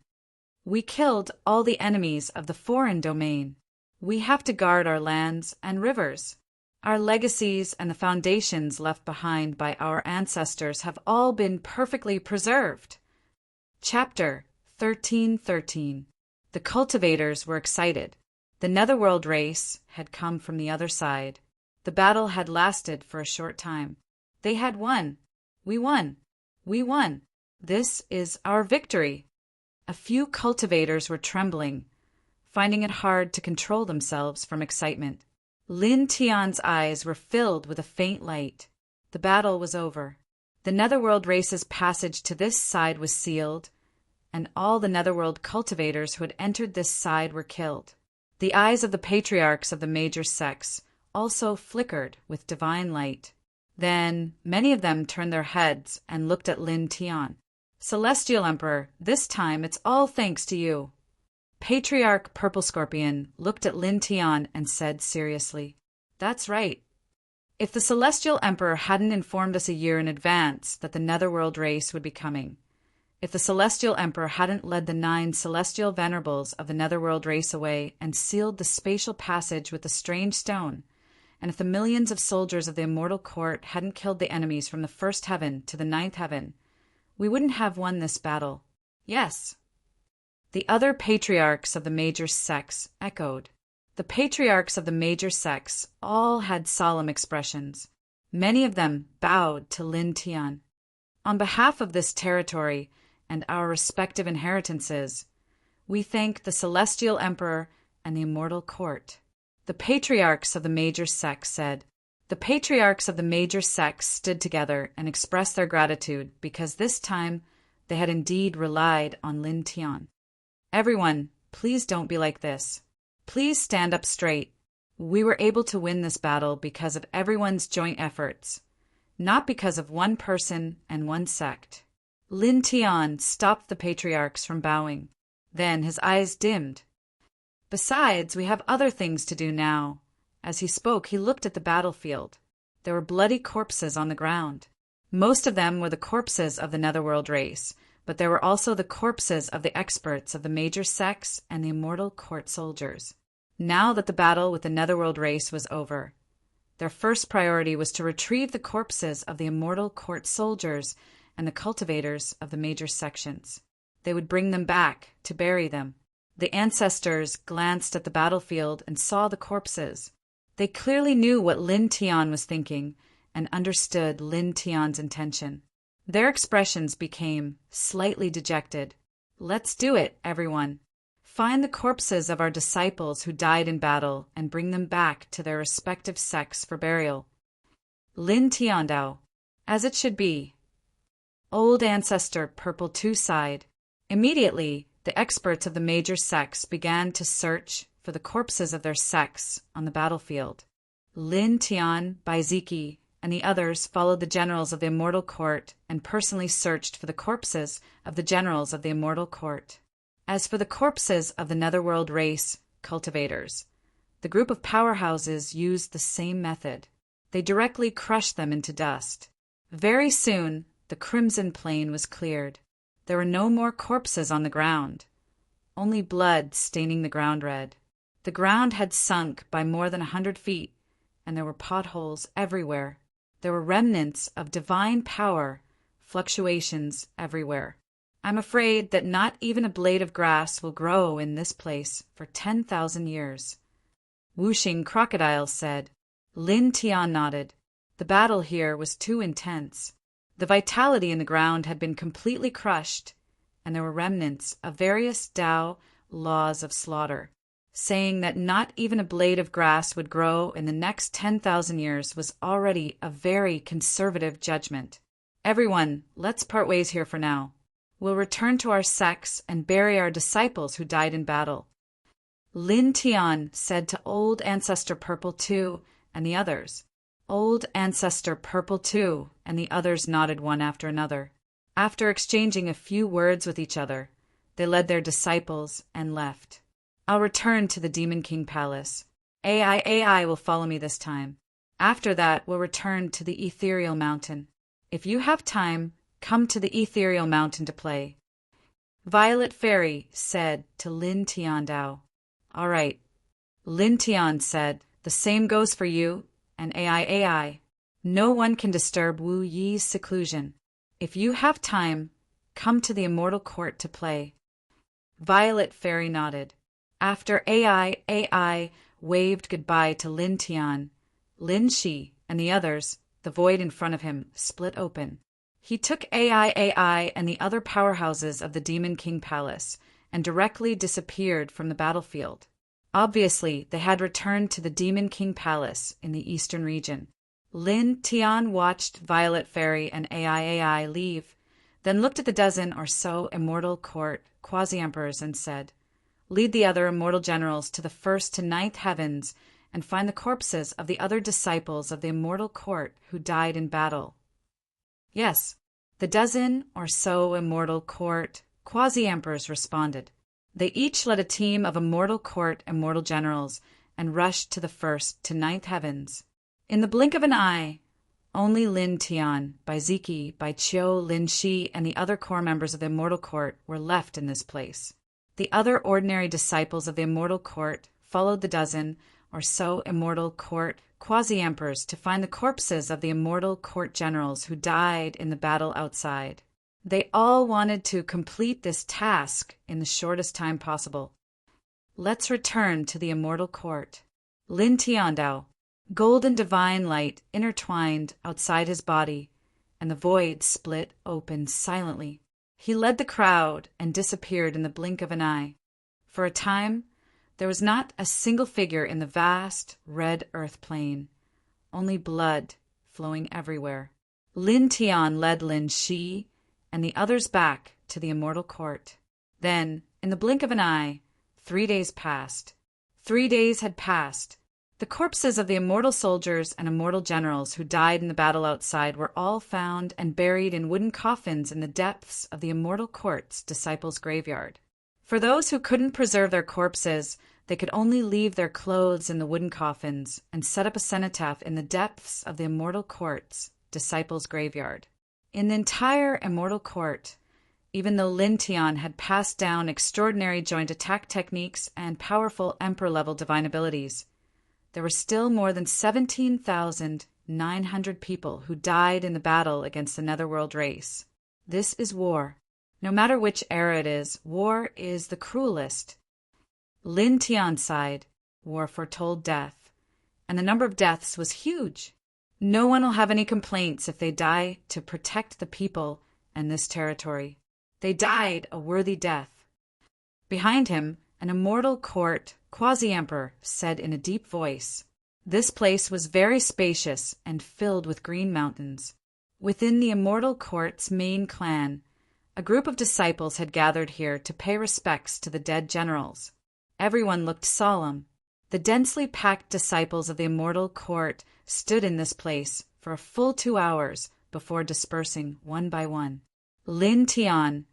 We killed all the enemies of the foreign domain. We have to guard our lands and rivers. Our legacies and the foundations left behind by our ancestors have all been perfectly preserved." Chapter 13:13. The cultivators were excited. The netherworld race had come from the other side. The battle had lasted for a short time. They had won. We won. We won. This is our victory. A few cultivators were trembling, finding it hard to control themselves from excitement. Lin Tian's eyes were filled with a faint light. The battle was over. The netherworld race's passage to this side was sealed, and all the netherworld cultivators who had entered this side were killed. The eyes of the patriarchs of the major sects also flickered with divine light. Then many of them turned their heads and looked at Lin Tian. "Celestial Emperor, this time it's all thanks to you." Patriarch Purple Scorpion looked at Lin Tian and said seriously, "That's right. If the Celestial Emperor hadn't informed us a year in advance that the netherworld race would be coming, if the Celestial Emperor hadn't led the 9 celestial venerables of the netherworld race away and sealed the spatial passage with the strange stone, and if the millions of soldiers of the immortal court hadn't killed the enemies from the 1st heaven to the 9th heaven, we wouldn't have won this battle." "Yes." The other patriarchs of the major sects echoed. The patriarchs of the major sects all had solemn expressions. Many of them bowed to Lin Tian. "On behalf of this territory and our respective inheritances, we thank the Celestial Emperor and the immortal court." The patriarchs of the major sects said. The patriarchs of the major sects stood together and expressed their gratitude because this time they had indeed relied on Lin Tian. "Everyone, please don't be like this. Please stand up straight. We were able to win this battle because of everyone's joint efforts, not because of one person and one sect." Lin Tian stopped the patriarchs from bowing. Then his eyes dimmed. "Besides, we have other things to do now." As he spoke, he looked at the battlefield. There were bloody corpses on the ground. Most of them were the corpses of the netherworld race, but there were also the corpses of the experts of the major sects and the immortal court soldiers. Now that the battle with the netherworld race was over, their first priority was to retrieve the corpses of the immortal court soldiers and the cultivators of the major sections. They would bring them back to bury them. The ancestors glanced at the battlefield and saw the corpses. They clearly knew what Lin Tian was thinking and understood Lin Tian's intention. Their expressions became slightly dejected. "Let's do it, everyone. Find the corpses of our disciples who died in battle and bring them back to their respective sects for burial." Lin Tiandao, "As it should be." Old Ancestor Purple Two sighed. Immediately, the experts of the major sects began to search for the corpses of their sects on the battlefield. Lin Tian, Baiziki, and the others followed the generals of the Immortal Court and personally searched for the corpses of the generals of the Immortal Court. As for the corpses of the Netherworld race cultivators, the group of powerhouses used the same method. They directly crushed them into dust. Very soon, the Crimson Plain was cleared. There were no more corpses on the ground, only blood staining the ground red. The ground had sunk by more than 100 feet, and there were potholes everywhere. There were remnants of divine power, fluctuations everywhere. I'm afraid that not even a blade of grass will grow in this place for 10,000 years. Whooshing Crocodile said. Lin Tian nodded. The battle here was too intense. The vitality in the ground had been completely crushed, and there were remnants of various Tao laws of slaughter. Saying that not even a blade of grass would grow in the next 10,000 years was already a very conservative judgment. Everyone, let's part ways here for now. We'll return to our sects and bury our disciples who died in battle. Lin Tian said to Old Ancestor Purple II and the others. Old Ancestor Purple II and the others nodded one after another. After exchanging a few words with each other, they led their disciples and left. I'll return to the Demon King Palace. AI will follow me this time. After that, we'll return to the Ethereal Mountain. If you have time, come to the Ethereal Mountain to play. Violet Fairy said to Lin Tian Dao. All right. Lin Tian said, the same goes for you and AI. No one can disturb Wu Yi's seclusion. If you have time, come to the Immortal Court to play. Violet Fairy nodded. After AI waved goodbye to Lin Tian, Lin Shi and the others, the void in front of him split open. He took AI and the other powerhouses of the Demon King Palace and directly disappeared from the battlefield. Obviously, they had returned to the Demon King Palace in the eastern region. Lin Tian watched Violet Fairy and AI leave, then looked at the dozen or so Immortal Court quasi-emperors and said, lead the other immortal generals to the 1st to 9th heavens and find the corpses of the other disciples of the Immortal Court who died in battle. Yes, the dozen or so Immortal Court quasi-emperors responded. They each led a team of Immortal Court immortal generals and rushed to the 1st to 9th heavens. In the blink of an eye, only Lin Tian, Baiziki, Baiqiu, Lin Shi, and the other core members of the Immortal Court were left in this place. The other ordinary disciples of the Immortal Court followed the dozen or so Immortal Court quasi-emperors to find the corpses of the Immortal Court generals who died in the battle outside. They all wanted to complete this task in the shortest time possible. Let's return to the Immortal Court. Lin Tiandao, golden divine light intertwined outside his body, and the void split open silently. He led the crowd and disappeared in the blink of an eye. For a time, there was not a single figure in the vast red earth plain, only blood flowing everywhere. Lin Tian led Lin Shi and the others back to the Immortal Court. Then, in the blink of an eye, 3 days passed. 3 days had passed. The corpses of the immortal soldiers and immortal generals who died in the battle outside were all found and buried in wooden coffins in the depths of the Immortal Court's disciples' graveyard. For those who couldn't preserve their corpses, they could only leave their clothes in the wooden coffins and set up a cenotaph in the depths of the Immortal Court's disciples' graveyard. In the entire Immortal Court, even though Lin Tian had passed down extraordinary joint attack techniques and powerful emperor-level divine abilities, there were still more than 17,900 people who died in the battle against the Netherworld race. This is war. No matter which era it is, war is the cruelest. Lin Tian sighed. War foretold death, and the number of deaths was huge. No one will have any complaints if they die to protect the people and this territory. They died a worthy death. Behind him, an Immortal Court quasi-emperor said in a deep voice, this place was very spacious and filled with green mountains. Within the Immortal Court's main clan, A group of disciples had gathered here to pay respects to the dead generals. Everyone looked solemn. The densely packed disciples of the immortal court stood in this place for a full 2 hours before dispersing one by one. Lin Tian,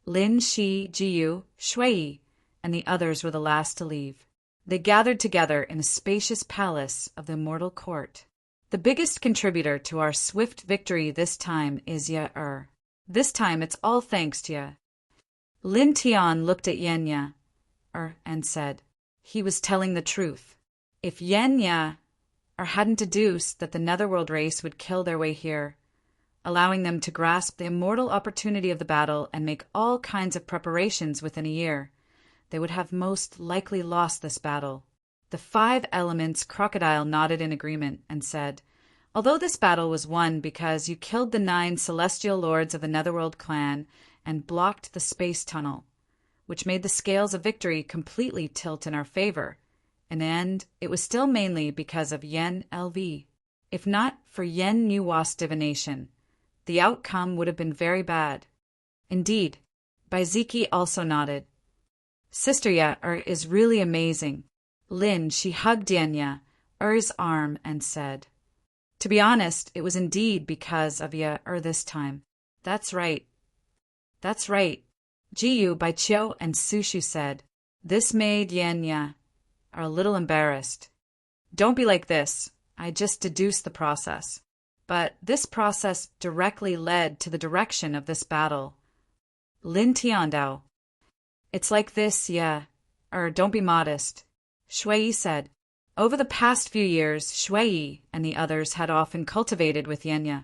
Lin Shi Jiyu, Shui, and the others were the last to leave. They gathered together in a spacious palace of the immortal court. The biggest contributor to our swift victory this time is Ye-er. This time it's all thanks to Ye. Lin Tian looked at Yen-Ye-er and said, he was telling the truth. If Yen-Ye-er hadn't deduced that the Netherworld race would kill their way here, allowing them to grasp the immortal opportunity of the battle and make all kinds of preparations within a year, they would have most likely lost this battle. The 5 elements crocodile nodded in agreement and said, although this battle was won because you killed the 9 celestial lords of the Netherworld clan and blocked the space tunnel, which made the scales of victory completely tilt in our favor, in the end, it was still mainly because of Yen LV. If not for Yen Nuwa's divination, the outcome would have been very bad. Indeed, Baiziki also nodded. Sister Ye-er is really amazing. Lin, she hugged Yen-Ye-er's arm and said, to be honest, it was indeed because of Ye-er this time. That's right. That's right. Jiyu, Baiqiu, and Sushu said. This made Yen-Ye a little embarrassed. Don't be like this. I just deduced the process. But this process directly led to the direction of this battle. Lin Tiandao. It's like this, don't be modest. Shui said. Over the past few years, Shui and the others had often cultivated with Yen-Ye,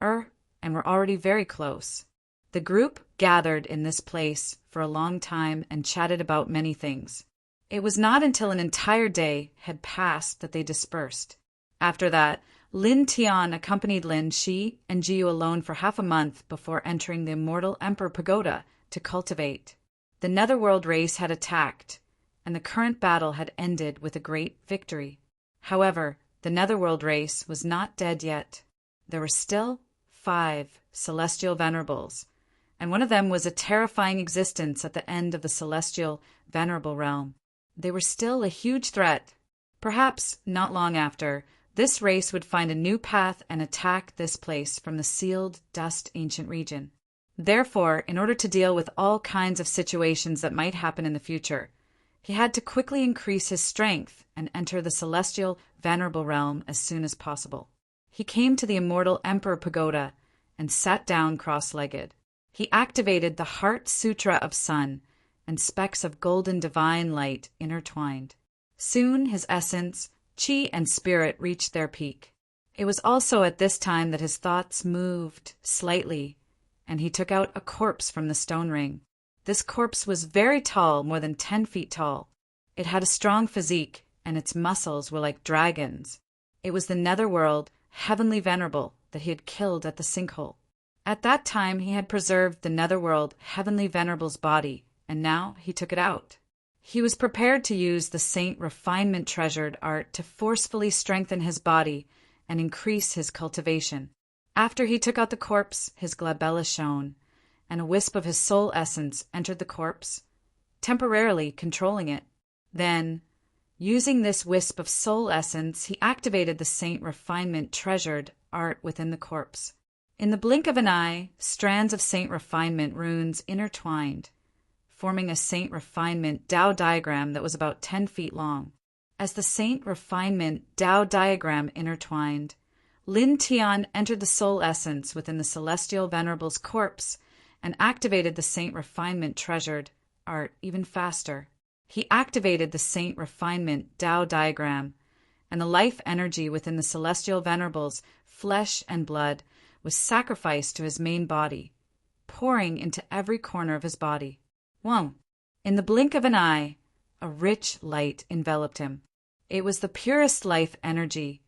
and were already very close. The group gathered in this place for a long time and chatted about many things. It was not until an entire day had passed that they dispersed. After that, Lin Tian accompanied Lin Shi and Jiyu alone for half a month before entering the immortal Emperor Pagoda to cultivate. The Netherworld race had attacked, and the current battle had ended with a great victory. However, the Netherworld race was not dead yet. There were still 5 celestial venerables, and one of them was a terrifying existence at the end of the celestial venerable realm. They were still a huge threat. Perhaps, not long after, this race would find a new path and attack this place from the sealed dust ancient region. Therefore, in order to deal with all kinds of situations that might happen in the future, he had to quickly increase his strength and enter the celestial venerable realm as soon as possible. He came to the immortal Emperor Pagoda and sat down cross-legged. He activated the Heart Sutra of Sun, and specks of golden divine light intertwined. Soon his essence, chi, and spirit reached their peak. It was also at this time that his thoughts moved slightly, and he took out a corpse from the stone ring. This corpse was very tall, more than 10 feet tall. It had a strong physique, and its muscles were like dragons. It was the Netherworld, heavenly venerable, that he had killed at the sinkhole. At that time he had preserved the Netherworld, heavenly venerable's body, and now he took it out. He was prepared to use the Saint Refinement treasured art to forcefully strengthen his body and increase his cultivation. After he took out the corpse, his glabella shone, and a wisp of his soul essence entered the corpse, temporarily controlling it. Then, using this wisp of soul essence, he activated the Saint Refinement treasured art within the corpse. In the blink of an eye, strands of Saint Refinement runes intertwined, forming a Saint Refinement Tao diagram that was about 10 feet long. As the Saint Refinement Tao diagram intertwined, Lin Tian entered the soul essence within the Celestial Venerable's corpse and activated the Saint Refinement treasured art even faster. He activated the Saint Refinement Tao diagram, and the life energy within the Celestial Venerable's flesh and blood was sacrificed to his main body, pouring into every corner of his body. Whoa! In the blink of an eye, a rich light enveloped him. It was the purest life energy,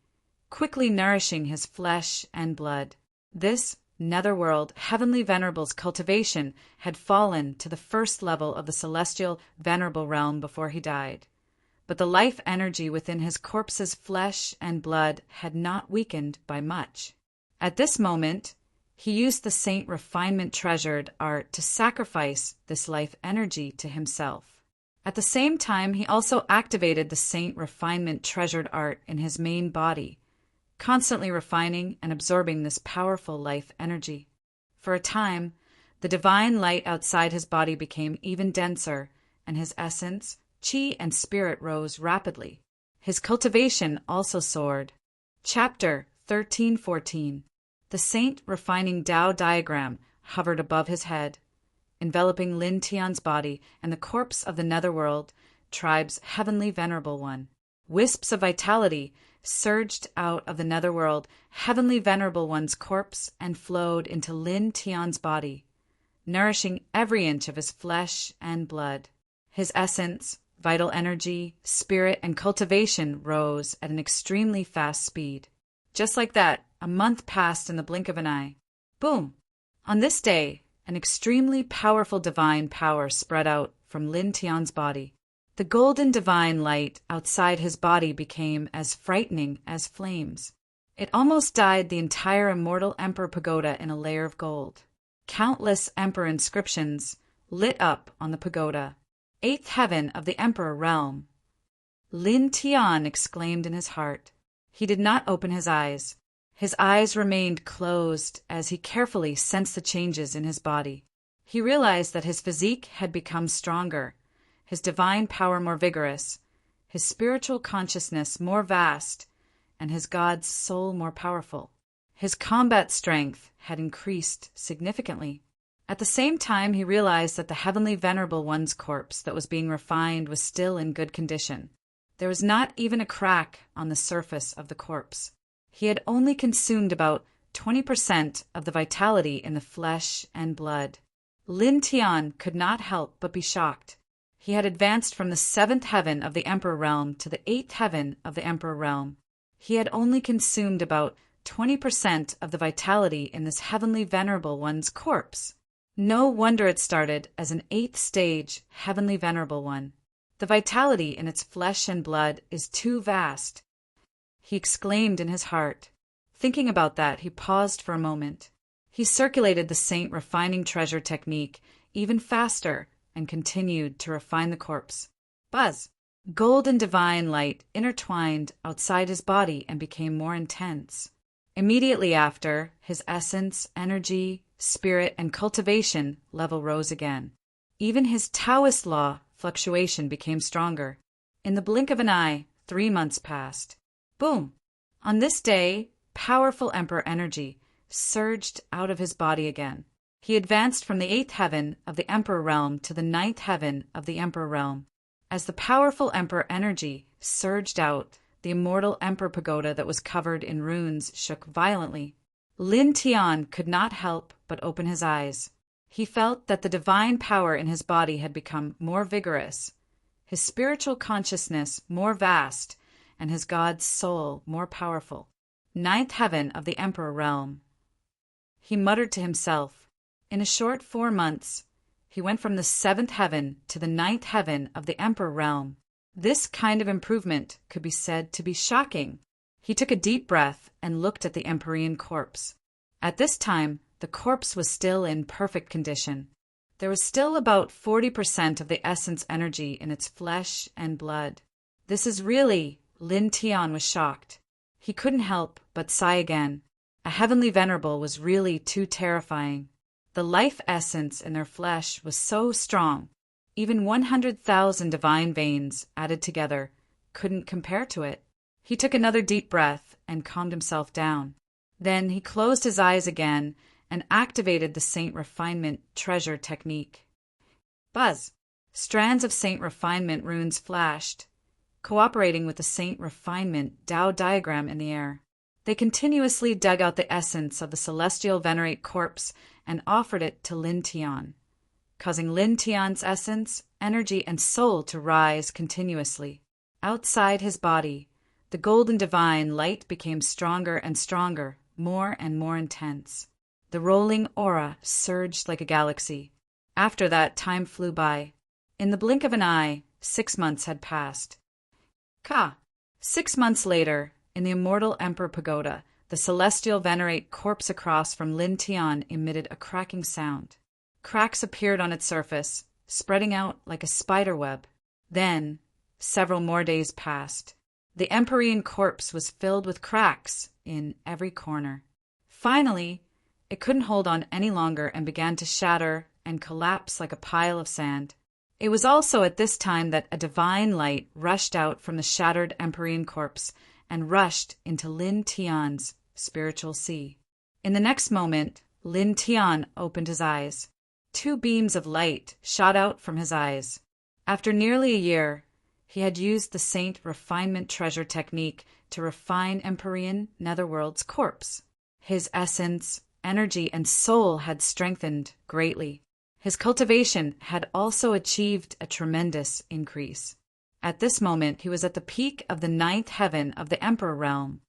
quickly nourishing his flesh and blood. This Netherworld Heavenly Venerable's cultivation had fallen to the first level of the Celestial Venerable realm before he died, but the life energy within his corpse's flesh and blood had not weakened by much. At this moment, He used the Saint Refinement treasured art to sacrifice this life energy to himself. At the same time, he also activated the Saint Refinement treasured art in his main body, constantly refining and absorbing this powerful life energy. For a time, the divine light outside his body became even denser, and his essence, chi, and spirit rose rapidly. His cultivation also soared. Chapter 13:14. The Saint Refining Tao diagram hovered above his head, enveloping Lin Tian's body and the corpse of the netherworld, tribe's heavenly venerable one. Wisps of vitality surged out of the netherworld, heavenly venerable one's corpse, and flowed into Lin Tian's body, nourishing every inch of his flesh and blood. His essence, vital energy, spirit, and cultivation rose at an extremely fast speed. Just like that, a month passed in the blink of an eye. Boom! On this day, an extremely powerful divine power spread out from Lin Tian's body. The golden divine light outside his body became as frightening as flames. It almost dyed the entire immortal Emperor pagoda in a layer of gold. Countless Emperor inscriptions lit up on the pagoda. Eighth heaven of the Emperor realm. Lin Tian exclaimed in his heart. He did not open his eyes. His eyes remained closed as he carefully sensed the changes in his body. He realized that his physique had become stronger, his divine power more vigorous, his spiritual consciousness more vast, and his God's soul more powerful. His combat strength had increased significantly. At the same time, he realized that the heavenly venerable one's corpse that was being refined was still in good condition. There was not even a crack on the surface of the corpse. He had only consumed about 20% of the vitality in the flesh and blood. Lin Tian could not help but be shocked. He had advanced from the 7th heaven of the Emperor realm to the 8th heaven of the Emperor realm. He had only consumed about 20% of the vitality in this heavenly venerable one's corpse. No wonder it started as an 8th stage heavenly venerable one. The vitality in its flesh and blood is too vast, he exclaimed in his heart. Thinking about that, he paused for a moment. He circulated the Saint Refining Treasure technique even faster and continued to refine the corpse. Buzz! Golden divine light intertwined outside his body and became more intense. Immediately after, his essence, energy, spirit, and cultivation level rose again. Even his Taoist law fluctuation became stronger. In the blink of an eye, 3 months passed. Boom! On this day, powerful Emperor energy surged out of his body again. He advanced from the 8th heaven of the Emperor realm to the 9th heaven of the Emperor realm. As the powerful Emperor energy surged out, the immortal Emperor pagoda that was covered in runes shook violently. Lin Tian could not help but open his eyes. He felt that the divine power in his body had become more vigorous, his spiritual consciousness more vast, and his God's soul more powerful. 9th heaven of the Emperor realm. He muttered to himself. In a short 4 months, he went from the 7th heaven to the 9th heaven of the Emperor realm. This kind of improvement could be said to be shocking. He took a deep breath and looked at the Emperorian corpse. At this time, the corpse was still in perfect condition. There was still about 40% of the essence energy in its flesh and blood. This is really... Lin Tian was shocked. He couldn't help but sigh again. A heavenly venerable was really too terrifying. The life essence in their flesh was so strong, even 100,000 divine veins added together couldn't compare to it. He took another deep breath and calmed himself down. Then he closed his eyes again and activated the Saint Refinement Treasure technique. Buzz! Strands of Saint Refinement runes flashed, cooperating with the Saint Refinement Tao diagram in the air. They continuously dug out the essence of the celestial venerate corpse and offered it to Lin Tian, causing Lin Tian's essence, energy, and soul to rise continuously. Outside his body, the golden divine light became stronger and stronger, more and more intense. The rolling aura surged like a galaxy. After that, time flew by. In the blink of an eye, 6 months had passed. 6 months later, in the immortal Emperor pagoda, The celestial venerate corpse across from Lin Tian emitted a cracking sound. Cracks appeared on its surface, spreading out like a spider web. Then, several more days passed. The Empyrean corpse was filled with cracks in every corner. Finally, it couldn't hold on any longer and began to shatter and collapse like a pile of sand. It was also at this time that a divine light rushed out from the shattered Empyrean corpse and rushed into Lin Tian's spiritual sea. In the next moment, Lin Tian opened his eyes. 2 beams of light shot out from his eyes. After nearly a year, he had used the Saint Refinement Treasure technique to refine Empyrean Netherworld's corpse. His essence, energy, and soul had strengthened greatly. His cultivation had also achieved a tremendous increase. At this moment, he was at the peak of the 9th heaven of the Emperor realm,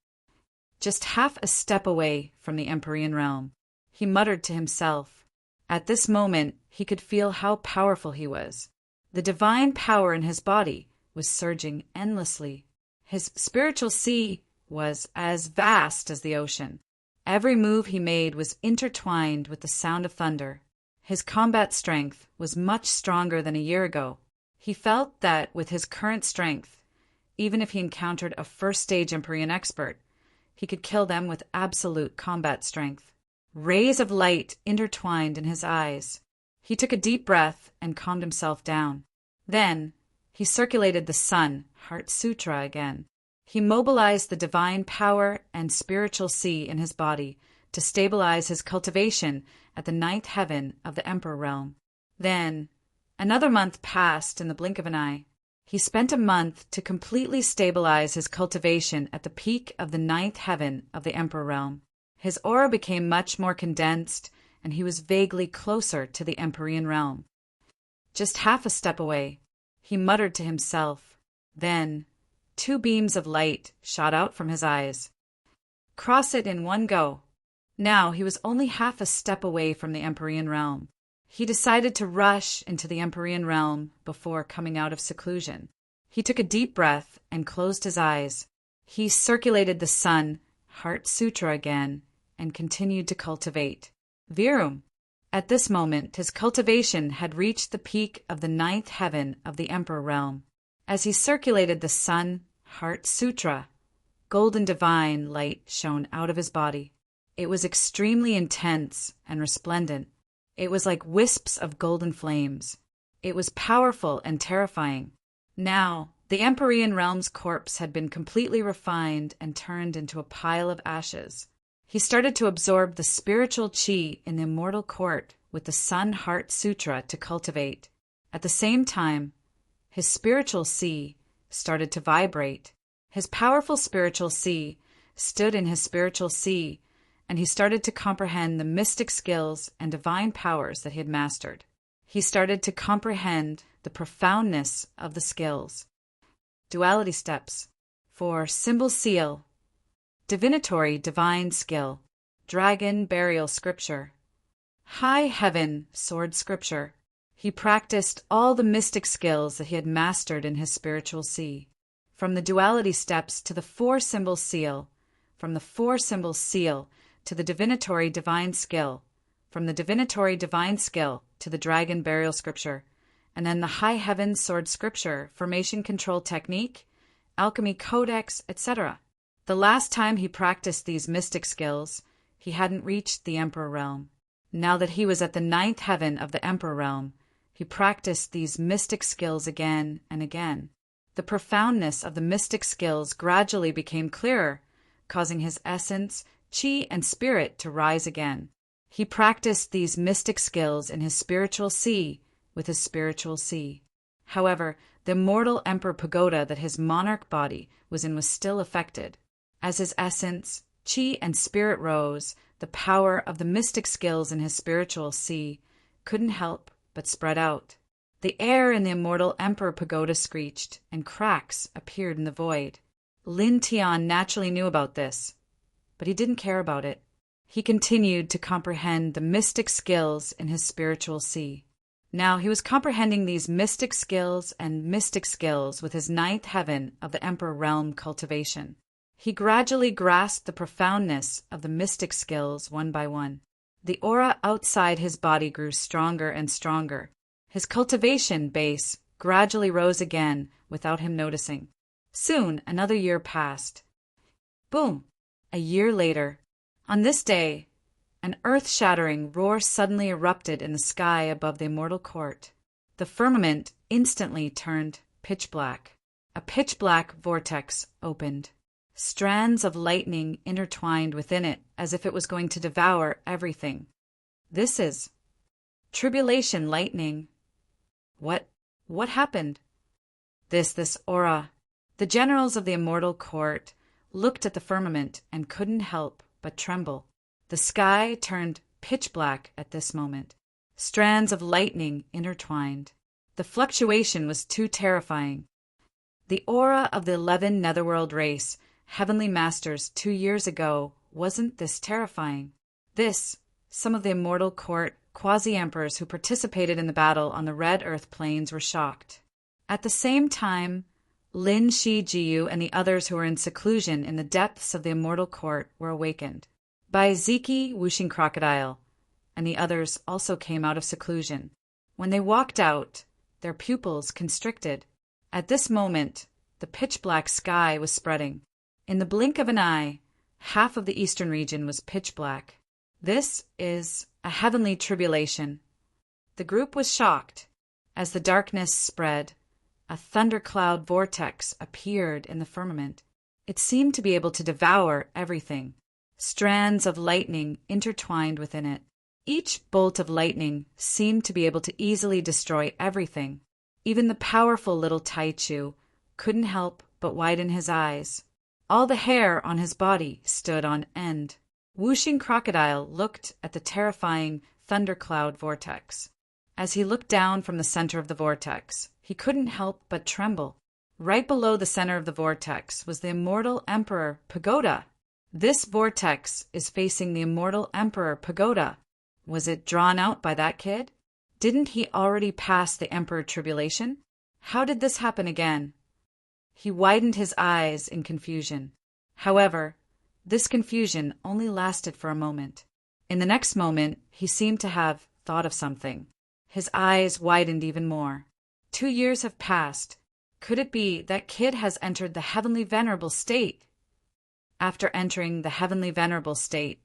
just half a step away from the Empyrean realm. He muttered to himself. At this moment, he could feel how powerful he was. The divine power in his body was surging endlessly. His spiritual sea was as vast as the ocean. Every move he made was intertwined with the sound of thunder. His combat strength was much stronger than a year ago. He felt that with his current strength, even if he encountered a first-stage Empyrean expert, he could kill them with absolute combat strength. Rays of light intertwined in his eyes. He took a deep breath and calmed himself down. Then, he circulated the Sun Heart Sutra again. He mobilized the divine power and spiritual sea in his body to stabilize his cultivation at the 9th heaven of the Emperor realm. Then, another month passed in the blink of an eye. He spent a month to completely stabilize his cultivation at the peak of the 9th heaven of the Emperor realm. His aura became much more condensed, and he was vaguely closer to the Empyrean realm. Just half a step away, he muttered to himself. Then, 2 beams of light shot out from his eyes. Cross it in one go. Now he was only half a step away from the Empyrean realm. He decided to rush into the Empyrean realm before coming out of seclusion. He took a deep breath and closed his eyes. He circulated the Sun Heart Sutra again and continued to cultivate. Virum. At this moment, his cultivation had reached the peak of the 9th heaven of the Emperor realm. As he circulated the Sun Heart Sutra, golden divine light shone out of his body. It was extremely intense and resplendent. It was like wisps of golden flames. It was powerful and terrifying. Now, the Empyrean realm's corpse had been completely refined and turned into a pile of ashes. He started to absorb the spiritual chi in the immortal court with the Sun Heart Sutra to cultivate. At the same time, his spiritual sea started to vibrate. His powerful spiritual sea stood in his spiritual sea, and he started to comprehend the mystic skills and divine powers that he had mastered. He started to comprehend the profoundness of the skills. Duality steps. For symbol seal, divinatory divine skill, dragon burial scripture, high heaven sword scripture. He practiced all the mystic skills that he had mastered in his spiritual sea. From the duality steps to the 4-symbol seal, from the 4-symbol seal to the divinatory divine skill, from the divinatory divine skill to the dragon burial scripture, and then the high heaven sword scripture, formation control technique, alchemy codex, etc. The last time he practiced these mystic skills, he hadn't reached the Emperor realm. Now that he was at the 9th heaven of the Emperor realm, he practiced these mystic skills again and again. The profoundness of the mystic skills gradually became clearer, causing his essence, chi, and spirit to rise again. He practiced these mystic skills in his spiritual sea with his spiritual sea. However, the immortal Emperor Pagoda that his monarch body was in was still affected. As his essence, chi, and spirit rose, the power of the mystic skills in his spiritual sea couldn't help but spread out. The air in the immortal Emperor Pagoda screeched, and cracks appeared in the void. Lin Tian naturally knew about this, but he didn't care about it. He continued to comprehend the mystic skills in his spiritual sea. Now he was comprehending these mystic skills with his 9th heaven of the Emperor realm cultivation. He gradually grasped the profoundness of the mystic skills one by one. The aura outside his body grew stronger and stronger. His cultivation base gradually rose again without him noticing. Soon, another year passed. Boom! A year later, on this day, an earth-shattering roar suddenly erupted in the sky above the immortal court. The firmament instantly turned pitch black. A pitch-black vortex opened. Strands of lightning intertwined within it as if it was going to devour everything. This is tribulation lightning. What happened? This aura. The generals of the immortal court looked at the firmament and couldn't help but tremble. The sky turned pitch black at this moment. Strands of lightning intertwined. The fluctuation was too terrifying. The aura of the 11 Netherworld race, heavenly masters 2 years ago, wasn't this terrifying. Some of the immortal court quasi-emperors who participated in the battle on the Red Earth plains were shocked. At the same time, Lin Shi Jiu and the others who were in seclusion in the depths of the immortal court were awakened. Bai Ziki, Whooshing Crocodile, and the others also came out of seclusion. When they walked out, their pupils constricted. At this moment, the pitch-black sky was spreading. In the blink of an eye, half of the eastern region was pitch black. This is a heavenly tribulation. The group was shocked. As the darkness spread, a thundercloud vortex appeared in the firmament. It seemed to be able to devour everything. Strands of lightning intertwined within it. Each bolt of lightning seemed to be able to easily destroy everything. Even the powerful little Taichu couldn't help but widen his eyes. All the hair on his body stood on end. Whooshing Crocodile looked at the terrifying thundercloud vortex. As he looked down from the center of the vortex, he couldn't help but tremble. Right below the center of the vortex was the immortal Emperor Pagoda. This vortex is facing the immortal Emperor Pagoda. Was it drawn out by that kid? Didn't he already pass the Emperor Tribulation? How did this happen again? He widened his eyes in confusion. However, this confusion only lasted for a moment. In the next moment, he seemed to have thought of something. His eyes widened even more. 2 years have passed. Could it be that kid has entered the heavenly venerable state? After entering the heavenly venerable state,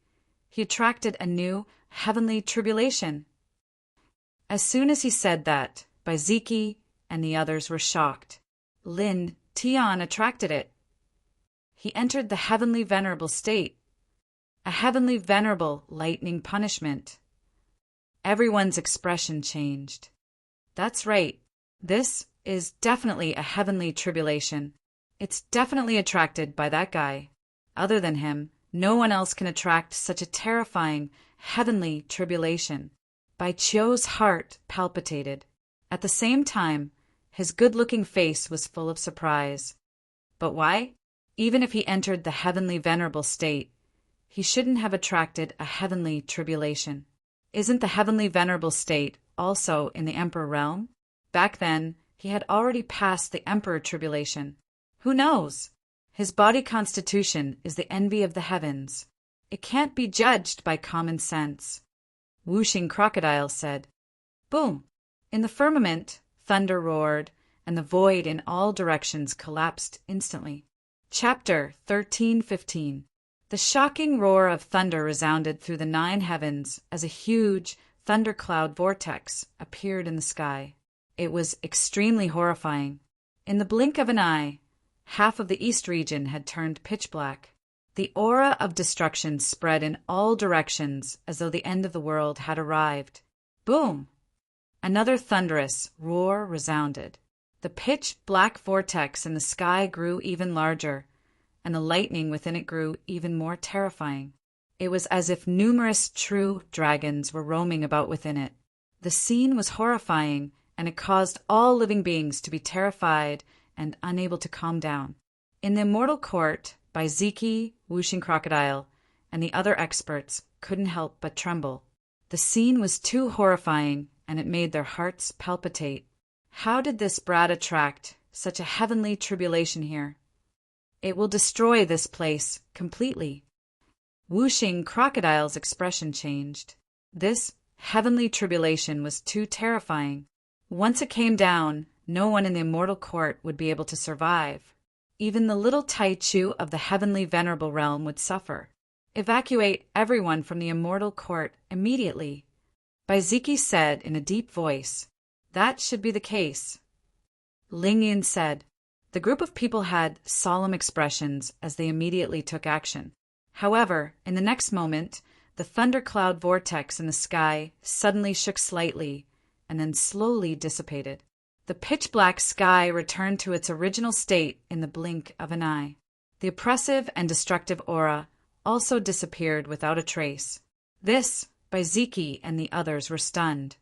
he attracted a new heavenly tribulation. As soon as he said that, Baiziki and the others were shocked. Lin Tian attracted it. He entered the heavenly venerable state. A heavenly venerable lightning punishment. Everyone's expression changed. That's right. This is definitely a heavenly tribulation. It's definitely attracted by that guy. Other than him, no one else can attract such a terrifying heavenly tribulation. Bai Chio's heart palpitated. At the same time, his good-looking face was full of surprise. But why? Even if he entered the heavenly venerable state, he shouldn't have attracted a heavenly tribulation. Isn't the heavenly venerable state also in the Emperor realm? Back then, he had already passed the Emperor tribulation. Who knows? His body constitution is the envy of the heavens. It can't be judged by common sense. Whooshing Crocodile said. Boom! In the firmament, thunder roared, and the void in all directions collapsed instantly. Chapter 13:15. The shocking roar of thunder resounded through the 9 heavens as a huge thundercloud vortex appeared in the sky. It was extremely horrifying. In the blink of an eye, half of the east region had turned pitch black. The aura of destruction spread in all directions as though the end of the world had arrived. Boom! Another thunderous roar resounded. The pitch-black vortex in the sky grew even larger, and the lightning within it grew even more terrifying. It was as if numerous true dragons were roaming about within it. The scene was horrifying, and it caused all living beings to be terrified and unable to calm down. In the immortal court, Baiziki, Whooshing Crocodile, and the other experts couldn't help but tremble. The scene was too horrifying, and it made their hearts palpitate. How did this brat attract such a heavenly tribulation here? It will destroy this place completely. Whooshing Crocodile's expression changed. This heavenly tribulation was too terrifying. Once it came down, no one in the immortal court would be able to survive. Even the little Taichu of the heavenly venerable realm would suffer. Evacuate everyone from the immortal court immediately. Baiziki said in a deep voice, "That should be the case." Ling Yin said. The group of people had solemn expressions as they immediately took action. However, in the next moment, the thundercloud vortex in the sky suddenly shook slightly and then slowly dissipated. The pitch-black sky returned to its original state in the blink of an eye. The oppressive and destructive aura also disappeared without a trace. This, Baiziki and the others were stunned.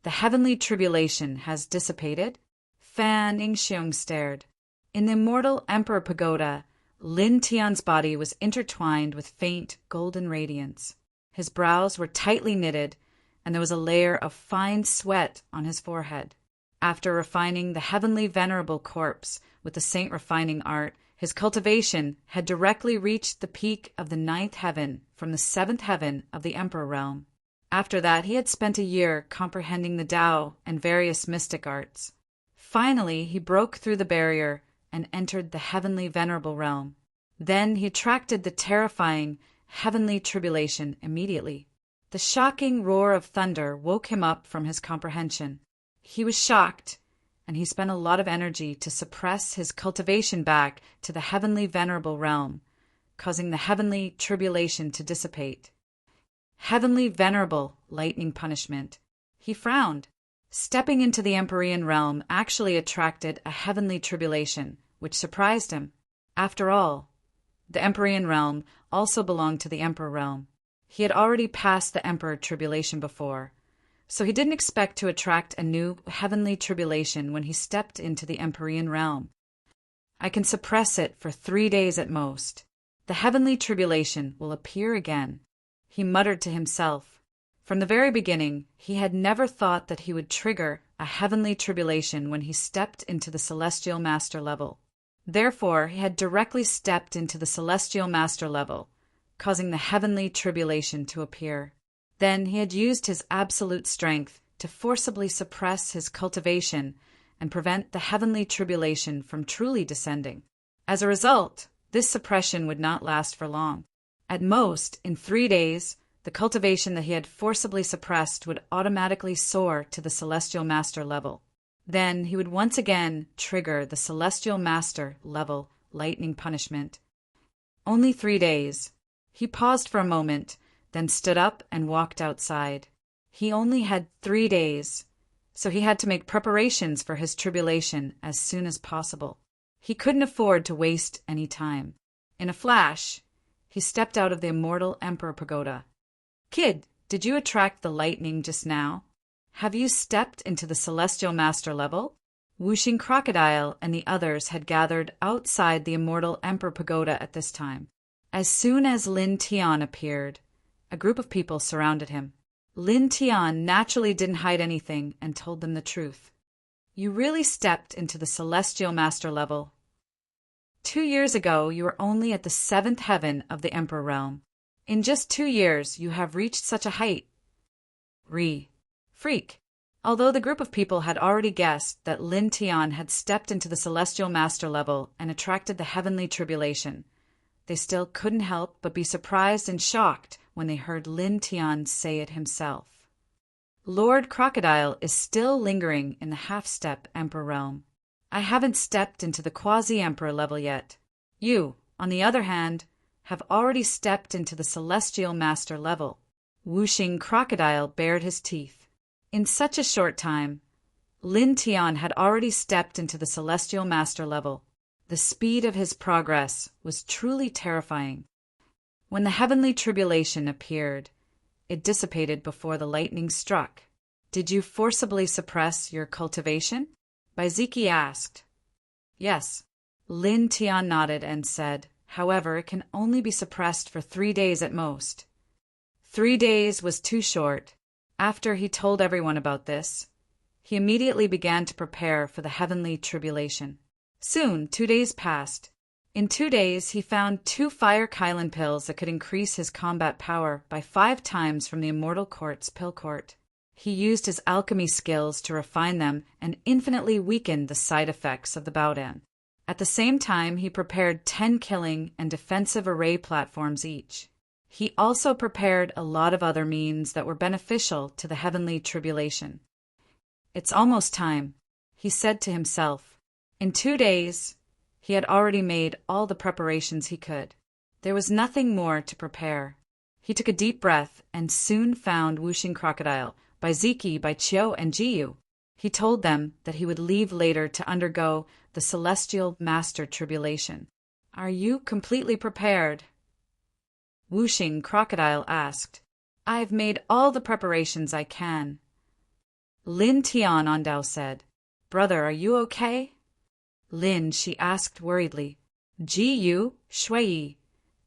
The heavenly tribulation has dissipated? Fan Yingxiong stared. In the immortal Emperor Pagoda, Lin Tian's body was intertwined with faint golden radiance. His brows were tightly knitted, and there was a layer of fine sweat on his forehead. After refining the heavenly venerable corpse with the saint refining art, his cultivation had directly reached the peak of the 9th heaven from the 7th heaven of the Emperor realm. After that, he had spent a year comprehending the Tao and various mystic arts. Finally, he broke through the barrier and entered the heavenly venerable realm. Then he attracted the terrifying heavenly tribulation immediately. The shocking roar of thunder woke him up from his comprehension. He was shocked, and he spent a lot of energy to suppress his cultivation back to the heavenly venerable realm, causing the heavenly tribulation to dissipate. Heavenly venerable lightning punishment. He frowned. Stepping into the Empyrean realm actually attracted a heavenly tribulation, which surprised him. After all, the Empyrean realm also belonged to the Emperor realm. He had already passed the Emperor tribulation before, so he didn't expect to attract a new heavenly tribulation when he stepped into the Empyrean realm. I can suppress it for 3 days at most. The heavenly tribulation will appear again, he muttered to himself. From the very beginning, he had never thought that he would trigger a heavenly tribulation when he stepped into the celestial master level. Therefore, he had directly stepped into the celestial master level, causing the heavenly tribulation to appear. Then he had used his absolute strength to forcibly suppress his cultivation and prevent the heavenly tribulation from truly descending. As a result, this suppression would not last for long. At most, in 3 days, the cultivation that he had forcibly suppressed would automatically soar to the celestial master level. Then he would once again trigger the celestial master level lightning punishment. Only 3 days. He paused for a moment, then stood up and walked outside. He only had 3 days, so he had to make preparations for his tribulation as soon as possible. He couldn't afford to waste any time. In a flash, he stepped out of the immortal Emperor Pagoda. "Kid, did you attract the lightning just now? Have you stepped into the celestial master level?" Whooshing Crocodile and the others had gathered outside the immortal Emperor Pagoda at this time. As soon as Lin Tian appeared, a group of people surrounded him. Lin Tian naturally didn't hide anything and told them the truth. "You really stepped into the celestial master level. 2 years ago, you were only at the 7th heaven of the Emperor realm. In just 2 years, you have reached such a height." Freak. Although the group of people had already guessed that Lin Tian had stepped into the celestial master level and attracted the heavenly tribulation, they still couldn't help but be surprised and shocked when they heard Lin Tian say it himself. Lord Crocodile is still lingering in the half-step Emperor realm. I haven't stepped into the quasi-Emperor level yet. You, on the other hand, have already stepped into the celestial master level. Whooshing Crocodile bared his teeth. In such a short time, Lin Tian had already stepped into the celestial master level. The speed of his progress was truly terrifying. When the heavenly tribulation appeared, it dissipated before the lightning struck. "Did you forcibly suppress your cultivation?" Baiziki asked. "Yes." Lin Tian nodded and said, "However, it can only be suppressed for 3 days at most." 3 days was too short. After he told everyone about this, he immediately began to prepare for the heavenly tribulation. Soon, 2 days passed. In 2 days, he found 2 fire-kylan pills that could increase his combat power by 5 times from the Immortal Court's pill court. He used his alchemy skills to refine them and infinitely weakened the side effects of the Baodan. At the same time, he prepared 10 killing and defensive array platforms each. He also prepared a lot of other means that were beneficial to the heavenly tribulation. It's almost time, he said to himself. In 2 days, he had already made all the preparations he could. There was nothing more to prepare. He took a deep breath and soon found Wuxing Crocodile, Baiziki, Baiqiu, and Jiyu. He told them that he would leave later to undergo the Celestial Master Tribulation. Are you completely prepared? Wuxing Crocodile asked. I've made all the preparations I can. Lin Tian Ondao said. Brother, are you okay? Lin, she asked worriedly. Ji Yu, Shui,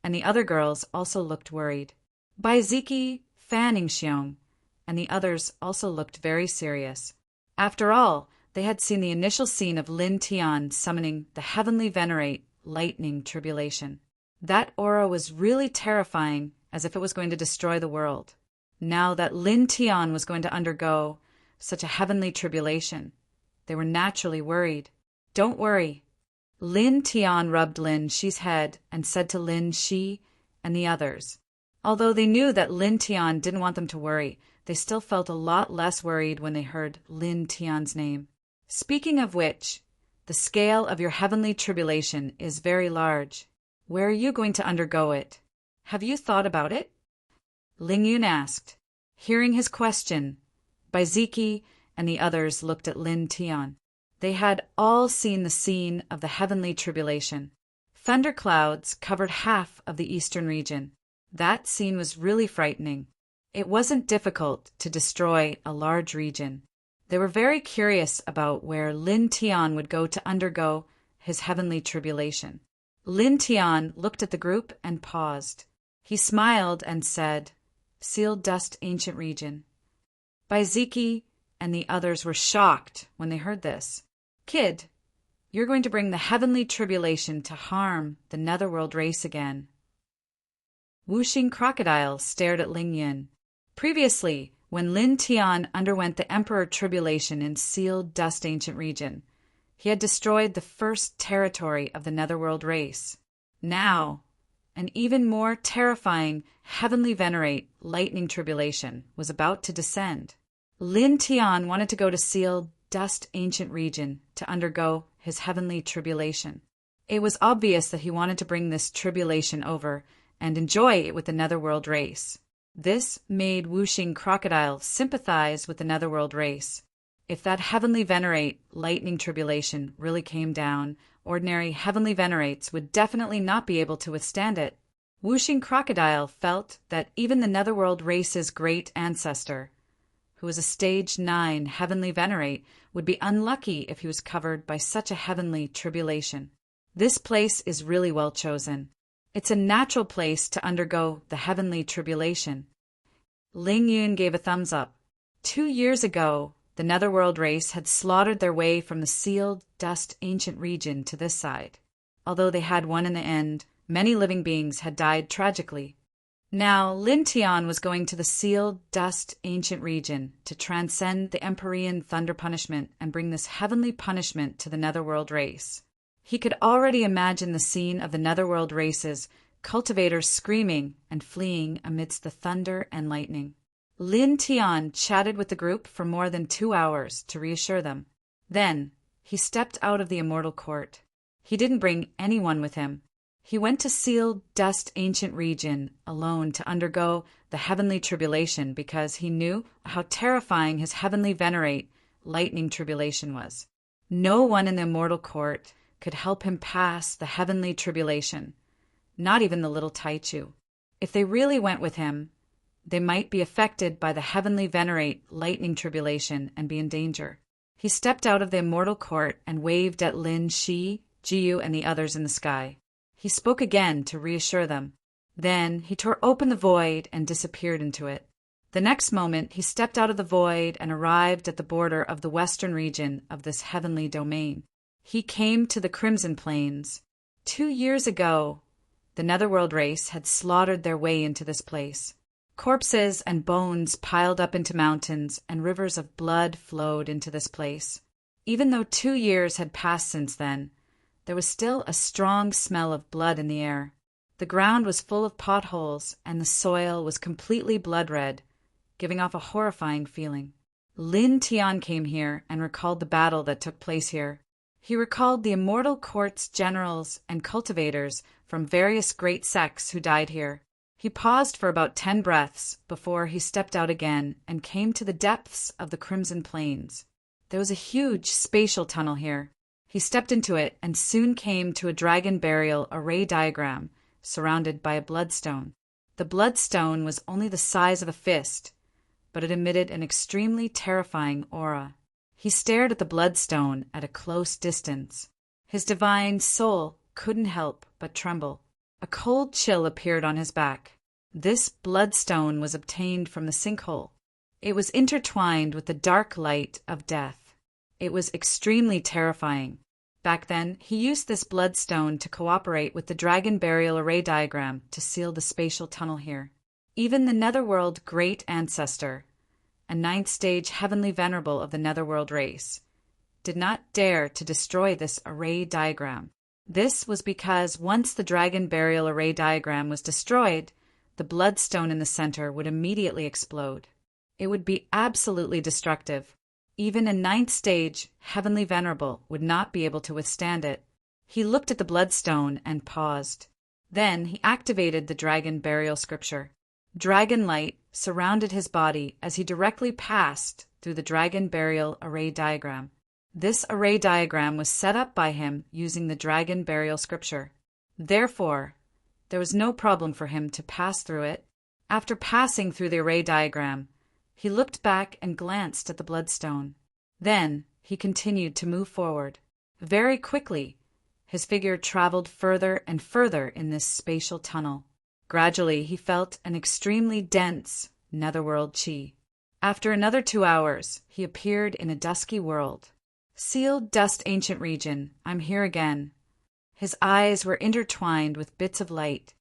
and the other girls also looked worried. Baiziki, Fanning Xiong, and the others also looked very serious. After all, they had seen the initial scene of Lin Tian summoning the Heavenly Venerate Lightning Tribulation. That aura was really terrifying, as if it was going to destroy the world. Now that Lin Tian was going to undergo such a heavenly tribulation, they were naturally worried. Don't worry. Lin Tian rubbed Lin Shi's head and said to Lin Shi and the others. Although they knew that Lin Tian didn't want them to worry, they still felt a lot less worried when they heard Lin Tian's name. Speaking of which, the scale of your heavenly tribulation is very large. Where are you going to undergo it? Have you thought about it? Ling Yun asked. Hearing his question, Baiziki and the others looked at Lin Tian. They had all seen the scene of the heavenly tribulation. Thunderclouds covered half of the eastern region. That scene was really frightening. It wasn't difficult to destroy a large region. They were very curious about where Lin Tian would go to undergo his heavenly tribulation. Lin Tian looked at the group and paused. He smiled and said, Sealed Dust Ancient Region. Baiziki and the others were shocked when they heard this. Kid, you're going to bring the heavenly tribulation to harm the netherworld race again. Wuxing Crocodile stared at Ling Yun. Previously, when Lin Tian underwent the Emperor Tribulation in Sealed Dust Ancient Region, he had destroyed the first territory of the netherworld race. Now, an even more terrifying Heavenly Venerate Lightning Tribulation was about to descend. Lin Tian wanted to go to Sealed Dust Ancient Region to undergo his Heavenly Tribulation. It was obvious that he wanted to bring this tribulation over and enjoy it with the netherworld race. This made Wuxing Crocodile sympathize with the netherworld race. If that Heavenly Venerate Lightning Tribulation really came down, ordinary Heavenly Venerates would definitely not be able to withstand it. Wuxing Crocodile felt that even the netherworld race's great ancestor, who was a stage 9 Heavenly Venerate, would be unlucky if he was covered by such a heavenly tribulation. This place is really well chosen. It's a natural place to undergo the heavenly tribulation. Ling Yun gave a thumbs up. 2 years ago, the netherworld race had slaughtered their way from the Sealed Dust Ancient Region to this side. Although they had won in the end, many living beings had died tragically. Now, Lin Tian was going to the Sealed Dust Ancient Region to transcend the Empyrean thunder punishment and bring this heavenly punishment to the netherworld race. He could already imagine the scene of the netherworld race's cultivators screaming and fleeing amidst the thunder and lightning. Lin Tian chatted with the group for more than 2 hours to reassure them. Then, he stepped out of the Immortal Court. He didn't bring anyone with him. He went to Sealed Dust Ancient Region alone to undergo the heavenly tribulation because he knew how terrifying his heavenly venerate lightning tribulation was. No one in the Immortal Court could help him pass the heavenly tribulation, not even the little Taichu. If they really went with him, they might be affected by the heavenly venerate lightning tribulation and be in danger. He stepped out of the Immortal Court and waved at Lin Shi, Jiyu, and the others in the sky. He spoke again to reassure them. Then he tore open the void and disappeared into it. The next moment, he stepped out of the void and arrived at the border of the western region of this heavenly domain. He came to the Crimson Plains 2 years ago, the Netherworld race had slaughtered their way into this place. Corpses and bones piled up into mountains, and rivers of blood flowed into this place. Even though 2 years had passed since then, there was still a strong smell of blood in the air. The ground was full of potholes, and the soil was completely blood-red, giving off a horrifying feeling. Lin Tian came here and recalled the battle that took place here. He recalled the immortal court's generals and cultivators from various great sects who died here. He paused for about 10 breaths before he stepped out again and came to the depths of the Crimson Plains. There was a huge spatial tunnel here. He stepped into it and soon came to a dragon burial array diagram surrounded by a bloodstone. The bloodstone was only the size of a fist, but it emitted an extremely terrifying aura. He stared at the bloodstone at a close distance. His divine soul couldn't help but tremble. A cold chill appeared on his back. This bloodstone was obtained from the sinkhole. It was intertwined with the dark light of death. It was extremely terrifying. Back then, he used this bloodstone to cooperate with the dragon burial array diagram to seal the spatial tunnel here. Even the Netherworld Great Ancestor, a 9th stage heavenly venerable of the Netherworld race, did not dare to destroy this array diagram. This was because once the dragon burial array diagram was destroyed, the bloodstone in the center would immediately explode. It would be absolutely destructive. Even a 9th stage heavenly venerable would not be able to withstand it. He looked at the bloodstone and paused. Then he activated the dragon burial scripture. Dragon light surrounded his body as he directly passed through the dragon burial array diagram. This array diagram was set up by him using the dragon burial scripture. Therefore, there was no problem for him to pass through it. After passing through the array diagram, he looked back and glanced at the bloodstone. Then he continued to move forward. Very quickly, his figure traveled further and further in this spatial tunnel. Gradually, he felt an extremely dense netherworld chi. After another 2 hours, he appeared in a dusky world. Sealed dust ancient region, I'm here again. His eyes were intertwined with bits of light.